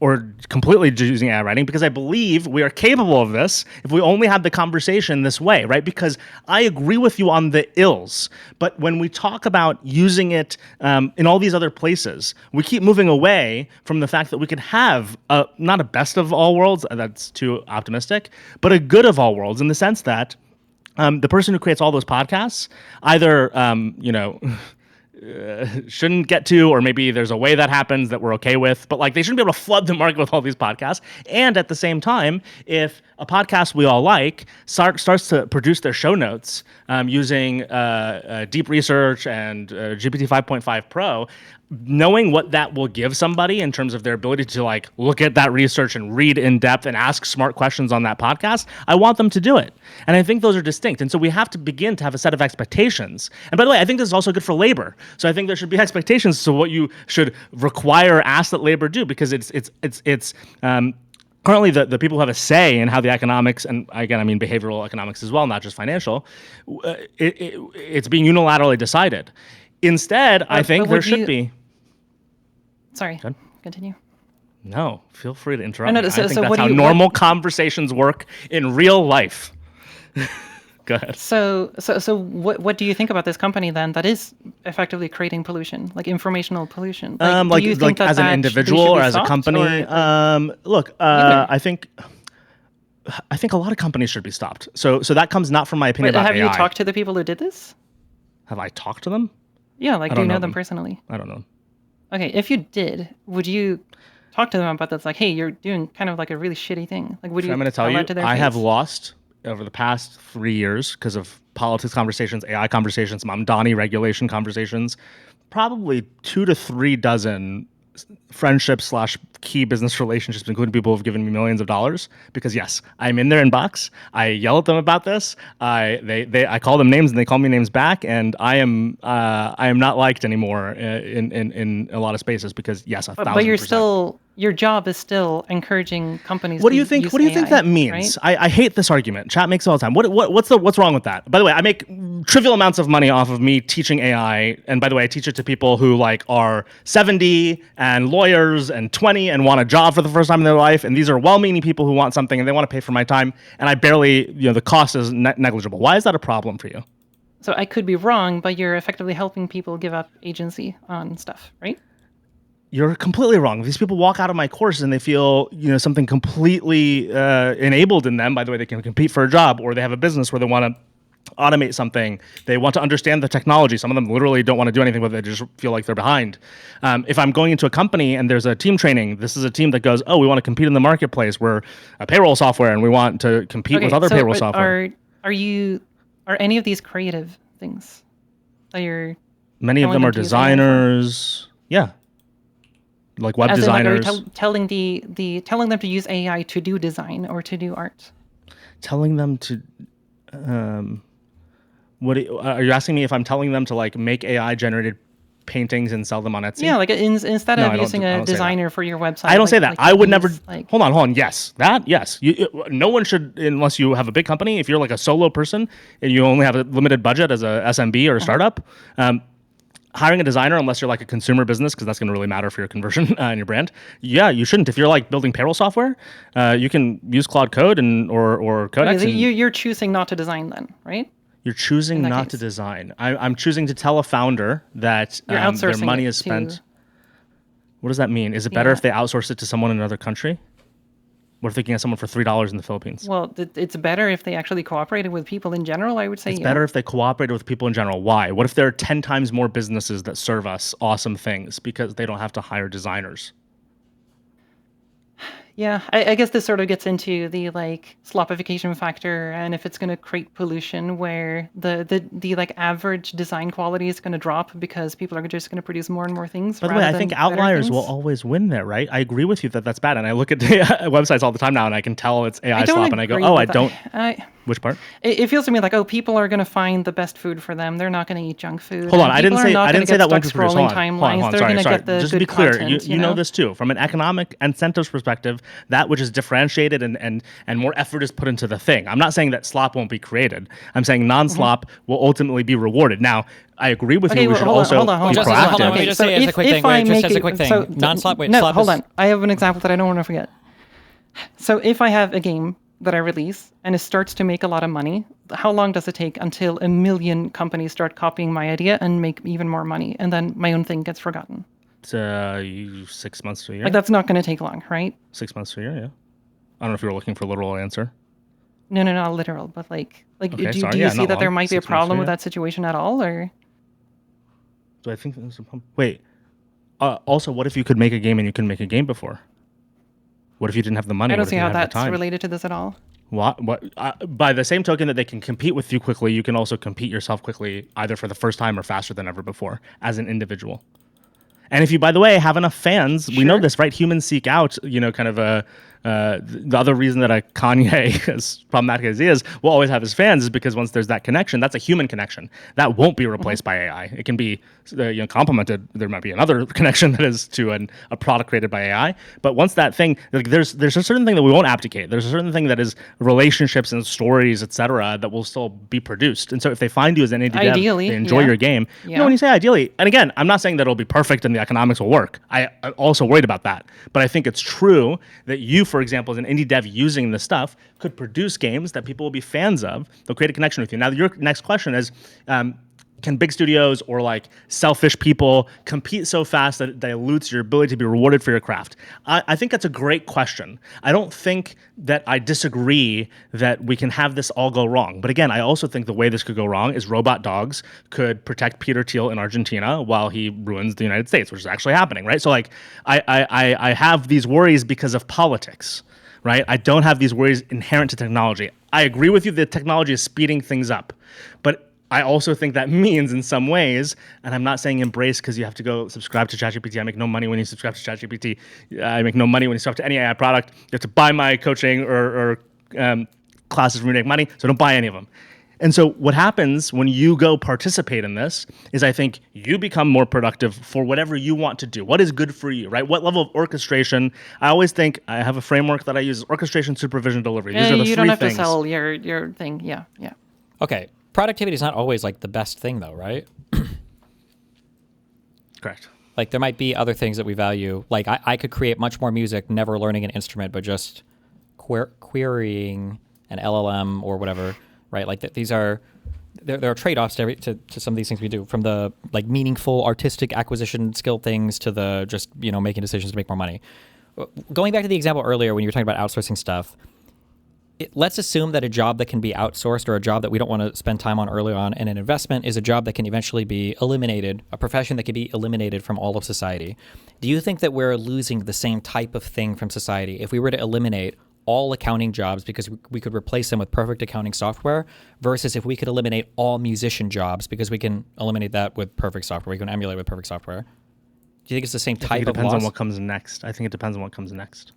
Or completely using AI writing, because I believe we are capable of this if we only had the conversation this way, right? Because I agree with you on the ills, but when we talk about using it in all these other places, we keep moving away from the fact that we could have not a best of all worlds, that's too optimistic, but a good of all worlds in the sense that the person who creates all those podcasts either, shouldn't get to, or maybe there's a way that happens that we're okay with, but like they shouldn't be able to flood the market with all these podcasts. And at the same time, if a podcast we all like starts to produce their show notes using deep research and GPT 5.5 Pro, knowing what that will give somebody in terms of their ability to like look at that research and read in depth and ask smart questions on that podcast, I want them to do it. And I think those are distinct. And so we have to begin to have a set of expectations. And by the way, I think this is also good for labor. So I think there should be expectations to what you should require, ask that labor do, because it's currently the people who have a say in how the economics, and again, I mean behavioral economics as well, not just financial, it's being unilaterally decided. Instead, I think there should be. Sorry, continue. No, feel free to interrupt No, me. so I think that's what do how you- normal conversations work in real life. Go ahead. So what do you think about this company then that is effectively creating pollution, like informational pollution? Do you think as an individual or as a company. Look, I think a lot of companies should be stopped. So that comes not from my opinion about have AI. you talked to the people who did this? Have I talked to them? Yeah, I do you don't know know them them. personally? I don't know. Okay, if you did, would you talk to them about this? Like, hey, you're doing kind of like a really shitty thing. Like, would you? I'm going to tell tell you, that to their I have face? lost over the past 3 years because of politics conversations, AI conversations, Mamdani regulation conversations, probably 2 to 3 dozen friendships / key business relationships, including people who've given me millions of dollars, because yes, I'm in their inbox. I yell at them about this. I call them names and they call me names back, and I am not liked anymore in a lot of spaces because yes, 1,000%. But you're still, your job is still encouraging companies. What do you to think? use What do you think AI, that means? right? I hate this argument. Chat makes it all the time. What's wrong with that? By the way, I make trivial amounts of money off of me teaching AI, and by the way, I teach it to people who like are 70 and lawyers and 20 and want a job for the first time in their life, and these are well-meaning people who want something and they want to pay for my time, and I barely, the cost is negligible. Why is that a problem for you? So I could be wrong, but you're effectively helping people give up agency on stuff, right? You're completely wrong. These people walk out of my course and they feel, something completely enabled in them. By the way, they can compete for a job, or they have a business where they want to automate something. They want to understand the technology. Some of them literally don't want to do anything with it. They just feel like they're behind. If I'm going into a company and there's a team training, this is a team that goes, oh, we want to compete in the marketplace. We're a payroll software and we want to compete with other payroll software. Are any of these creative things that you're? Many of them are designers. Yeah. like web As in, like, are you designers. telling telling them to use AI to do design or to do art? Telling them to are you asking me if I'm telling them to like make AI generated paintings and sell them on Etsy? Yeah, like instead No, of I don't using I a don't say that. designer for your website. I don't say that. like I would never. use, like, Hold on. Yes, yes. No one should, unless you have a big company. If you're like a solo person and you only have a limited budget as a SMB or a startup, hiring a designer, unless you're like a consumer business, because that's going to really matter for your conversion and your brand. Yeah, you shouldn't. If you're like building payroll software, you can use Claude Code or Codex. Okay, so and you're choosing not to design then, right? you're choosing that not to case. design. I'm choosing to tell a founder that You're their outsourcing money it is spent. to- What does that mean? Is it better Yeah. if they outsource it to someone in another country? What if they can get someone for $3 in the Philippines? Well, it's better if they actually cooperated with people in general, I would say. It's yeah. better if they cooperated with people in general. Why? What if there are 10 times more businesses that serve us awesome things because they don't have to hire designers? Yeah, I guess this sort of gets into the like slopification factor, and if it's going to create pollution where the like average design quality is going to drop because people are just going to produce more and more things. By the way, rather I than think better outliers will things. always win there, right? I agree with you that that's bad. And I look at the websites all the time now and I can tell it's AI I don't slop and I go, agree oh, I with that. don't. Which part? It feels to me like, oh, people are going to find the best food for them. They're not going to eat junk food. Hold on, and I didn't people are say not I gonna didn't say get that won't be stuck produced. Hold scrolling on, timelines. They're going to sorry. get the Just to good be clear, content, you know this too. From an economic incentives perspective, that which is differentiated and more effort is put into the thing. I'm not saying that slop won't be created. I'm saying non-slop will ultimately be rewarded. Now, I agree with you. We should also hold be on. Just- proactive. hold on, let me just say as a quick thing. Wait, just as a quick thing. Non-slop. Wait, no, slop hold is- on. I have an example that I don't want to forget. So if I have a game that I release and it starts to make a lot of money, how long does it take until a million companies start copying my idea and make even more money, and then my own thing gets forgotten? It's 6 months to a year. Like that's not going to take long, right? 6 months to a year, yeah. I don't know if you were looking for a literal answer. No, not literal, but like Okay, do sorry, you yeah, see not that there long. might be a 6 months, problem with yeah. that situation at all, or? Do I think there's a problem? Wait. Also, what if you could make a game and you couldn't make a game before? What if you didn't have the money? I don't What if see you how didn't have the that's time? related to this at all. What? By the same token that they can compete with you quickly, you can also compete yourself quickly, either for the first time or faster than ever before, as an individual. And if you, by the way, have enough fans, we know Sure. this, right? Humans seek out, kind of the other reason that a Kanye, as problematic as he is, will always have his fans is because once there's that connection, that's a human connection. That won't be replaced by AI. It can be complemented. There might be another connection that is to a product created by AI. But once that thing, like there's a certain thing that we won't abdicate. There's a certain thing that is relationships and stories, etc., that will still be produced. And so if they find you as an indie dev, Ideally, they enjoy yeah. your game. Yeah. No, when you say ideally, and again, I'm not saying that it'll be perfect and the economics will work. I'm also worried about that. But I think it's true that you, for example, as an indie dev using this stuff, could produce games that people will be fans of. They'll create a connection with you. Now, your next question is, can big studios or like selfish people compete so fast that it dilutes your ability to be rewarded for your craft? I think that's a great question. I don't think that I disagree that we can have this all go wrong. But again, I also think the way this could go wrong is robot dogs could protect Peter Thiel in Argentina while he ruins the United States, which is actually happening, right? So like I have these worries because of politics, right? I don't have these worries inherent to technology. I agree with you that technology is speeding things up, but I also think that means in some ways, and I'm not saying embrace because you have to go subscribe to ChatGPT. I make no money when you subscribe to ChatGPT. I make no money when you subscribe to any AI product. You have to buy my coaching or classes for me to make money, so don't buy any of them. And so what happens when you go participate in this is I think you become more productive for whatever you want to do. What is good for you, right? What level of orchestration? I always think I have a framework that I use: orchestration, supervision, delivery. These are the You three don't have things. to sell your thing. Yeah. Okay, productivity is not always like the best thing though, right? Correct. Like there might be other things that we value. Like I could create much more music, never learning an instrument, but just querying an LLM or whatever, right? Like these are there are trade-offs to some of these things we do, from the like meaningful artistic acquisition skill things to the just making decisions to make more money. Going back to the example earlier when you were talking about outsourcing stuff, let's assume that a job that can be outsourced or a job that we don't want to spend time on early on and an investment is a job that can eventually be eliminated, a profession that can be eliminated from all of society. Do you think that we're losing the same type of thing from society if we were to eliminate all accounting jobs because we could replace them with perfect accounting software, versus if we could eliminate all musician jobs because we can eliminate that with perfect software, we can emulate with perfect software? you think it's the same I think type it of depends loss? on what comes next. I think it depends on what comes next.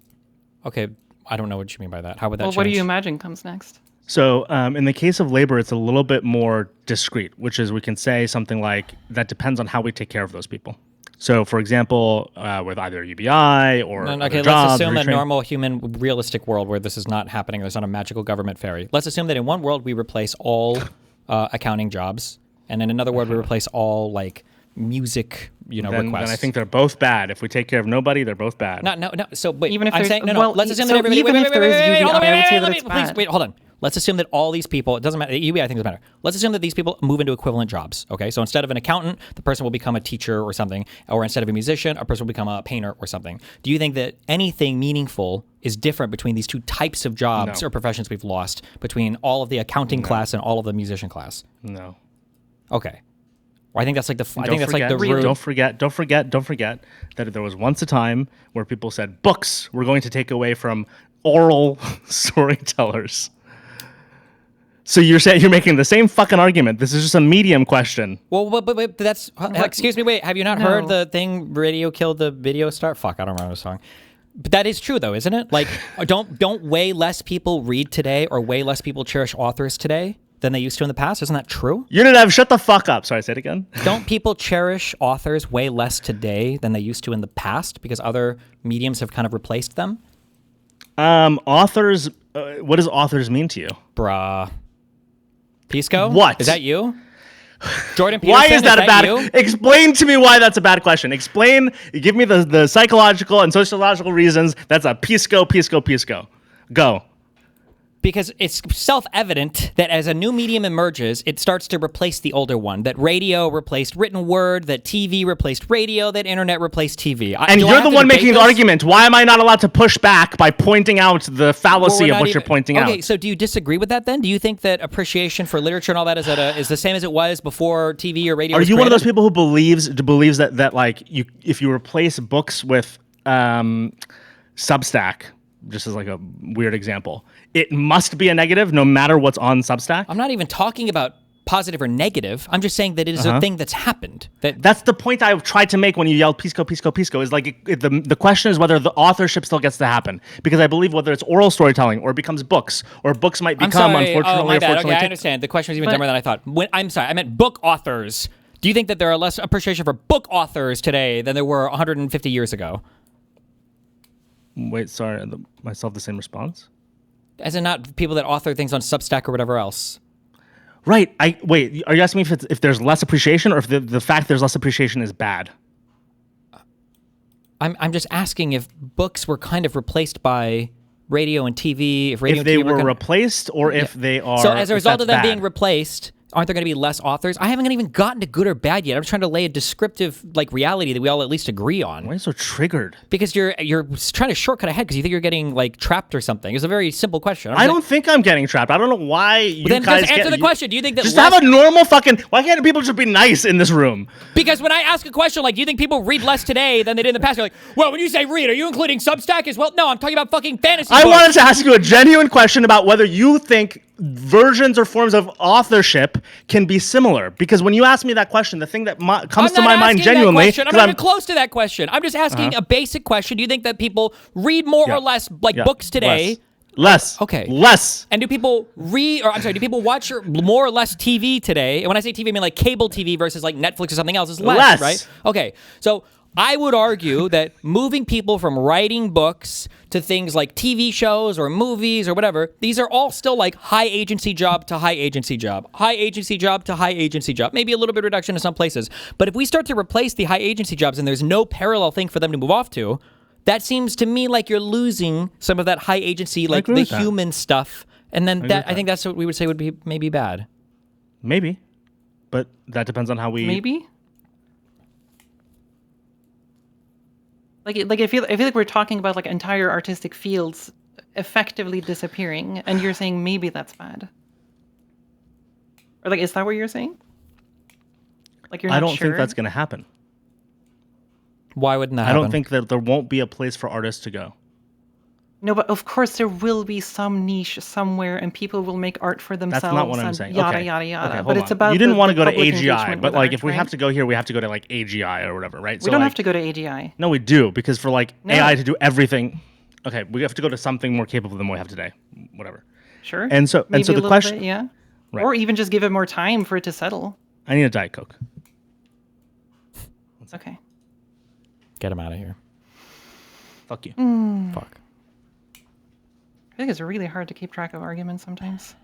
Okay, I don't know what you mean by that. How would that Well, change? what do you imagine comes next? So in the case of labor, it's a little bit more discrete, which is we can say something like that depends on how we take care of those people. So, for example, with either UBI or No, other okay, jobs, let's assume a retrain- normal human realistic world where this is not happening. There's not a magical government fairy. Let's assume that in one world we replace all accounting jobs, and in another world we replace all like music, requests. Then I think they're both bad. If we take care of nobody, they're both bad. No. So wait, Even if I'm there's- saying no. well, Let's assume so that everybody. even Wait, if there is hold on, UBI, I would say that let it's me- please, bad. wait, hold on. Let's assume that all these people. It doesn't matter. UBI, I think doesn't matter. Let's assume that these people move into equivalent jobs. Okay, so instead of an accountant, the person will become a teacher or something, or instead of a musician, a person will become a painter or something. Do you think that anything meaningful is different between these two types of jobs No. or professions we've lost between all of the accounting class and all of the musician class? No. Okay. Well, I think that's like the. I Don't think that's like the forget- root. Don't forget that there was once a time where people said books we're going to take away from oral storytellers. So you're saying you're making the same fucking argument. This is just a medium question. Well, but that's. Excuse me. Wait, have you not heard No. the thing? Radio killed the video star. Fuck, I don't remember the song. But that is true, though, isn't it? Like, don't way less people read today, or way less people cherish authors today than they used to in the past. Isn't that true? yuniDev, shut the fuck up. Sorry, say it again. Don't people cherish authors way less today than they used to in the past because other mediums have kind of replaced them? Authors. What does authors mean to you? Bruh. Pisco? What? Is that you? Jordan Why Peterson, is that a bad? you? Explain to me why that's a bad question. Explain. Give me the psychological and sociological reasons. That's a pisco. Go. Because it's self-evident that as a new medium emerges, it starts to replace the older one. That radio replaced written word, that TV replaced radio, that internet replaced TV. And you're the one making the argument. Why am I not allowed to push back by pointing out the fallacy of what you're pointing out? Okay, so do you disagree with that then? Do you think that appreciation for literature and all that is the same as it was before TV or radio Are was you one of those created? people who believes that like if you replace books with Substack, just as like a weird example, it must be a negative no matter what's on Substack? I'm not even talking about positive or negative. I'm just saying that it is a thing that's happened. That's the point I tried to make when you yelled pisco. Is like the question is whether the authorship still gets to happen, because I believe whether it's oral storytelling or it becomes books, or books might I'm become sorry. unfortunately. Oh, my bad. Unfortunately, Okay, I understand. The question was even dumber than I thought. I'm sorry. I meant book authors. Do you think that there are less appreciation for book authors today than there were 150 years ago? Wait, sorry, myself the same response. As in not people that author things on Substack or whatever else. Right. Wait. Are you asking me if there's less appreciation, or if the fact there's less appreciation is bad? I'm just asking if books were kind of replaced by radio and TV. If radio If they and TV were gonna- replaced, or if they are. So as a if result that's of them bad. being replaced, aren't there going to be less authors? I haven't even gotten to good or bad yet. I'm trying to lay a descriptive like reality that we all at least agree on. Why are you so triggered? Because you're trying to shortcut ahead because you think you're getting like trapped or something. It's a very simple question. I don't think I'm getting trapped. I don't know why you then guys just answer get, the question. Do you think that just less- have a normal fucking? Why can't people just be nice in this room? Because when I ask a question like, do you think people read less today than they did in the past? You're like, well, when you say read, are you including Substack as well? No, I'm talking about fucking fantasy I books. wanted to ask you a genuine question about whether you think versions or forms of authorship can be similar. Because when you ask me that question, the thing that comes to my mind genuinely, I'm not even close to that question. I'm just asking a basic question. Do you think that people read more or less books today? Less. Okay. Less. And do people do people watch more or less TV today? And when I say TV, I mean like cable TV versus like Netflix or something else. It's less, right? Okay. So I would argue that moving people from writing books to things like TV shows or movies or whatever, these are all still like high agency job to high agency job, high agency job to high agency job, maybe a little bit of reduction in some places. But if we start to replace the high agency jobs and there's no parallel thing for them to move off to, that seems to me like you're losing some of that high agency, like the human stuff. And then I think that's what we would say would be maybe bad. Maybe. But that depends on how we... Maybe? Like I feel like we're talking about like entire artistic fields effectively disappearing, and you're saying maybe that's bad. Or like, is that what you're saying? Like you're not I don't sure? think that's going to happen. Why wouldn't that I happen? don't think that there won't be a place for artists to go. No, but of course there will be some niche somewhere, and people will make art for themselves. That's not what I'm and saying. Yada Okay. yada yada. Okay, but hold it's on. about you didn't want to go to public AGI, engagement but with like art, if we right? have to go here, we have to go to like AGI or whatever, right? We don't have to go to AGI. No, we do, because for like No. AI to do everything, okay, we have to go to something more capable than what we have today. Whatever. Sure. And so Maybe the a little question, bit, yeah. Right. Or even just give it more time for it to settle. I need a Diet Coke. Okay. Get him out of here. Fuck you. Fuck. I think it's really hard to keep track of arguments sometimes.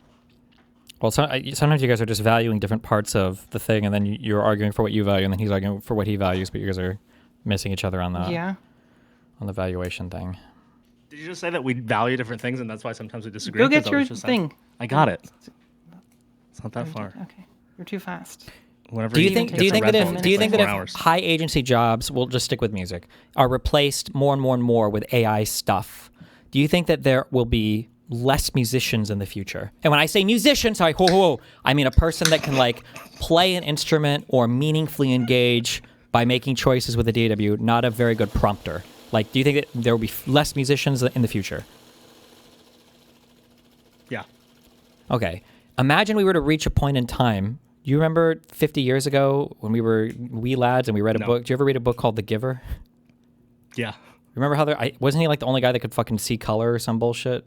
Well, sometimes you guys are just valuing different parts of the thing, and then you're arguing for what you value, and then he's arguing for what he values, but you guys are missing each other on the on the valuation thing. Did you just say that we value different things, and that's why sometimes we disagree? Go 'Cause get that your was just thing. I got it. It's not that far. Okay. You're too fast. Whenever Do you he think? gets Do you a think Red that Bull, if? it Do you takes think like that 4 if hours. high agency jobs, we'll just stick with music, are replaced more and more and more with AI stuff? Do you think that there will be less musicians in the future? And when I say musician, sorry, I mean a person that can like play an instrument or meaningfully engage by making choices with a DAW, not a very good prompter. Like, do you think that there will be less musicians in the future? Yeah. Okay. Imagine we were to reach a point in time. You remember 50 years ago when we were wee lads and we read a No. book? Did you ever read a book called The Giver? Yeah. Remember how wasn't he like the only guy that could fucking see color or some bullshit?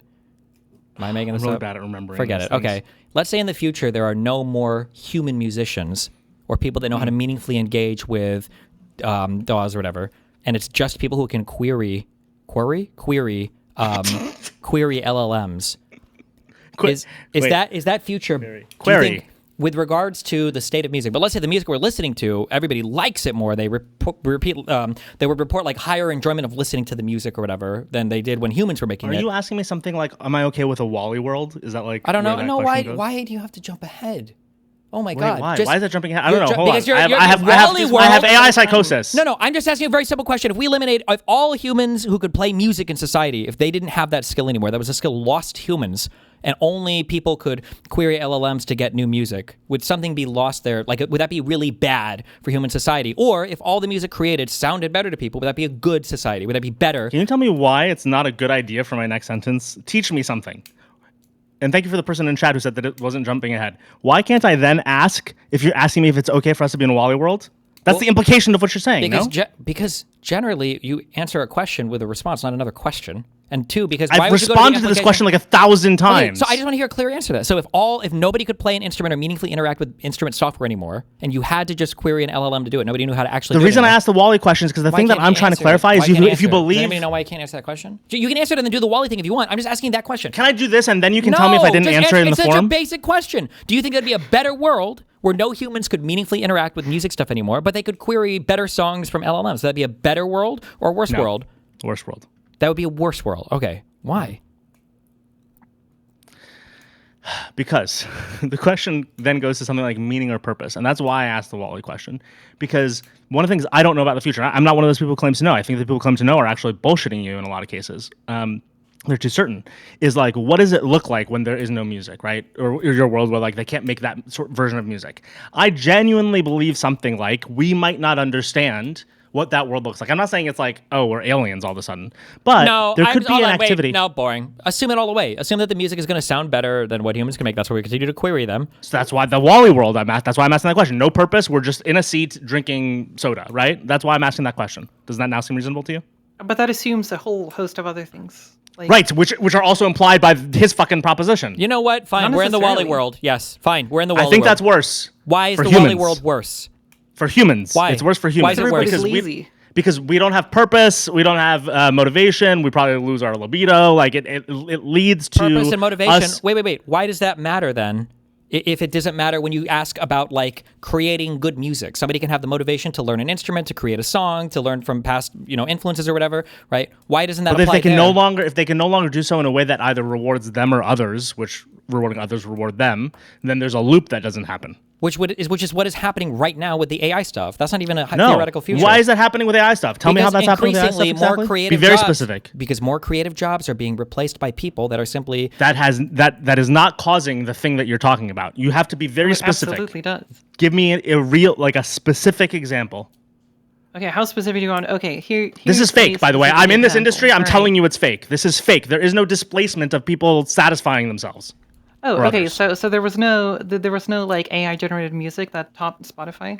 Am I making I'm this really up? bad at remembering. Forget these it. things. Okay. Let's say in the future there are no more human musicians or people that know how to meaningfully engage with DAWs or whatever, and it's just people who can query LLMs. Is wait. that future? Query. do you Query. think, with regards to the state of music, but let's say the music we're listening to, everybody likes it more. They they would report like higher enjoyment of listening to the music or whatever than they did when humans were making Are it. you asking me something like, am I okay with a Wally world? Is that like? I don't know. where that No, question why goes? do you have to jump ahead? Oh my Wait, God! why? Just- Why is that jumping ahead? I don't you're know. ju- Hold on. because you're- I you're have Wally I have world. AI psychosis. No, I'm just asking a very simple question. If we eliminate if all humans who could play music in society, if they didn't have that skill anymore, that was a skill lost to humans, and only people could query LLMs to get new music, would something be lost there? Like, would that be really bad for human society? Or if all the music created sounded better to people, would that be a good society? Would that be better? Can you tell me why it's not a good idea for my next sentence? Teach me something. And thank you for the person in chat who said that it wasn't jumping ahead. Why can't I then ask if you're asking me if it's okay for us to be in a Wally world? That's Well, the implication of what you're saying, Because no? because generally you answer a question with a response, not another question. And two, because I've why would you go responded to this implication- question like 1,000 Okay, times. so I just want to hear a clear answer to that. So if nobody could play an instrument or meaningfully interact with instrument software anymore, and you had to just query an LLM to do it, nobody knew how to actually The do it reason I anymore. asked the Wally question is because the Why thing that can't I'm you trying to answer it? clarify Why is can't you if you answer it? Does believe... anybody know why I can't answer that question? You can answer it and then do the Wally thing if you want. I'm just asking that question. Can I do this and then you can tell me if I didn't just answer it in the it's such a forum? basic question. Do you think that'd be a better world where no humans could meaningfully interact with music stuff anymore, but they could query better songs from LLMs? That'd be a better world or a worse No. world? Worst world. That would be a worse world. Okay. Why? Because the question then goes to something like meaning or purpose. And that's why I asked the Wally question. Because one of the things I don't know about the future, I'm not one of those people who claims to know. I think the people who claim to know are actually bullshitting you in a lot of cases. They're too certain. Is like, what does it look like when there is no music, right? Or your world where like they can't make that sort version of music. I genuinely believe something like we might not understand what that world looks like. I'm not saying it's like, oh, we're aliens all of a sudden, but No, there could be hold an on, wait, activity. no, boring. Assume it all the way. Assume that the music is going to sound better than what humans can make. That's why we continue to query them. So that's why the Wally world that's why I'm asking that question. No purpose. We're just in a seat drinking soda, right? That's why I'm asking that question. Does that now seem reasonable to you? But that assumes a whole host of other things. Like, Right, which are also implied by his fucking proposition. You know what? Fine, Not we're in the Wally necessarily. world. Yes, fine, we're in the Wally I think world. that's worse. Why is for the humans. Wally world worse? For humans. Why? It's worse for Why humans. is it worse? Everybody's Because lazy. because we don't have purpose, we don't have motivation, we probably lose our libido. Like it leads to Purpose and motivation. us- Wait. Why does that matter then? If it doesn't matter when you ask about like creating good music, somebody can have the motivation to learn an instrument, to create a song, to learn from past influences or whatever, right? Why doesn't that But if apply they can there? if they can no longer do so in a way that either rewards them or others, which rewarding others reward them, then there's a loop that doesn't happen. Which is what is happening right now with the AI stuff. That's not even a No. theoretical future. Why is that happening with AI stuff? Tell me how Because that's happening with AI stuff increasingly more exactly. creative Be very jobs- specific. Because more creative jobs are being replaced by people that are simply That is not causing the thing that you're talking about. You have to be very It specific. absolutely does. Give me a real, like a specific example. Okay, how specific do you want? Okay, here. This is fake, by the way. I'm in this industry. I'm telling you. you it's fake. This is fake. There is no displacement of people satisfying themselves. Oh, or okay. others. So there was no like AI generated music that topped Spotify.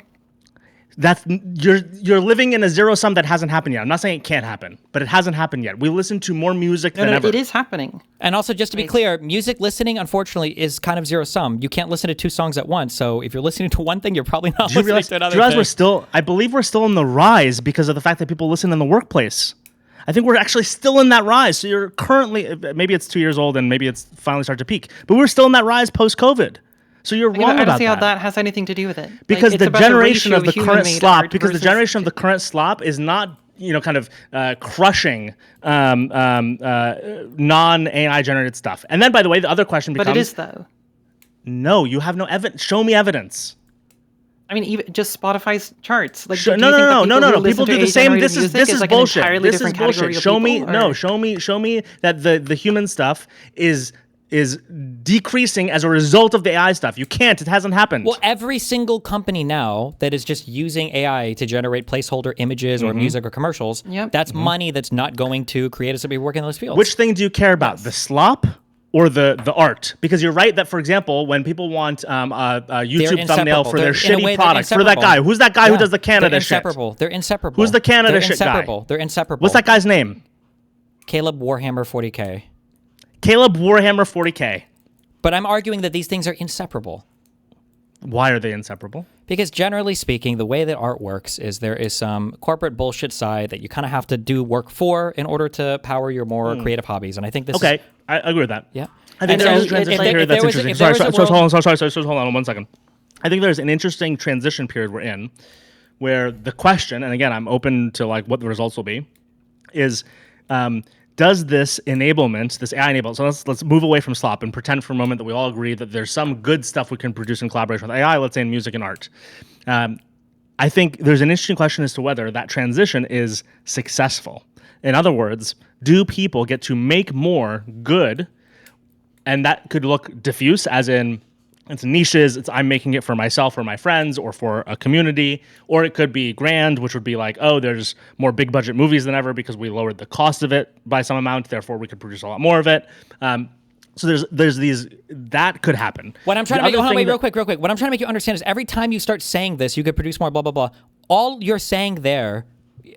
That's you're living in a zero sum that hasn't happened yet. I'm not saying it can't happen, but it hasn't happened yet. We listen to more music than ever. It is happening. And also, just to be clear, music listening, unfortunately, is kind of zero sum. You can't listen to 2 songs at once. So if you're listening to one thing, you're probably not listening to another thing. I believe we're still in the rise because of the fact that people listen in the workplace. I think we're actually still in that rise. So you're currently, maybe it's 2 years old and maybe it's finally started to peak, but we're still in that rise post-COVID. So you're wrong about that. I don't see how that has anything to do with it. Because like, the generation of the current SLOP, is not, kind of crushing non-AI generated stuff. And then, by the way, the other question becomes... But it is, though. No, you have no evidence. Show me evidence. I mean, even just Spotify's charts. Like, no. People do the same. This is bullshit. This is bullshit. Show me that the human stuff is decreasing as a result of the AI stuff. You can't. It hasn't happened. Well, every single company now that is just using AI to generate placeholder images or music or commercials, that's money that's not going to creators that be working in those fields. Which thing do you care about? The SLOP or the art? Because you're right that, for example, when people want a YouTube thumbnail for their shitty product, for that guy, who's that guy who does the Canada shit? They're inseparable. Who's the Canada shit guy? They're inseparable. What's that guy's name? Caleb Warhammer 40K. Caleb Warhammer 40K. But I'm arguing that these things are inseparable. Why are they inseparable? Because generally speaking, the way that art works is there is some corporate bullshit side that you kind of have to do work for in order to power your more creative hobbies. And I think this is... Okay, I agree with that. Yeah. I think there's a transition period that's interesting. Hold on 1 second. I think there's an interesting transition period we're in where the question, and again, I'm open to like what the results will be, is... does this enablement, this AI enablement, so let's move away from SLOP and pretend for a moment that we all agree that there's some good stuff we can produce in collaboration with AI, let's say in music and art. I think there's an interesting question as to whether that transition is successful. In other words, do people get to make more good? And that could look diffuse, as in it's niches, I'm making it for myself or my friends or for a community, or it could be grand, which would be like, oh, there's more big budget movies than ever because we lowered the cost of it by some amount, therefore we could produce a lot more of it. So there's these, that could happen. What I'm trying to make, real quick. What I'm trying to make you understand is every time you start saying this, you could produce more, blah, blah, blah. All you're saying there,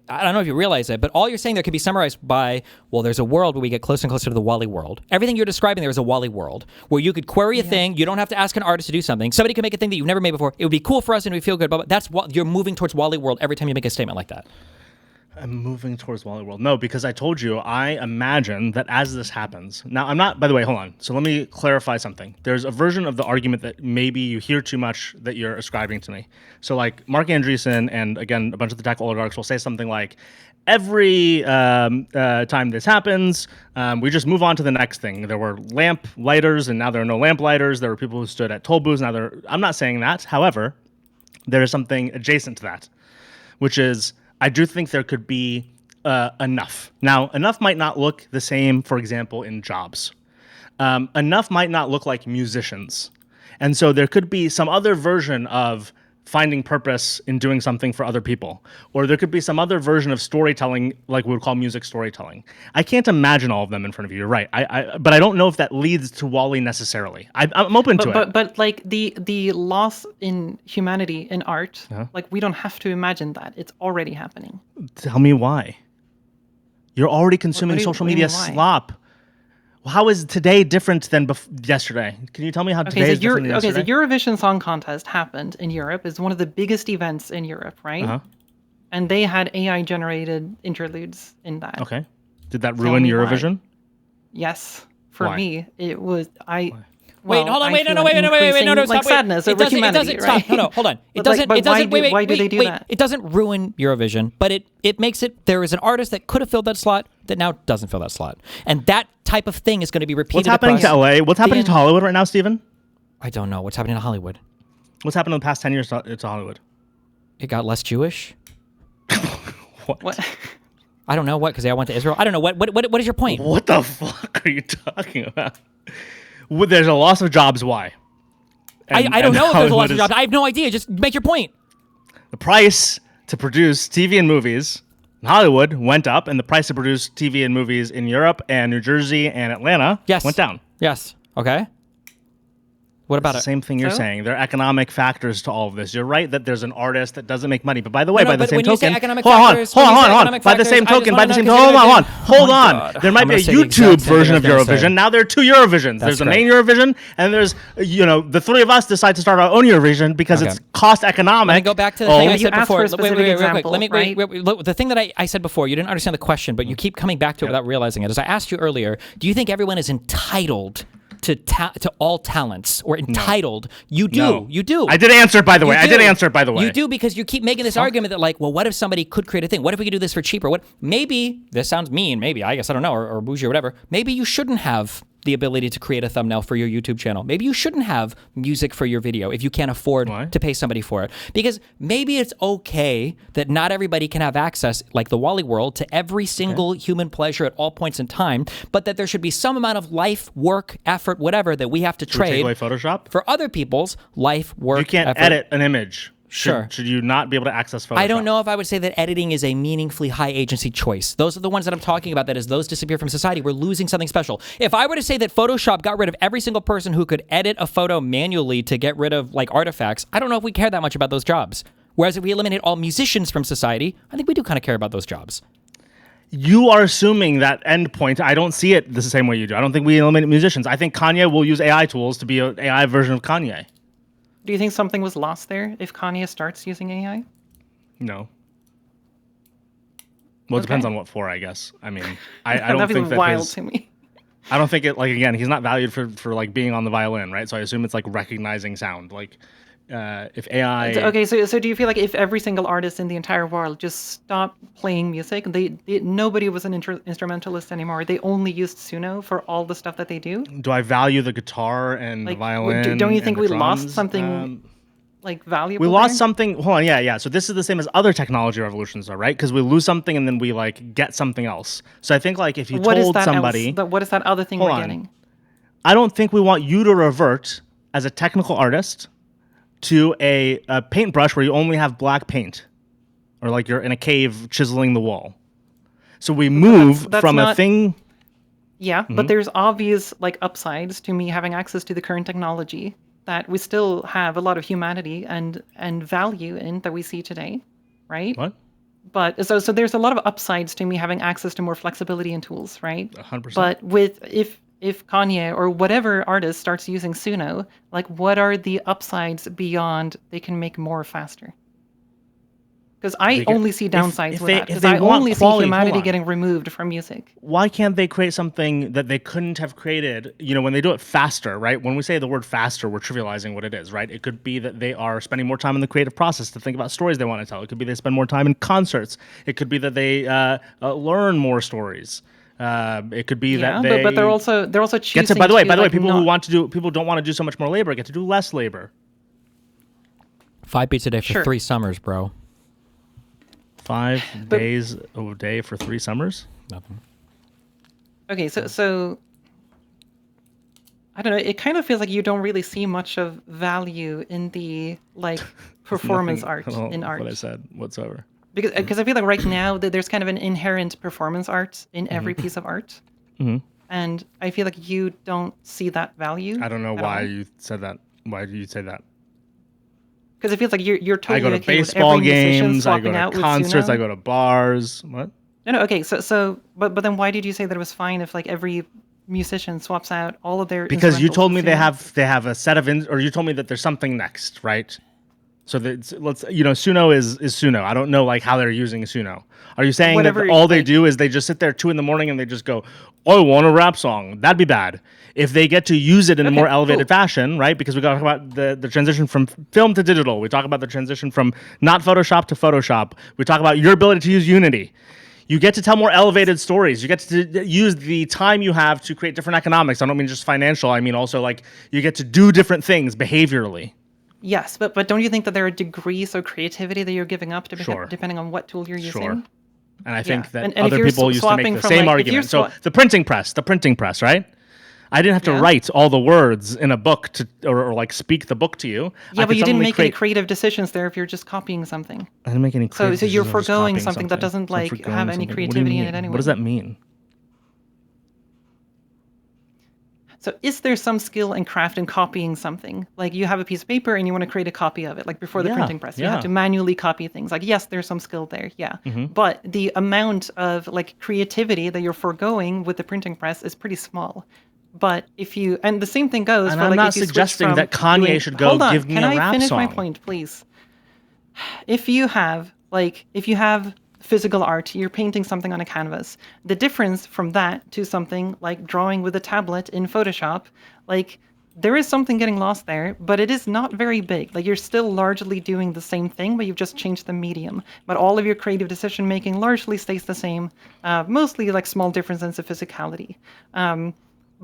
I don't know if you realize it, but all you're saying there could be summarized by, well, there's a world where we get closer and closer to the Wall-E world. Everything you're describing there is a Wall-E world where you could query a thing. You don't have to ask an artist to do something. Somebody could make a thing that you've never made before. It would be cool for us and we feel good. But that's what you're moving towards Wall-E world every time you make a statement like that. I'm moving towards Wall-E world. No, because I told you, I imagine that as this happens. Now, I'm not, by the way, hold on. So let me clarify something. There's a version of the argument that maybe you hear too much that you're ascribing to me. So like Mark Andreessen and again, a bunch of the tech oligarchs will say something like, every time this happens, we just move on to the next thing. There were lamp lighters and now there are no lamp lighters. There were people who stood at toll booths. I'm not saying that. However, there is something adjacent to that, which is I do think there could be enough. Now, enough might not look the same, for example, in jobs. Enough might not look like musicians. And so there could be some other version of finding purpose in doing something for other people. Or there could be some other version of storytelling, like we would call music storytelling. I can't imagine all of them in front of you. You're right. But I don't know if that leads to Wall-E necessarily. I'm open to it. But like the loss in humanity in art, like we don't have to imagine that. It's already happening. Tell me why. You're already consuming social media slop. Well, how is today different than yesterday? Can you tell me how today is different than yesterday? Okay, so Eurovision Song Contest happened in Europe. It's one of the biggest events in Europe, right? And they had AI-generated interludes in that. Okay. Did that ruin Eurovision? Yes. For me, it was... Wait, hold on. Wait, no, stop. Sadness over humanity, right? Stop. No, hold on. It doesn't. Why do they do that? It doesn't ruin Eurovision, but it makes it. There is an artist that could have filled that slot that now doesn't fill that slot, and that type of thing is going to be repeated. What's happening to LA? What's happening to Hollywood right now, Steven? I don't know. What's happening to Hollywood? What's happened in the past 10 years to Hollywood? It got less Jewish. What? I don't know what because I went to Israel. I don't know what is your point? What the fuck are you talking about? Well, there's a loss of jobs. Why? I don't know if there's a loss of jobs. I have no idea. Just make your point. The price to produce TV and movies in Hollywood went up, and the price to produce TV and movies in Europe and New Jersey and Atlanta went down. Yes. Okay. What about It's the it? same thing you're So? saying. There are economic factors to all of this. You're right that there's an artist that doesn't make money. But by the way, No, by the but same when you say token, economic hold factors, when you say on. economic By the same factors, I just token, wanna by the know same 'cause token, you're hold on. gonna- Hold Oh my on. God. There might I'm be a gonna say the exact YouTube same thing version I of was gonna say. Eurovision. Now there are 2 Eurovisions. That's There's the great. main Eurovision, and there's, the 3 of us decide to start our own Eurovision because Okay. it's cost economic. Let me go back to the thing I You said asked before. for a specific real quick. example, Let me right? wait. The thing that I said before, you didn't understand the question, but you keep coming back to it without realizing it. As I asked you earlier, do you think everyone is entitled to all talents or entitled? You do. No. You do. I did answer it, by the way. You I did do. answer it, by the way. You do, because you keep making this argument that, like, well, what if somebody could create a thing? What if we could do this for cheaper? What? Maybe this sounds mean. Maybe, I guess, I don't know, or bougie or whatever. Maybe you shouldn't have the ability to create a thumbnail for your YouTube channel. Maybe you shouldn't have music for your video if you can't afford to pay somebody for it. Because maybe it's okay that not everybody can have access, like the Wally world, to every single human pleasure at all points in time, but that there should be some amount of life, work, effort, whatever, that we have to Should we trade take away Photoshop? for other people's life, work, You can't effort. edit an image. Sure. Should you not be able to access Photoshop? I don't know if I would say that editing is a meaningfully high agency choice. Those are the ones that I'm talking about, that as those disappear from society, we're losing something special. If I were to say that Photoshop got rid of every single person who could edit a photo manually to get rid of, like, artifacts, I don't know if we care that much about those jobs. Whereas if we eliminate all musicians from society, I think we do kind of care about those jobs. You are assuming that endpoint. I don't see it the same way you do. I don't think we eliminate musicians. I think Kanye will use AI tools to be an AI version of Kanye. Do you think something was lost there if Kanye starts using AI? No. Well, it depends on what for, I guess. I mean, I don't That'd think be that wild to me. I don't think it, like, again, he's not valued for like being on the violin, right? So I assume it's like recognizing sound. Like, if AI... Okay, so do you feel like if every single artist in the entire world just stopped playing music, nobody was an instrumentalist anymore, they only used Suno for all the stuff that they do? Do I value the guitar and the violin? Don't you think and the we lost drums? something like valuable? We lost there? something. Hold on, yeah. So this is the same as other technology revolutions, though, right? Because we lose something and then we like get something else. So I think like if you What is told that somebody, else? What is that other thing Hold we're on. getting? I don't think we want you to revert as a technical artist to a paintbrush where you only have black paint, or like you're in a cave chiseling the wall. So we move that's from a not- thing. Yeah, but there's obvious like upsides to me having access to the current technology that we still have a lot of humanity and value in that we see today, right? What? But so there's a lot of upsides to me having access to more flexibility and tools, right? 100%. But if Kanye or whatever artist starts using Suno, like what are the upsides beyond they can make more faster? Because I only see downsides with that. Because I only see humanity getting removed from music. Why can't they create something that they couldn't have created, when they do it faster, right? When we say the word faster, we're trivializing what it is, right? It could be that they are spending more time in the creative process to think about stories they want to tell. It could be they spend more time in concerts. It could be that they learn more stories. It could be that they... but they're also choosing get to, by the way, like, people who don't want to do so much more labor get to do less labor. 5 beats a day for Sure. 3 summers, bro. 5 days a day for 3 summers? Nothing. Okay, so I don't know. It kind of feels like you don't really see much of value in the like performance art in art. What I said whatsoever. Because I feel like right now that there's kind of an inherent performance art in every piece of art, and I feel like you don't see that value. I don't know at why all. you said that. Why do you say that? Because it feels like you're totally I go to okay with baseball every musician games. I go swapping out to with concerts. Suno. I go to bars. What? No, okay. But then why did you say that it was fine if like every musician swaps out all of their Because you instrumentals told with me Suno? they have a set of or you told me that there's something next, right? So Suno is Suno. I don't know like how they're using Suno. Are you saying Whatever, that all they like- do is they just sit there 2 a.m. and they just go, "I want a rap song"? That'd be bad. If they get to use it in a more elevated fashion, right? Because we talk about the transition from film to digital. We talk about the transition from not Photoshop to Photoshop. We talk about your ability to use Unity. You get to tell more elevated stories. You get to use the time you have to create different economics. I don't mean just financial. I mean also like you get to do different things behaviorally. Yes, but don't you think that there are degrees of creativity that you're giving up Sure. depending on what tool you're using? Sure. And I think that And if other you're people used to make swapping the from, same like, if you're argument. So the printing press, right? I didn't have to Yeah. write all the words in a book to or like speak the book to you. Yeah, I but could you didn't suddenly make any creative decisions there if you're just copying something. I didn't make any So creative you're decisions, I was foregoing copying something that doesn't, So I'm like, foregoing have any something. What do you creativity in mean? it anyway. What does that mean? So is there some skill and craft in copying something? Like you have a piece of paper and you want to create a copy of it, like before the Yeah, printing press. You yeah. have to manually copy things. Like, yes, there's some skill there, yeah. But the amount of like creativity that you're foregoing with the printing press is pretty small. But if you, and the same thing goes And for I'm like not if you switch suggesting from that Kanye doing- should go Hold on, give me can a I rap finish my song? point, please? If you have physical art, you're painting something on a canvas. The difference from that to something like drawing with a tablet in Photoshop, like there is something getting lost there, but it is not very big. Like you're still largely doing the same thing, but you've just changed the medium. But all of your creative decision making largely stays the same, mostly like small difference in physicality.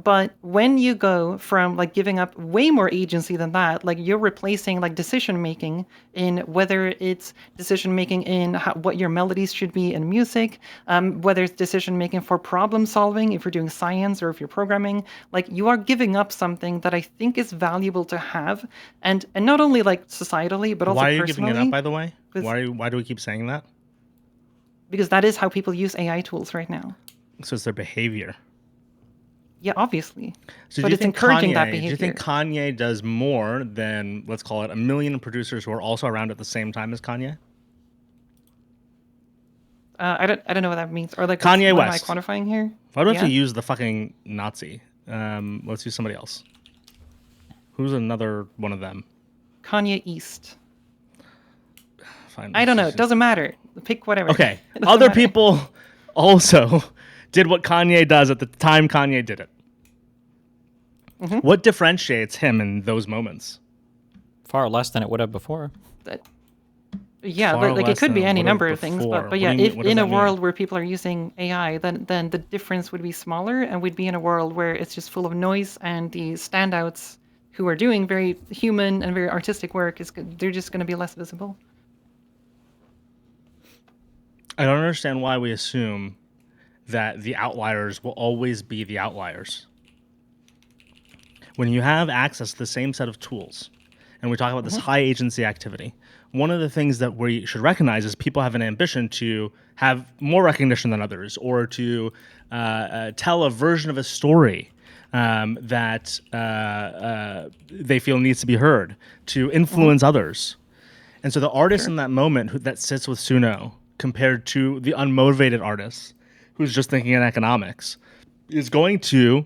But when you go from like giving up way more agency than that, like you're replacing like decision making in whether it's decision making in what your melodies should be in music, whether it's decision making for problem solving, if you're doing science or if you're programming, like you are giving up something that I think is valuable to have, and not only like societally, but also Why are you personally. giving it up, by the way? 'Cause- Why do we keep saying that? Because that is how people use AI tools right now. So it's their behavior. Yeah, obviously. So But do you it's think encouraging that Kanye- Do you behavior. think Kanye does more than, let's call it, 1 million producers who are also around at the same time as Kanye? I don't know what that means. Or like Kanye what West. am I quantifying here? Why do we have to Yeah? use the fucking Nazi? Let's use somebody else. Who's another one of them? Kanye East. Fine. I don't know. It doesn't matter. Pick whatever. Okay. It doesn't Other matter. people also did what Kanye does at the time Kanye did it. Mm-hmm. What differentiates him in those moments? Far less than it would have before. Yeah, Far like it less could be than any what number of of things, before. but yeah, What do you if mean- what does in a that mean? world where people are using AI, then the difference would be smaller, and we'd be in a world where it's just full of noise, and the standouts who are doing very human and very artistic work they're just going to be less visible. I don't understand why we assume that the outliers will always be the outliers. When you have access to the same set of tools, and we talk about this high agency activity, one of the things that we should recognize is people have an ambition to have more recognition than others, or to tell a version of a story that they feel needs to be heard, to influence others. And so the artist in that moment that sits with Suno, compared to the unmotivated artist who's just thinking in economics, is going to,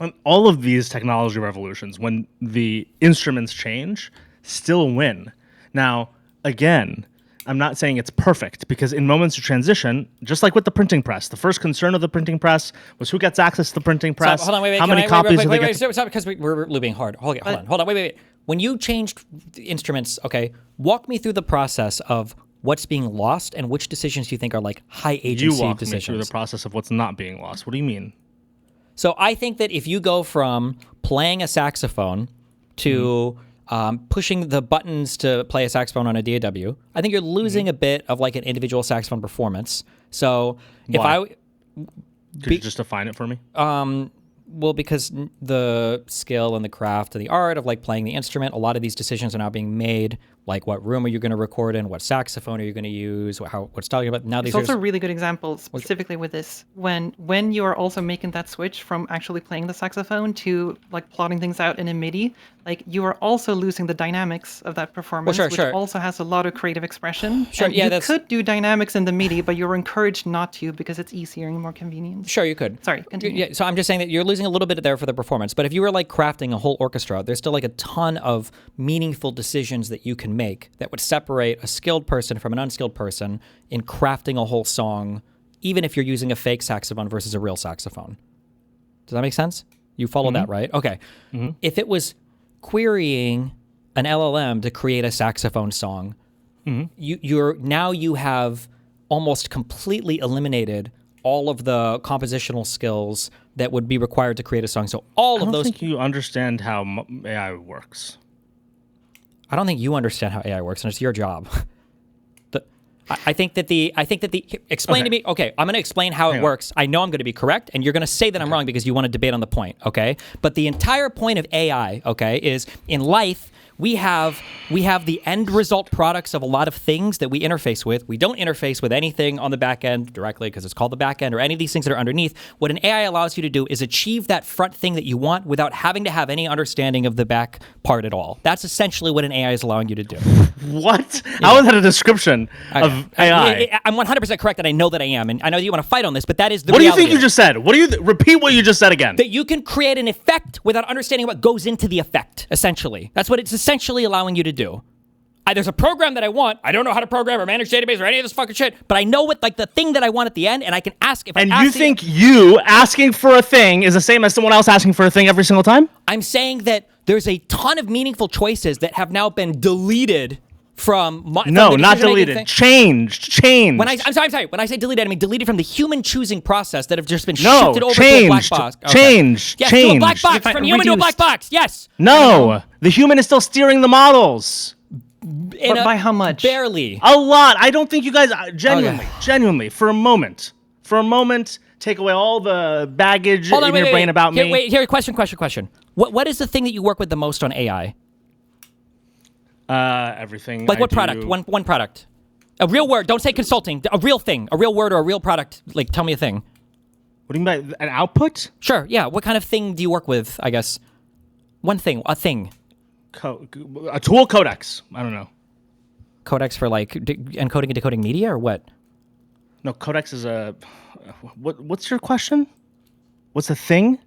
on all of these technology revolutions, when the instruments change, still win. Now, again, I'm not saying it's perfect, because in moments of transition, just like with the printing press, the first concern of the printing press was who gets access to the printing press, Hold on, wait, how many copies do they get. Stop, because we're looping hard. Hold on, wait. When you changed the instruments, okay, walk me through the process of what's being lost and which decisions do you think are like high You agency walk me decisions. through the process of what's not being lost. What do you mean? So I think that if you go from playing a saxophone to pushing the buttons to play a saxophone on a DAW, I think you're losing a bit of like an individual saxophone performance. So Why? if Could you just define it for me? well, because the skill and the craft and the art of like playing the instrument, a lot of these decisions are now being made. Like, what room are you going to record in? What saxophone are you going to use? What style? But now these It's are also a really good example specifically with this when you are also making that switch from actually playing the saxophone to like plotting things out in a MIDI. Like you are also losing the dynamics of that performance, which also has a lot of creative expression. Sure, and yeah, you that's- could do dynamics in the MIDI, but you're encouraged not to because it's easier and more convenient. Sure, you could. Sorry, continue. Yeah, so I'm just saying that you're losing a little bit there for the performance. But if you were like crafting a whole orchestra, there's still like a ton of meaningful decisions that you can make that would separate a skilled person from an unskilled person in crafting a whole song, even if you're using a fake saxophone versus a real saxophone. Does that make sense? You follow that, right? Okay. If it was querying an LLM to create a saxophone song, you have almost completely eliminated all of the compositional skills that would be required to create a song. So all I of don't those. think you understand how AI works. I don't think you understand how AI works, and it's your job. I think that the explain to me. Okay, I'm going to explain how it works. I know I'm going to be correct, and you're going to say that I'm wrong because you want to debate on the point. Okay, but the entire point of AI, okay, is in life. We have the end result products of a lot of things that we interface with. We don't interface with anything on the back end directly because it's called the back end or any of these things that are underneath. What an AI allows you to do is achieve that front thing that you want without having to have any understanding of the back part at all. That's essentially what an AI is allowing you to do. What? How is that a description of AI? I'm 100% correct, and I know that I am. And I know that you want to fight on this, but that is the What do you reality think you just said? Repeat what you just said again. that you can create an effect without understanding what goes into the effect, essentially. That's what it's essentially allowing you to do. There's a program that I want. I don't know how to program or manage database or any of this fucking shit, but I know what the thing that I want at the end, and I can ask if I ask. And you think you asking for a thing is the same as someone else asking for a thing every single time? I'm saying that there's a ton of meaningful choices that have now been deleted from no, not deleted. Changed. I'm sorry. When I say deleted, I mean deleted from the human choosing process that have just been shifted over to a black box. Okay. Changed. Yes, to a black box. From human to a black box. Yes. No, the human is still steering the models. But by how much? Barely. A lot. I don't think you guys genuinely, for a moment, take away all the baggage in your brain about me. Here, question. What is the thing that you work with the most on AI? Everything. Like what product? One product. A real word. Don't say consulting. A real thing. A real word or a real product. Like, tell me a thing. What do you mean by an output? Sure. Yeah. What kind of thing do you work with? I guess. One thing. A thing. A tool codex. I don't know. Codex for like encoding and decoding media or what? No, codex is a. What's your question? What's the thing?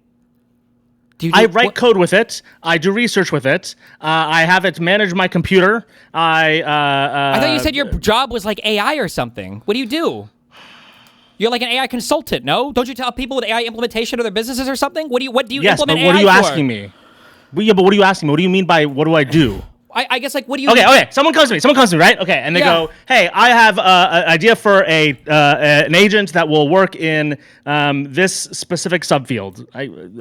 I write code with it. I do research with it. I have it manage my computer. I thought you said your job was like AI or something. What do you do? You're like an AI consultant, no? Don't you tell people with AI implementation of their businesses or something? What do you yes, implement but what AI are you for? asking me? Yeah, but what are you asking me? What do you mean by what do I do? I guess like what do you? Okay. Someone comes to me, right? Okay, and they go, "Hey, I have an idea for an agent that will work in this specific subfield."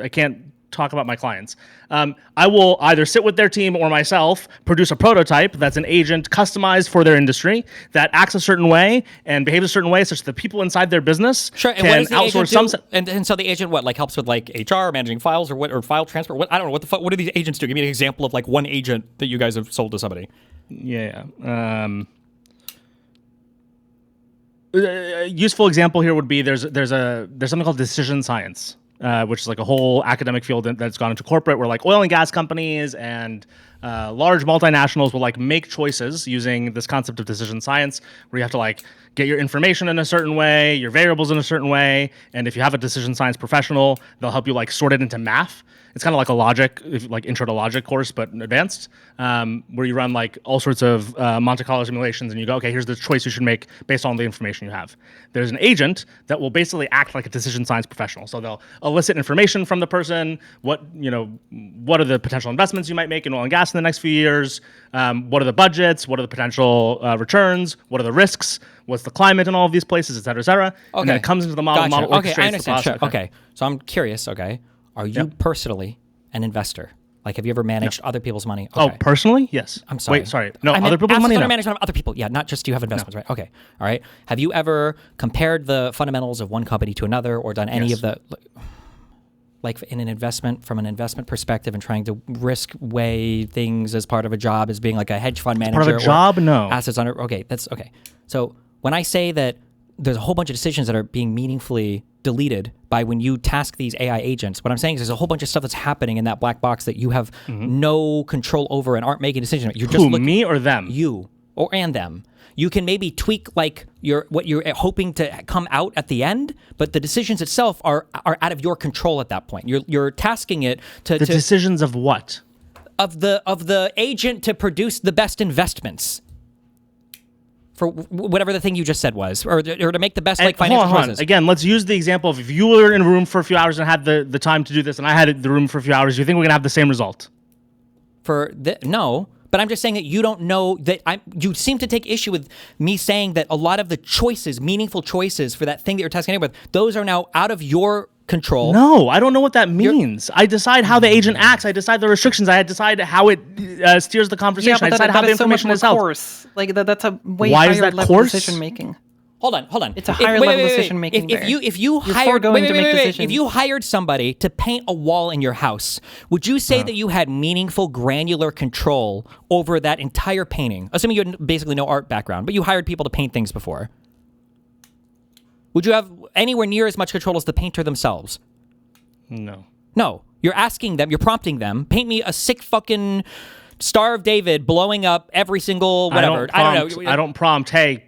I can't talk about my clients. I will either sit with their team or myself, produce a prototype that's an agent customized for their industry that acts a certain way and behaves a certain way such that the people inside their business and can what does the outsource agent do? And so the agent what, like helps with like HR, managing files or file transfer? What I don't know, what the fuck, what do these agents do? Give me an example of like one agent that you guys have sold to somebody. Yeah. A useful example here would be there's something called decision science. Which is like a whole academic field that's gone into corporate, where like oil and gas companies and large multinationals will like make choices using this concept of decision science, where you have to like get your information in a certain way, your variables in a certain way, and if you have a decision science professional, they'll help you like sort it into math. It's kind of like a logic, like intro to logic course, but advanced, where you run like all sorts of Monte Carlo simulations, and you go, okay, here's the choice you should make based on the information you have. There's an agent that will basically act like a decision science professional. So they'll elicit information from the person. What are the potential investments you might make in oil and gas in the next few years? What are the budgets? What are the potential returns? What are the risks? What's the climate in all of these places, et cetera, et cetera? Okay. And then it comes into the model. Gotcha. Model okay, I understand. Sure. Okay. Okay, so I'm curious. Okay, are you personally an investor? Like, have you ever managed other people's money? Okay. Oh, personally? Yes. I'm sorry. Wait, sorry. No, I other people's money? Assets under No. management of other people. Yeah, not just you have investments, right? Okay. All right. Have you ever compared the fundamentals of one company to another or done any of the, like in an investment, from an investment perspective and trying to risk weigh things as part of a job as being like a hedge fund manager? Part of a job? No. Assets under, okay, that's okay. So when I say that there's a whole bunch of decisions that are being meaningfully deleted by when you task these AI agents, what I'm saying is there's a whole bunch of stuff that's happening in that black box that you have no control over and aren't making decisions. You're just looking, me or them? You and them. You can maybe tweak like what you're hoping to come out at the end, but the decisions itself are out of your control at that point. You're tasking it to decisions of what? Of the agent to produce the best investments. For whatever the thing you just said was, or to make the best like financial choices. Again, let's use the example of if you were in a room for a few hours and had the time to do this, and I had the room for a few hours, do you think we're gonna have the same result? No, but I'm just saying that you don't know that you seem to take issue with me saying that a lot of the choices, meaningful choices for that thing that you're testing with, those are now out of your control. No, I don't know what that means. I decide how the agent acts. I decide the restrictions. I decide how it steers the conversation. Yeah, I but decide how the information so much is more held. coarse. Like that's a way Why is higher that level coarse? decision making. Hold on. It's a higher level decision making. If you hired foregoing to make decisions. if you hired somebody to paint a wall in your house, would you say that you had meaningful granular control over that entire painting? Assuming you had basically no art background, but you hired people to paint things before. Would you have anywhere near as much control as the painter themselves? No. No. You're asking them, you're prompting them, paint me a sick fucking Star of David blowing up every single whatever. I don't know. I don't prompt, hey,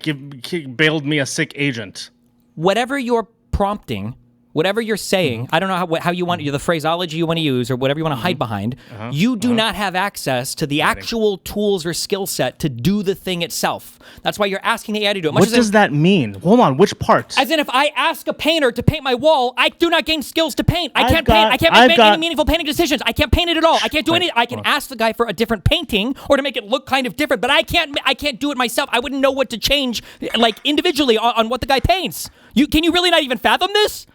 build me a sick agent. Whatever you're prompting, whatever you're saying, I don't know how you want the phraseology you want to use or whatever you want to hide behind. You do not have access to the actual tools or skill set to do the thing itself. That's why you're asking the AI to do it. What does that mean? Hold on, which part? As in, if I ask a painter to paint my wall, I do not gain skills to paint. I can't paint. I can't make any meaningful painting decisions. I can't paint it at all. I can't do anything. I can ask the guy for a different painting or to make it look kind of different, but I can't do it myself. I wouldn't know what to change, like individually on what the guy paints. Can you really not even fathom this?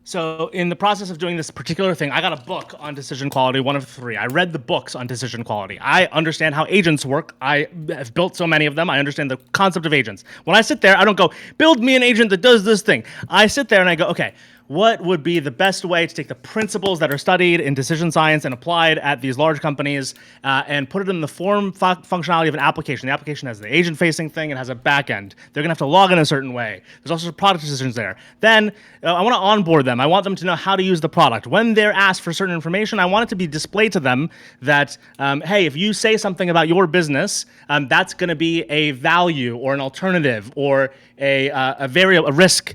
So in the process of doing this particular thing, I got a book on decision quality, one of 3. I read the books on decision quality. I understand how agents work. I have built so many of them. I understand the concept of agents. When I sit there, I don't go, build me an agent that does this thing. I sit there and I go, okay, what would be the best way to take the principles that are studied in decision science and applied at these large companies and put it in the form functionality of an application. The application has the agent-facing thing. It has a back end. They're going to have to log in a certain way. There's also product decisions there. Then I want to onboard them. I want them to know how to use the product. When they're asked for certain information, I want it to be displayed to them that, hey, if you say something about your business, that's going to be a value or an alternative or a risk.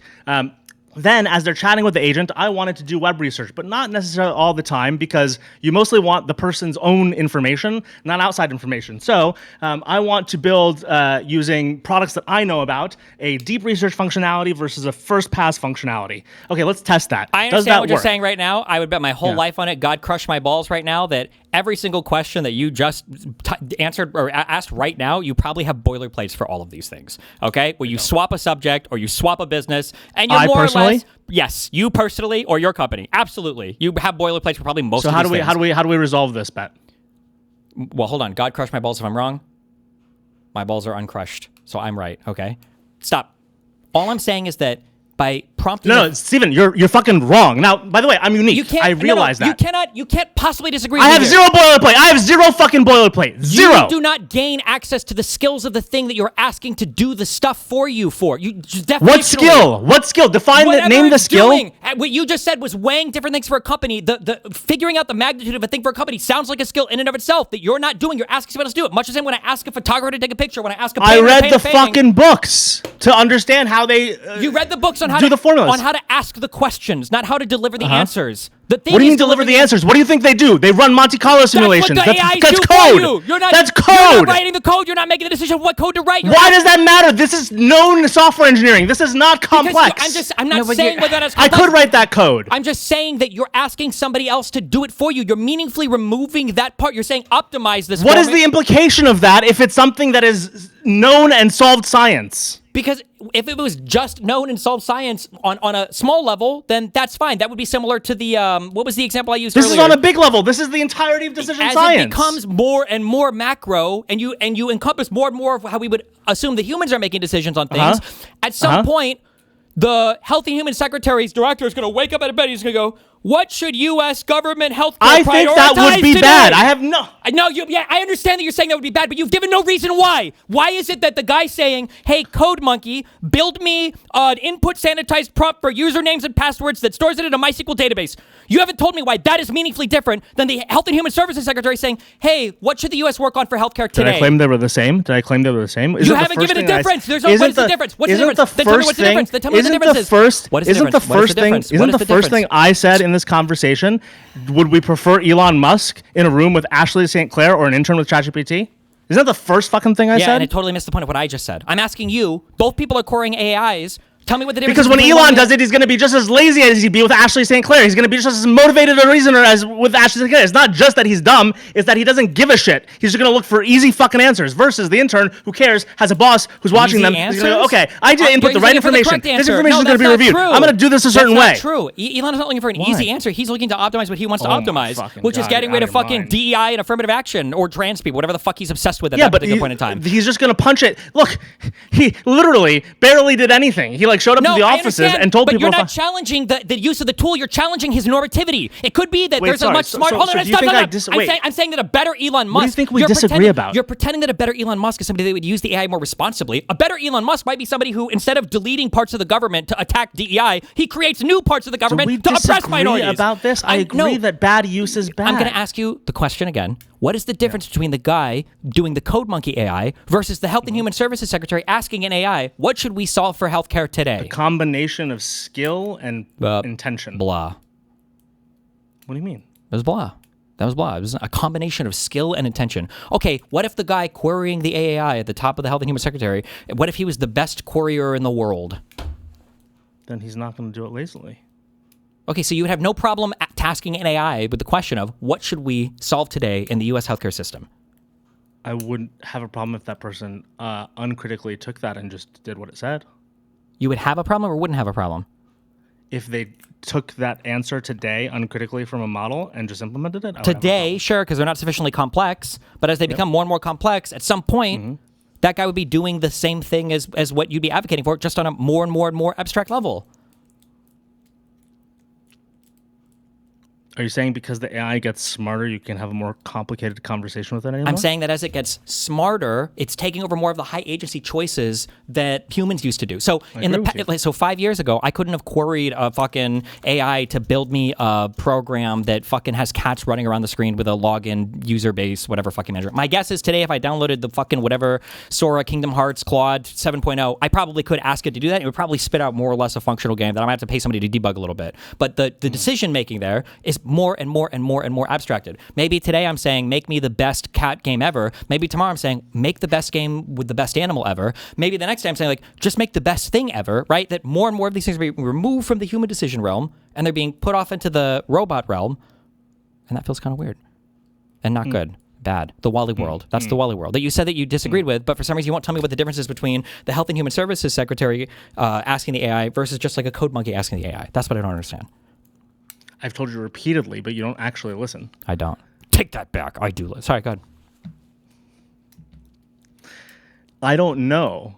Then, as they're chatting with the agent, I wanted to do web research, but not necessarily all the time because you mostly want the person's own information, not outside information. So I want to build, using products that I know about, a deep research functionality versus a first pass functionality. Okay, let's test that. I understand what you're saying right now. I would bet my whole life on it. God crush my balls right now that every single question that you just answered or asked right now, you probably have boilerplates for all of these things. Okay? Well, you swap a subject or you swap a business, and you're more or less. Yes, you personally or your company. Absolutely. You have boilerplates for probably most of these things. So how do we resolve this, Bet? Well, hold on. God crush my balls if I'm wrong. My balls are uncrushed, so I'm right. Okay? Stop. All I'm saying is that by prompting... No, Steven, you're fucking wrong. Now, by the way, I'm unique. I realize that. You can't possibly disagree I with have me zero boilerplate. I have zero fucking boilerplate. Zero. You do not gain access to the skills of the thing that you're asking to do the stuff for you for. You definitely... What skill? What skill? Name the skill. Doing. What you just said was weighing different things for a company. The figuring out the magnitude of a thing for a company sounds like a skill in and of itself that you're not doing. You're asking someone else to do it. Much the same when I ask a photographer to take a picture, when I ask a painter I read to paint the a painting. fucking books to understand how they you read the books on how do to the formulas. on how to ask the questions, not how to deliver the answers. What do you mean deliver the answers? What do you think they do? They run Monte Carlo simulations. That's what the AIs that's do code. For you. That's code. You're not writing the code. You're not making the decision of what code to write. Why does that matter? This is known software engineering. This is not complex. I'm not saying whether that's complex. I could write that code. I'm just saying that you're asking somebody else to do it for you. You're meaningfully removing that part. You're saying optimize this. What is the implication of that if it's something that is known and solved science? Because if it was just known and solved science on a small level, then that's fine. That would be similar to the, what was the example I used earlier? This is on a big level. This is the entirety of decision science. As it becomes more and more macro, and you encompass more and more of how we would assume the humans are making decisions on things, at some point, the Healthy Human Secretary's director is going to wake up out of bed and he's going to go, what should U.S. government healthcare prioritize I think that would be today? bad. I have no... I understand that you're saying that would be bad, but you've given no reason why. Why is it that the guy saying, hey, Code Monkey, build me an input sanitized prompt for usernames and passwords that stores it in a MySQL database? You haven't told me why that is meaningfully different than the Health and Human Services Secretary saying, hey, what should the U.S. work on for healthcare today? Did I claim they were the same? You haven't given a difference. There's no, what is the difference? What's the difference? Then tell me what's the difference. Then tell me what the difference is. Isn't the first thing I said in this conversation, would we prefer Elon Musk in a room with Ashley St. Clair or an intern with ChatGPT? Isn't that the first fucking thing I said? Yeah, and I totally missed the point of what I just said. I'm asking you, both people are querying AIs Tell me what the difference Because is when between Elon one does it, he's going to be just as lazy as he'd be with Ashley St. Clair. He's going to be just as motivated a reasoner as with Ashley St. Clair. It's not just that he's dumb, it's that he doesn't give a shit. He's just going to look for easy fucking answers versus the intern who cares, has a boss who's watching Easy them. He's gonna go, answers? okay, I did input the You're right looking for the information. correct This answer. information is No, going to be that's not reviewed. true. I'm going to do this a certain way. That's not true. Elon is not looking for an easy answer. He's looking to optimize what he wants to Oh my optimize, fucking which is God, getting you're rid out of of your fucking mind. DEI and affirmative action or trans people, whatever the fuck he's obsessed with at Yeah, that but particular point in time. he's just going to punch it. Look, he literally barely did anything. He like showed up to the I offices understand, and told but people. you're not challenging the use of the tool. You're challenging his normativity. It could be that Wait, there's sorry, a much so- smarter. so- Hold so on, do you think stop. wait. I'm saying that a better Elon Musk. What do you think we you're disagree pretending- about? You're pretending that a better Elon Musk is somebody that would use the AI more responsibly. A better Elon Musk might be somebody who, instead of deleting parts of the government to attack DEI, he creates new parts of the Do government we to oppress disagree minorities. about this? I agree that bad use is bad. I'm going to ask you the question again. What is the difference between the guy doing the Code Monkey AI versus the Health and Human Services Secretary asking an AI, what should we solve for healthcare today? Combination of skill and intention. Blah. What do you mean? It was blah. That was blah. It was a combination of skill and intention. Okay, what if the guy querying the AI at the top of the Health and Human Secretary, what if he was the best querier in the world? Then he's not going to do it lazily. Okay, so you would have no problem tasking an AI with the question of what should we solve today in the U.S. healthcare system? I wouldn't have a problem if that person uncritically took that and just did what it said. You would have a problem or wouldn't have a problem? If they took that answer today uncritically from a model and just implemented it, I would have a Today, problem. sure, because they're not sufficiently complex, but as they become more and more complex, at some point, that guy would be doing the same thing as what you'd be advocating for, just on a more and more and more abstract level. Are you saying because the AI gets smarter, you can have a more complicated conversation with it anymore? I'm saying that as it gets smarter, it's taking over more of the high agency choices that humans used to do. So so 5 years ago, I couldn't have queried a fucking AI to build me a program that fucking has cats running around the screen with a login user base, whatever fucking measure. My guess is today, if I downloaded the fucking whatever Sora, Kingdom Hearts, Claude 7.0, I probably could ask it to do that. It would probably spit out more or less a functional game that I might have to pay somebody to debug a little bit. But the decision making there is more and more and more and more abstracted. Maybe today I'm saying, make me the best cat game ever. Maybe tomorrow I'm saying, make the best game with the best animal ever. Maybe the next day I'm saying, like, just make the best thing ever, right? That more and more of these things are being removed from the human decision realm and they're being put off into the robot realm. And that feels kind of weird and not good. Bad. The Wally world. That's the Wally world that you said that you disagreed with, but for some reason you won't tell me what the difference is between the Health and Human Services Secretary asking the AI versus just like a code monkey asking the AI. That's what I don't understand. I've told you repeatedly, but you don't actually listen. I don't. Take that back. I do. Sorry, go ahead. I don't know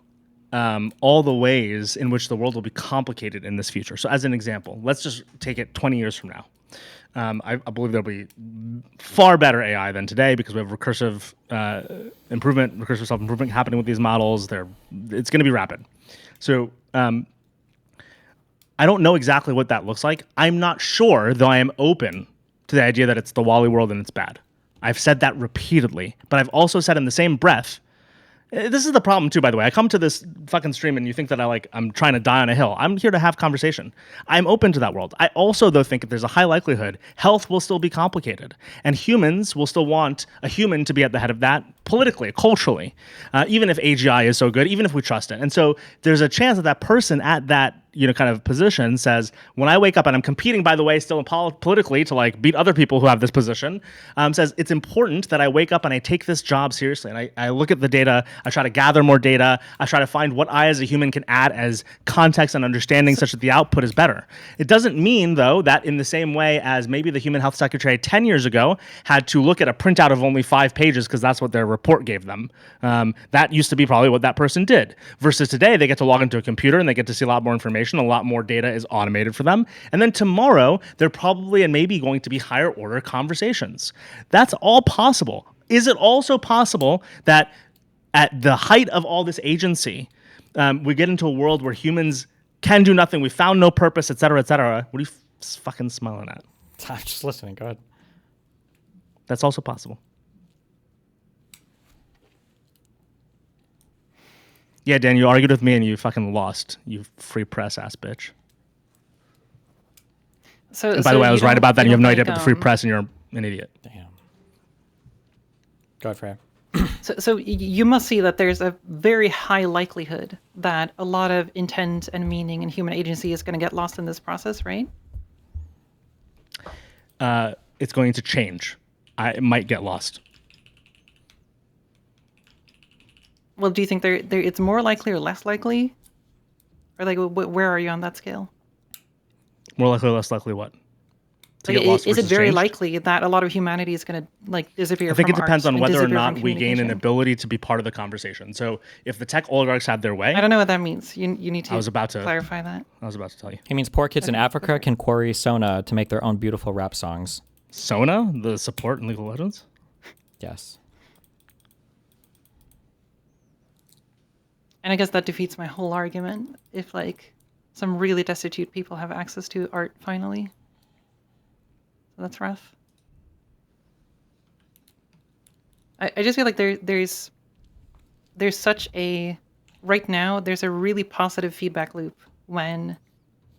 all the ways in which the world will be complicated in this future. So as an example, let's just take it 20 years from now. I believe there'll be far better AI than today because we have recursive improvement, recursive self-improvement happening with these models. It's going to be rapid. So I don't know exactly what that looks like. I'm not sure, though I am open to the idea that it's the Wally world and it's bad. I've said that repeatedly, but I've also said in the same breath, this is the problem too, by the way. I come to this fucking stream and you think that I'm trying to die on a hill. I'm here to have conversation. I'm open to that world. I also, though, think that there's a high likelihood health will still be complicated and humans will still want a human to be at the head of that politically, culturally, even if AGI is so good, even if we trust it. And so there's a chance that that person at that kind of position says, when I wake up and I'm competing, by the way, still politically to like beat other people who have this position, says it's important that I wake up and I take this job seriously. And I look at the data, I try to gather more data, I try to find what I as a human can add as context and understanding such that the output is better. It doesn't mean, though, that in the same way as maybe the Human Health Secretary 10 years ago had to look at a printout of only 5 pages because that's what their report gave them. That used to be probably what that person did. Versus today, they get to log into a computer and they get to see a lot more information. A lot more data is automated for them. And then tomorrow, they're probably and maybe going to be higher order conversations. That's all possible. Is it also possible that at the height of all this agency, we get into a world where humans can do nothing, we found no purpose, et cetera, et cetera? What are you fucking smiling at? I'm just listening. Go ahead. That's also possible. Yeah, Dan, you argued with me and you fucking lost, you free press ass bitch. And by the way, I was right about that and you have no idea about the free press and you're an idiot. Damn. Go ahead, Freya. So you must see that there's a very high likelihood that a lot of intent and meaning and human agency is going to get lost in this process, right? It's going to change. It might get lost. Well, do you think it's more likely or less likely? Or like, where are you on that scale? More likely, less likely what? Like, is it very likely that a lot of humanity is going to like disappear? I think it depends on whether or not we gain an communication? ability to be part of the conversation. So if the tech oligarchs had their way, I don't know what that means. You need to I was about to clarify that. I was about to tell you. He means poor kids in Africa can quarry Sona to make their own beautiful rap songs. Sona, the support in League of Legends? Yes. And I guess that defeats my whole argument if like some really destitute people have access to art finally. So that's rough. I just feel like there's such a right now there's a really positive feedback loop when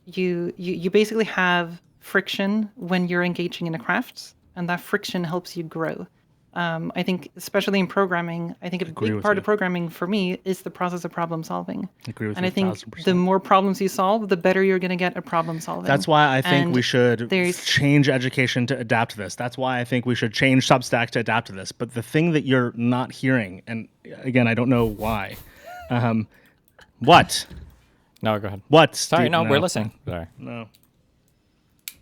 you basically have friction when you're engaging in a craft, and that friction helps you grow. I think, especially in programming, I think a big part of programming for me is the process of problem solving. Agree with and you I think 1000%. the more problems you solve, the better you're going to get at problem solving. That's why I think And we should there's- change education to adapt to this. That's why I think we should change Substack to adapt to this. But the thing that you're not hearing, and again, I don't know why. What? No, go ahead. What? Sorry, Steve? no, we're listening. Sorry. No.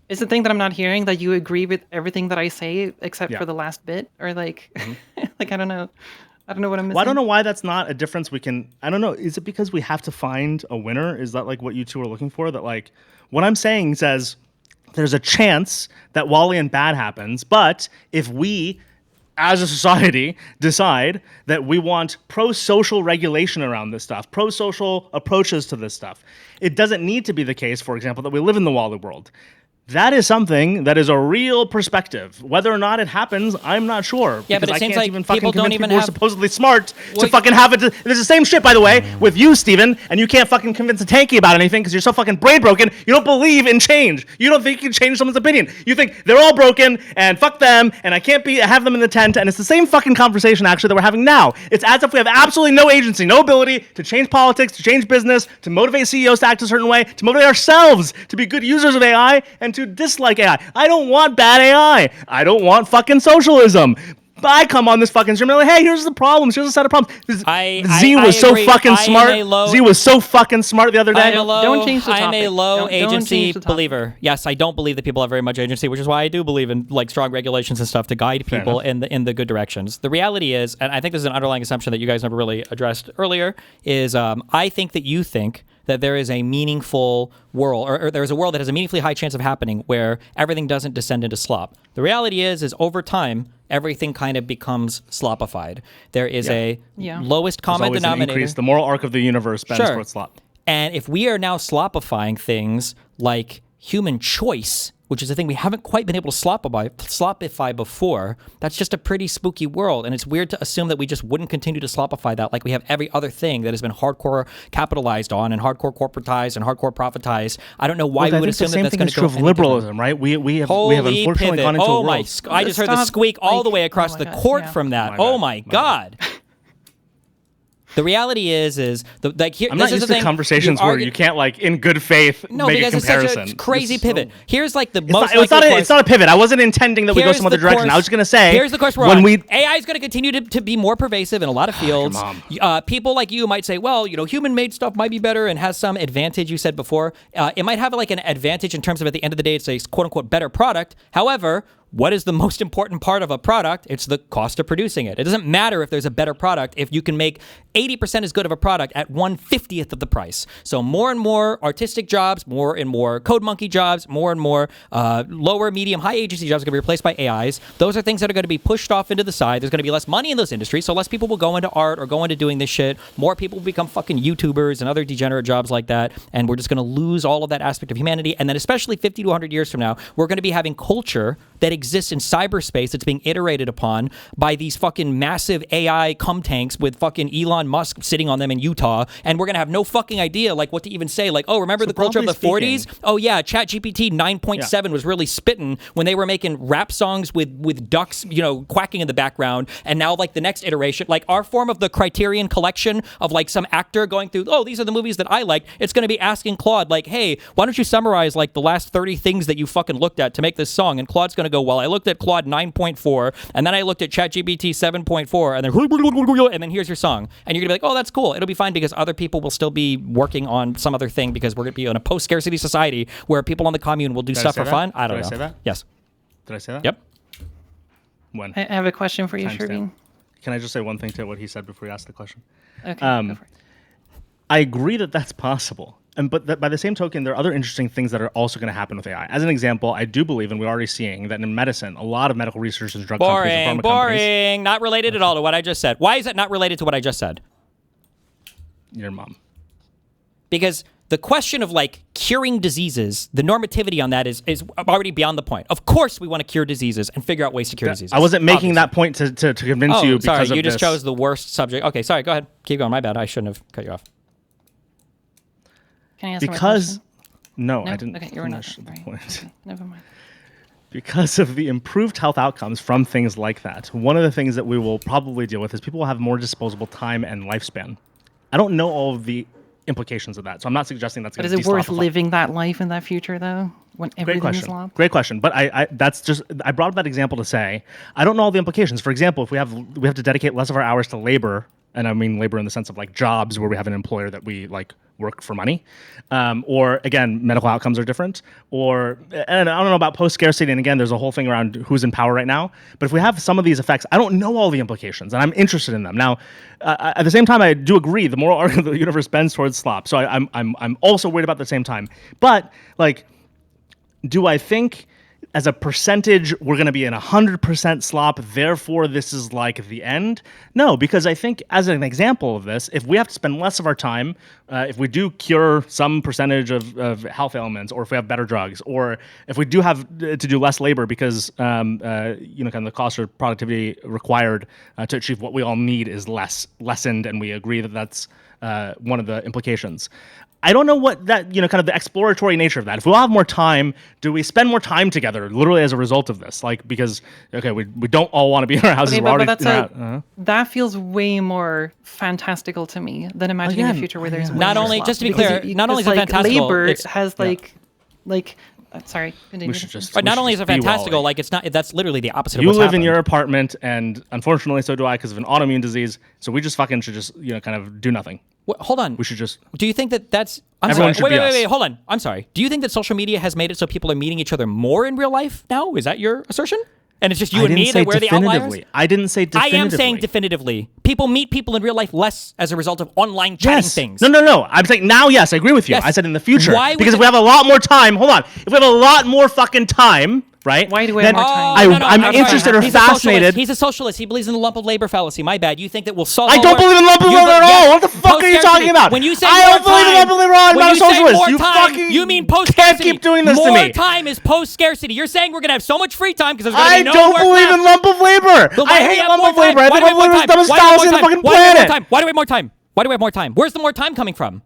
Is the thing that I'm not hearing that you agree with everything that I say except Yeah. for the last bit, or like, like I don't know what I'm missing. Well, I don't know why that's not a difference we can. I don't know. Is it because we have to find a winner? Is that like what you two are looking for? That like what I'm saying says there's a chance that Wally and bad happens, but if we as a society decide that we want pro-social regulation around this stuff, pro-social approaches to this stuff, it doesn't need to be the case, for example, that we live in the Wally world. That is something that is a real perspective. Whether or not it happens, I'm not sure. Yeah, but because it I seems can't like even fucking people don't convince even people who are have- supposedly smart to Well, fucking have it. There's the same shit, by the way, with you, Steven, and you can't fucking convince a tanky about anything because you're so fucking brain broken. You don't believe in change. You don't think you can change someone's opinion. You think they're all broken and fuck them, and I can't have them in the tent. And it's the same fucking conversation actually that we're having now. It's as if we have absolutely no agency, no ability to change politics, to change business, to motivate CEOs to act a certain way, to motivate ourselves to be good users of AI and to dislike AI. I don't want bad AI. I don't want fucking socialism. But I come on this fucking stream and I'm like, hey, here's the problems. Here's a set of problems. Z was so agree. fucking I am smart. a low- Z was so fucking smart the other day. Don't change the I'm a topic. low Don't agency change the topic. believer. Yes, I don't believe that people have very much agency, which is why I do believe in like strong regulations and stuff to guide people in the good directions. The reality is, and I think this is an underlying assumption that you guys never really addressed earlier, is I think that you think that there is a meaningful world, or there is a world that has a meaningfully high chance of happening where everything doesn't descend into slop. The reality is over time, everything kind of becomes slopified. There is a lowest There's common always an denominator. increase. The moral arc of the universe bends Sure. towards slop. And if we are now slopifying things like human choice, which is a thing we haven't quite been able to slopify before, that's just a pretty spooky world. And it's weird to assume that we just wouldn't continue to slopify that like we have every other thing that has been hardcore capitalized on and hardcore corporatized and hardcore profitized. I don't know why we would assume that that's going to go true of any liberalism, right? We have unfortunately pivot. gone into a Oh my! world. I just heard the Stop, squeak all the like- way across oh my the God, court yeah. from that. My Oh bad, my my bad. God! The reality is like here. I'm this not is used the to thing. conversations where you can't like in good faith No, make a because it's comparison. such a crazy It's so- pivot. Here's like the It's most. not, likely it's not a pivot. I wasn't intending that we go Here's some other the direction. I course- was going to say here's the course we're when on. we AI is going to continue to be more pervasive in a lot of fields. People like you might say, well, human-made stuff might be better and has some advantage. You said before, it might have like an advantage in terms of at the end of the day, it's a quote-unquote better product. However, what is the most important part of a product? It's the cost of producing it. It doesn't matter if there's a better product if you can make 80% as good of a product at 1/50th of the price. So more and more artistic jobs, more and more code monkey jobs, more and more lower, medium, high agency jobs are going to be replaced by AIs. Those are things that are going to be pushed off into the side. There's going to be less money in those industries, so less people will go into art or go into doing this shit. More people will become fucking YouTubers and other degenerate jobs like that, and we're just going to lose all of that aspect of humanity. And then especially 50 to 100 years from now, we're going to be having culture that exists in cyberspace that's being iterated upon by these fucking massive AI cum tanks with fucking Elon Musk sitting on them in Utah, and we're gonna have no fucking idea like what to even say. Like, oh, remember the culture of the 40s? Oh yeah, ChatGPT 9.7 was really spitting when they were making rap songs with ducks, quacking in the background, and now like the next iteration, like our form of the Criterion collection of like some actor going through, oh, these are the movies that I like. It's gonna be asking Claude like, hey, why don't you summarize like the last 30 things that you fucking looked at to make this song? And Claude's gonna go, well, I looked at Claude 9.4, and then I looked at ChatGPT 7.4, and then here's your song. And you're gonna be like, oh, that's cool. It'll be fine because other people will still be working on some other thing because we're gonna be in a post-scarcity society where people on the commune will do stuff for fun. I don't know. Did I say that? Yes. Did I say that? Yep. When? I have a question for you, Sherveen. Can I just say one thing to what he said before you ask the question? Okay, go for it. I agree that that's possible. But by the same token, there are other interesting things that are also going to happen with AI. As an example, I do believe, and we're already seeing, that in medicine, a lot of medical research and drug companies and pharma companies... Not related at all to what I just said. Why is it not related to what I just said? Your mom. Because the question of like curing diseases, the normativity on that is already beyond the point. Of course we want to cure diseases and figure out ways to cure diseases. I wasn't making that point to convince you because sorry, of you just this. chose the worst subject. Okay, sorry, go ahead. Keep going. My bad. I shouldn't have cut you off. Can I ask Because... No, I didn't okay, you were not. finish the Right. point. Okay, never mind. Because of the improved health outcomes from things like that, one of the things that we will probably deal with is people will have more disposable time and lifespan. I don't know all of the implications of that, so I'm not suggesting that's going to But is it worth living that life in that future, though, when everything is locked? Great question. But I brought up that example to say I don't know all the implications. For example, if we have to dedicate less of our hours to labor, and I mean labor in the sense of like jobs where we have an employer that we like work for money, or again, medical outcomes are different, or, and I don't know about post-scarcity, and again, there's a whole thing around who's in power right now, but if we have some of these effects, I don't know all the implications, and I'm interested in them. Now, at the same time, I do agree the moral arc of the universe bends towards SLOP, so I'm also worried about the same time, but like, do I think as a percentage, we're going to be in 100% SLOP, therefore this is like the end? No, because I think as an example of this, if we have to spend less of our time, if we do cure some percentage of health ailments, or if we have better drugs, or if we do have to do less labor because kind of the cost or productivity required to achieve what we all need is lessened, and we agree that that's one of the implications. I don't know what that, kind of the exploratory nature of that. If we'll have more time, do we spend more time together, literally as a result of this? Like, because, okay, we don't all want to be in our houses. Okay, we're already, but that's that feels way more fantastical to me than imagining a future where there's not only, just to be clear, not only is it fantastical, labor has sorry, continue. We should just, but not only is it fantastical, like it's not. That's literally the opposite. You of what's live in happened. your apartment, and unfortunately, so do I, because of an autoimmune disease. So we just fucking should just, kind of do nothing. Hold on. We should just. Do you think that that's? Everyone should be us. Wait. Hold on. I'm sorry. Do you think that social media has made it so people are meeting each other more in real life now? Is that your assertion? And it's just you and me that we're the outliers? I didn't say definitively. I am saying definitively. People meet people in real life less as a result of online chatting things. No. I'm saying now, yes, I agree with you. Yes. I said in the future. Because if we have a lot more time, hold on. If we have a lot more fucking time, right? Why do we have more time? I'm interested or fascinated. He's a socialist. He believes in the lump of labor fallacy. My bad. You think that we'll solve I don't believe in lump of labor at all. What the fuck are you talking about? When you say I don't believe in lump of labor. I'm not a socialist. You mean post-scarcity. Can't keep doing this to me. More time is post-scarcity. You're saying we're going to have so much free time because there's going to be no work I don't believe in lump of labor. I hate lump of labor. I think lump of labor is the dumbest fallacy on the fucking planet. Why do we have more time? Why do we have more time? Where's the more time coming from?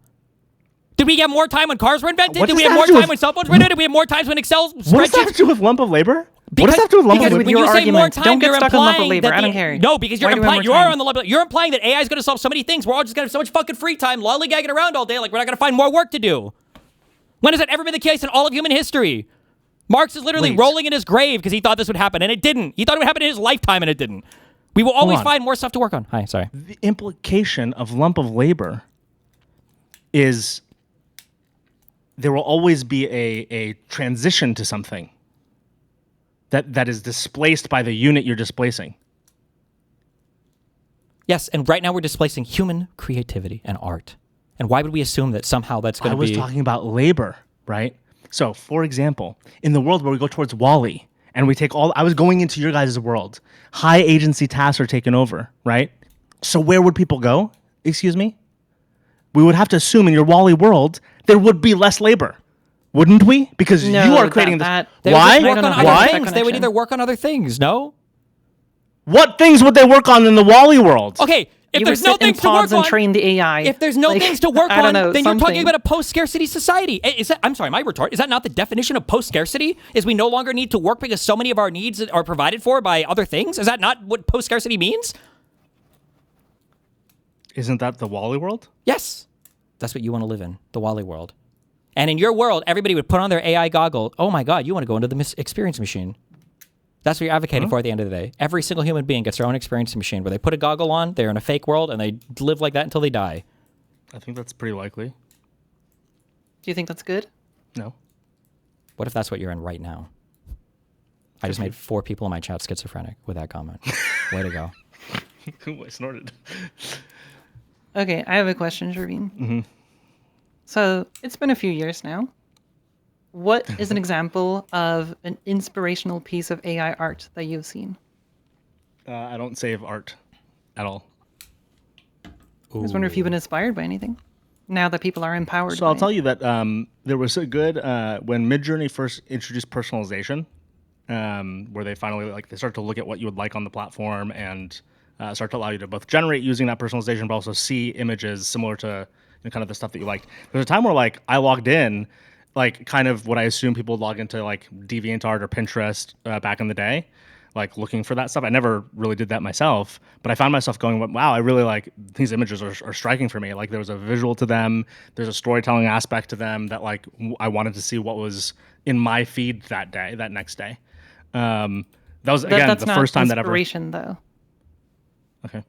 Did we get more time when cars were invented? Did we have more time when cell phones were invented? Did we have more times when Excel spreadsheets? What does that have to do with lump of labor? What does that have to do with lump of labor? With your argument, don't get stuck on lump of labor. I don't care. No, because you're implying you're implying that AI is going to solve so many things. We're all just going to have so much fucking free time, lollygagging around all day, like we're not going to find more work to do. When has that ever been the case in all of human history? Marx is literally rolling in his grave because he thought this would happen, and it didn't. He thought it would happen in his lifetime, and it didn't. We will always find more stuff to work on. Hi, sorry. The implication of lump of labor is there will always be a transition to something that is displaced by the unit you're displacing. Yes, and right now we're displacing human creativity and art. And why would we assume that somehow that's going to be... I was talking about labor, right? So, for example, in the world where we go towards Wall-E, and we take all... I was going into your guys' world. High agency tasks are taken over, right? So where would people go? Excuse me? We would have to assume in your Wall-E world, there would be less labor. Wouldn't we? Because No, you are creating this. They would Why? just work on I don't know other how to make that things. They would connection. either work on other things. No. What things would they work on in the Wally world? Okay. If You there's would no sit in things to work pods and on, train the AI. if there's no Like, things to work I don't on, know, then you're talking something. about a post-scarcity society. Is that? I'm sorry, my retort. Is that not the definition of post-scarcity? Is we no longer need to work because so many of our needs are provided for by other things? Is that not what post-scarcity means? Isn't that the Wally world? Yes. That's what you want to live in, the Wally world. And in your world, everybody would put on their AI goggle. Oh my God, you want to go into the experience machine. That's what you're advocating for at the end of the day. Every single human being gets their own experience machine where they put a goggle on, they're in a fake world, and they live like that until they die. I think that's pretty likely. Do you think that's good? No. What if that's what you're in right now? I just made 4 people in my chat schizophrenic with that comment. Way to go. Ooh, I snorted. Okay, I have a question, Sherveen. So it's been a few years now. What is an example of an inspirational piece of AI art that you've seen? I don't save art at all. I was wondering if you've been inspired by anything now that people are empowered. So I'll tell you that there was a good when Midjourney first introduced personalization, where they finally they start to look at what you would like on the platform and start to allow you to both generate using that personalization, but also see images similar to kind of the stuff that you liked. There's a time where I logged in, kind of what I assume people would log into DeviantArt or Pinterest back in the day, looking for that stuff. I never really did that myself, but I found myself going, wow, I really these images are striking for me. There was a visual to them. There's a storytelling aspect to them that I wanted to see what was in my feed that next day. That was, again, that's the not first time that ever. inspiration, though. Okay.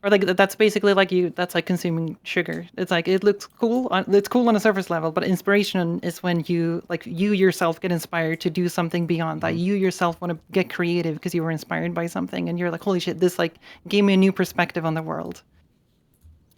Or that's basically that's like consuming sugar. It's it looks cool. It's cool on a surface level, but inspiration is when you you yourself get inspired to do something beyond that. You yourself want to get creative because you were inspired by something, and you're like, holy shit, this gave me a new perspective on the world.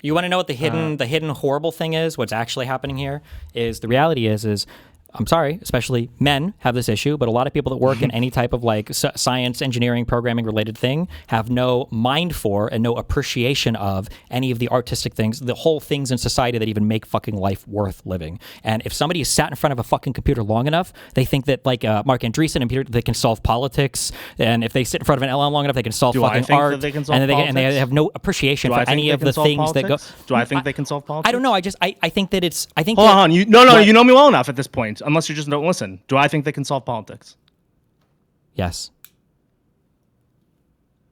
You want to know what the hidden horrible thing is? What's actually happening here is the reality is I'm sorry, especially men have this issue, but a lot of people that work in any type of science, engineering, programming related thing have no mind for and no appreciation of any of the artistic things, the whole things in society that even make fucking life worth living. And if somebody is sat in front of a fucking computer long enough, they think that Mark Andreessen and Peter, they can solve politics. And if they sit in front of an LM long enough, they can solve fucking art. They can solve and they have no appreciation for any of the things that go. Do I think they can solve politics? I don't know. I think that it's. I think. Hold on. You know me well enough at this point. Unless you just don't listen. Do I think they can solve politics? Yes.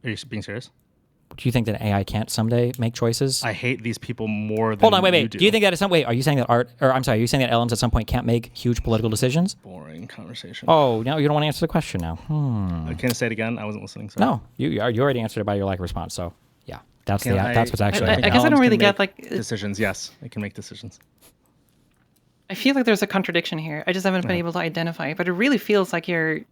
Are you being serious? Do you think that AI can't someday make choices? I hate these people more than Hold on, wait. you do. Do you think that at some way? Are you saying that are you saying that LMs at some point can't make huge political decisions? Boring conversation. Oh, no, you don't want to answer the question now. Can I say it again? I wasn't listening. Sorry. No, you already answered it by your response. So yeah, that's what's actually. I guess I don't really get decisions. Yes, I can make decisions. I feel like there's a contradiction here. I just haven't been able to identify it, but it really feels like you're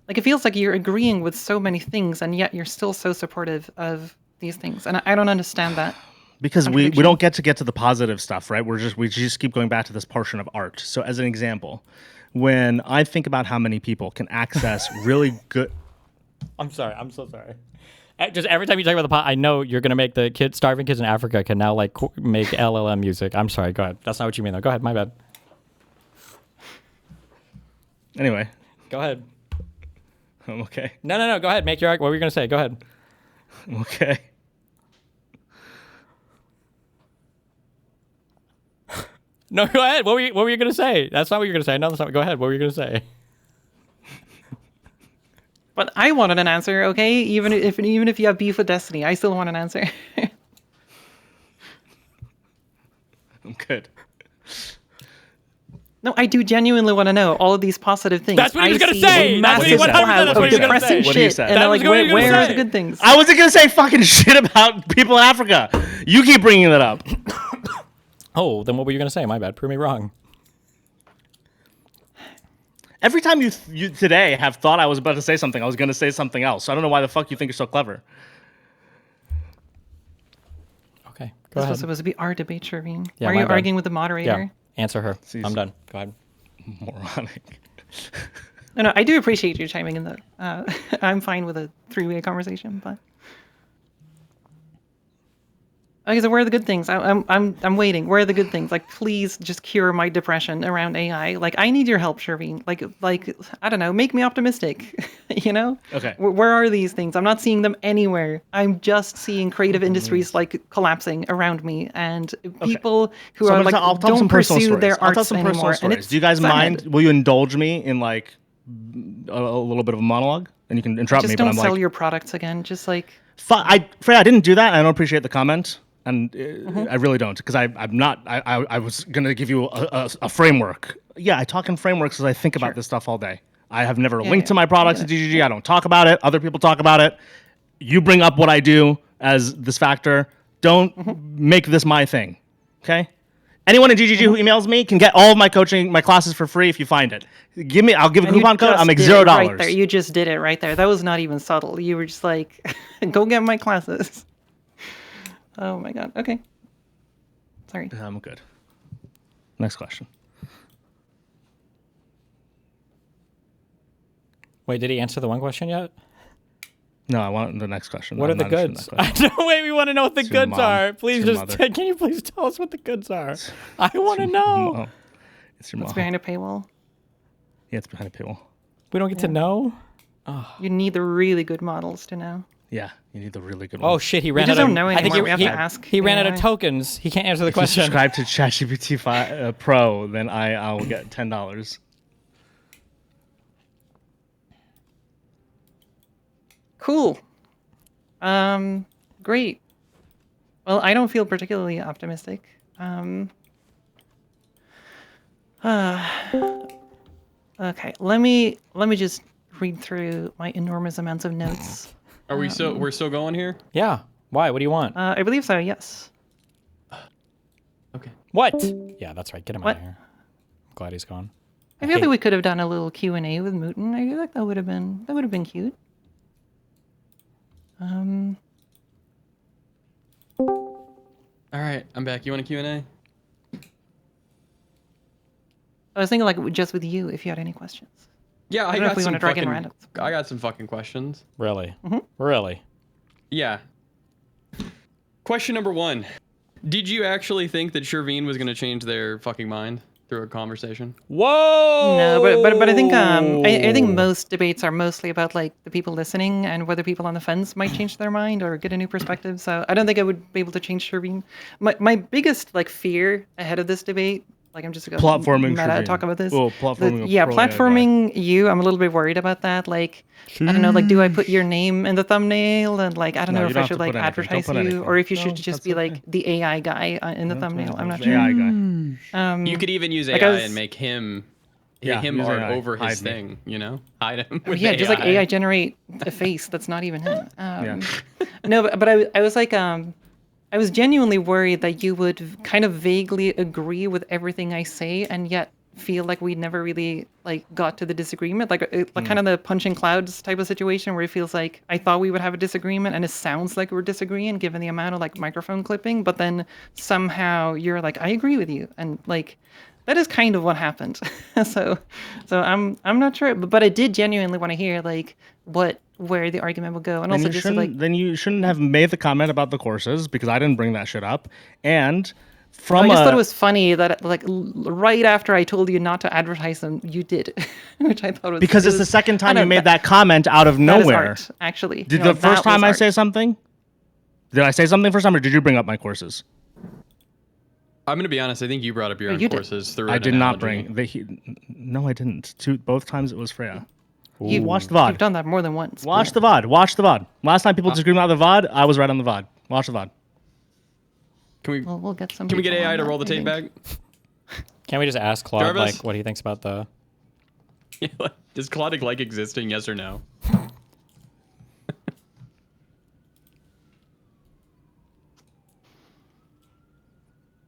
agreeing with so many things, and yet you're still so supportive of these things, and I don't understand that. Because we don't get to the positive stuff, right? We just keep going back to this portion of art. So as an example, when I think about how many people can access really good. I'm sorry. I'm so sorry. Just every time you talk about the pot, I know you're gonna make the starving kids in Africa can now make LLM music. I'm sorry. Go ahead. That's not what you mean though. Go ahead. My bad. Anyway, go ahead. I'm okay. No. Go ahead. Make your. What were you gonna say? Go ahead. I'm okay. No, go ahead. What were you gonna say? That's not what you're gonna say. No, that's not. Go ahead. What were you gonna say? But I wanted an answer, okay? Even if you have beef with Destiny, I still want an answer. I'm good. No, I do genuinely want to know all of these positive things. That's what he was going to say. That's what he was going to say. What you said. And where are the good things? I wasn't going to say fucking shit about people in Africa. You keep bringing that up. Oh, then what were you going to say? My bad. Prove me wrong. Every time you today have thought I was about to say something, I was going to say something else. So I don't know why the fuck you think you're so clever. Okay, This go ahead. was supposed to be our debate, Sherveen. Yeah, Why are you arguing with the moderator? Yeah, answer her. I'm done. Go ahead. Moronic. No, I do appreciate you chiming in, though. I'm fine with a three-way conversation, but... Okay, so where are the good things? I'm waiting. Where are the good things? Like, please just cure my depression around AI. Like, I need your help, Sherveen. Like I don't know, make me optimistic. You know? Okay. Where are these things? I'm not seeing them anywhere. I'm just seeing creative industries like collapsing around me, and people who So are I'm like gonna I'll tell some don't personal pursue stories. their I'll tell arts some personal anymore. And stories. it's Do you guys sad. mind? Will you indulge me in like a little bit of a monologue? And you can interrupt me, Just but don't I'm sell like, your products again. Just like Freya, I didn't do that. I don't appreciate the comment, and Mm-hmm. I really don't, because I'm not. I was gonna give you a framework. Yeah, I talk in frameworks because I think about this stuff all day. I have never linked to my products at GGG. I don't talk about it. Other people talk about it. You bring up what I do as this factor. Don't make this my thing. Okay? Anyone in GGG who emails me can get all of my coaching, my classes for free if you find it. I'll give a And you coupon code. I'll just make did it $0. right there. You just did it right there. That was not even subtle. You were just like, go get my classes. Oh my god. Okay. Sorry. I'm good. Next question. Wait, did he answer the one question yet? No, I want the next question. What are I'm the not interested in goods? that question. Wait, we want to know what the It's your goods mom. are. Please It's your just mother. can you please tell us what the goods are? I want to know. Oh, it's your It's mom. behind a paywall. Yeah, it's behind a paywall. We don't get to know. You need the really good models to know. Yeah, you need the really good Oh one. shit, he We ran just out of. don't know I think anymore. We have he, to ask. he ran out of AI. tokens. He can't answer the If you question. subscribe to ChatGPT Pro, then I'll get $10. Cool. Great. Well, I don't feel particularly optimistic. Okay, let me just read through my enormous amounts of notes. Are we we're still going here? Yeah. Why? What do you want? I believe so. Yes. Okay. What? Yeah, that's right. Get him out What? of here. I'm glad he's gone. I feel like we could have done a little Q&A with Mooten. I feel like that would have been cute. All right, I'm back. You want a Q&A? I was thinking like just with you if you had any questions. Yeah, I don't know if got we some wanna drag in fucking. randoms. I got some fucking questions. Really? Mm-hmm. Really? Yeah. Question number 1. Did you actually think that Sherveen was gonna change their fucking mind through a conversation? Whoa! No, but I think I think most debates are mostly about like the people listening and whether people on the fence might change their mind or get a new perspective. So I don't think I would be able to change Sherveen. My biggest like fear ahead of this debate, like I'm just gonna Platforming meta Sherveen. talk about this. Oh, platforming a yeah, pro AI guy. platforming you. I'm a little bit worried about that. Like I don't know, like do I put your name in the thumbnail and like I don't No, know you if don't I have should to like put anything. Don't advertise put you anything. or if you No, should just that's be okay. like the AI guy in the thumbnail. I'm not The sure. AI guy. You could even use like AI I was- and make him Yeah, him use art AI. over his Hide me. thing, you know? Hide him with Yeah, just like AI. AI generate a face that's not even him. Yeah. No, but I was like, I was genuinely worried that you would kind of vaguely agree with everything I say and yet feel like we never really like got to the disagreement, like kind of the punching clouds type of situation where it feels like I thought we would have a disagreement and it sounds like we're disagreeing given the amount of like microphone clipping, but then somehow you're like, I agree with you, and like that is kind of what happened. so I'm not sure, but I did genuinely want to hear like where the argument would go, and also just like Then you shouldn't have made the comment about the courses because I didn't bring that shit up. And I from just thought it was funny that like right after I told you not to advertise them, you did, which I thought was because it it's the was- second I time know, you made that comment out of that is nowhere. art, actually. Did No, the first that was time I art. say something? Did I say something first time, or did you bring up my courses? I'm gonna be honest. I think you brought up your own you did. courses through. I an did not analogy. bring. No, I didn't. Both times it was Freya. You've Watch the VOD. You've done that more than once. Watch the VOD. Watch the VOD. Last time people disagreed about the VOD, I was right on the VOD. Watch the VOD. Can we? Well, we'll get some. Can we get people AI on to that, roll the I tape think. back? Can't we just ask Claude Jarvis? like what he thinks about the? Does Claude like existing? Yes or no?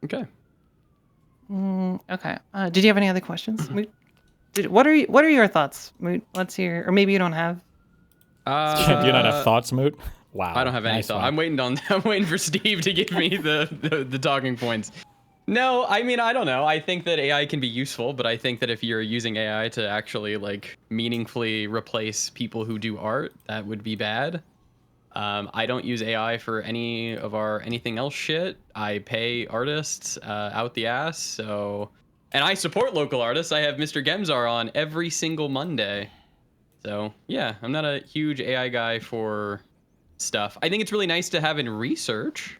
Okay. Okay. Did you have any other questions, Moot? What are your thoughts, Moot? Let's hear, or maybe you don't have. Do you not have thoughts, Moot? Wow. I don't have any nice thought. one. I'm waiting for Steve to give me the talking points. No, I mean, I don't know. I think that AI can be useful, but I think that if you're using AI to actually like meaningfully replace people who do art, that would be bad. I don't use AI for any of our anything else shit. I pay artists out the ass. So, and I support local artists. I have mrGemzar on every single Monday. So yeah, I'm not a huge AI guy for stuff. I think it's really nice to have in research.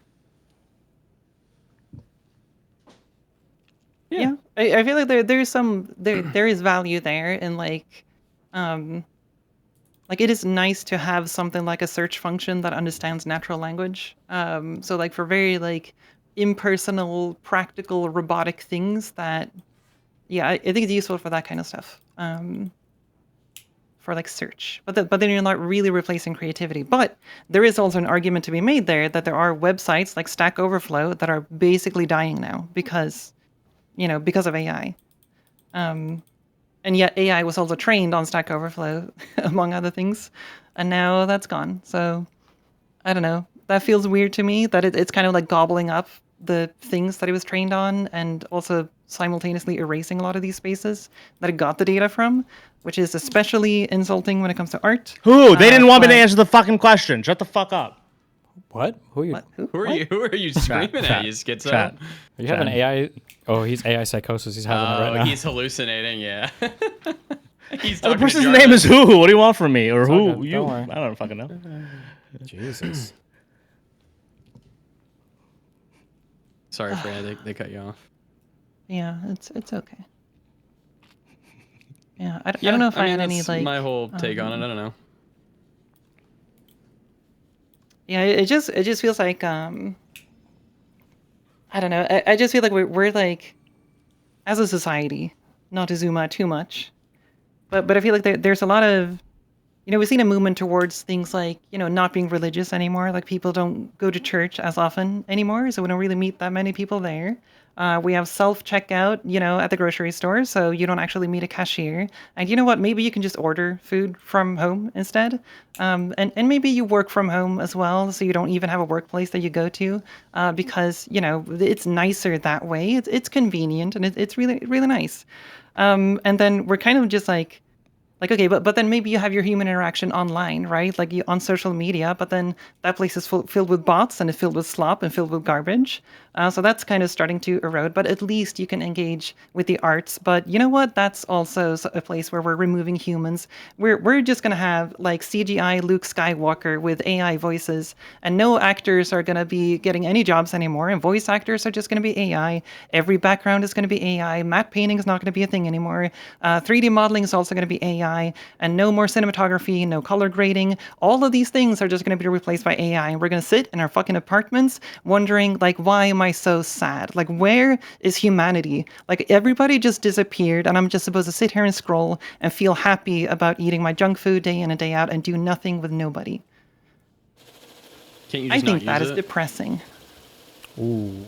Yeah, I feel like there is value there, and like it is nice to have something like a search function that understands natural language. So like for very like impersonal, practical, robotic things that, yeah, I think it's useful for that kind of stuff. For like search, but then you're not really replacing creativity. But there is also an argument to be made there that there are websites like Stack Overflow that are basically dying now because of AI. And yet AI was also trained on Stack Overflow, among other things, and now that's gone. So I don't know. That feels weird to me, that it's kind of like gobbling up the things that it was trained on and also simultaneously erasing a lot of these spaces that it got the data from, which is especially insulting when it comes to art. Who? They didn't want me to answer the fucking question. Shut the fuck up. What? Who are you? What? Who? Who are you screaming at, you schizo? Chat. Are you having AI? Oh, he's AI psychosis. He's having it right now. He's hallucinating, yeah. He's The talking to person's Jarvis. name is who? What do you want from me? Or all who? good. You? Don't worry. I don't fucking know. Jesus. Sorry, Freya, they cut you off. Yeah, it's okay. Yeah, I don't know if I had any that's like my whole take on it. I don't know. Yeah, it just feels like I don't know. I just feel like we're like, as a society, not to zoom out too much, but I feel like there's a lot of, we've seen a movement towards things like, not being religious anymore. Like people don't go to church as often anymore, so we don't really meet that many people there. We have self-checkout, at the grocery store, so you don't actually meet a cashier. And you know what? Maybe you can just order food from home instead. And maybe you work from home as well, so you don't even have a workplace that you go to, because, it's nicer that way. It's convenient, and it's really, really nice. And then we're kind of just like, okay, but then maybe you have your human interaction online, right? Like on social media, but then that place is filled with bots and it's filled with slop and filled with garbage. So that's kind of starting to erode, but at least you can engage with the arts. But you know what? That's also a place where we're removing humans. We're just going to have like CGI Luke Skywalker with AI voices, and no actors are going to be getting any jobs anymore, and voice actors are just going to be AI. Every background is going to be AI. Matte painting is not going to be a thing anymore. 3D modeling is also going to be AI, and no more cinematography, no color grading. All of these things are just going to be replaced by AI, and we're going to sit in our fucking apartments wondering, like, why am I so sad? Like, where is humanity? Like, everybody just disappeared, and I'm just supposed to sit here and scroll and feel happy about eating my junk food day in and day out and do nothing with nobody. Can't you I just think not that use is it? depressing. Ooh.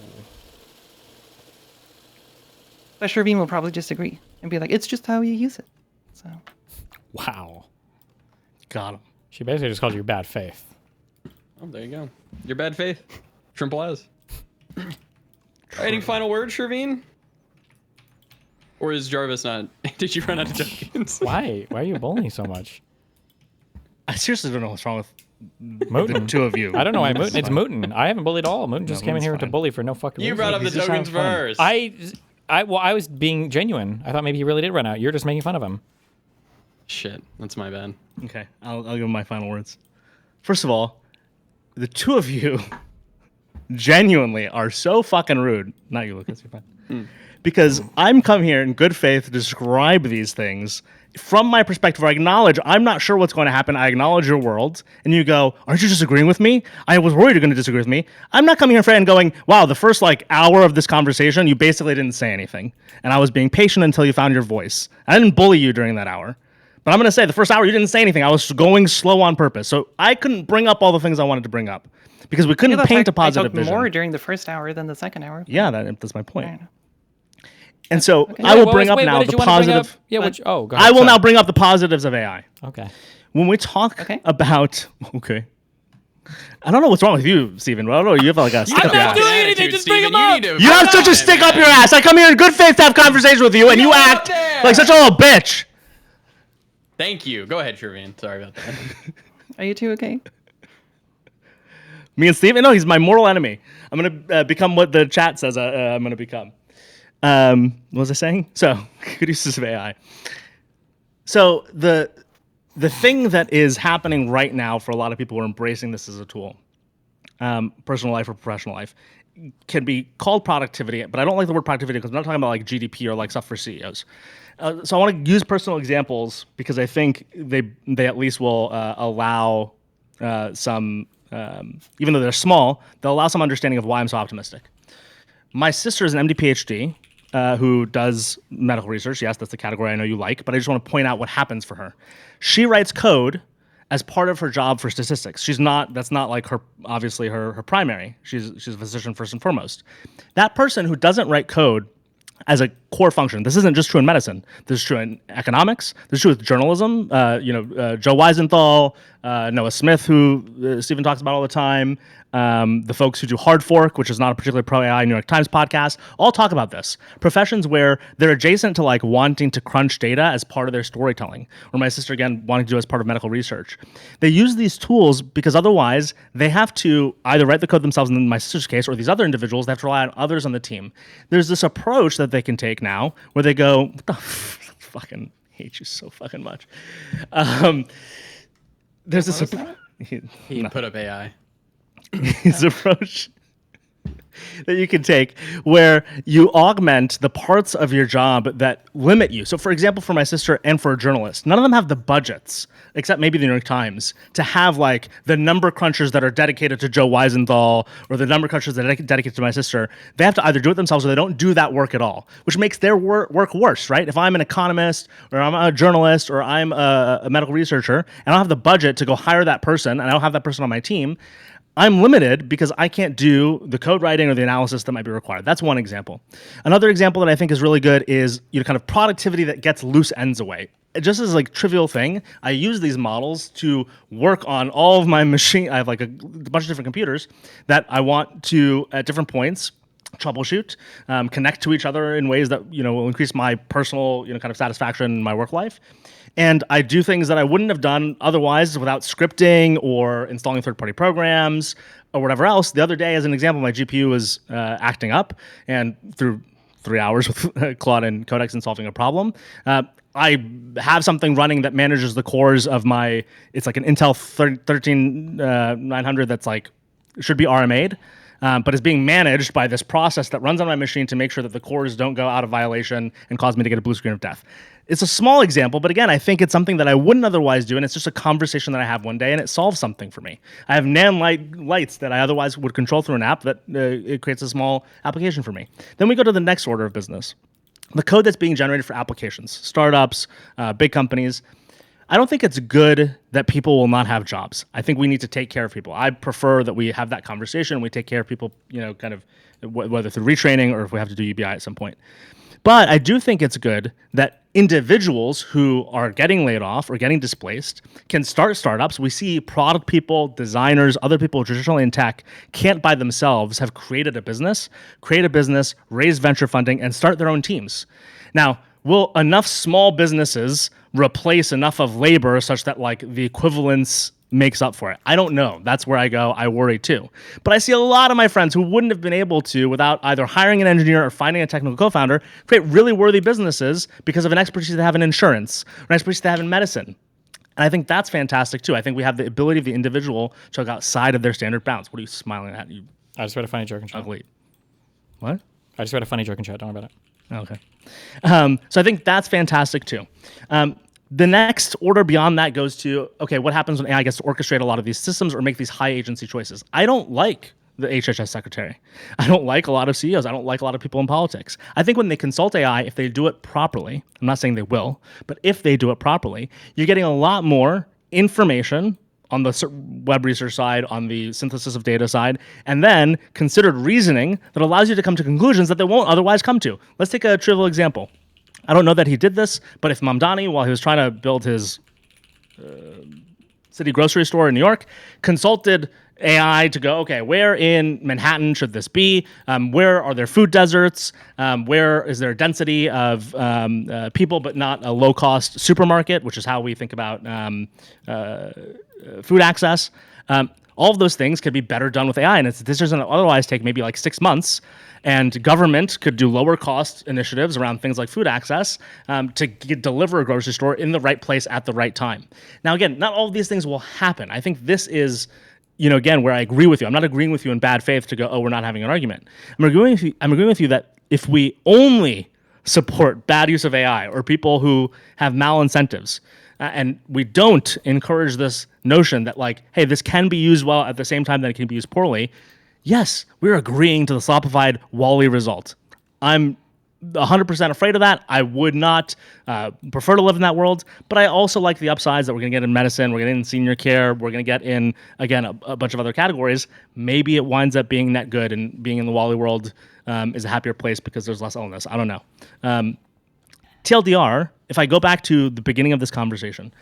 But Sherveen will probably disagree and be like, it's just how you use it. So. Wow. Got him. She basically just called you bad faith. Oh, there you go. Your bad faith. Trimple. Any final words, Sherveen? Or is Jarvis not? Did you run out of tokens? Why? Why are you bullying so much? I seriously don't know what's wrong with the Mootin. two of you. I don't know why This Mootin. is It's fine. Mootin. I haven't bullied at all. Mootin just came in Mootin's here to fine. bully for no fucking You reason. brought up the He's just tokens having fun. first. I was being genuine. I thought maybe he really did run out. You're just making fun of him. Shit, that's my bad. Okay, I'll give him my final words. First of all, the two of you genuinely are so fucking rude. Not you, Lucas. You're fine. Because I'm come here in good faith to describe these things from my perspective. I acknowledge I'm not sure what's going to happen. I acknowledge your world, and you go, "Aren't you disagreeing with me? I was worried you're going to disagree with me." I'm not coming here, Fred, and going, "Wow, the first hour of this conversation, you basically didn't say anything, and I was being patient until you found your voice. I didn't bully you during that hour." But I'm going to say the first hour you didn't say anything. I was going slow on purpose. So I couldn't bring up all the things I wanted to bring up because we couldn't paint a positive I vision. more during the first hour than the second hour. Yeah, that's my I point. don't know. And so Okay. I will Wait, bring up wait, now what did the you wanna bring up? positive. Yeah, which, go ahead. I will Sorry. now bring up the positives of AI. Okay. When we talk Okay. about... Okay. I don't know what's wrong with you, Steven. I don't know. You have like a stick I'm up your not ass. doing Attitude, anything, just bring Steven. him You up. need to- You have such a stick up your ass. I come here in good faith to have conversation with you, and you Get out act there. like such a little bitch. Thank you. Go ahead, Sherveen. Sorry about that. Are you two okay? Me and Steve? No, he's my mortal enemy. I'm going to become what the chat says I'm going to become. What was I saying? So, good uses of AI. So, the thing that is happening right now for a lot of people who are embracing this as a tool, personal life or professional life, can be called productivity, but I don't like the word productivity because I'm not talking about like GDP or like stuff for CEOs. So I want to use personal examples because I think they at least will allow some, even though they're small, they'll allow some understanding of why I'm so optimistic. My sister is an MD PhD who does medical research. Yes, that's the category I know you like, but I just want to point out what happens for her. She writes code as part of her job for statistics. That's not like her, obviously her primary. She's a physician first and foremost. That person who doesn't write code as a core function. This isn't just true in medicine. This is true in economics. This is true with journalism. Joe Weisenthal, Noah Smith, who Stephen talks about all the time, the folks who do Hard Fork, which is not a particularly pro-AI New York Times podcast, all talk about this. Professions where they're adjacent to like wanting to crunch data as part of their storytelling, or my sister, again, wanting to do as part of medical research. They use these tools because otherwise they have to either write the code themselves, in my sister's case, or these other individuals, they have to rely on others on the team. There's this approach that they can take now where they go, what the fucking hate you so fucking much. There's this He put up AI. His approach that you can take where you augment the parts of your job that limit you. So for example, for my sister and for a journalist, none of them have the budgets, except maybe the New York Times, to have like the number crunchers that are dedicated to Joe Weisenthal or the number crunchers that are dedicated to my sister. They have to either do it themselves or they don't do that work at all, which makes their work worse, right? If I'm an economist or I'm a journalist or I'm a medical researcher and I don't have the budget to go hire that person and I don't have that person on my team, I'm limited because I can't do the code writing or the analysis that might be required. That's one example. Another example that I think is really good is kind of productivity that gets loose ends away. Just as like trivial thing, I use these models to work on all of my machine. I have like a bunch of different computers that I want to, at different points, troubleshoot, connect to each other in ways that will increase my personal kind of satisfaction in my work life. And I do things that I wouldn't have done otherwise without scripting or installing third-party programs or whatever else. The other day, as an example, my GPU was acting up, and through 3 hours with Claude and Codex and solving a problem, I have something running that manages the cores of it's like an Intel 13900 that's like, should be RMA'd. But is being managed by this process that runs on my machine to make sure that the cores don't go out of violation and cause me to get a blue screen of death. It's a small example, but again, I think it's something that I wouldn't otherwise do, and it's just a conversation that I have one day, and it solves something for me. I have NAND lights that I otherwise would control through an app that it creates a small application for me. Then we go to the next order of business. The code that's being generated for applications, startups, big companies. I don't think it's good that people will not have jobs. I think we need to take care of people. I prefer that we have that conversation. We take care of people, kind of whether through retraining or if we have to do UBI at some point. But I do think it's good that individuals who are getting laid off or getting displaced can start startups. We see product people, designers, other people traditionally in tech can't by themselves have create a business, raise venture funding, and start their own teams. Now, will enough small businesses replace enough of labor such that like the equivalence makes up for it? I don't know. That's where I worry too. But I see a lot of my friends who wouldn't have been able to, without either hiring an engineer or finding a technical co-founder, create really worthy businesses because of an expertise they have in insurance or an expertise they have in medicine. And I think that's fantastic too. I think we have the ability of the individual to go outside of their standard bounds. What are you smiling at? You I just read a funny joke in chat. ugly. What? I just read a funny joke in chat. Don't worry about it. Okay. So I think that's fantastic too. The next order beyond that goes to, okay, what happens when AI gets to orchestrate a lot of these systems or make these high agency choices? I don't like the HHS secretary. I don't like a lot of CEOs. I don't like a lot of people in politics. I think when they consult AI, if they do it properly, I'm not saying they will, but if they do it properly, you're getting a lot more information on the web research side, on the synthesis of data side, and then considered reasoning that allows you to come to conclusions that they won't otherwise come to. Let's take a trivial example. I don't know that he did this, but if Mamdani, while he was trying to build his city grocery store in New York, consulted AI to go, okay, where in Manhattan should this be? Where are there food deserts? Where is there a density of people but not a low-cost supermarket, which is how we think about food access? All of those things could be better done with AI, and this doesn't otherwise take maybe like 6 months. And government could do lower cost initiatives around things like food access to deliver a grocery store in the right place at the right time. Now, again, not all of these things will happen. I think this is, again, where I agree with you. I'm not agreeing with you in bad faith to go, oh, we're not having an argument. I'm agreeing with you that if we only support bad use of AI or people who have malincentives, and we don't encourage this notion that like, hey, this can be used well at the same time that it can be used poorly, yes, we're agreeing to the slopified WALL-E result. I'm 100% afraid of that. I would not prefer to live in that world, but I also like the upsides that we're going to get in medicine, we're going to get in senior care, we're going to get in, again, a bunch of other categories. Maybe it winds up being that good, and being in the WALL-E world is a happier place because there's less illness. I don't know. TLDR, if I go back to the beginning of this conversation,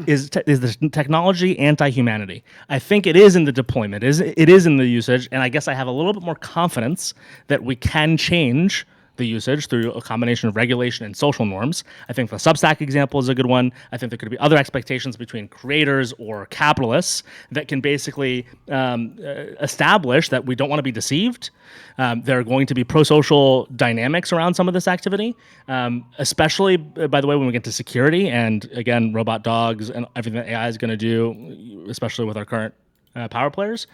is the technology anti-humanity? I think it is in the deployment, it is in the usage, and I guess I have a little bit more confidence that we can change the usage through a combination of regulation and social norms. I think the Substack example is a good one. I think there could be other expectations between creators or capitalists that can basically establish that we don't want to be deceived. There are going to be pro-social dynamics around some of this activity, especially, by the way, when we get to security and, again, robot dogs and everything that AI is going to do, especially with our current power players.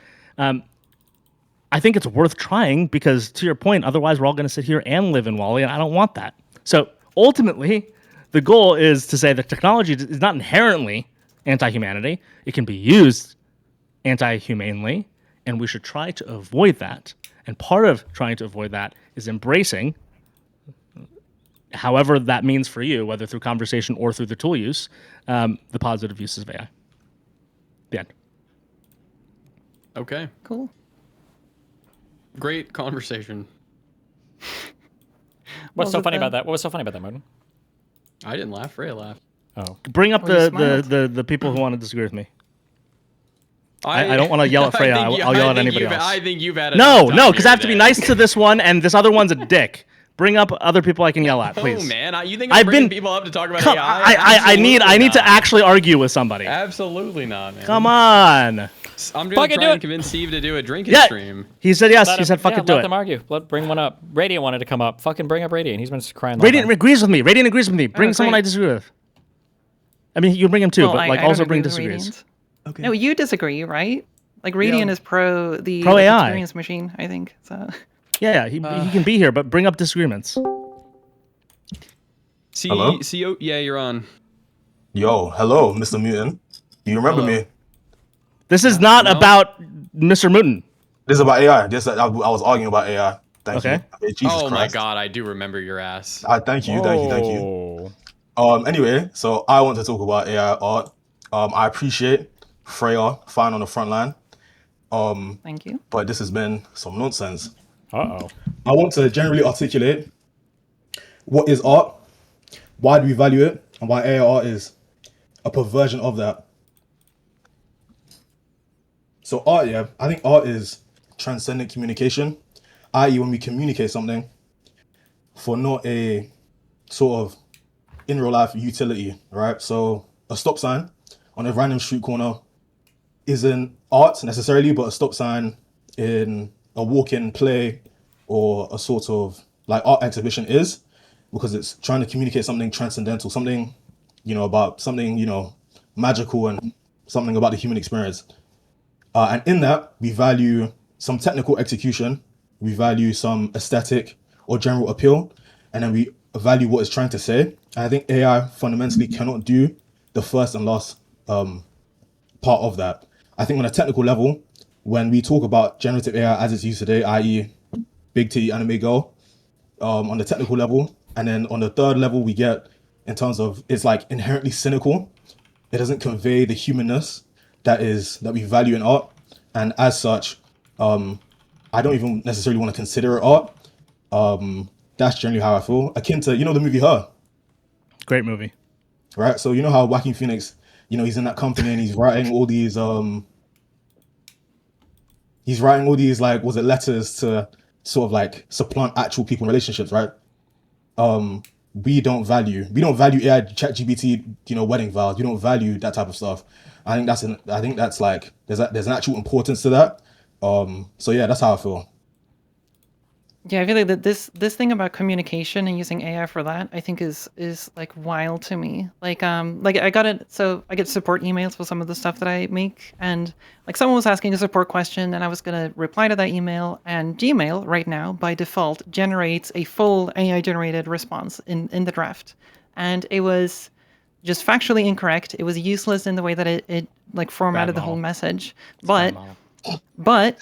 I think it's worth trying because, to your point, otherwise we're all going to sit here and live in WALL-E, and I don't want that. So ultimately, the goal is to say that technology is not inherently anti-humanity. It can be used anti-humanely, and we should try to avoid that. And part of trying to avoid that is embracing, however that means for you, whether through conversation or through the tool use, the positive uses of AI. The end. Okay. Cool. Great conversation. What's so funny about that? What was so funny about that, Moot? I didn't laugh. Freya laughed. Oh. Bring up Oh, you smiled. the people who want to disagree with me. I don't want to yell at Freya. I'll yell at anybody else. I think you've had No, because I have to be nice to this one, and this other one's a dick. Bring up other people I can yell at, please. Oh man, you think I'm bringing people up to talk about AI? I need to actually argue with somebody. Absolutely not, man. Come on. I'm going to try and convince Steve to do a drinking stream. He said yes. He said fucking do it. Let them argue. Bring one up. Radiant wanted to come up. Fucking bring up Radiant. He's been crying. Radiant agrees with me. Bring someone I disagree with. I mean, you bring him too, but I also bring disagrees. Okay. No, you disagree, right? Like Radiant is pro AI experience machine, I think. So. Yeah, he can be here, but bring up disagreements. Hello? Yeah, you're on. Yo, hello, Mr. Mutant. Do you remember me? This is not about Mr. Mutant. This is about AI. I was arguing about AI. Thank you. I mean, Jesus Christ. My God, I do remember your ass. Thank you. Anyway, so I want to talk about AI art. I appreciate Freya fine on the front line. Thank you. But this has been some nonsense. Uh-oh. I want to generally articulate what is art, why do we value it, and why AI art is a perversion of that. So art, I think art is transcendent communication, i.e. when we communicate something for not a sort of in real life utility, right? So a stop sign on a random street corner isn't art necessarily, but a stop sign in a walk-in play or a sort of like art exhibition is, because it's trying to communicate something transcendental, something, about something, magical and something about the human experience. And in that, we value some technical execution, we value some aesthetic or general appeal, and then we value what it's trying to say. And I think AI fundamentally cannot do the first and last part of that. I think on a technical level, when we talk about generative AI as it's used today, i.e. big titty anime girl, on the technical level, and then on the third level we get in terms of it's like inherently cynical. It doesn't convey the humanness that we value in art, and as such, I don't even necessarily want to consider it art. That's generally how I feel. Akin to the movie Her. Great movie. Right. So how Joaquin Phoenix, he's in that company and he's writing all these like, was it letters to sort of like supplant actual people in relationships, right? We don't value AI, ChatGPT, wedding vows. We don't value that type of stuff. I think that's like there's an actual importance to that. So yeah, that's how I feel. Yeah, I feel like that this thing about communication and using AI for that, I think is like wild to me. Like I get support emails for some of the stuff that I make, and like someone was asking a support question, and I was gonna reply to that email, and Gmail right now by default generates a full AI generated response in the draft, and it was just factually incorrect. It was useless in the way that it like formatted the whole message, but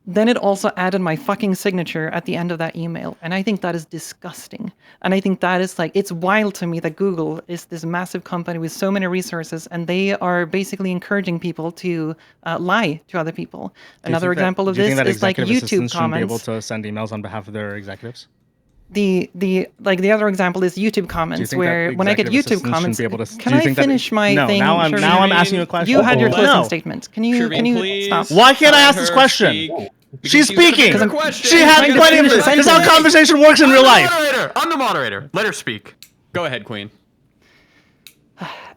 then it also added my fucking signature at the end of that email. And I think that is disgusting. And I think that is like, it's wild to me that Google is this massive company with so many resources, and they are basically encouraging people to lie to other people. Another example of this is like YouTube comments. Be able to send emails on behalf of their executives. The other example is YouTube comments, where when I get YouTube comments, can I finish my thing? Now I'm asking you a question. You had your closing statement. Can you stop? Why can't I ask this question? She's speaking. She had plenty of this. Because how conversation works in real life. I'm the moderator. Let her speak. Go ahead, Queen.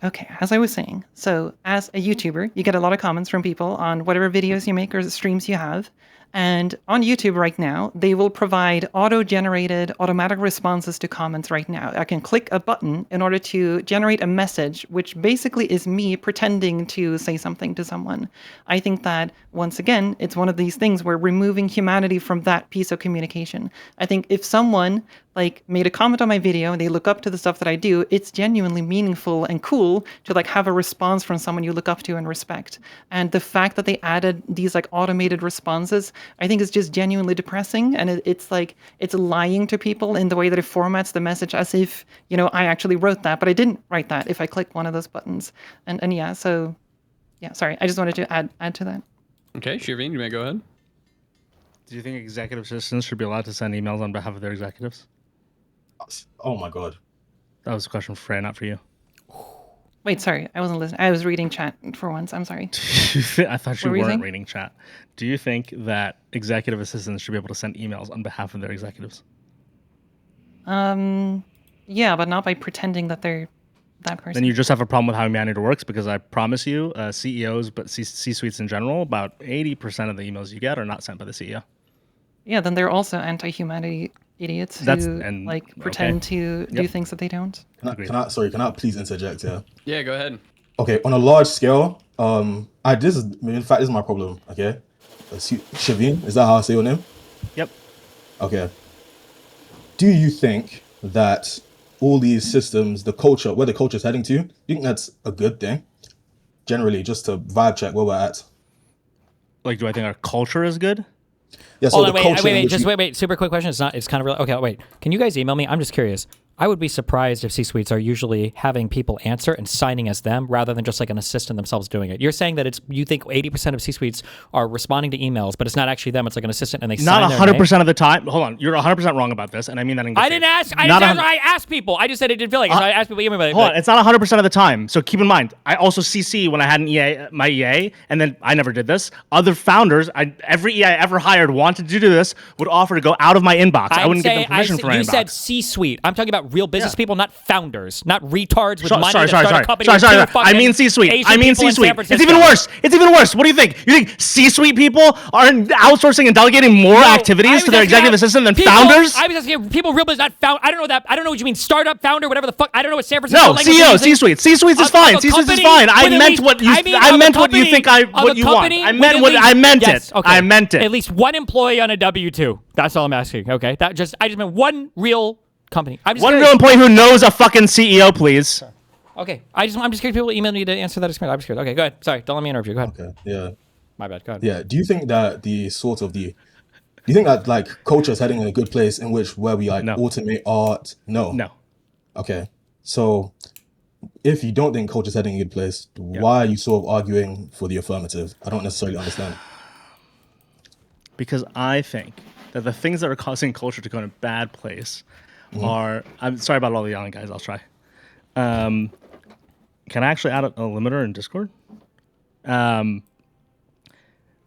Okay, as I was saying, so as a YouTuber, you get a lot of comments from people on whatever videos you make or streams you have. And on YouTube right now, they will provide auto-generated automatic responses to comments right now. I can click a button in order to generate a message, which basically is me pretending to say something to someone. I think that, once again, it's one of these things where removing humanity from that piece of communication. I think if someone like made a comment on my video and they look up to the stuff that I do, it's genuinely meaningful and cool to like have a response from someone you look up to and respect. And the fact that they added these like automated responses, I think is just genuinely depressing. And it's like, it's lying to people in the way that it formats the message as if, I actually wrote that, but I didn't write that if I click one of those buttons. And yeah, so yeah, sorry. I just wanted to add to that. Okay, Sherveen, you may go ahead. Do you think executive assistants should be allowed to send emails on behalf of their executives? Oh my god. That was a question for Freya, not for you. Wait, sorry. I wasn't listening. I was reading chat for once. I'm sorry. I thought you weren't reading chat. Do you think that executive assistants should be able to send emails on behalf of their executives? Yeah, but not by pretending that they're that person. Then you just have a problem with how humanity works, because I promise you, CEOs, but C-suites in general, about 80% of the emails you get are not sent by the CEO. Yeah, then they're also anti-humanity idiots who pretend to do things that they don't. Can I please interject here? Yeah, go ahead. Okay, on a large scale, in fact, this is my problem. Okay, Sherveen, is that how I say your name? Yep. Okay. Do you think that all these systems, where the culture is heading to, do you think that's a good thing? Generally, just to vibe check where we're at. Like, do I think our culture is good? Yeah, so wait. Super quick question. It's kind of real. Okay, wait. Can you guys email me? I'm just curious. I would be surprised if C-suites are usually having people answer and signing as them rather than just like an assistant themselves doing it. You're saying that you think 80% of C-suites are responding to emails, but it's not actually them. It's like an assistant and they sign their name. Not 100% of the time. Hold on. You're 100% wrong about this, and I mean that in good faith. I asked people. I just said it didn't feel like it. So I asked people. Hold on. It's not 100% of the time. So keep in mind, I also CC when I had my EA, and then I never did this. Other founders, every EA I ever hired wanted to do this, would offer to go out of my inbox. I wouldn't give them permission for my inbox. You said C-suite. I'm talking about real business people, not founders, not retards with money that start a company. Sorry. I mean C-suite. It's even worse. What do you think? You think C-suite people are outsourcing and delegating more activities to their executive assistant than founders? I was asking people, real business, not found. I don't know that. I don't know what you mean. Startup, founder, whatever the fuck. I don't know what San Francisco. No, CEO, C-suite. C-suites is fine. C-suites is fine. I meant what you think what you want. I meant it. I meant it. At least one employee on a W-2. That's all I'm asking. Okay, I just meant one real company. One real employee who knows a fucking CEO, please. Okay, I'm just curious. People email me to answer that experience. I'm just curious. Okay, go ahead. Sorry, don't let me interrupt you. Go ahead. Okay, yeah. My bad. Go ahead. Yeah. Do you think that do you think that like culture is heading in a good place where we automate art? No. Okay. So if you don't think culture is heading in a good place, why are you sort of arguing for the affirmative? I don't necessarily understand. Because I think that the things that are causing culture to go in a bad place are... I'm sorry about all the yelling, guys. I'll try. Can I actually add a limiter in Discord? I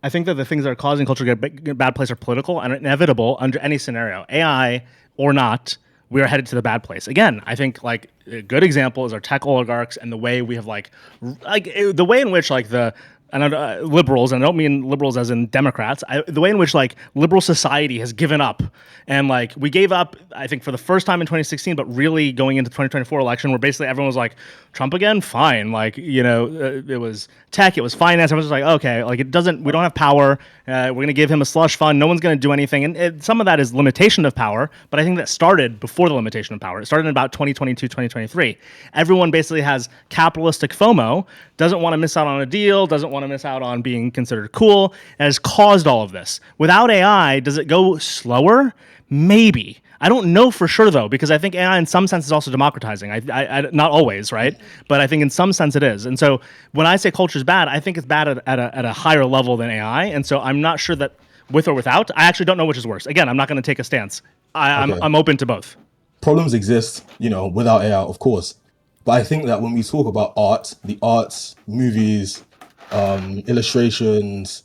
think that the things that are causing culture to get a bad place are political and inevitable under any scenario. AI or not we are headed to the bad place. Again, I think like a good example is our tech oligarchs and the way we have the way in which like liberals, and I don't mean liberals as in Democrats, the way in which like liberal society has given up. And like we gave up, I think, for the first time in 2016, but really going into 2024 election, where basically everyone was like, Trump again? Fine. Like, it was tech, it was finance. Everyone's just like, okay, like we don't have power. We're going to give him a slush fund. No one's going to do anything. And some of that is limitation of power, but I think that started before the limitation of power. It started in about 2022, 2023. Everyone basically has capitalistic FOMO, doesn't want to miss out on a deal, doesn't want to miss out on being considered cool, and has caused all of this. Without AI, does it go slower? Maybe. I don't know for sure though, because I think AI in some sense is also democratizing. I not always, right? But I think in some sense it is. And so when I say culture is bad, I think it's bad at a higher level than AI. And so I'm not sure that with or without, I actually don't know which is worse. Again, I'm not going to take a stance. I'm open to both. Problems exist, without AI, of course. But I think that when we talk about art, the arts, movies, illustrations,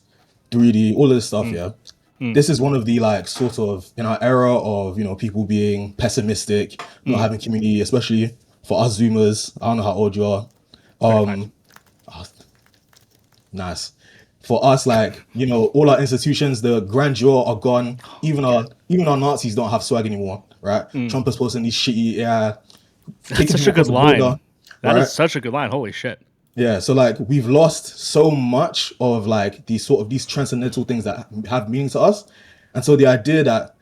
3D, all of this stuff, this is one of the like sort of in our era of people being pessimistic, not having community, especially for us Zoomers. I don't know how old you are. Nice. For us, like all our institutions, the grandeur are gone. Even our Nazis don't have swag anymore, right? Trump is posting these shitty That's such a good line. That is such a good line. Holy shit. Yeah, so like we've lost so much of like these transcendental things that have meaning to us. And so the idea that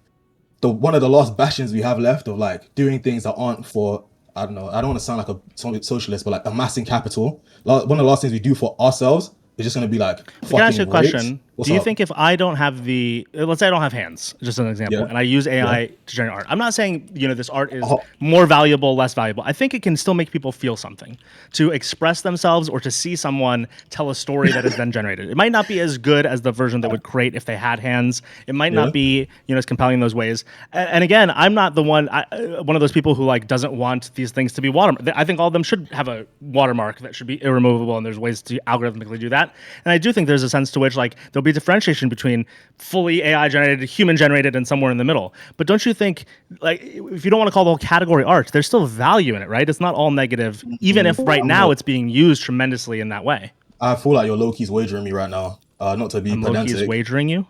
one of the last bastions we have left of like doing things that aren't for, I don't know, I don't want to sound like a socialist, but like amassing capital. One of the last things we do for ourselves is just going to be like fucking Can I ask you a question? What's Do you up? think if I don't have let's say I don't have hands, just an example, and I use AI to generate art, I'm not saying, this art is more valuable, less valuable. I think it can still make people feel something, to express themselves or to see someone tell a story that is then generated. It might not be as good as the version they would create if they had hands. It might not be, as compelling in those ways. And again, I'm not the one of those people who like doesn't want these things to be watermarked. I think all of them should have a watermark that should be irremovable, and there's ways to algorithmically do that. And I do think there's a sense to which like there'll be differentiation between fully AI generated, human generated, and somewhere in the middle. But don't you think, like, if you don't want to call the whole category art, there's still value in it, right? It's not all negative, even if right now it's being used tremendously in that way. I feel like you're low-key's wagering me right now. Not to be pedantic. Low-key's wagering you?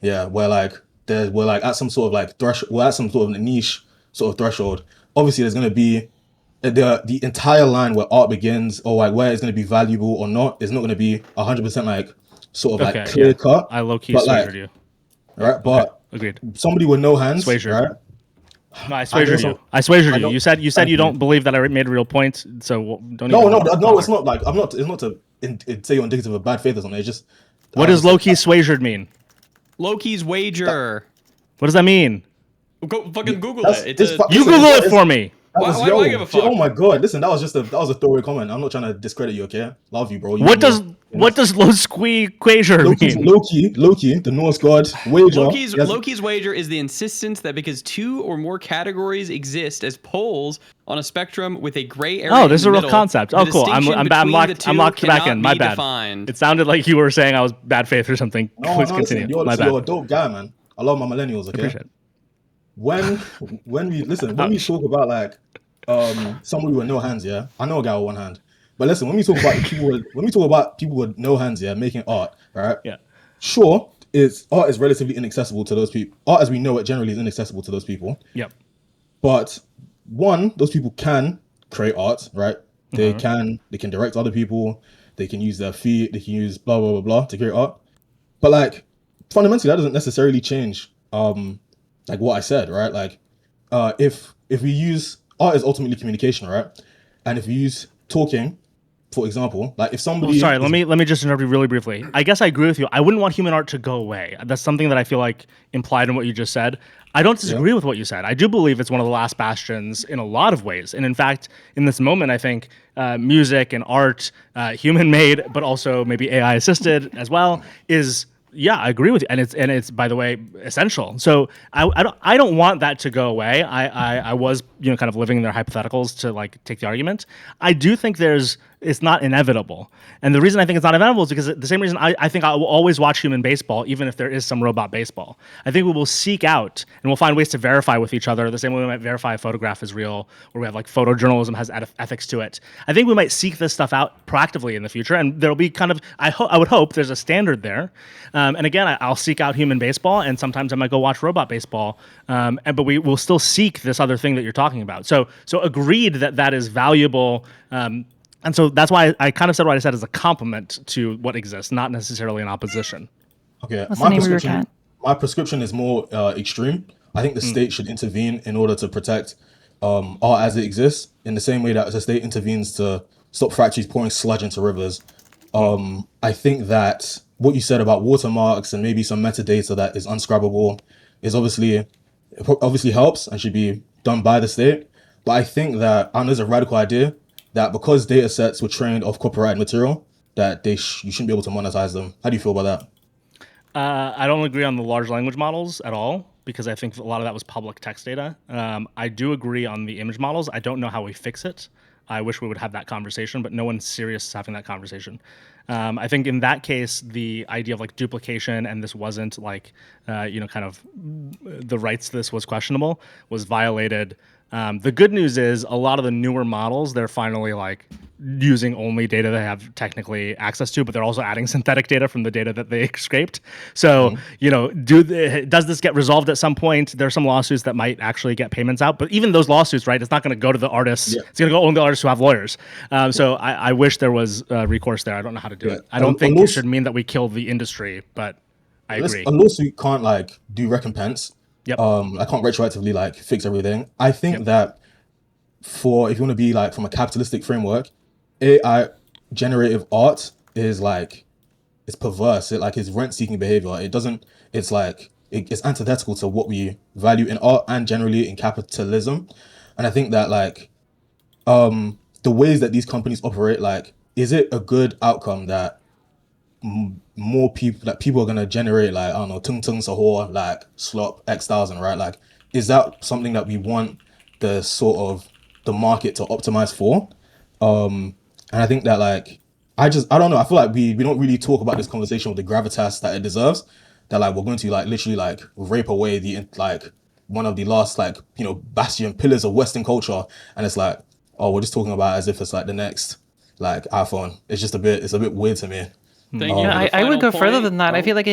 Yeah, we're at some sort of like we're at some sort of niche sort of threshold. Obviously, there's going to be the entire line where art begins, or like where it's going to be valuable or not, is not going to be 100% like sort of like clear cut. I low-key swagered you. Right, but agreed. Somebody with no hands, Swagered. right? No, I swagered you. I swagered you. You said you don't believe that I made a real point, so don't. No, it's not like I'm not. It's not to say you're indicative of bad faith or something. It's just. What does low-key swagered mean? Low-key's wager. What does that mean? Go fucking Google it. You Google it for me. Why do I give a fuck? Oh my god! Listen, that was a throwaway comment. I'm not trying to discredit you, okay? Love you, bro. What does low-key wager mean? Loki, the Norse god wager. Loki's wager is the insistence that because two or more categories exist as poles on a spectrum with a gray area. Oh, this is a real middle, concept. Oh, cool. I'm locked back in. My bad. Defined. It sounded like you were saying I was bad faith or something. Please continue. You're a dope guy, man. I love my millennials. Okay. Appreciate it. When we talk about like somebody with no hands, yeah, I know a guy with one hand. But listen, when we talk about people with no hands, yeah, making art, right? Yeah. Sure, art is relatively inaccessible to those people. Art as we know it generally is inaccessible to those people. Yep. But those people can create art, right? They can direct other people, they can use their feet, they can use blah blah blah blah to create art. But like fundamentally that doesn't necessarily change like what I said, right? Like if we use art is ultimately communication, right? And if we use talking, for example, like if somebody let me just interrupt you really briefly. I guess I agree with you. I wouldn't want human art to go away. That's something that I feel like implied in what you just said. I don't disagree with what you said. I do believe it's one of the last bastions in a lot of ways. And in fact, in this moment, I think music and art, human-made, but also maybe AI-assisted as well, is I agree with you, and it's by the way essential. So I don't want that to go away. I was kind of living in their hypotheticals to like take the argument. I do think it's not inevitable. And the reason I think it's not inevitable is because the same reason I think I will always watch human baseball, even if there is some robot baseball. I think we will seek out and we'll find ways to verify with each other the same way we might verify a photograph is real, or we have like photojournalism has ethics to it. I think we might seek this stuff out proactively in the future, and there'll be kind of, I would hope there's a standard there. And again, I'll seek out human baseball, and sometimes I might go watch robot baseball, but we will still seek this other thing that you're talking about. So agreed that is valuable. And so that's why I kind of said what I said as a compliment to what exists, not necessarily in opposition. Okay, What's the name of your cat? my prescription is more extreme. I think the state should intervene in order to protect art as it exists, in the same way that the state intervenes to stop factories pouring sludge into rivers. I think that what you said about watermarks and maybe some metadata that is unscribable is obviously helps and should be done by the state. But I think that, and there's a radical idea that because data sets were trained off copyrighted material, that you shouldn't be able to monetize them. How do you feel about that? I don't agree on the large language models at all, because I think a lot of that was public text data. I do agree on the image models. I don't know how we fix it. I wish we would have that conversation, but no one's serious having that conversation. I think in that case, the idea of like duplication and this wasn't like, kind of the rights to this was questionable, was violated. The good news is a lot of the newer models, they're finally like using only data they have technically access to, but they're also adding synthetic data from the data that they scraped. So, does this get resolved at some point? There are some lawsuits that might actually get payments out, but even those lawsuits, right, it's not going to go to the artists. Yeah. It's going to go only to the artists who have lawyers. So I wish there was recourse there. I don't know how to do it. I don't think it should mean that we kill the industry, but I agree. A lawsuit can't like do recompense. Yep. I can't retroactively like fix everything. I think that if you want to be like from a capitalistic framework, AI generative art is like, it's perverse. It like is rent-seeking behavior. It's antithetical to what we value in art and generally in capitalism. And I think that like the ways that these companies operate, like, is it a good outcome that more people are gonna generate, like, I don't know, tung tung sahor, like SLOP X1000, right? Like, is that something that we want the market to optimize for? And I think that like I don't know, I feel like we don't really talk about this conversation with the gravitas that it deserves, that like we're going to like literally like rape away the like one of the last like bastion pillars of Western culture, and it's like, oh, we're just talking about it as if it's like the next like iPhone. It's a bit weird to me. I would go further than that. I feel like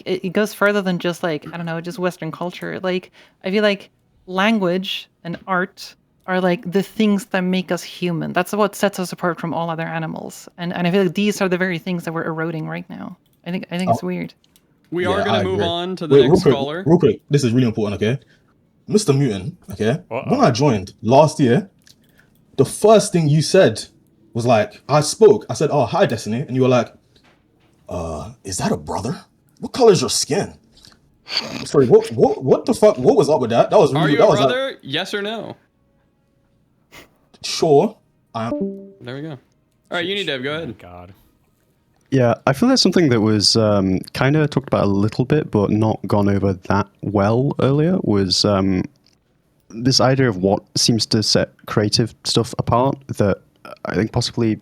it goes further than just like, I don't know, just Western culture. Like, I feel like language and art are like the things that make us human. That's what sets us apart from all other animals. And I feel like these are the very things that we're eroding right now. I think it's weird. We are going to move on to the next caller. Real quick, this is really important, okay? Mr. Mutant, okay? When I joined last year, the first thing you said was like, I said, oh, hi, Destiny. And you were like, is that a brother? What color is your skin? Sorry, what the fuck? What was up with that? That was really, are you a brother? Like, yes or no? Sure. There we go. All right, yuniDev, go ahead. God. Yeah, I feel that's something that was kind of talked about a little bit, but not gone over that well earlier, was this idea of what seems to set creative stuff apart, that I think possibly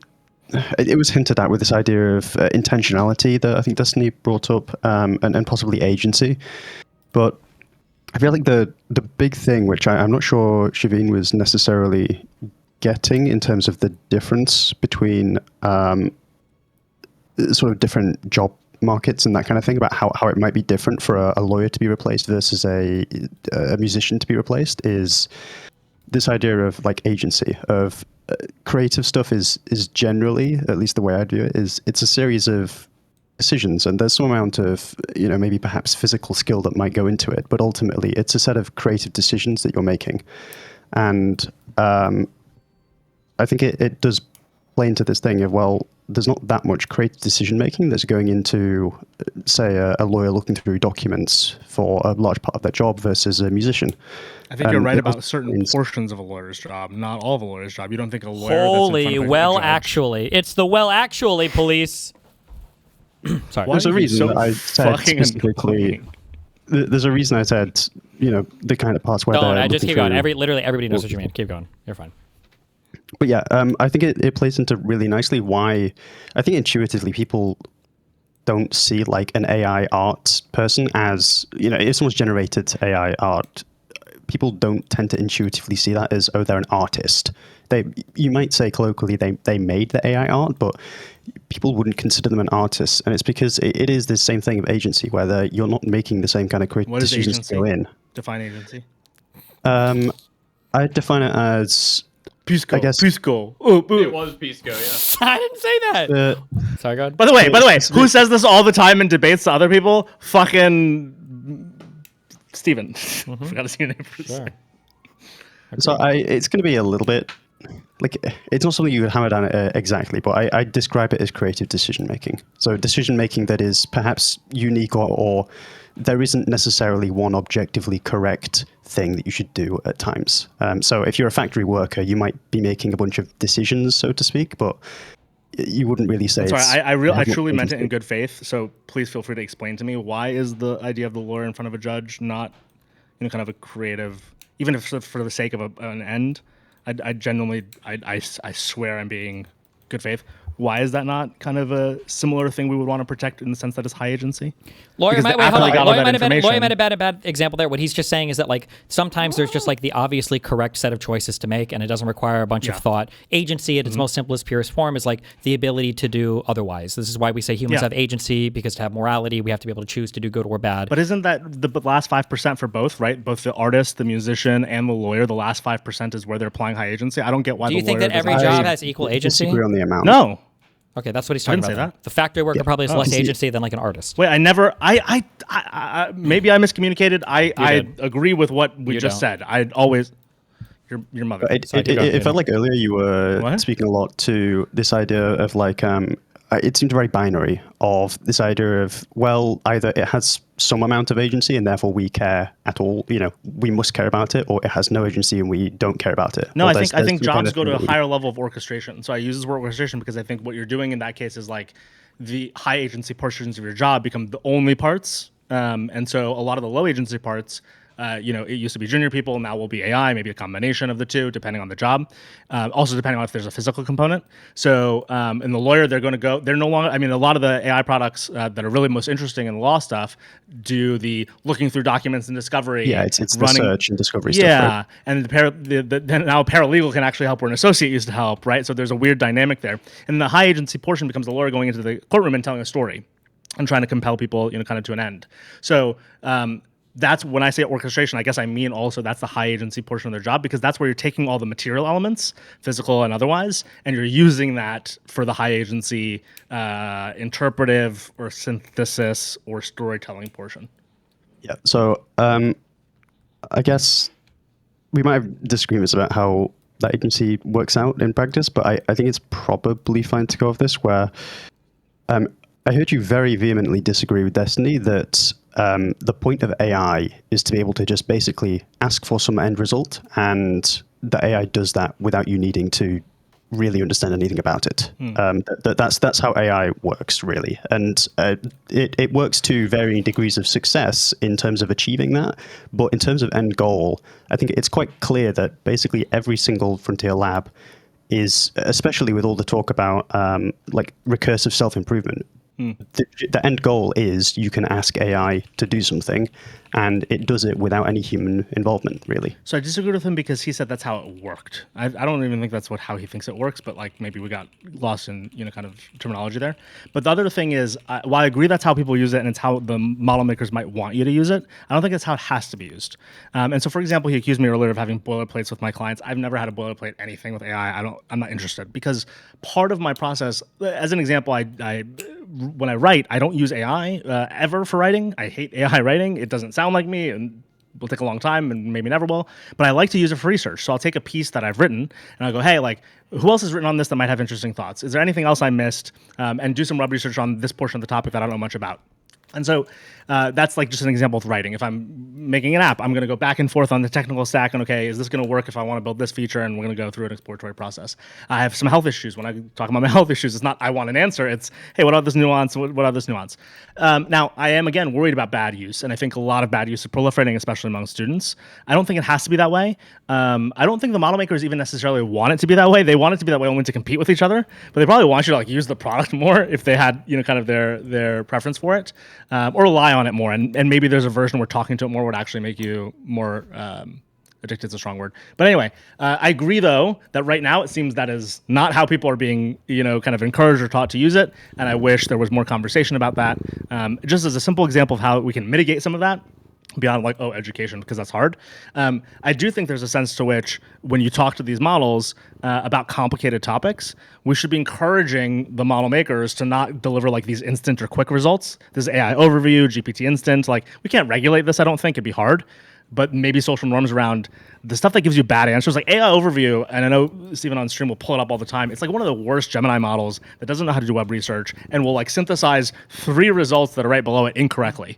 it was hinted at with this idea of intentionality that I think Destiny brought up, and possibly agency. But I feel like the big thing, which I'm not sure Sherveen was necessarily getting in terms of the difference between sort of different job markets and that kind of thing, about how it might be different for a lawyer to be replaced versus a musician to be replaced, is this idea of like agency of creative stuff is generally, at least the way I do it, is it's a series of decisions, and there's some amount of maybe perhaps physical skill that might go into it, but ultimately it's a set of creative decisions that you're making. And I think it does play into this thing of, well, there's not that much creative decision making that's going into, say, a lawyer looking through documents for a large part of their job versus a musician. I think you're right about certain portions of a lawyer's job, not all of a lawyer's job. You don't think a lawyer actually. It's the actually police. Sorry. There's a reason I said specifically. There's a reason I said the kind of parts where Don't. they're I just looking keep going. through- Literally everybody knows what you mean. Keep going. You're fine. But yeah, I think it plays into really nicely why I think intuitively people don't see like an AI art person as, if someone's generated AI art, people don't tend to intuitively see that as, oh, they're an artist. You might say colloquially they made the AI art, but people wouldn't consider them an artist. And it's because it is the same thing of agency, where you're not making the same kind of creative What is decisions agency? to go in. Define agency. I define it as... Pisco. I guess- Pisco. It was Pisco, yeah. I didn't say that. Sorry, God. By the way, who says this all the time in debates to other people? Fucking Steven. Forgot to say your name for a second. So it's going to be a little bit like, it's not something you would hammer down exactly, but I describe it as creative decision making. So decision making that is perhaps unique, or there isn't necessarily one objectively correct thing that you should do at times. So if you're a factory worker, you might be making a bunch of decisions, so to speak, but you wouldn't really say. Sorry, it's I truly meant it in good faith. So please feel free to explain to me, why is the idea of the lawyer in front of a judge not, kind of a creative, even if for the sake of an end? I genuinely, I swear I'm being good faith. Why is that not kind of a similar thing we would want to protect in the sense that it's high agency? Lawyer Because might, after they got all that have information- been a bad example there. What he's just saying is that like sometimes there's just like the obviously correct set of choices to make, and it doesn't require a bunch of thought. Agency at its most simplest, purest form is like the ability to do otherwise. This is why we say humans have agency, because to have morality, we have to be able to choose to do good or bad. But isn't that the last 5% for both, right? Both the artist, the musician, and the lawyer, the last 5% is where they're applying high agency. I don't get why Do you the think lawyer that every doesn't- job has equal agency? disagree on the amount. No. Okay, that's what he's talking didn't about. say then. that. The factory worker probably has less Oh. agency than like an artist. Wait, I never. I maybe I miscommunicated. I did. agree with what we You just don't. said. I'd always. Your mother. It felt like earlier you were What? speaking a lot to this idea of like, it seemed very binary, of this idea of, well, either it has some amount of agency and therefore we care at all, we must care about it, or it has no agency and we don't care about it. No, Or I there's think some kind jobs of go to a thing. higher level of orchestration. So I use this word orchestration because I think what you're doing in that case is like the high agency portions of your job become the only parts, and so a lot of the low agency parts. It used to be junior people, now will be AI, maybe a combination of the two, depending on the job. Also, depending on if there's a physical component. So, in the lawyer, they're no longer, a lot of the AI products that are really most interesting in the law stuff do the looking through documents and discovery. Yeah, it's the search and discovery stuff. Yeah, Right? and then now a paralegal can actually help where an associate used to help, right? So there's a weird dynamic there. And the high agency portion becomes the lawyer going into the courtroom and telling a story and trying to compel people, kind of to an end. So, that's when I say orchestration, I guess I mean also that's the high agency portion of their job, because that's where you're taking all the material elements, physical and otherwise, and you're using that for the high agency interpretive or synthesis or storytelling portion. Yeah. So I guess we might have disagreements about how that agency works out in practice, but I think it's probably fine to go with this, where I heard you very vehemently disagree with Destiny that the point of AI is to be able to just basically ask for some end result, and the AI does that without you needing to really understand anything about it. That's how AI works, really. And it works to varying degrees of success in terms of achieving that. But in terms of end goal, I think it's quite clear that basically every single frontier lab is, especially with all the talk about like recursive self-improvement, the end goal is you can ask AI to do something, and it does it without any human involvement, really. So I disagreed with him because he said that's how it worked. I don't even think that's how he thinks it works, but like maybe we got lost in kind of terminology there. But the other thing is, while I agree that's how people use it and it's how the model makers might want you to use it, I don't think that's how it has to be used. And so, for example, he accused me earlier of having boilerplates with my clients. I've never had a boilerplate anything with AI. I'm not interested, because part of my process, as an example, when I write, I don't use AI ever for writing. I hate AI writing. It doesn't sound like me, and will take a long time, and maybe never will. But I like to use it for research. So I'll take a piece that I've written, and I'll go, hey, like, who else has written on this that might have interesting thoughts? Is there anything else I missed? And do some web research on this portion of the topic that I don't know much about. And so That's like just an example with writing. If I'm making an app, I'm going to go back and forth on the technical stack and, okay, is this going to work if I want to build this feature? And we're going to go through an exploratory process. I have some health issues. When I talk about my health issues, it's not I want an answer. It's, hey, what about this nuance? What about this nuance? Now, I am, again, worried about bad use. And I think a lot of bad use is proliferating, especially among students. I don't think it has to be that way. I don't think the model makers even necessarily want it to be that way. They want it to be that way only to compete with each other, but they probably want you to like use the product more if they had, kind of their preference for it, or rely on it more. And maybe there's a version where talking to it more would actually make you more addicted is a strong word. But anyway, I agree though that right now it seems that is not how people are being, kind of encouraged or taught to use it. And I wish there was more conversation about that. Just as a simple example of how we can mitigate some of that, beyond like, education, because that's hard. I do think there's a sense to which when you talk to these models about complicated topics, we should be encouraging the model makers to not deliver like these instant or quick results. This AI overview, GPT instant, like we can't regulate this. I don't think it'd be hard, but maybe social norms around the stuff that gives you bad answers, like AI overview. And I know Steven on stream will pull it up all the time. It's like one of the worst Gemini models that doesn't know how to do web research and will like synthesize 3 results that are right below it incorrectly.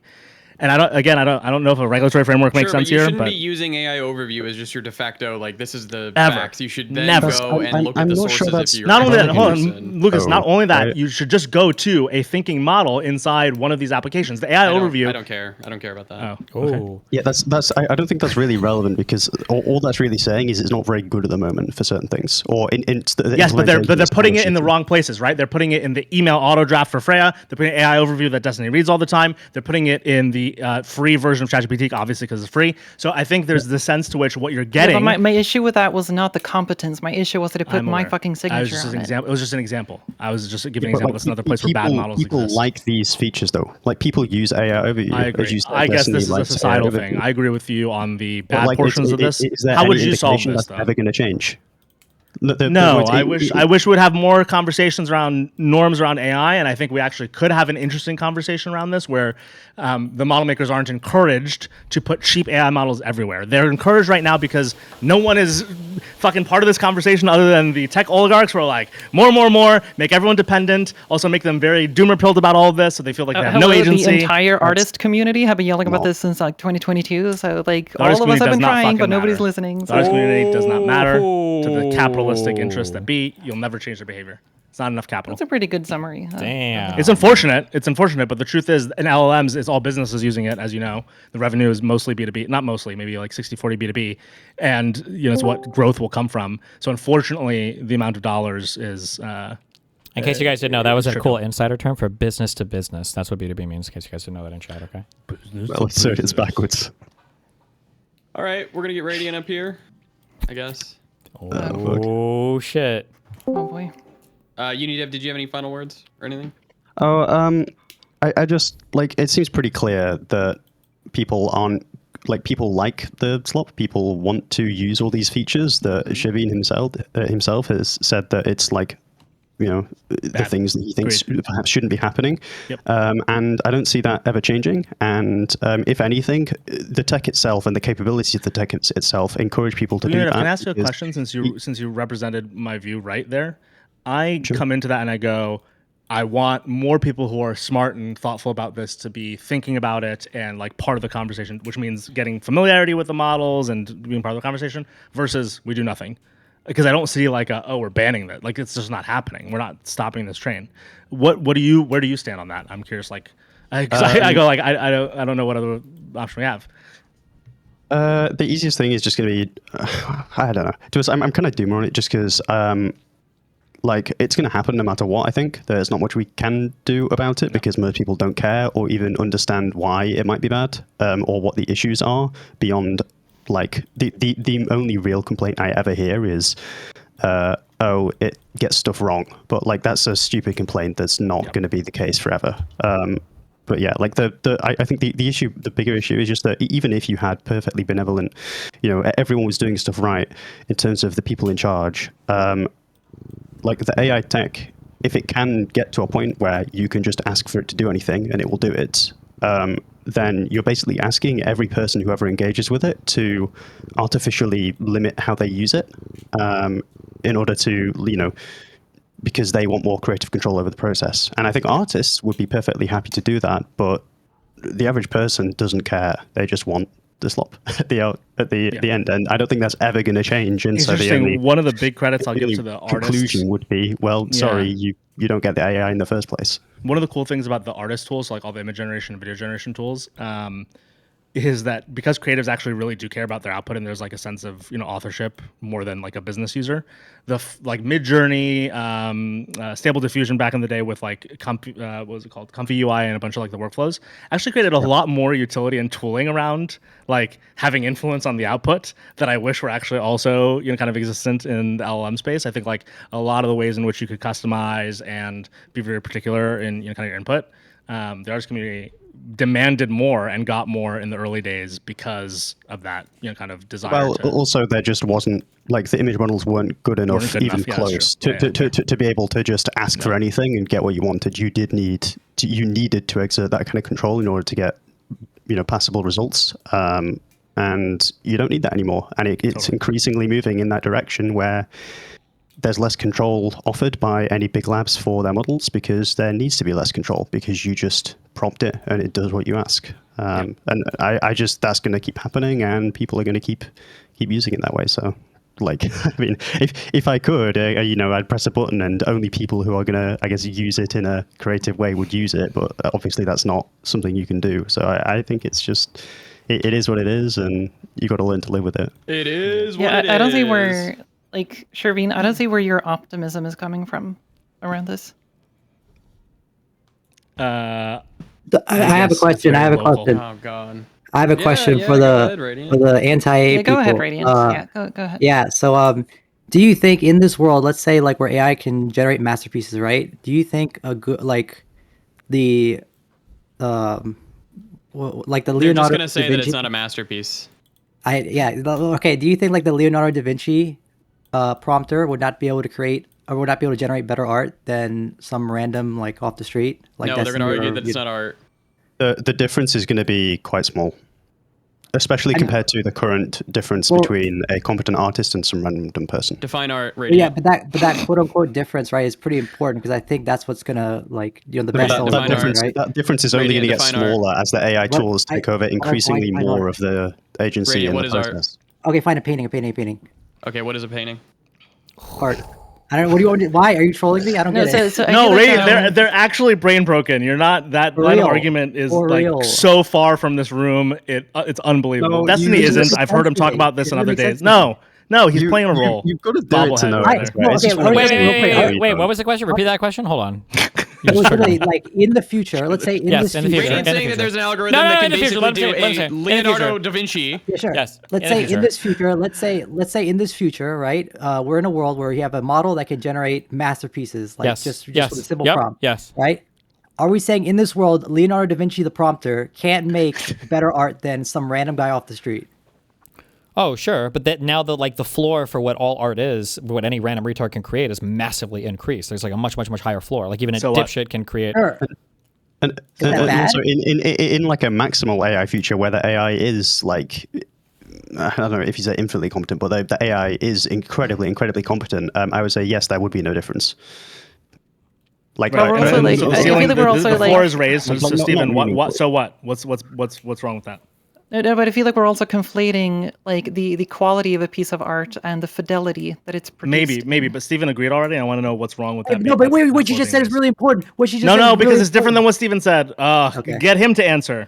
And I don't know if a regulatory framework makes sense here. You shouldn't be using AI overview as just your de facto, like this is the facts. You should then go and look at the sources if you're not only that, hold on, Lucas, not only that, you should just go to a thinking model inside one of these applications. The AI overview. I don't care about that. Oh, okay. Yeah, that's. I don't think that's really relevant because all that's really saying is it's not very good at the moment for certain things. Or yes, but they're putting it in the wrong places, right? They're putting it in the email auto draft for Freya. They're putting AI overview that Destiny reads all the time. They're putting it in the free version of ChatGPT, obviously because it's free. So I think there's the sense to which what you're getting. Yeah, but my issue with that was not the competence. My issue was that it put my fucking signature on it. It was just an example. I was just giving an example. That's another place where bad models exist. People like these features though. Like people use AI overview. I agree. I guess this is a societal thing. I agree with you on the bad portions of this. How would you solve this though? Never going to change. I wish we'd have more conversations around norms around AI, and I think we actually could have an interesting conversation around this where the model makers aren't encouraged to put cheap AI models everywhere. They're encouraged right now because no one is fucking part of this conversation other than the tech oligarchs who are like, more, make everyone dependent, also make them very doomer-pilled about all of this so they feel like they have no agency. The entire artist community have been yelling about this since like 2022, so like all of us have been trying, but nobody's listening. The artist community does not matter to the capitalistic interests that be. You'll never change their behavior. It's not enough capital. That's a pretty good summary. Damn. It's unfortunate, but the truth is in LLMs, it's all businesses using it, as you know. The revenue is mostly B2B, not mostly, maybe like 60-40 B2B. And it's what growth will come from. So unfortunately, the amount of dollars is... in case you guys didn't know, that was a cool insider term for business to business. That's what B2B means, in case you guys didn't know that in chat, okay? Well, so it's backwards. All right, we're going to get Radiant up here, I guess. Oh, shit. Oh, boy. yuniDev, did you have any final words or anything? I just it seems pretty clear that people aren't people like the SLOP. People want to use all these features. That Sherveen himself has said that it's the things that he thinks perhaps shouldn't be happening. Yep. And I don't see that ever changing. And if anything, the tech itself and the capabilities of the tech itself encourage people to do that. Can I ask you a question since you represented my view right there? I come into that and I go, I want more people who are smart and thoughtful about this to be thinking about it and part of the conversation, which means getting familiarity with the models and being part of the conversation versus we do nothing. Because I don't see we're banning that. It's just not happening. We're not stopping this train. Where do you stand on that? I'm curious. I don't know what other option we have. The easiest thing is just going to be, I don't know. I'm kind of doom on it just because, it's going to happen no matter what. I think there's not much we can do about it because most people don't care or even understand why it might be bad or what the issues are beyond. The only real complaint I ever hear is, it gets stuff wrong. But that's a stupid complaint. That's not going to be the case forever. But yeah, I think the issue, the bigger issue is just that even if you had perfectly benevolent, everyone was doing stuff right in terms of the people in charge, the AI tech, if it can get to a point where you can just ask for it to do anything and it will do it, then you're basically asking every person who ever engages with it to artificially limit how they use it in order to, because they want more creative control over the process. And I think artists would be perfectly happy to do that, but the average person doesn't care. They just want the slop at the end, and I don't think that's ever going to change. And It's so interesting. One of the big credits I'll give only to the conclusion artists would be, well, sorry, Yeah. you don't get the AI in the first place. One of the cool things about the artist tools, like all the image generation and video generation tools, is that because creatives actually really do care about their output and there's like a sense of authorship more than like a business user, like Midjourney, Stable Diffusion back in the day with like what was it called, Comfy UI and a bunch of like the workflows actually created a lot more utility and tooling around like having influence on the output that I wish were actually also kind of existent in the LLM space. I think like a lot of the ways in which you could customize and be very particular in kind of your input, the artist community demanded more and got more in the early days because of that kind of desire. Well, also there just wasn't like the image models weren't good enough, even close to be able to just ask for anything and get what you wanted. You needed to exert that kind of control in order to get passable results, and you don't need that anymore. And it's increasingly moving in that direction where there's less control offered by any big labs for their models because there needs to be less control because you just prompt it and it does what you ask. And I just, that's going to keep happening and people are going to keep using it that way. So like, I mean, if I could, I'd press a button and only people who are going to, I guess, use it in a creative way would use it. But obviously that's not something you can do. So I think it's just, it is what it is and you got to learn to live with it. It is what it is. I don't see where... Like, Sherveen, I don't see where your optimism is coming from around this. I have a question. Oh, God. I have a question for the anti-AI people. Go ahead, Radiant. Go ahead. Yeah, so do you think in this world, let's say like where AI can generate masterpieces, right? Do you think a good, like the Leonardo They're just going to say da Vinci, that it's not a masterpiece. Okay, do you think like the Leonardo da Vinci prompter would not be able to create or would not be able to generate better art than some random like off the street? Like No, they're going to argue that it's not art. The difference is going to be quite small, especially compared to the current difference between a competent artist and some random person. Define art, Radiant. Yeah, but that quote unquote difference, right, is pretty important because I think that's what's gonna the best that difference, right? That difference is only going to get smaller as the AI tools take over increasingly more of the agency in the process. Okay, fine, a painting. Okay, what is a painting? Art. I don't. What do you want to do? Why are you trolling me? I don't get it. No, Ray, they're actually brain broken. You're not. That line of argument is like so far from this room. It's unbelievable. No, Destiny isn't. I've heard him talk about this in other days. No, he's playing a role. You've got to do it to know. Wait, what was the question? Repeat that question. Hold on. Like in the future, let's say in this future. Radiant's saying that there's an algorithm that can basically do a Leonardo da Vinci. Yeah, sure. Yes. Let's say in this future, in this future, right? We're in a world where you have a model that can generate masterpieces, like just with a simple prompt. Yes. Right? Are we saying in this world, Leonardo da Vinci, the prompter, can't make better art than some random guy off the street? Oh, sure, but that now the floor for what all art is, what any random retard can create, is massively increased. There's like a much higher floor. Like even a dipshit can create. Sure. And also in like a maximal AI future where the AI is like, I don't know if you say infinitely competent, but the AI is incredibly competent. I would say yes, there would be no difference. Like, but we're also like, I feel like we're also the like, floor is raised. So Stephen, what? So what? What's wrong with that? No, but I feel like we're also conflating like the quality of a piece of art and the fidelity that it's produced. Maybe, but Stephen agreed already. I want to know what's wrong with that. No, but wait, what you just said is really important. What she just said because really it's different than what Stephen said. Okay. Get him to answer.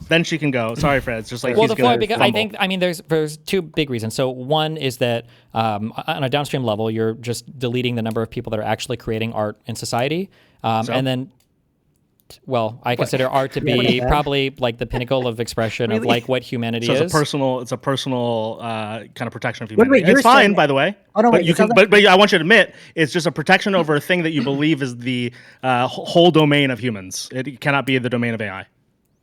Then she can go. Sorry, Fred. It's just like well, the floor, because I mean, there's two big reasons. So one is that on a downstream level, you're just deleting the number of people that are actually creating art in society, and then. Well, I consider art to be probably like the pinnacle of expression of like what humanity is. It's a personal kind of protection of humanity. Wait, it's fine, by the way. Oh, no, but I want you to admit it's just a protection over a thing that you believe is the whole domain of humans. It cannot be the domain of AI.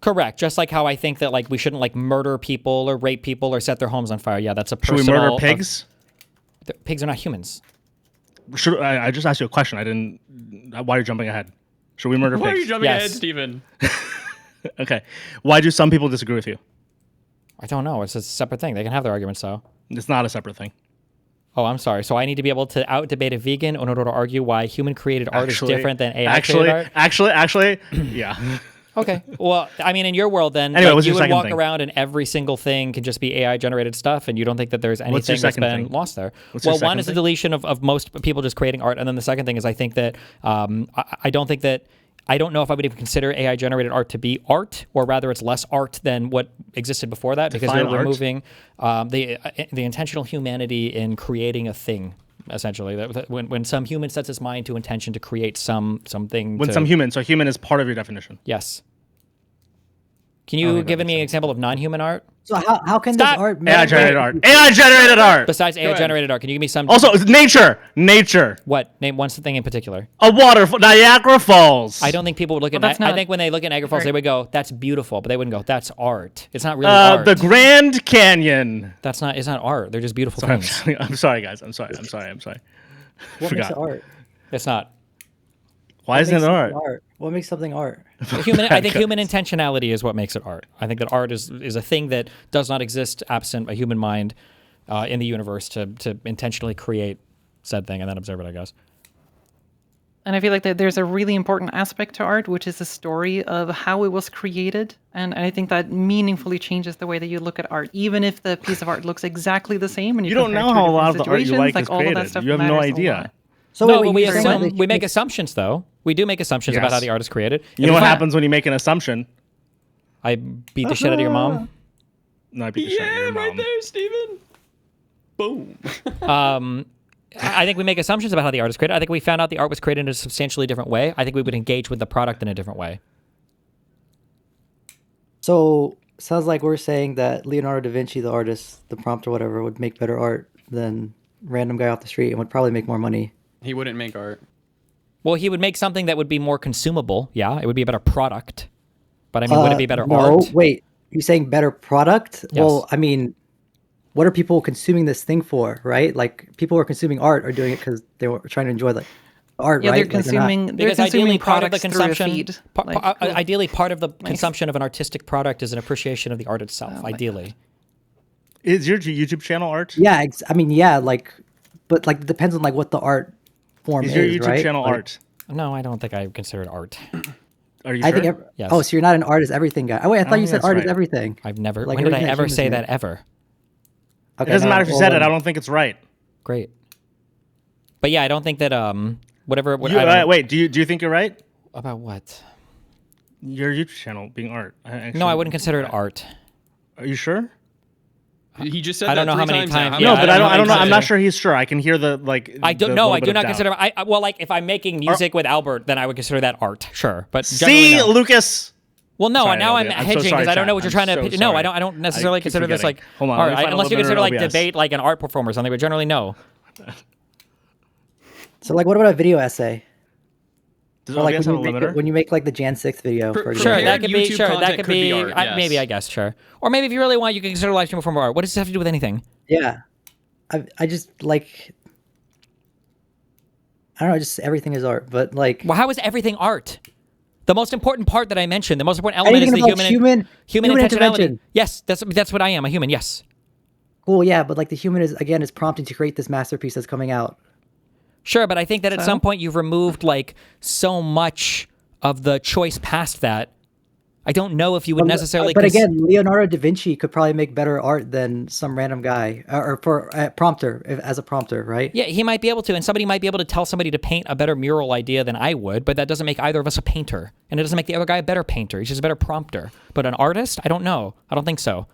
Correct. Just like how I think that like we shouldn't like murder people or rape people or set their homes on fire. Yeah, that's a personal. Should we murder pigs? Pigs are not humans. I just asked you a question. I didn't. Why are you jumping ahead? Should we murder pigs? Why are you jumping ahead, Stephen? Okay. Why do some people disagree with you? I don't know. It's a separate thing. They can have their arguments, though. It's not a separate thing. Oh, I'm sorry. So I need to be able to out-debate a vegan in order to argue why human-created art is different than AI-created art? Actually, yeah. Okay. Well, I mean, in your world, then Anyway, what's you your would second walk thing? around and every single thing can just be AI generated stuff, and you don't think that there's your anything that's second been thing? lost there. What's your Well, one second is the thing? deletion of most people just creating art, and then the second thing is I think that I don't think that. I don't know if I would even consider AI generated art to be art, or rather it's less art than what existed before that, because Define they're art. removing the intentional humanity in creating a thing. Essentially, that when some human sets his mind to intention to create something. When to, some human, so human is part of your definition. Yes. Can I you think that give makes me an sense. example of non-human art? So how can Stop! this art AI matter? generated art. AI generated art. Besides ahead. AI generated art, can you give me some? Also, nature. What? Name one thing in particular. A waterfall, Niagara Falls. I don't think people would look Well, at. that's I not think when they look at Niagara Falls, art. they would go, "That's beautiful," but they wouldn't go, "That's art." It's not really art. The Grand Canyon. That's not. It's not art. They're just beautiful I'm things. sorry, I'm sorry, guys. I'm sorry. What makes it art? It's not. Why What isn't makes it something art? What makes something art? I think human intentionality is what makes it art. I think that art is a thing that does not exist absent a human mind in the universe to intentionally create said thing and then observe it, I guess. And I feel like that there's a really important aspect to art, which is the story of how it was created. And I think that meaningfully changes the way that you look at art, even if the piece of art looks exactly the same. And You don't compare know two how a different lot of the art you situations, like is all of that created. stuff You have no matters a idea. lot. So No, wait, but you're saying that we make assumptions, though. We do make assumptions about how Yes. the art is created. You know If what I- happens when you make an assumption? I beat the shit out of your mom. No, I beat the shit out of your Yeah, mom. right there, Steven. Boom. I think we make assumptions about how the art is created. I think we found out the art was created in a substantially different way. I think we would engage with the product in a different way. So sounds like we're saying that Leonardo da Vinci, the artist, the prompt or whatever, would make better art than random guy off the street and would probably make more money. He wouldn't make art. Well, he would make something that would be more consumable. Yeah, it would be a better product. But I mean, would it be better no, art? wait. You're saying better product? Yes. Well, I mean, what are people consuming this thing for, right? Like people who are consuming art are doing it because they were trying to enjoy the art, Yeah, right? they're Like, not- consuming. They're Because consuming ideally, part of the products through a consumption, feed. Like, cool. ideally, part of the consumption of an artistic product is an appreciation of the art itself. Oh my Ideally, Is your YouTube channel art? Yeah, I mean, yeah, like, but like it depends on like what the art form Is is, your YouTube right? channel Like, art? no, I don't think I consider it art. Are you I sure? think. Yes. Oh, so you're not an art is everything guy. Oh wait, I thought think you said that's art is right. everything. I've never. Like when did I everything that ever humans say do. that ever? Okay, It doesn't no, matter if you well, said it. then- I don't think it's right. Great. But yeah, I don't think that whatever. What, You, I don't, wait, do you think you're right? about what? Your YouTube channel being art? No, I wouldn't consider it art. Are you sure? He just said I don't that know how three many times now. times- How Yeah, No, many but I times don't know. have I'm you not said sure he's sure. I can hear the like. I don't the know. little I bit do of not doubt. consider. Well, like if I'm making music with Albert, then I would consider that art. Sure, but generally, See, no. Lucas. Well, no, Sorry, now I'm Elliot. I'm so hedging sorry, because I don't know chat. what you're I'm trying to. so No, sorry. I don't necessarily I keep consider this like forgetting. Hold on, art. let me find a Unless you little bit consider of like OBS. debate like an art performer or something. But generally, no. So like, what about a video essay? Does Or like OBS have a when you, make, limiter? when you make like the Jan 6 video, for Sure, Sure, example. that could be. YouTube Sure, that content could could be be. art, Maybe yes. I guess. Sure. Or maybe if you really want, you can consider live stream a form of art. What does this have to do with anything? Yeah, I just like. I don't know, just everything is art, but like Well, how is everything art? The most important part that I mentioned, the most important element is anything the about human human intentionality. intervention. Yes, that's what I am. A human. Yes. Cool, yeah, but like the human is again is prompting to create this masterpiece that's coming out. Sure, but I think that at So? some point you've removed like so much of the choice past that. I don't know if you would necessarily. But again, Leonardo da Vinci could probably make better art than some random guy, or for a prompter as a prompter, right? Yeah, he might be able to, and somebody might be able to tell somebody to paint a better mural idea than I would, but that doesn't make either of us a painter, and it doesn't make the other guy a better painter. He's just a better prompter. But an artist, I don't know. I don't think so.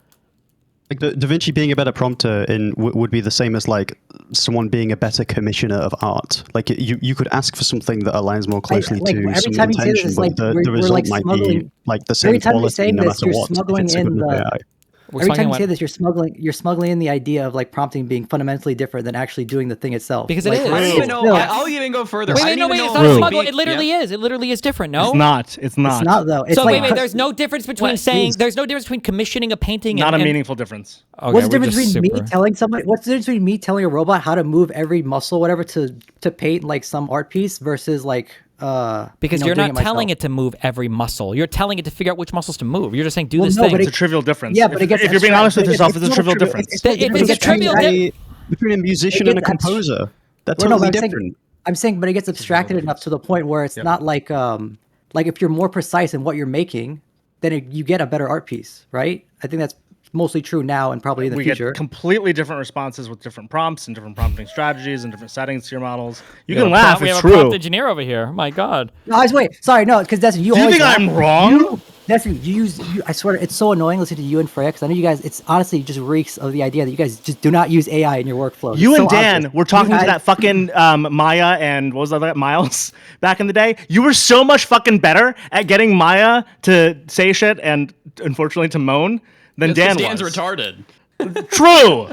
Like Da Vinci being a better prompter would be the same as like someone being a better commissioner of art. Like you could ask for something that aligns more closely like, to every some time you say this, intention, it's but like the we're result like might be smuggling- like the same every time you're quality saying no this, matter you're what. If smuggling it's a good in enough the- AI. Every time you what? say this, you're smuggling in the idea of like prompting being fundamentally different than actually doing the thing itself. Because it like, is. I don't even know. No. I'll even go further. Wait, I wait, don't no, even wait, know it's if not a it smuggle. would It be- literally yeah. is. It literally is different, no? It's not. It's not. It's not though. It's So like wait, there's no difference between saying, there's no difference between commissioning a painting Not and... a meaningful difference. Okay, what's the we're difference just between me super- telling somebody? What's the difference between me telling a robot how to move every muscle, whatever, to paint like some art piece versus like Because you know, you're doing not telling myself? it to move every muscle. You're telling it to figure out which muscles to move. You're just saying, do Well, this no, thing. but It's a trivial difference. Yeah, but it gets if you're being honest with abstract. yourself, it's a not trivial trivial. difference. It's If it's a trivial Between a musician It and a gets abs- composer, they're Well, no, totally but different. I'm saying, but it gets abstracted enough to the point where it's not like like if you're more precise in what you're making, then you get a better art piece, right? I think that's mostly true now and probably in the we future. get completely different responses with different prompts and different prompting strategies and different settings to your models. You can laugh, We it's have a true. prompt engineer over here. My God. No, I was wait. Sorry, no, because Destin, you Do you always think I'm wrong? Destin, I swear, it's so annoying listening to you and Freya because I know you guys. It's honestly just reeks of the idea that you guys just do not use AI in your workflow. You It's and so Dan obvious. were talking You to guys- that fucking Maya and what was the other Miles back in the day. You were so much fucking better at getting Maya to say shit and unfortunately to moan than That's 'cause Dan Dan's was. retarded. True.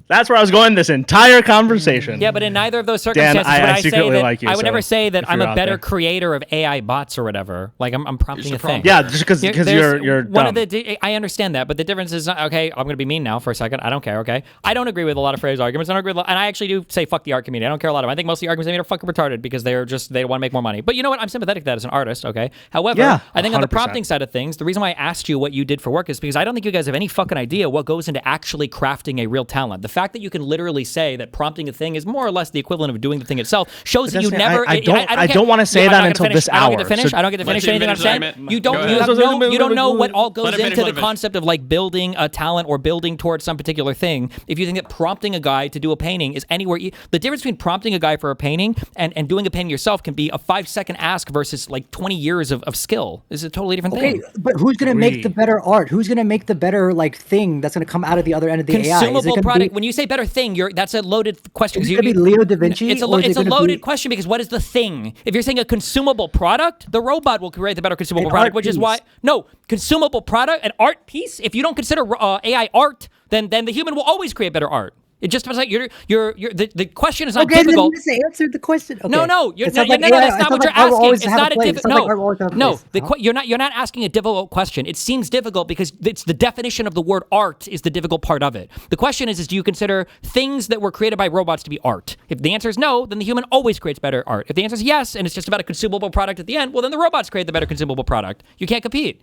That's where I was going this entire conversation. Yeah, but in neither of those Dan, circumstances I would I say secretly that like you, I would never so say that if I'm you're a out better there. creator of AI bots or whatever. Like I'm prompting a thing. Yeah, just because There's you're one dumb. of the I understand that, but the difference is not okay. I'm gonna be mean now for a second. I don't care. Okay, I don't agree with a lot of Freya's arguments. I don't agree with, and I actually do say fuck the art community. I don't care a lot of them. I think most of the arguments they made are fucking retarded because they want to make more money. But you know what? I'm sympathetic to that as an artist. Okay. However, Yeah, I think on the 100%. prompting side of things, the reason why I asked you what you did for work is because I don't think you guys have any fucking idea what goes into actually crafting a real talent. The fact that you can literally say that prompting a thing is more or less the equivalent of doing the thing itself shows that you That's- never. I don't want to say that until this I don't get hour. to finish. So- I don't get to finish Let him anything I'm finish, saying. let him- You don't. Go You, ahead. you don't know what all goes Let him finish, into let the him finish. concept of like building a talent or building towards some particular thing. If you think that prompting a guy to do a painting is anywhere, the difference between prompting a guy for a painting and doing a painting yourself can be a 5-second ask versus like 20 years of skill. This is a totally different Okay, thing. but who's gonna make the better art? Who's gonna make the better like thing that's gonna come out of the other end of the AI? Is it Consumable gonna product. be, When you say better thing, that's a loaded question. is it You- gonna be Leo da Vinci? It's a or is it's it a gonna loaded be question because what is the thing? If you're saying a consumable product, the robot will create the better consumable An product, art which is piece. why no consumable product, an art piece. If you don't consider AI art, then the human will always create better art. It just like the question is not Okay, then difficult. you just answered the question. Okay. No, It sounds like no, AI that's not what you're art will asking. always It's have a not a place. It difficult. sounds like art will always have a No, place. you're not asking a difficult question. It seems difficult because it's the definition of the word art is the difficult part of it. The question is do you consider things that were created by robots to be art? If the answer is no, then the human always creates better art. If the answer is yes, and it's just about a consumable product at the end, well, then the robots create the better consumable product. You can't compete.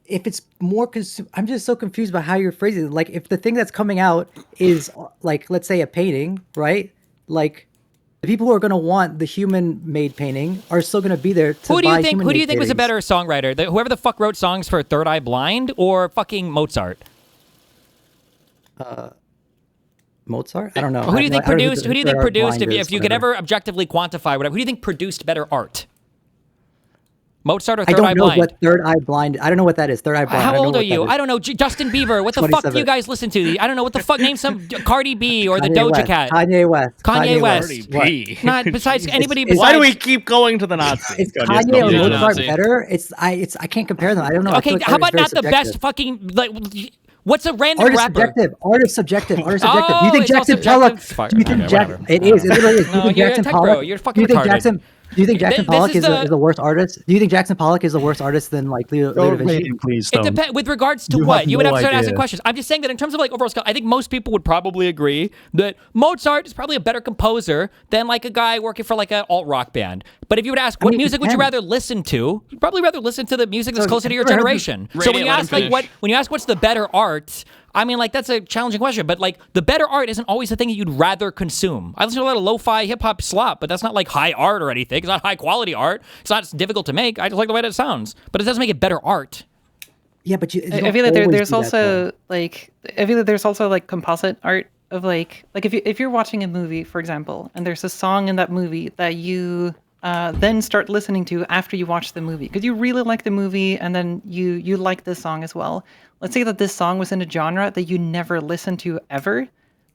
If it's more I'm just so confused about how you're phrasing it. Like if the thing that's coming out is like, let's say a painting, right? Like the people who are going to want the human made painting are still going to be there to Who do buy you think human-made was a paintings. better songwriter? Whoever the fuck wrote songs for Third Eye Blind or fucking Mozart? Mozart? I don't know. Who do you think produced? Who do you think produced? If If you could ever objectively quantify whatever, who do you think produced better art? Mozart or I Third don't Eye know Blind? what Third Eye Blind. I don't know what that is. Third Eye Blind. I How don't know old are what that you? is. I don't know. Justin Bieber. What the fuck do 27. you guys listen to? I don't know. What the fuck? Name some Cardi B or the Kanye Doja West. Cat. Kanye West. Kanye West. What? B. Not besides anybody It's- Why do we besides. keep going to the Nazis? Is Kanye or Yeah, Mozart Nazi. better? I can't compare them. I don't know. I feel Okay, like how art is about very not the best subjective. fucking like? What's a random Art is rapper? subjective. Art is subjective. Art is subjective. Do you Oh, think it's all Jackson subjective? Pollock? Fuck, Do you think okay, Jack? whatever. It is. It literally is. Do you No, think you're a Jackson tech Pollock? bro. You're fucking do you think retarded. Jackson? Do you think Jackson This Pollock is is the worst artist? Do you think Jackson Pollock is the worst artist than like Leo da Don't Vinci? rate him, please. It Don't. depends with regards to You what have you would no have to start asking idea. questions. I'm just saying that in terms of like overall skill, I think most people would probably agree that Mozart is probably a better composer than like a guy working for like an alt rock band. But if you would ask, what mean, music would you depends. rather listen to? You'd probably rather listen to the music that's So, closer to your have you ever heard generation. So Radiant, when you let ask him like finish. when you ask what's the better art, I mean like that's a challenging question. But like the better art isn't always the thing that you'd rather consume. I listen to a lot of lo-fi hip hop slop, but that's not like high art or anything. It's not high quality art. It's not difficult to make. I just like the way that it sounds. But it doesn't make it better art. Yeah, but I feel like there's also like I feel like there's also like composite art of like if you're watching a movie, for example, and there's a song in that movie that you then start listening to after you watch the movie because you really like the movie and then you like this song as well. Let's say that this song was in a genre that you never listened to ever.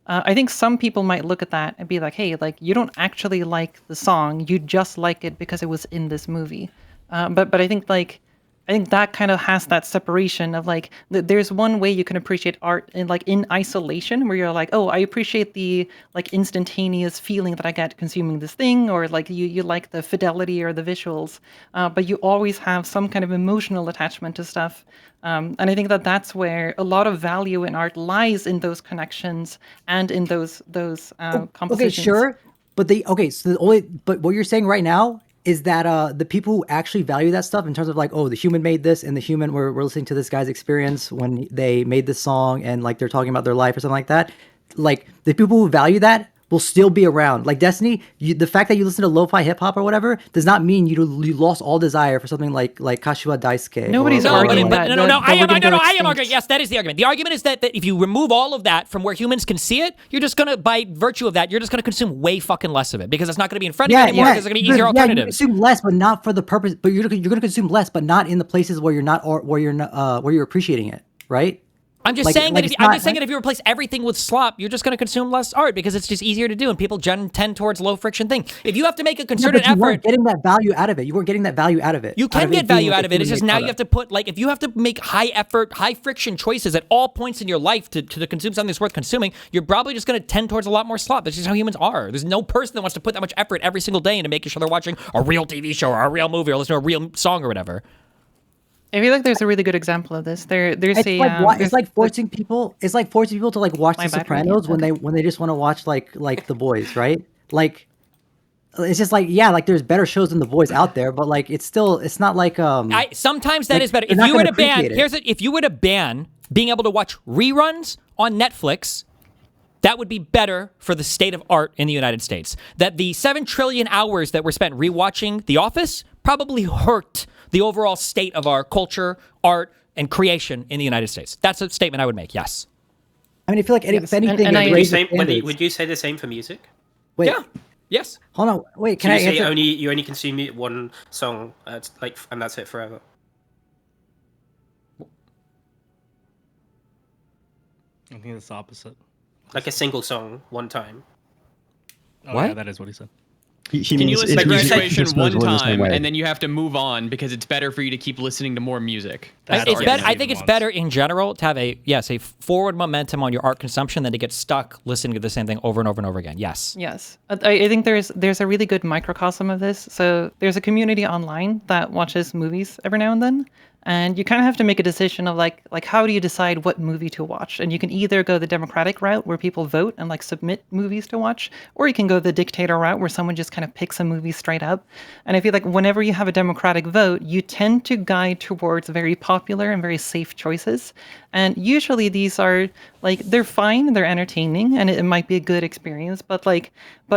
I think some people might look at that and be like, hey, like you don't actually like the song, you just like it because it was in this movie. But I think that kind of has that separation of like there's one way you can appreciate art in isolation where you're like, oh, I appreciate the like instantaneous feeling that I get consuming this thing, or like you like the fidelity or the visuals, but you always have some kind of emotional attachment to stuff. And I think that that's where a lot of value in art lies, in those connections and in those compositions. Okay, sure, but but what you're saying right now is that the people who actually value that stuff in terms of like, oh, the human made this and the human we're listening to this guy's experience when they made this song and like they're talking about their life or something like that. Like the people who value that will still be around. Like Destiny, the fact that you listen to lo-fi hip hop or whatever does not mean you lost all desire for something like Kashiwa Daisuke. Nobody's No, arguing that. I am arguing. Yes, that is the argument. The argument is that if you remove all of that from where humans can see it, you're just gonna, by virtue of that, you're just gonna consume way fucking less of it because it's not gonna be in front of you anymore. Because there's gonna be easier alternatives. You consume less, but not for the purpose. But you're gonna consume less, but not in the places where you're not, or where you're appreciating it, right? I'm just saying that if you replace everything with SLOP, you're just going to consume less art because it's just easier to do, and people tend towards low friction thing. If you have to make a concerted effort, you weren't getting that value out of it. You weren't getting that value out of it. You can get value out of it. It's just now you have to put, like, if you have to make high effort, high friction choices at all points in your life to consume something that's worth consuming, you're probably just going to tend towards a lot more SLOP. That's just how humans are. There's no person that wants to put that much effort every single day into making sure they're watching a real TV show or a real movie or listening to a real song or whatever. I feel like there's a really good example of this. It's like forcing people to like watch The Sopranos when they just want to watch like The Boys, right? Like, it's just like, yeah, like there's better shows than The Boys out there, but like it's not like sometimes that is better. If you were to ban being able to watch reruns on Netflix, that would be better for the state of art in the United States. That the 7 trillion hours that were spent rewatching The Office probably hurt the overall state of our culture, art, and creation in the United States. That's a statement I would make, yes. I mean, I feel like if anything... Would you say the same for music? Wait. Yeah. Yes. Hold on. Wait, can I answer? You only consume one song, and that's it forever? I think it's the opposite. Like a single song, one time. Oh, what? Yeah, that is what he said. Can you listen to Graduation one time and then you have to move on because it's better for you to keep listening to more music? I think it's better in general to have a forward momentum on your art consumption than to get stuck listening to the same thing over and over and over again. Yes. Yes. I think there's a really good microcosm of this. So there's a community online that watches movies every now and then. And you kind of have to make a decision of like how do you decide what movie to watch? And you can either go the democratic route where people vote and like submit movies to watch, or you can go the dictator route where someone just kind of picks a movie straight up. And I feel like whenever you have a democratic vote, you tend to guide towards very popular and very safe choices. And usually these are like, they're fine, they're entertaining, and it might be a good experience, but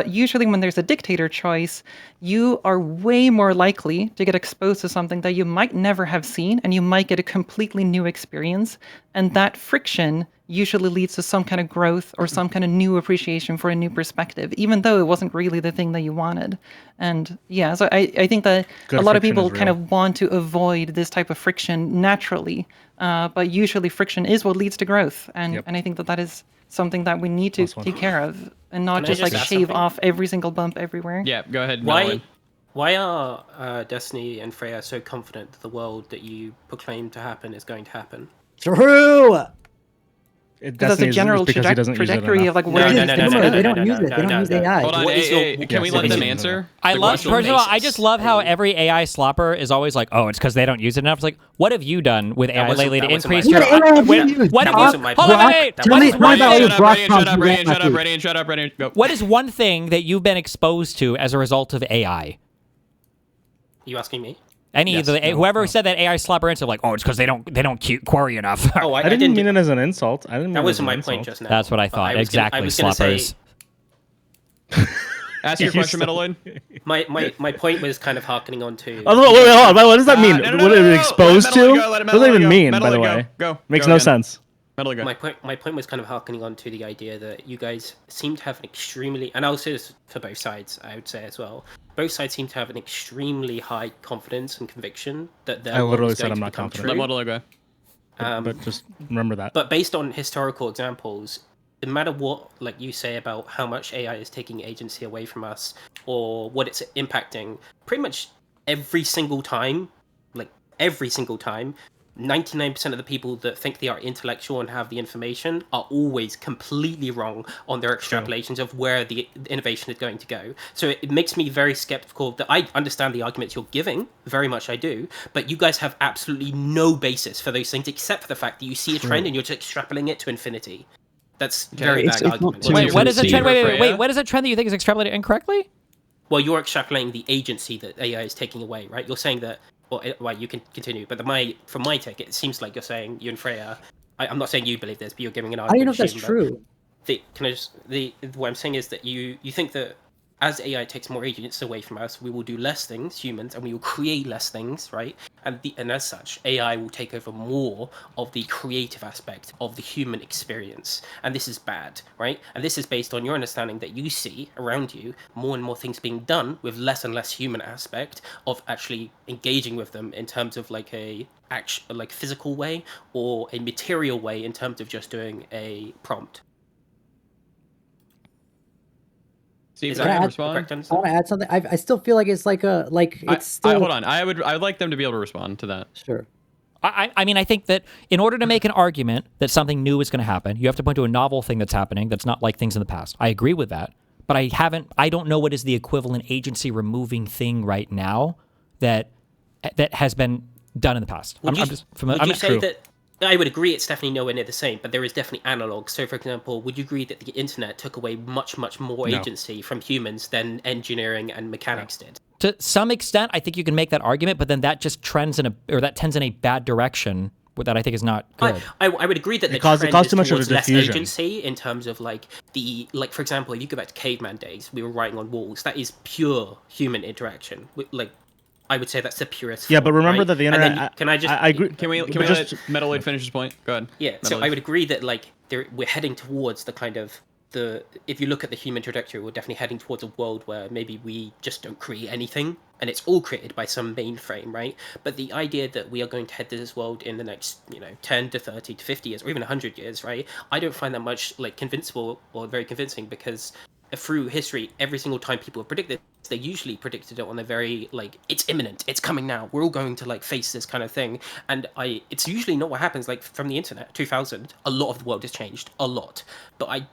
usually when there's a dictator choice, you are way more likely to get exposed to something that you might never have seen, and you might get a completely new experience. And that friction usually leads to some kind of growth or some kind of new appreciation for a new perspective, even though it wasn't really the thing that you wanted. And yeah, so I think that a lot of people kind of want to avoid this type of friction naturally, but usually friction is what leads to growth. And I think that is something that we need to take care of and not just like shave off every single bump everywhere. Yeah, go ahead. Why are Destiny and Freya so confident that the world that you proclaim to happen is going to happen? True! That's a general trajectory of like where they don't use it. They don't use AI. Hold on, can we let them answer? First of all, I just love how every AI slopper is always like, oh, it's because they don't use it enough. It's like, what have you done with AI lately to increase your... Shut up, go. What is one thing that you've been exposed to as a result of AI? You asking me? Whoever said that AI slapper answer, like, oh, it's because they don't query enough. Oh, I didn't mean it as an insult. That wasn't my point just now. That's what I thought. Exactly, slappers. Ask your question, Middlewood. My point was kind of harkening on to... Oh, wait, hold on. What does that mean? What are we exposed to? What does that even mean, by the way? Makes no sense. My point was kind of harkening on to the idea that you guys seem to have an extremely... And I'll say this for both sides, I would say as well. Both sides seem to have an extremely high confidence and conviction that they're... I literally said I'm not confident. But just remember that. But based on historical examples, no matter what you say about how much AI is taking agency away from us or what it's impacting, pretty much every single time, 99% of the people that think they are intellectual and have the information are always completely wrong on their extrapolations of where the innovation is going to go. So it makes me very skeptical that I understand the arguments you're giving, very much I do, but you guys have absolutely no basis for those things except for the fact that you see a trend and you're just extrapolating it to infinity. That's very bad argument. Wait, what is a trend? Wait, what is a trend that you think is extrapolated incorrectly? Well, you're extrapolating the agency that AI is taking away, right? You're saying that... Well, you can continue, but from my take, it seems like you're saying, you and Freya, I'm not saying you believe this, but you're giving an argument. I don't know if that's true. what I'm saying is that you think that as AI takes more agents away from us, we will do less things, humans, and we will create less things, right? And as such, AI will take over more of the creative aspect of the human experience. And this is bad, right? And this is based on your understanding that you see around you more and more things being done with less and less human aspect of actually engaging with them in terms of like a physical way or a material way in terms of just doing a prompt. Steve, Is can I that respond? correct I understanding? want to add something. I still feel like it's like it's still. Hold on. I would like them to be able to respond to that. Sure. I mean, I think that in order to make an argument that something new is going to happen, you have to point to a novel thing that's happening that's not like things in the past. I agree with that, but I don't know what is the equivalent agency removing thing right now that has been done in the past. Would you say that? I would agree it's definitely nowhere near the same, but there is definitely analogs. So, for example, would you agree that the internet took away much, much more agency from humans than engineering and mechanics did? To some extent, I think you can make that argument, but then that just tends in a bad direction that I think is not good. I would agree that the trend is towards less agency in terms of like for example, if you go back to caveman days, we were writing on walls. That is pure human interaction. Like, I would say that's the purest. Yeah, but remember right? that the internet. I agree. Can we let Metaloid finish his point? Go ahead. Yeah, Metaloid. so I would agree that like we're heading towards the kind of if you look at the human trajectory, we're definitely heading towards a world where maybe we just don't create anything and it's all created by some mainframe, right? But the idea that we are going to head to this world in the next 10 to 30 to 50 years or even 100 years, right? I don't find that much like convincible or very convincing, because through history, every single time people have predicted, they usually predicted it on the very like, it's imminent, it's coming now, we're all going to like face this kind of thing. And it's usually not what happens. Like from the internet 2000, a lot of the world has changed a lot, but I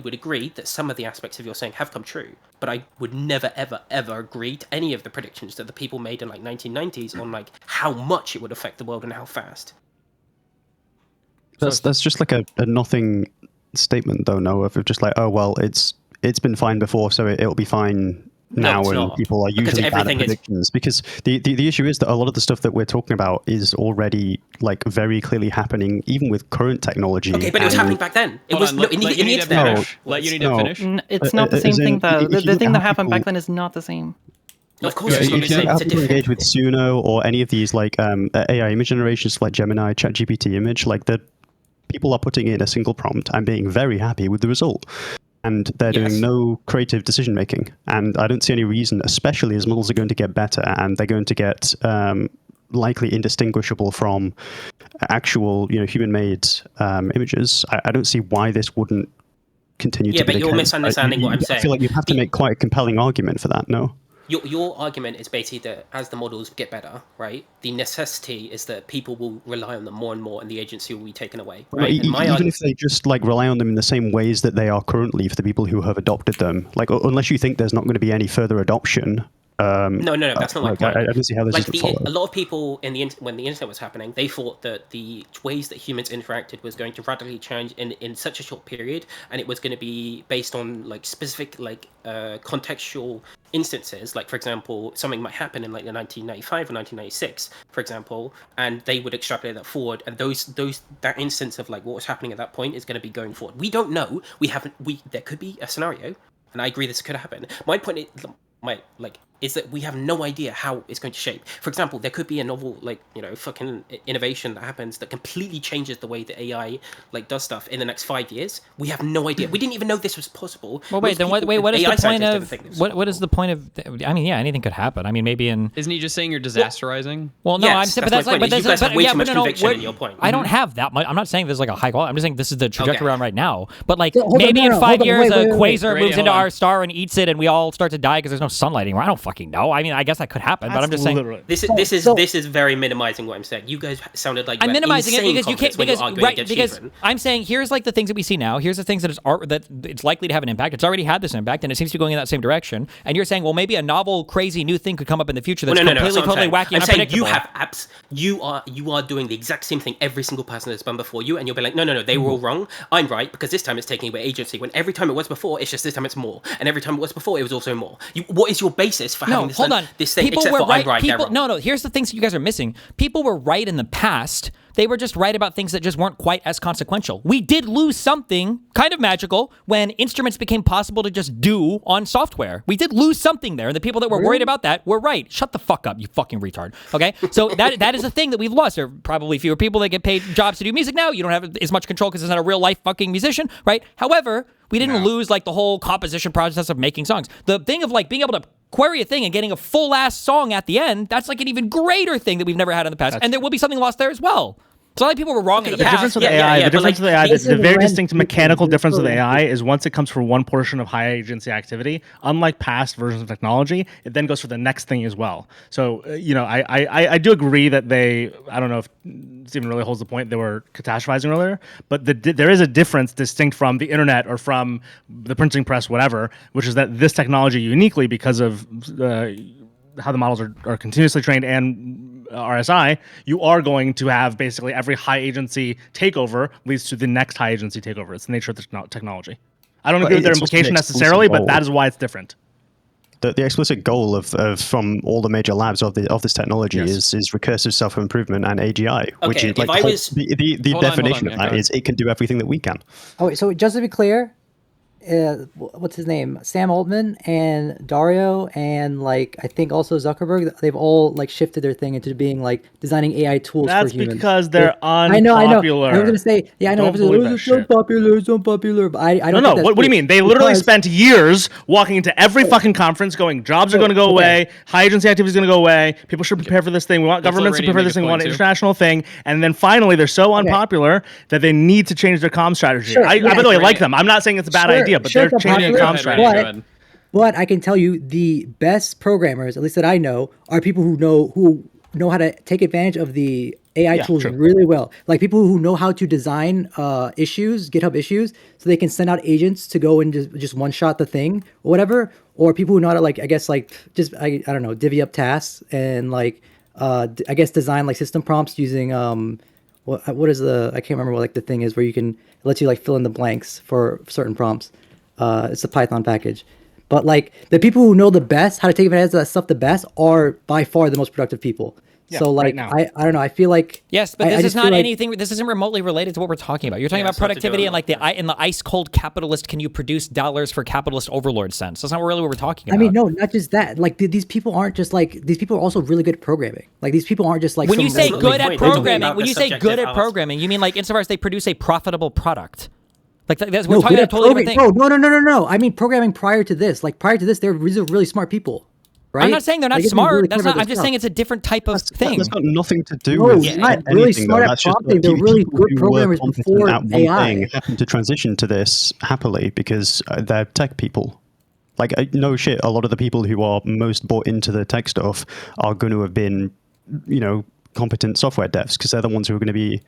would agree that some of the aspects of your saying have come true, but I would never ever ever agree to any of the predictions that the people made in like 1990s on like how much it would affect the world and how fast. That's just like a nothing statement though, no, of just like, oh well, it's been fine before, so it'll be fine now, and not. People are usually bad at predictions. Because the issue is that a lot of the stuff that we're talking about is already like very clearly happening, even with current technology. Okay, but it was happening back then. It was let yuniDev finish. Let yuniDev finish. It's not the same thing though. The thing that happened back then is not the same. Of course, it's not the same. It's engage with Suno or any of these like AI image generations like Gemini, ChatGPT image, like the people are putting in a single prompt and being very happy with the result. And they're doing no creative decision making. And I don't see any reason, especially as models are going to get better and they're going to get likely indistinguishable from actual, human-made images. I don't see why this wouldn't continue to be the case. Yeah, but you're misunderstanding what I'm saying. I feel like you have to make quite a compelling argument for that, no? Your argument is basically that as the models get better, right, the necessity is that people will rely on them more and more and the agency will be taken away. Right? Even if they just like rely on them in the same ways that they are currently for the people who have adopted them, like unless you think there's not going to be any further adoption. No, that's not my point. I don't see how this like is follow. A lot of people when the internet was happening, they thought that the ways that humans interacted was going to radically change in such a short period, and it was going to be based on like specific like contextual instances. Like for example, something might happen in like the 1995 or 1996, for example, and they would extrapolate that forward, and that instance of like what was happening at that point is going to be going forward. We don't know. There could be a scenario, and I agree this could happen. My point is that we have no idea how it's going to shape. For example, there could be a novel fucking innovation that happens that completely changes the way that AI does stuff in the next 5 years. We have no idea. We didn't even know this was possible. Well, what is the point of what is the point of? I mean, yeah, anything could happen. I mean, maybe in. Isn't he just saying you're disasterizing? Well, no, I'm saying, but that's like, in your point. I don't have that much. I'm not saying there's like a high quality. I'm just saying this is the trajectory we're on right now. But like maybe in 5 years, a quasar moves into our star and eats it, and we all start to die because there's no sunlight anymore. I don't fucking know. I mean, I guess that could happen, but I'm just saying. This is very minimizing what I'm saying. You guys sounded like I'm minimizing it because you can't because I'm saying here's like the things that we see now. Here's the things that it's likely to have an impact. It's already had this impact, and it seems to be going in that same direction. And you're saying, well, maybe a novel, crazy new thing could come up in the future that's completely, totally wacky and unpredictable. You have apps. You are doing the exact same thing every single person that's done before you, and you'll be like, no, they were all wrong. I'm right because this time it's taking away agency. When every time it was before, it's just this time it's more, and every time it was before, it was also more. What is your basis for having this, hold on. this thing, People except were for right. I'm right, they're People, wrong. no. Here's the things you guys are missing. People were right in the past. They were just right about things that just weren't quite as consequential. We did lose something kind of magical when instruments became possible to just do on software. We did lose something there, and the people that were worried about that were right. Shut the fuck up, you fucking retard. Okay, so that is a thing that we've lost. There are probably fewer people that get paid jobs to do music now. You don't have as much control because it's not a real life fucking musician, right? However, we didn't lose like the whole composition process of making songs. The thing of like being able to query a thing and getting a full ass song at the end, that's like an even greater thing that we've never had in the past. And there will be something lost there as well. So a lot of people were wrong in the The past. difference with AI, the difference with AI, the very distinct mechanical difference with with AI is once it comes for one portion of high agency activity, unlike past versions of technology, it then goes for the next thing as well. So, I do agree that I don't know if Stephen really holds the point, they were catastrophizing earlier, but there is a difference distinct from the internet or from the printing press, whatever, which is that this technology uniquely, because of how the models are continuously trained and RSI, you are going to have basically every high agency takeover leads to the next high agency takeover. It's the nature of the technology. I don't agree with their implication necessarily, but that is why it's different. The explicit goal of from all the major labs of this technology is recursive self-improvement and AGI, which is if like I was- the definition of that is it can do everything that we can. Oh, wait, so just to be clear, what's his name? Sam Altman and Dario and like I think also Zuckerberg, they've all like shifted their thing into being like designing AI tools That's for humans. because they're unpopular. I know. I was gonna say, yeah, I know. Don't believe that It's shit. unpopular, but I don't. No. think What do you mean? They literally spent years walking into every fucking conference, going, "Jobs are going to go away. High agency activity is going to go away. People should prepare for this thing. We want governments to prepare for this thing. We want an international thing." And then finally, they're so unpopular that they need to change their comm strategy. Sure, I, yeah. by the way, like them. I'm not saying it's a bad idea, but they're it's changing their comm strategy. But I can tell you, the best programmers, at least that I know, are people who know how to take advantage of the AI tools really well. Like people who know how to design GitHub issues, so they can send out agents to go and just one shot the thing or whatever. Or people who know how to I don't know, divvy up tasks and I guess design like system prompts using what is I can't remember what like the thing is where it lets you like fill in the blanks for certain prompts. It's a Python package. But like the people who know the best, how to take advantage of that stuff the best, are by far the most productive people. So like I don't know, I feel like yes, but this is not anything. This isn't remotely related to what we're talking about. You're talking about productivity and like in the ice cold capitalist, can you produce dollars for capitalist overlord sense? That's not really what we're talking about. I mean, no, not just that. Like these people aren't just like these people are also really good at programming. Like these people aren't just like when you say good at programming, you mean like insofar as they produce a profitable product. Like that's we're talking about a totally different thing. No. I mean programming prior to this. Like prior to this, they're really smart people. Right? I'm not saying they're not smart. That's not. I'm just saying it's a different type of thing. That's got nothing to do with not really smart at prompting. They're really good programmers before AI. Happen to transition to this happily because they're tech people. Like no shit, a lot of the people who are most bought into the tech stuff are going to have been, competent software devs because they're the ones who are going to be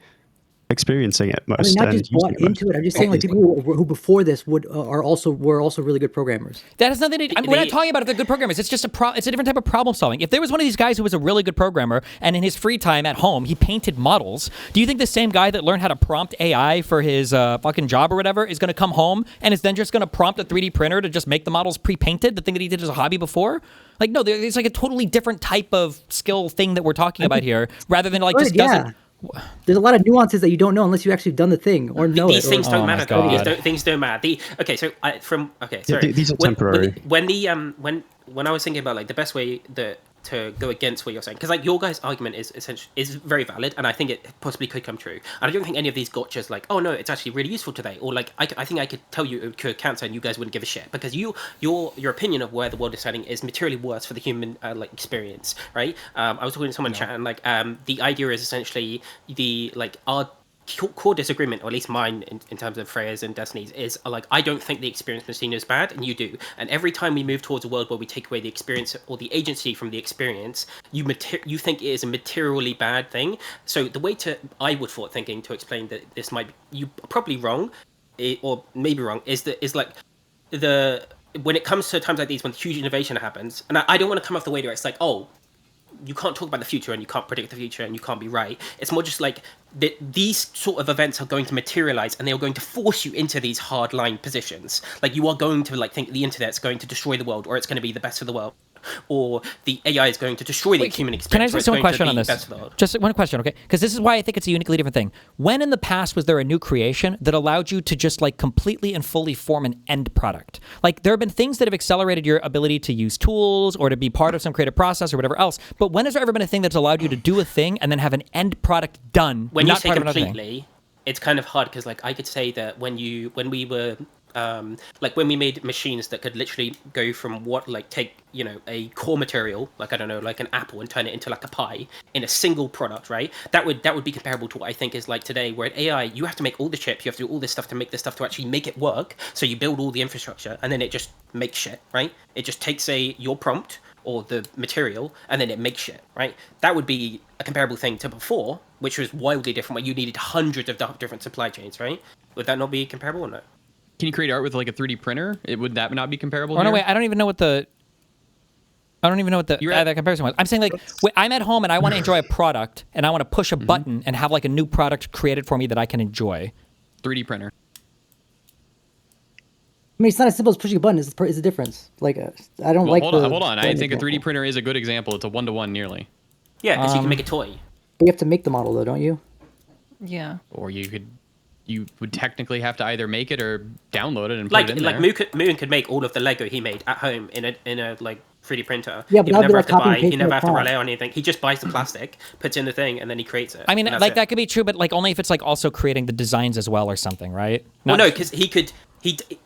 experiencing it most. I mean, not just bought into it. I'm just saying, like people who before this were also really good programmers. That has nothing to do. We're not talking about if they're good programmers. It's just it's a different type of problem solving. If there was one of these guys who was a really good programmer and in his free time at home he painted models, do you think the same guy that learned how to prompt AI for his fucking job or whatever is going to come home and is then just going to prompt a 3D printer to just make the models pre-painted, the thing that he did as a hobby before? Like no, it's like a totally different type of skill thing that we're talking about here, rather than like just doesn't. There's a lot of nuances that you don't know unless you actually done the thing or know these it. Things don't matter. Things don't matter. These are temporary. When I was thinking about like the best way to go against what you're saying, because like your guys' argument is very valid, and I think it possibly could come true. And I don't think any of these gotchas like, oh no, it's actually really useful today, or like I think I could tell you it could cancer and you guys wouldn't give a shit because your opinion of where the world is heading is materially worse for the human experience, right? I was talking to someone in chat and like the idea is essentially our core disagreement, or at least mine in terms of Freya's and Destiny's, is like I don't think the experience machine is bad and you do, and every time we move towards a world where we take away the experience or the agency from the experience, you think it is a materially bad thing. So the way I would thinking to explain that this might be, you probably wrong or maybe wrong, is like when it comes to times like these when huge innovation happens, and I don't want to come off the way where it's like, oh, you can't talk about the future and you can't predict the future and you can't be right. It's more just like these sort of events are going to materialize and they are going to force you into these hard line positions. Like you are going to think the internet's going to destroy the world or it's going to be the best for the world. or the AI is going to destroy the human experience. Can I just or ask it's one going to question on be this? better. Just one question, okay? Because this is why I think it's a uniquely different thing. When in the past was there a new creation that allowed you to just like completely and fully form an end product? Like there have been things that have accelerated your ability to use tools or to be part of some creative process or whatever else. But when has there ever been a thing that's allowed you to do a thing and then have an end product done? When you not say part of another thing? completely, it's kind of hard because like I could say that when we were like when we made machines that could literally go from what like take a core material like I don't know like an apple and turn it into like a pie in a single product, right? That would be comparable to what I think is like today, where at AI you have to make all the chips, you have to do all this stuff to make this stuff to actually make it work. So you build all the infrastructure and then it just makes shit, right? It just takes your prompt or the material and then it makes shit, right? That would be a comparable thing to before, which was wildly different, where you needed hundreds of different supply chains, right? Would that not be comparable or not? Can you create art with like a 3D printer? Would that not be comparable? Oh no, wait! I don't even know what the that comparison was. I'm saying like I'm at home and I want to enjoy a product and I want to push a button and have like a new product created for me that I can enjoy. 3D printer. I mean, it's not as simple as pushing a button. Is the difference? Like, I don't like. Hold on. I think a 3D printer is a good example. It's a 1-to-1 nearly. Yeah, because you can make a toy. But you have to make the model, though, don't you? Yeah. Or you would technically have to either make it or download it and like put it in like there. Moot could make all of the Lego he made at home in a like 3D printer. Yeah, but he would never have to copy and buy. paste He never from have to the rely on anything. He just buys the plastic, puts in the thing, and then he creates it. I mean, and like that's that it. could be true, but like only if it's like also creating the designs as well or something, right? Well, no, because he could.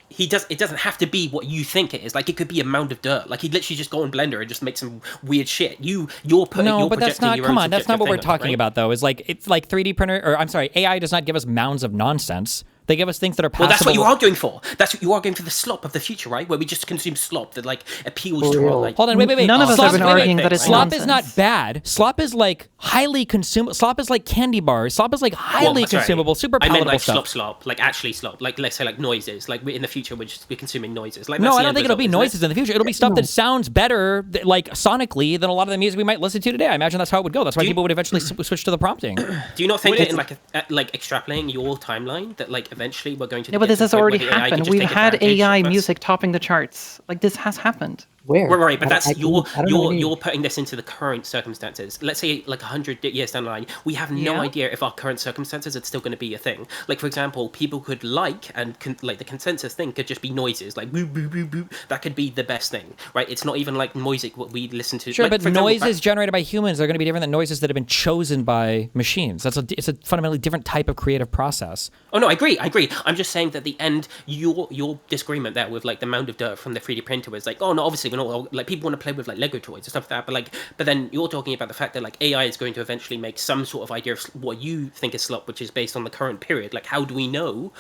He does. It doesn't have to be what you think it is. Like it could be a mound of dirt. Like he'd literally just go on Blender and just make some weird shit. You're putting. No, you're but that's not. your Come own on, that's not what we're subjective thing on it, talking right? about though. Is like it's like 3D printer, or I'm sorry, AI does not give us mounds of nonsense. They give us things that are passable. Well, that's what you are arguing for. That's what you are arguing for, the slop of the future, right? Where we just consume slop that like appeals to our like. Hold on, wait. None of us have been arguing that it's slop nonsense. is not bad. Slop is like highly consumable. Slop is like candy bars. Slop is like highly consumable, super palatable I meant like stuff. slop, like actually slop, like let's say like noises. Like in the future we're just consuming noises. Like No, that's I the don't end think it'll result, be isn't noises in the future. It'll be stuff that sounds better, like sonically, than a lot of the music we might listen to today. I imagine that's how it would go. That's why people would eventually switch to the prompting. Do you not think that in like extrapolating your timeline that like eventually we're going to Yeah, but this has already where the AI could happened. just We've take had advantage AI of us? music topping the charts. Like this has happened. Where? Right, but that's I don't know what you mean. you're putting this into the current circumstances. Let's say like 100 years down the line, we have no idea if our current circumstances are still going to be a thing. Like for example, people could like the consensus thing could just be noises, like boop boop boop boop. That could be the best thing, right? It's not even like music what we listen to. Sure, like, but for example, noises generated by humans are going to be different than noises that have been chosen by machines. It's a fundamentally different type of creative process. Oh no, I agree. I'm just saying that the end, your disagreement there with like the mound of dirt from the 3D printer was like, oh no, obviously we're not like people want to play with like Lego toys and stuff like that, but then you're talking about the fact that like AI is going to eventually make some sort of idea of what you think is slop, which is based on the current period. Like, how do we know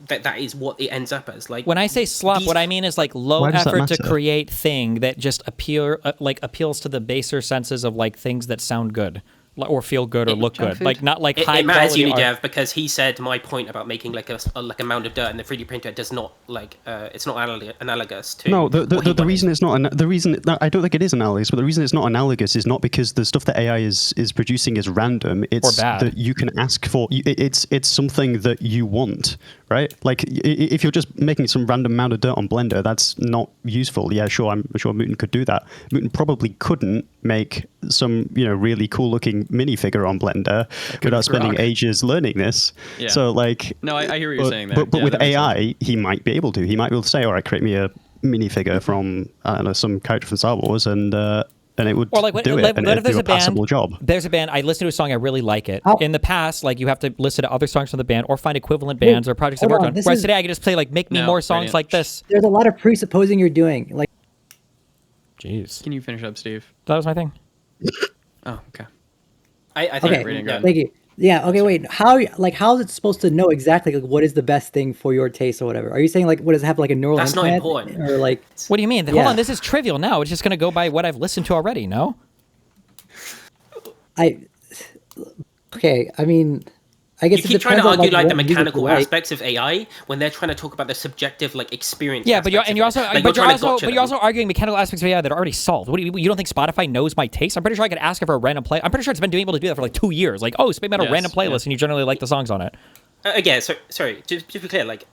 that is what it ends up as? Like, when I say slop, what I mean is like low Why does that effort to matter? create thing that just appeals to the baser senses of like things that sound good or feel good or look junk good, food? like not like it high matters quality art. yuniDev because he said my point about making like a mound of dirt in the 3D printer does not like it's not analogous to. No, what he the wanted. reason it's not the reason I don't think it is analogous, but the reason it's not analogous is not because the stuff that AI is producing is random. It's bad. that you can ask for. It's something that you want, right? Like if you're just making some random amount of dirt on Blender, that's not useful. Yeah, sure, I'm sure Mootin could do that. Mootin probably couldn't make some really cool looking minifigure on Blender without spending rock. ages learning this. Yeah. So like, No, I hear what you're saying there. But Yeah, with that makes sense. AI, he might be able to. He might be able to say, "All right, create me a minifigure from I don't know some character from Star Wars," and it would Or like, do it, and what it'd if there's do a a passable band? job. There's a band. I listen to a song. I really like it. Oh. In the past, like you have to listen to other songs from the band or find equivalent bands or projects I've hold worked on, on. this Whereas is- today, I can just play like make me No, more songs Radiant. like this. There's a lot of presupposing you're doing. Like, Jeez, Can you finish up, Steve? that was my thing. Oh, okay. I think okay, Radiant, go ahead. thank you. Yeah. Okay. Wait. How is it supposed to know exactly like what is the best thing for your taste or whatever? Are you saying like what does it have like a neural That's not implant important. or like? What do you mean? Hold Yeah. on, this is trivial now. It's just going to go by what I've listened to already. No. Okay. I mean, I guess you it keep trying to depends on, argue like the what music you mechanical like. aspects of AI when they're trying to talk about the subjective like experience. Yeah, but you're aspects of also it. Like, you're also arguing mechanical aspects of AI that are already solved. What do you don't think Spotify knows my taste? I'm pretty sure I could ask it for a random play. I'm pretty sure it's been able to do that for like 2 years. Like, oh, spit me out a Yes, random playlist, yeah. and you generally like the songs on it. Again, sorry, just to be clear, like,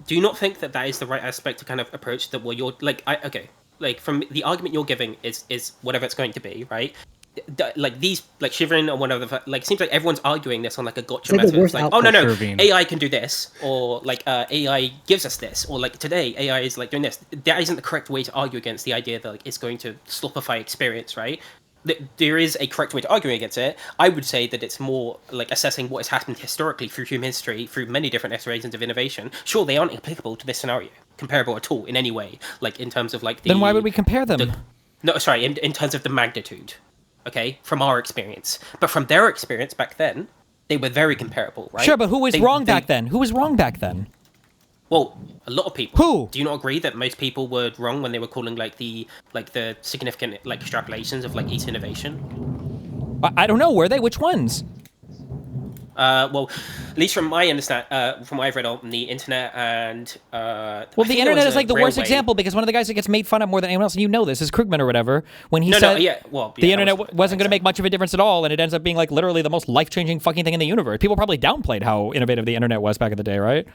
do you not think that is the right aspect to kind of approach that? Well, you're like, okay, like from the argument you're giving is whatever it's going to be, right? Like these, like Sherveen or whatever, like seems like everyone's arguing this on like a gotcha It's like the method. It's worst like, outcome. oh no, Sherveen. AI can do this, or like AI gives us this, or like today AI is like doing this. That isn't the correct way to argue against the idea that like it's going to slopify experience, right? There is a correct way to argue against it. I would say that it's more like assessing what has happened historically through human history, through many different iterations of innovation. Sure, they aren't applicable to this scenario, comparable at all in any way, like in terms of like the. Then why would we compare them? No, sorry, in terms of the magnitude, okay, from our experience. But from their experience back then, they were very comparable, right? Sure, but who was wrong back then? Who was wrong back then? Well, a lot of people. Who? Do you not agree that most people were wrong when they were calling like the significant like extrapolations of like each innovation? I don't know. Were they? Which ones? Well, at least from my understand, from what I've read on the internet and well, the internet is like the worst example because one of the guys that gets made fun of more than anyone else, and you know this, is Krugman or whatever. When he said the internet wasn't going to make much of a difference at all, and it ends up being like literally the most life-changing fucking thing in the universe. People probably downplayed how innovative the internet was back in the day, right?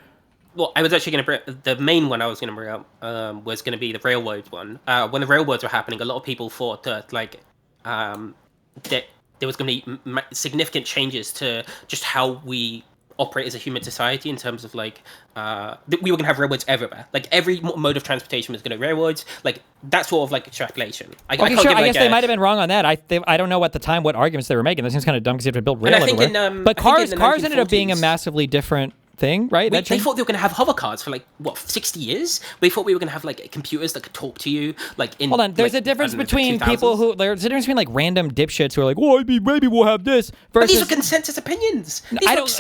Well, I was actually going to bring the main one I was going to bring up was going to be the railroad one. When the railroads were happening, a lot of people thought that like that there was going to be significant changes to just how we operate as a human society in terms of like we were going to have railroads everywhere. Like every mode of transportation was going to be railroads. Like that sort of like extrapolation. I guess they might have been wrong on that. I don't know at the time what arguments they were making. That seems kind of dumb because you have to build rail everywhere. But cars ended up being a massively different thing, right? They thought they were going to have hover cars for like what 60 years. We thought we were going to have like computers that could talk to you. Like in hold on, there's a difference between people who there's a difference between like random dipshits who are like, well, maybe we'll have this. Versus but these are consensus opinions.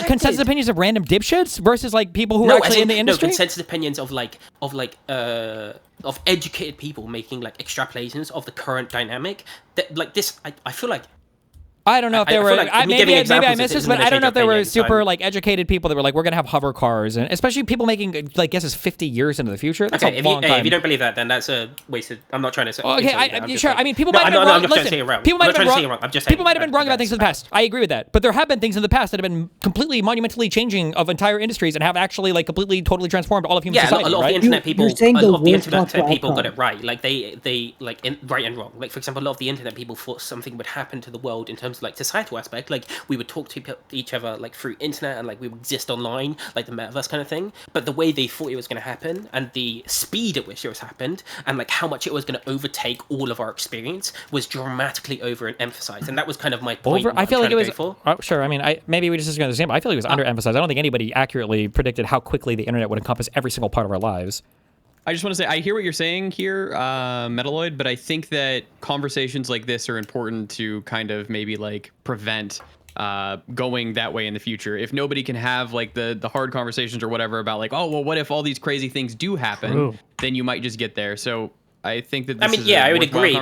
Consensus opinions of random dipshits versus like people who are actually in the industry. No, consensus opinions of educated people making like extrapolations of the current dynamic. That like this, I feel like. I don't know if there were. Maybe I missed this, but I don't know if there were super like educated people that were like, we're gonna have hover cars, and especially people making like guesses 50 years into the future. That's a long time. If you don't believe that, then that's a wasted. I'm not trying to say. Okay, sure. I mean, people might have been wrong. Listen, people might have been wrong. People might have been wrong about things in the past. I agree with that, but there have been things in the past that have been completely monumentally changing of entire industries and have actually like completely totally transformed all of human society. A lot of the internet people. A lot of the internet people got it right. Like they like right and wrong. Like for example, a lot of the internet people thought something would happen to the world in terms of like societal aspects. Like we would talk to each other like through internet and like we would exist online, like the metaverse kind of thing. But the way they thought it was going to happen and the speed at which it was happened and like how much it was going to overtake all of our experience was dramatically overemphasized. And that was kind of my point. I feel like it was. Sure. I mean, maybe we just disagree on the same. I feel like it was underemphasized. I don't think anybody accurately predicted how quickly the internet would encompass every single part of our lives. I just want to say, I hear what you're saying here, Metaloid, but I think that conversations like this are important to kind of maybe like prevent going that way in the future. If nobody can have like the hard conversations or whatever about like, oh, well, what if all these crazy things do happen? Then you might just get there. So I think that this I would agree.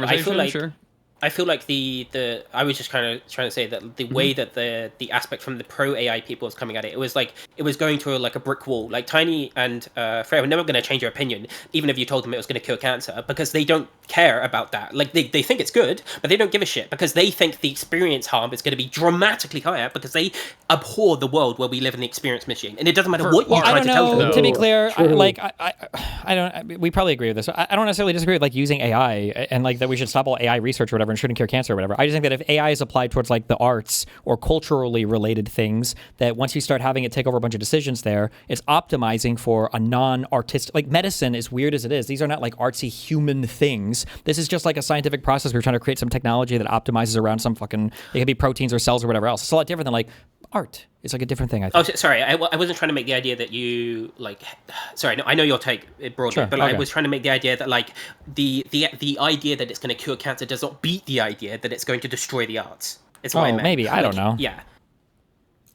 I feel like the I was just kind of trying to say that the way that the aspect from the pro AI people was coming at it, it was like it was going to like a brick wall. Like Tiny and Freya were never going to change their opinion, even if you told them it was going to cure cancer, because they don't care about that. Like they think it's good, but they don't give a shit because they think the experience harm is going to be dramatically higher because they abhor the world where we live in the experience machine, and it doesn't matter what you try to tell them. To be clear, I don't. We probably agree with this. I don't necessarily disagree with like using AI and like that we should stop all AI research or whatever and shouldn't cure cancer or whatever. I just think that if AI is applied towards like the arts or culturally related things, that once you start having it take over a bunch of decisions there, it's optimizing for a non-artistic, like medicine, as weird as it is, these are not like artsy human things. This is just like a scientific process. We're trying to create some technology that optimizes around some fucking, it could be proteins or cells or whatever else. It's a lot different than like art. It's like a different thing, I think. Oh, sorry. I wasn't trying to make the idea that you like. Sorry, no, I know your take broadly, sure, but I was trying to make the idea that like the idea that it's going to cure cancer does not beat the idea that it's going to destroy the arts. It's what I meant. Maybe I don't know. Yeah.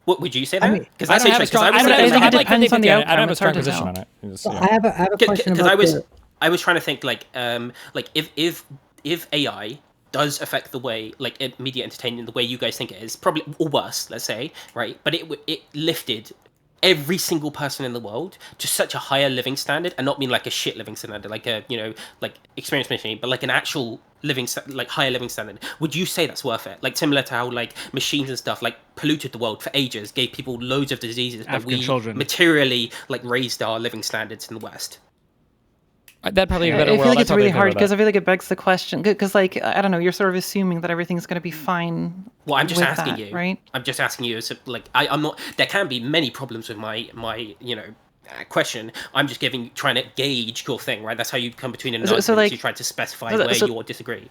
What would you say that? Because I don't have a strong. I don't have a strong position on it. I have a question about I was trying to think like if AI does affect the way like media entertainment the way you guys think it is, probably, or worse, let's say, right? But it lifted every single person in the world to such a higher living standard, and not mean like a shit living standard, like a like experience machine, but like an actual higher living standard. Would you say that's worth it? Like similar to how like machines and stuff like polluted the world for ages, gave people loads of diseases, but we materially like raised our living standards in the West. That'd probably be a I better feel world. like I'd it's probably really agree hard with because that. I feel like it begs the question. Because like I don't know, you're sort of assuming that everything's going to be fine. Well, I'm just with asking that, you, right? I'm just asking you. So, like, I'm not. There can be many problems with my question. I'm just trying to gauge your thing, right? That's how you come between an argument. like, You try to specify so- where so- you disagree.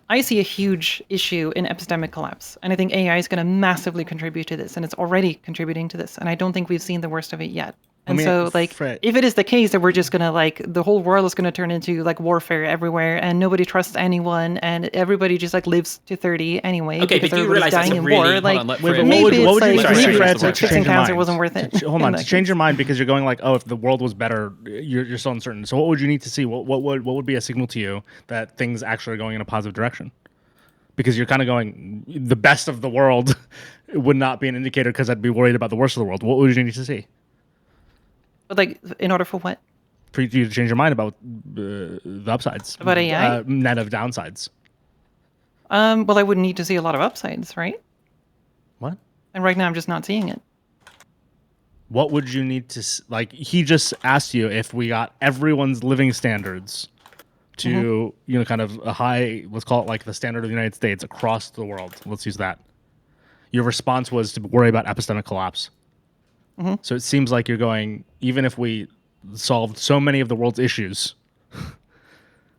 I see a huge issue in epistemic collapse, and I think AI is going to massively contribute to this, and it's already contributing to this, and I don't think we've seen the worst of it yet. And so, like, if it is the case that we're just gonna like the whole world is gonna turn into like warfare everywhere, and nobody trusts anyone, and everybody just like lives to 30 anyway Okay, because but do you everybody's realize that's dying a in really- war, hold like on, let Wait, Freya- but maybe what it's would you like say maybe Fred, it's like to fixing change your cancer mind? wasn't worth it. Hold in on, that to change case. your mind because you're going like, oh, if the world was better, you're so uncertain. So what would you need to see? What would be a signal to you that things actually are going in a positive direction? Because you're kind of going, the best of the world would not be an indicator because I'd be worried about the worst of the world. What would you need to see? But like, in order for what? For you to change your mind about the upsides. About AI? Net of downsides. Well, I would need to see a lot of upsides, right? What? And right now, I'm just not seeing it. What would you need to like? He just asked you if we got everyone's living standards to kind of a high, let's call it like the standard of the United States across the world. Let's use that. Your response was to worry about epistemic collapse. So it seems like you're going, even if we solved so many of the world's issues.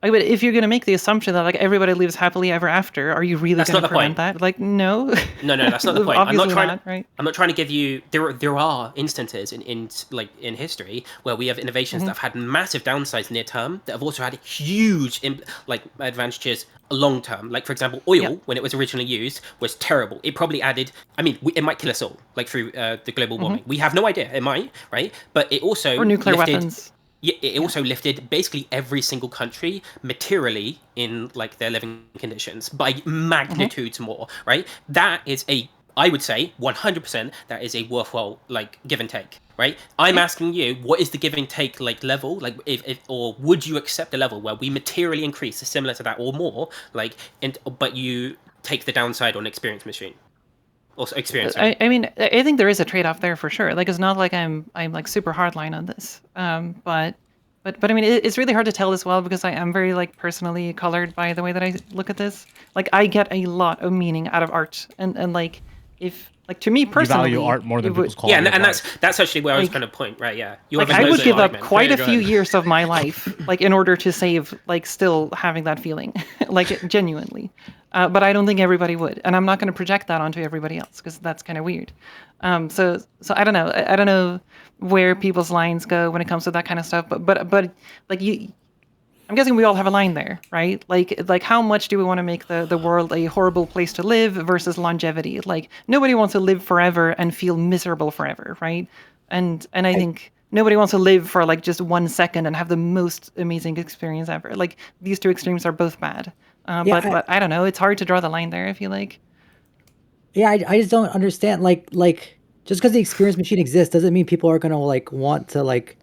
But if you're going to make the assumption that like everybody lives happily ever after, are you really That's going to not the prevent point. that? Like, no. No, that's not the point. Obviously not, right? I'm not trying to give you. There are instances in history where we have innovations that have had massive downsides near term that have also had huge advantages long term. Like for example, oil when it was originally used was terrible. It probably added. I mean, it might kill us all, like through the global warming. We have no idea. It might, right? But it also Or nuclear lifted, weapons. It also lifted basically every single country materially in like their living conditions by magnitudes more, right? That is I would say 100% that is a worthwhile like give and take, right? I'm asking you, what is the give and take like level? Like if or would you accept a level where we materially increase similar to that or more, like but you take the downside on experience machine? Also experience. I mean, I think there is a trade-off there for sure. Like, it's not like I'm like super hardline on this. But I mean, it's really hard to tell as well because I am very like personally colored by the way that I look at this. Like, I get a lot of meaning out of art, and like if like to me personally, You value art more than people's quality. Yeah, and of that's actually where I was Like- going to point. Right? Yeah. like I would give up quite a Go few ahead. years of my life, like in order to save, like still having that feeling, like genuinely. But I don't think everybody would, and I'm not going to project that onto everybody else because that's kind of weird. So I don't know. I don't know where people's lines go when it comes to that kind of stuff. But like I'm guessing we all have a line there, right? Like how much do we want to make the world a horrible place to live versus longevity? Like nobody wants to live forever and feel miserable forever, right? And I think nobody wants to live for like just 1 second and have the most amazing experience ever. Like these two extremes are both bad. But I don't know. It's hard to draw the line there, I feel like. Yeah, I just don't understand. Like just because the experience machine exists doesn't mean people are gonna like want to like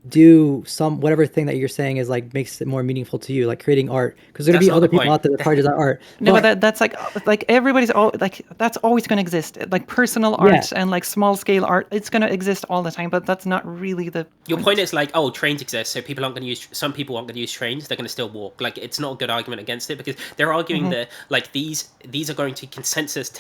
do some whatever thing that you're saying is like makes it more meaningful to you, like creating art. Because there's That's gonna be not other the people point. out there that probably design art. No, But- but that's like everybody's all like that's always going to exist. Like personal art and like small scale art, it's going to exist all the time. But that's not really the. Your point is like, oh, trains exist, so people aren't going to use. Some people aren't going to use trains. They're going to still walk. Like, it's not a good argument against it because they're arguing that like these are going to consensus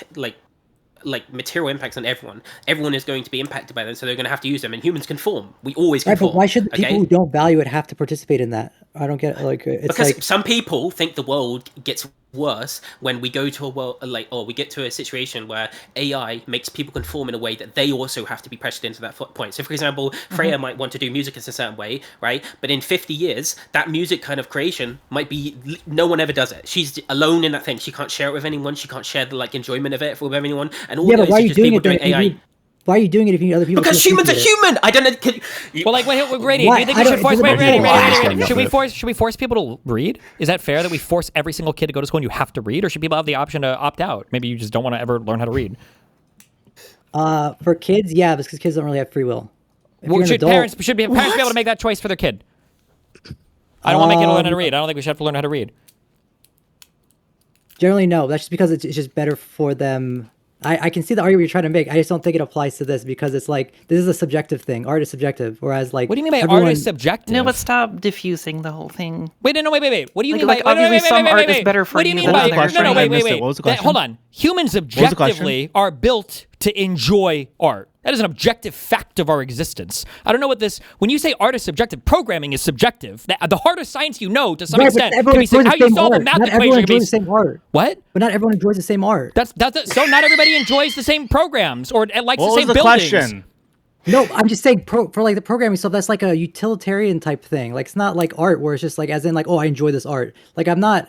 like material impacts on everyone. Everyone is going to be impacted by them, so they're going to have to use them. And humans conform. We always Right, conform. but why should the people okay? who don't value it have to participate in that? I don't get like it's Because like some people think the world gets worse when we go to a world or we get to a situation where AI makes people conform in a way that they also have to be pressured into that point. So for example, Freya might want to do music in a certain way, right? But in 50 years, that music kind of creation might be no one ever does it. She's alone in that thing. She can't share it with anyone. She can't share the like enjoyment of it with anyone. And all yeah, those but why are you just doing people it? Then doing if you AI. need- why are you doing it if you need other people? Because to humans are appreciate it? human. I don't know. Well, like, wait, Grady, Why? do you think I we should don't- force? it Wait, doesn't Grady, make sense. should we force people to read? Is that fair that we force every single kid to go to school and you have to read, or should people have the option to opt out? Maybe you just don't want to ever learn how to read. For kids, yeah, because kids don't really have free will. If Well, you're an should adult- parents be able to make that choice for their kid? I don't want my kid to learn how to read. I don't think we should have to learn how to read. Generally, no. That's just because it's just better for them. I can see the argument you're trying to make. I just don't think it applies to this because it's like this is a subjective thing. Art is subjective, whereas like What do you mean by everyone, art is subjective? No, but stop diffusing the whole thing. Wait, no, wait. What do you mean Like, by obviously some art is wait. better for What do you you mean than by others, no, right? wait. What was the question? Hold on. Humans objectively are built to enjoy art. That is an objective fact of our existence. I don't know what this. When you say art is subjective, programming is subjective. The hardest science you know, to some right, extent, but can be everyone how enjoys you the solve same a math art. Not equation. everyone Can be, enjoys the same art. what? But not everyone enjoys the same art. That's so. Not everybody enjoys the same programs or likes What the same was the buildings. question? No, I'm just saying for like the programming stuff, that's like a utilitarian type thing. Like it's not like art where it's just like as in like, oh, I enjoy this art. Like I'm not.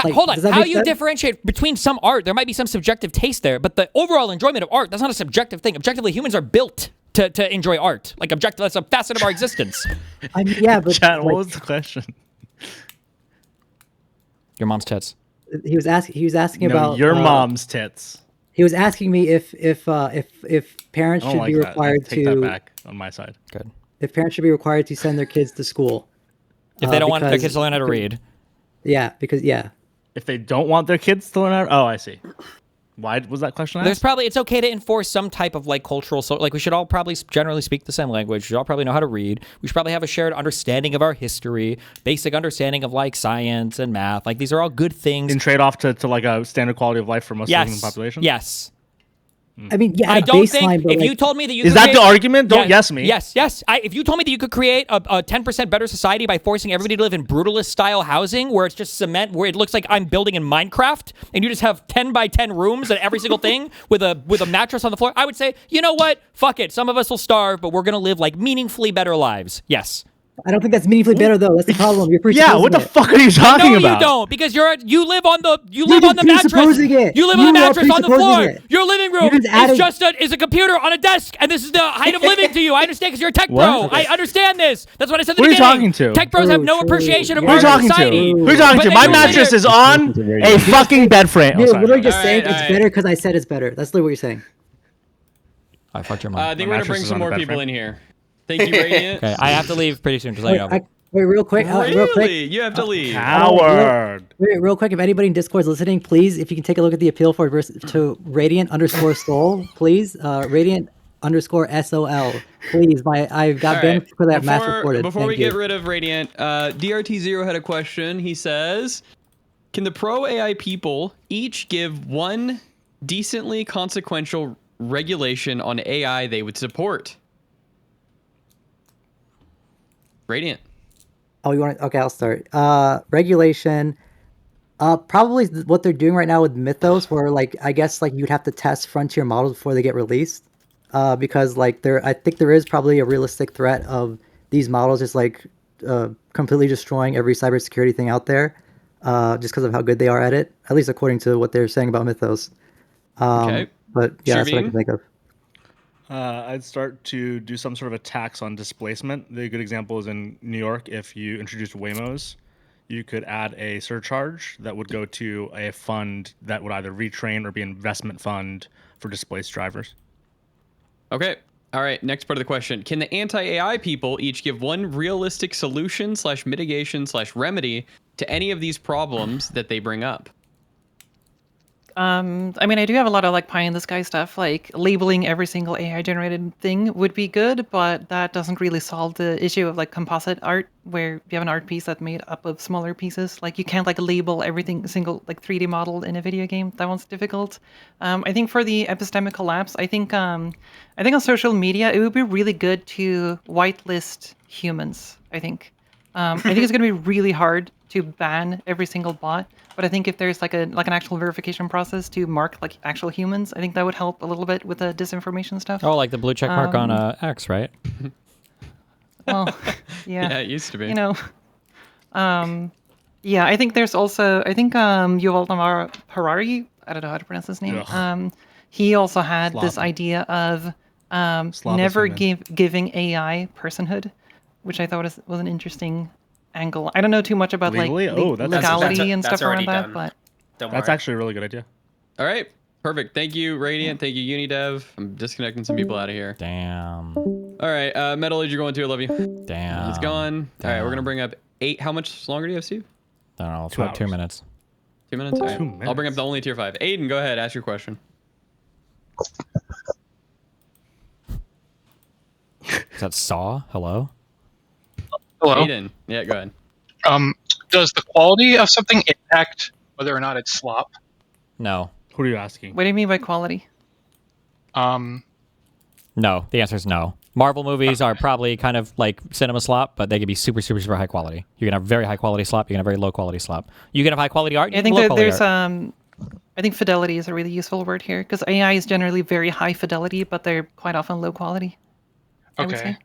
Like, Hold on. does that How make you sense? differentiate between some art? There might be some subjective taste there, but the overall enjoyment of art, that's not a subjective thing. Objectively, humans are built to enjoy art. Like objective, that's a facet of our existence. I mean, yeah, but Chat, what like, was the question? Your mom's tits. he was asking No, about your mom's tits. He was asking me if parents I don't should like be that. I required take that to back on my side. Good. if parents should be required to send their kids to school. If they don't want their because- kids to learn how to read. Yeah, because If they don't want their kids to learn how, oh, I see. Why was that question asked? There's probably, it's okay to enforce some type of like cultural, so like we should all probably generally speak the same language. We should all probably know how to read. We should probably have a shared understanding of our history, basic understanding of like science and math. Like these are all good things. in trade-off to like a standard quality of life for most of the human population? Yes. I mean, yeah, I at a don't baseline, think but if like, you told me that you Is could that the create- argument? Don't yes me. Yes. If you told me that you could create a 10% better society by forcing everybody to live in brutalist style housing where it's just cement, where it looks like I'm building in Minecraft, and you just have 10 by 10 rooms and every single thing with a mattress on the floor, I would say, you know what? Fuck it. Some of us will starve, but we're gonna live like meaningfully better lives. Yes. I don't think that's meaningfully better though. That's the problem. You're Yeah, what the presupposing it. fuck are you talking No, about? you don't, because you live on the just mattress. presupposing it. You live on the You are mattress on the presupposing floor. it. Your living room You're just adding- is a computer on a desk, and this is the height of living to you. I understand because you're a tech What? bro. I understand this. That's what I said at the Who are you beginning. talking to? Tech bros have no True. appreciation of Who Who are you modern talking society. to? Who are you talking But to? they My were mattress later- is on a fucking bed frame. Oh, You're sorry. literally just All saying right, it's all better because I said it's better. That's literally what you're saying. I fucked your mom. I think My we're gonna bring mattress is some on a more bed people frame. in here. Thank you, Radiant. Okay, I have to leave pretty soon. Just let you know. Wait, real quick. Real quick. Really? You have to leave. Coward. Wait, real quick. If anybody in Discord is listening, please, if you can take a look at the appeal for to Radiant_Soul, please. Radiant_SOL. Please. I got All banned right. for that mass reported. Before Thank we you. get rid of Radiant, DRT0 had a question. He says, can the pro AI people each give one decently consequential regulation on AI they would support? Radiant. Oh, you want? Okay, I'll start. Regulation. Probably what they're doing right now with Mythos, where like I guess like you'd have to test frontier models before they get released, because like I think there is probably a realistic threat of these models just like completely destroying every cybersecurity thing out there, just because of how good they are at it. At least according to what they're saying about Mythos. Okay. But yeah, that's what I can Sherveen? think of. I'd start to do some sort of a tax on displacement. The good example is in New York. If you introduced Waymos, you could add a surcharge that would go to a fund that would either retrain or be an investment fund for displaced drivers. Okay. All right. Next part of the question. Can the anti-AI people each give one realistic solution / mitigation / remedy to any of these problems that they bring up? I mean, I do have a lot of like pie in the sky stuff, like labeling every single AI generated thing would be good, but that doesn't really solve the issue of like composite art, where you have an art piece that's made up of smaller pieces. Like you can't like label everything single like 3D model in a video game. That one's difficult. I think for the epistemic collapse, I think on social media it would be really good to whitelist humans. I think it's going to be really hard to ban every single bot, but I think if there's like an actual verification process to mark like actual humans, I think that would help a little bit with the disinformation stuff. Oh, like the blue check mark on X, right? Well, yeah. Yeah, it used to be. You know, yeah, I think there's also, Yuval Noah Harari, I don't know how to pronounce his name. He also had this Sloppy. idea of Sloppy never human. giving AI personhood, which I thought was an interesting angle. I don't know too much about Legally? like Oh, that's- legality and that's stuff around already that, done. but Don't That's worry. actually a really good idea. All right. Perfect. Thank you, Radiant. Thank you, yuniDev. I'm disconnecting some people out of here. Damn. All right. Metal Age, you're going too. I love you. Damn. It's gone. All right. We're going to Damn. bring up 8. How much longer do you have, Steve? I don't know. It's 2 about 2 hours. minutes. 2 minutes? All right. 2 I'll bring up minutes. the only tier 5. Aiden, go ahead. Ask your question. Is that Saw? Hello? Hello. Aiden. Yeah, go ahead. Does the quality of something impact whether or not it's slop? No. Who are you asking? What do you mean by quality? No. The answer is no. Marvel movies are probably kind of like cinema slop, but they can be super, super, super high quality. You can have very high quality slop. You can have very low quality slop. You can have high quality art. I think there's I think fidelity is a really useful word here because AI is generally very high fidelity, but they're quite often low quality. I would Okay. say.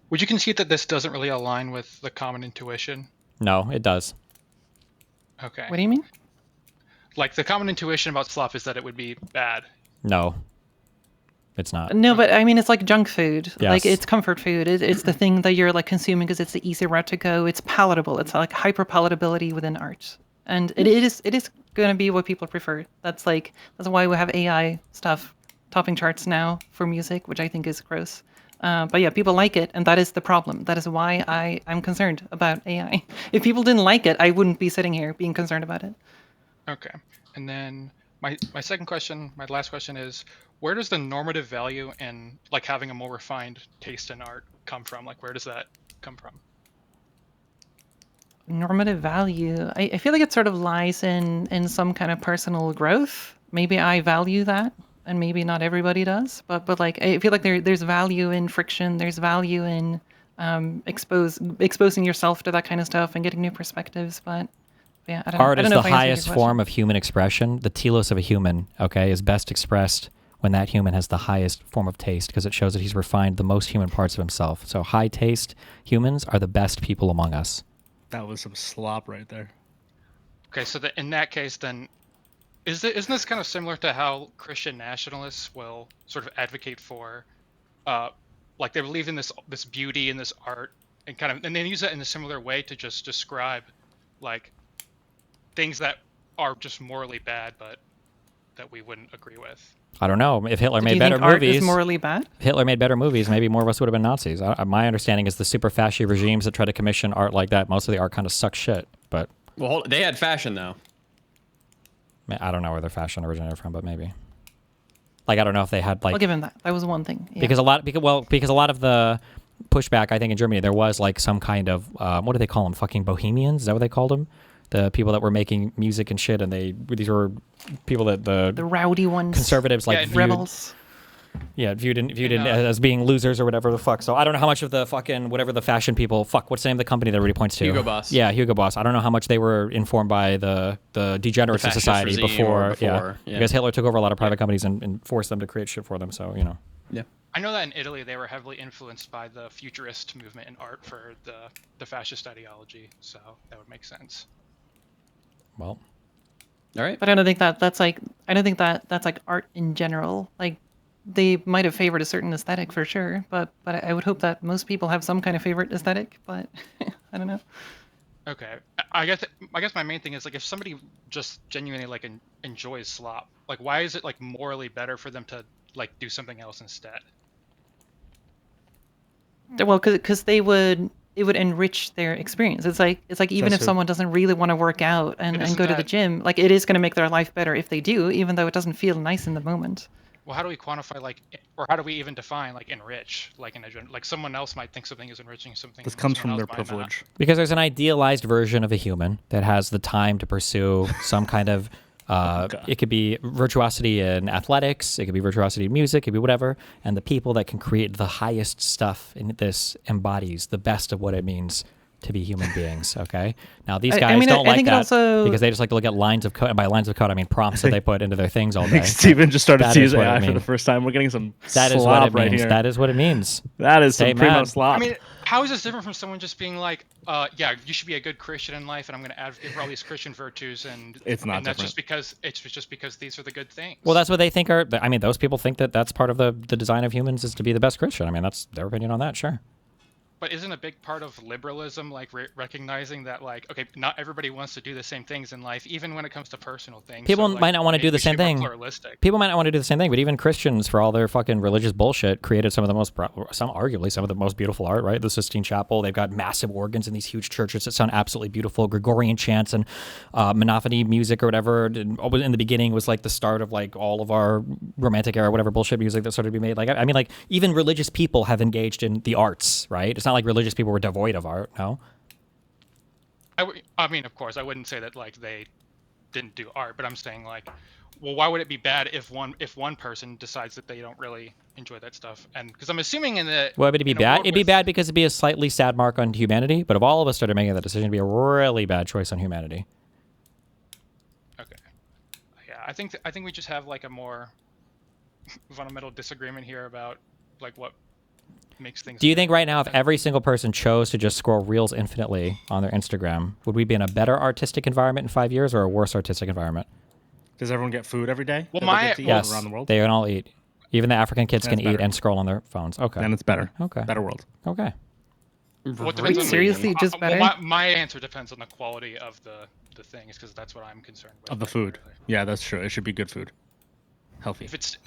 Would you concede that this doesn't really align with the common intuition? No, it does. Okay. What do you mean? Like the common intuition about slop is that it would be bad. No. It's not. No, but I mean, it's like junk food. Yes. Like it's comfort food. It's the thing that you're like consuming because it's the easy route to go. It's palatable. It's like hyper palatability within art, and it is going to be what people prefer. That's why we have AI stuff topping charts now for music, which I think is gross. But yeah, people like it, and that is the problem. That is why I'm concerned about AI. If people didn't like it, I wouldn't be sitting here being concerned about it. Okay. And then my second question, my last question is, where does the normative value in like having a more refined taste in art come from? Like, where does that come from? Normative value. I feel like it sort of lies in some kind of personal growth. Maybe I value that, and maybe not everybody does. But like I feel like there's value in friction. There's value in exposing yourself to that kind of stuff and getting new perspectives. But yeah, I don't Art know. is I don't the know if I answered your highest question. form of human expression. The telos of a human, okay, is best expressed when that human has the highest form of taste because it shows that he's refined the most human parts of himself. So high taste humans are the best people among us. That was some slop right there. Okay, so in that case, then, isn't this kind of similar to how Christian nationalists will sort of advocate for, like they believe in this beauty in this art, and they use that in a similar way to just describe, like, things that are just morally bad, but that we wouldn't agree with. I don't know. If Hitler Do made you better think art movies, is morally bad? if Hitler made better movies, maybe more of us would have been Nazis. My understanding is the super fascist regimes that try to commission art like that, most of the art kind of sucks shit. But Well, they had fashion though. I don't know where their fashion originated from, but maybe. Like I don't know if they had like. I'll give him that. That was one thing. Yeah. Because a lot of the pushback, I think in Germany there was like some kind of what do they call them? Fucking bohemians? Is that what they called them? The people that were making music and shit, and these were people that the rowdy ones, conservatives like viewed, rebels. Yeah, viewed as being losers or whatever the fuck. So I don't know how much of the fucking whatever the fashion people. Fuck, what's the name of the company that everybody points to? Hugo Boss. Yeah, Hugo Boss. I don't know how much they were informed by the degenerates of fascist society regime before. yeah, Because Hitler took over a lot of private companies and forced them to create shit for them. So you know. Yeah. I know that in Italy they were heavily influenced by the futurist movement in art for the fascist ideology, so that would make sense. Well, all right. But I don't think that's like art in general. Like they might have favored a certain aesthetic for sure, but I would hope that most people have some kind of favorite aesthetic. But I don't know. Okay, I guess my main thing is like if somebody just genuinely like enjoys slop, like why is it like morally better for them to like do something else instead? Well, because it would enrich their experience. It's like even if someone doesn't really want to work out and go to the gym, like it is going to make their life better if they do, even though it doesn't feel nice in the moment. Well, how do we quantify or how do we even define like enrich? Like someone else might think something is enriching, something. This comes from someone their else might not. privilege. Because there's an idealized version of a human that has the time to pursue some kind of. It could be virtuosity in athletics, it could be virtuosity in music, it could be whatever. And the people that can create the highest stuff in this embodies the best of what it means to be human beings, okay? Now, these guys don't like that because they just like to look at lines of code. And by lines of code, I mean prompts that they put into their things all day. Steven just started to use AI for the first time. We're getting some that is slop what it right means. here. That is what it means. That is some primo slop. I mean, how is this different from someone just being like, yeah, you should be a good Christian in life, and I'm going to advocate for all these Christian virtues, and it's not and that's different. just because these are the good things. Well, that's what they think are. I mean, those people think that that's part of the design of humans is to be the best Christian. I mean, that's their opinion on that. Sure. But isn't a big part of liberalism like recognizing that like, okay, not everybody wants to do the same things in life, even when it comes to personal things. People so, like, might not want to maybe do the we same should be thing. more pluralistic. People might not want to do the same thing, but even Christians, for all their fucking religious bullshit, created arguably some of the most beautiful art, right? The Sistine Chapel, they've got massive organs in these huge churches that sound absolutely beautiful, Gregorian chants and monophony music or whatever. In the beginning was like the start of like all of our romantic era, whatever bullshit music that started to be made. Like, I mean, like even religious people have engaged in the arts, right? It's not like religious people were devoid of art, no? I mean, of course, I wouldn't say that like they didn't do art, but I'm saying like, well, why would it be bad if one person decides that they don't really enjoy that stuff? And because I'm assuming in the Well, would it be bad? It'd be bad because it'd be a slightly sad mark on humanity. But if all of us started making that decision, it'd be a really bad choice on humanity. Okay. Yeah, I think we just have like a more fundamental disagreement here about like what makes things. Do you think right now, if every single person chose to just scroll reels infinitely on their Instagram, would we be in a better artistic environment in 5 years or a worse artistic environment? Does everyone get food every day? Well, Yes, around the world? they can all eat. Even the African kids Then can it's eat better. and scroll on their phones. Okay. Then it's better. Okay. Better world. Okay. What depends on Seriously, just better? Well, my answer depends on the quality of the things, because that's what I'm concerned with. Of the food. Yeah, that's true. It should be good food. Healthy. If it's,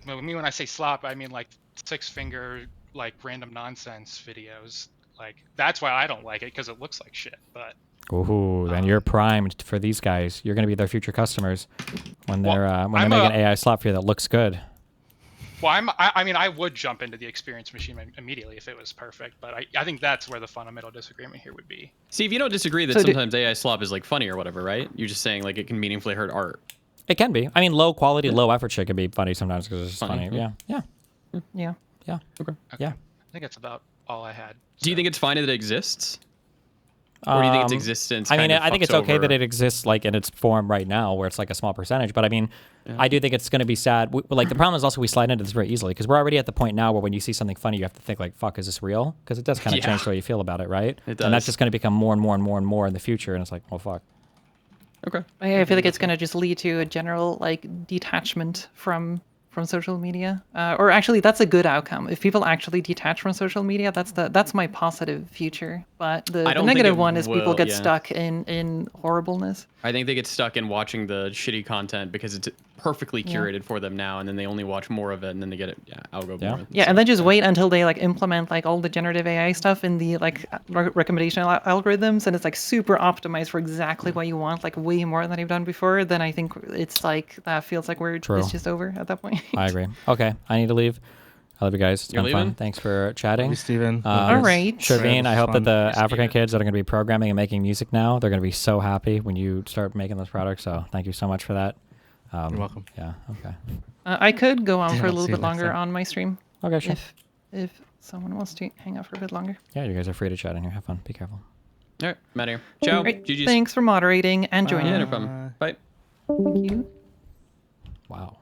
well, me when I say slop, I mean like 6-finger, like random nonsense videos. Like that's why I don't like it, because it looks like shit. But Ooh, then you're primed for these guys. You're gonna be their future customers when they're make an AI slop for you that looks good. Well, I mean, I would jump into the experience machine immediately if it was perfect, but I think that's where the fundamental disagreement here would be. Steve, you don't disagree that sometimes AI slop is like funny or whatever, right? You're just saying like it can meaningfully hurt art. It can be. I mean, low quality, low effort shit can be funny sometimes because it's just funny. Funny, Yeah. Yeah. Yeah. Okay. Yeah. I think that's about all I had. Do you think it's fine that it exists? Or do you think its existence I mean, kind of I think fucks it's okay over- that it exists like in its form right now, where it's like a small percentage. But I mean, I do think it's going to be sad. Like the problem is also we slide into this very easily because we're already at the point now where when you see something funny, you have to think like, "Fuck, is this real?" Because it does kind of change the way you feel about it, right? It does. And that's just going to become more and more and more and more in the future. And it's like, well, fuck. Okay. I feel like it's going to just lead to a general like detachment from social media, or actually that's a good outcome. If people actually detach from social media, that's my positive future. But the negative one is people get stuck in horribleness. I think they get stuck in watching the shitty content because it's perfectly curated for them now, and then they only watch more of it, and then they get it. Yeah, I'll go more. Yeah, and then just wait until they like implement like all the generative AI stuff in the like recommendation algorithms, and it's like super optimized for exactly what you want, like way more than they've done before. Then I think it's like that feels like it's just over at that point. I agree. Okay, I need to leave. I love you guys. It's You're been fun. leaving? Thanks for chatting. Steven. All right. Sherveen, I hope that the Fun. African kids that are going to be programming and making music now, they're going to be so happy when you start making those products. So thank you so much for that. You're welcome. Yeah, okay. I could go on Yeah, for a I'll little see you bit next longer time. on my stream Okay, sure. if someone wants to hang out for a bit longer. Yeah, you guys are free to chat in here. Have fun. Be careful. All right, I'm out of here. Ciao. Great. GG's. Thanks for moderating and joining. Yeah, no problem. Bye. Thank you. Wow.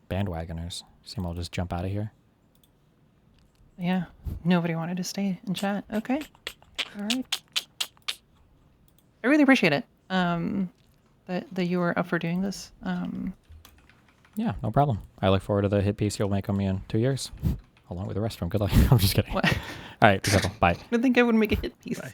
Bandwagoners. Seem we'll just jump out of here. Yeah, nobody wanted to stay and chat. Okay, all right. I really appreciate it. That you were up for doing this. Yeah, no problem. I look forward to the hit piece you'll make on me in 2 years, along with the rest of them. Good luck. I'm just kidding. What? All right, be careful. Bye. I think I would make a hit piece. Bye.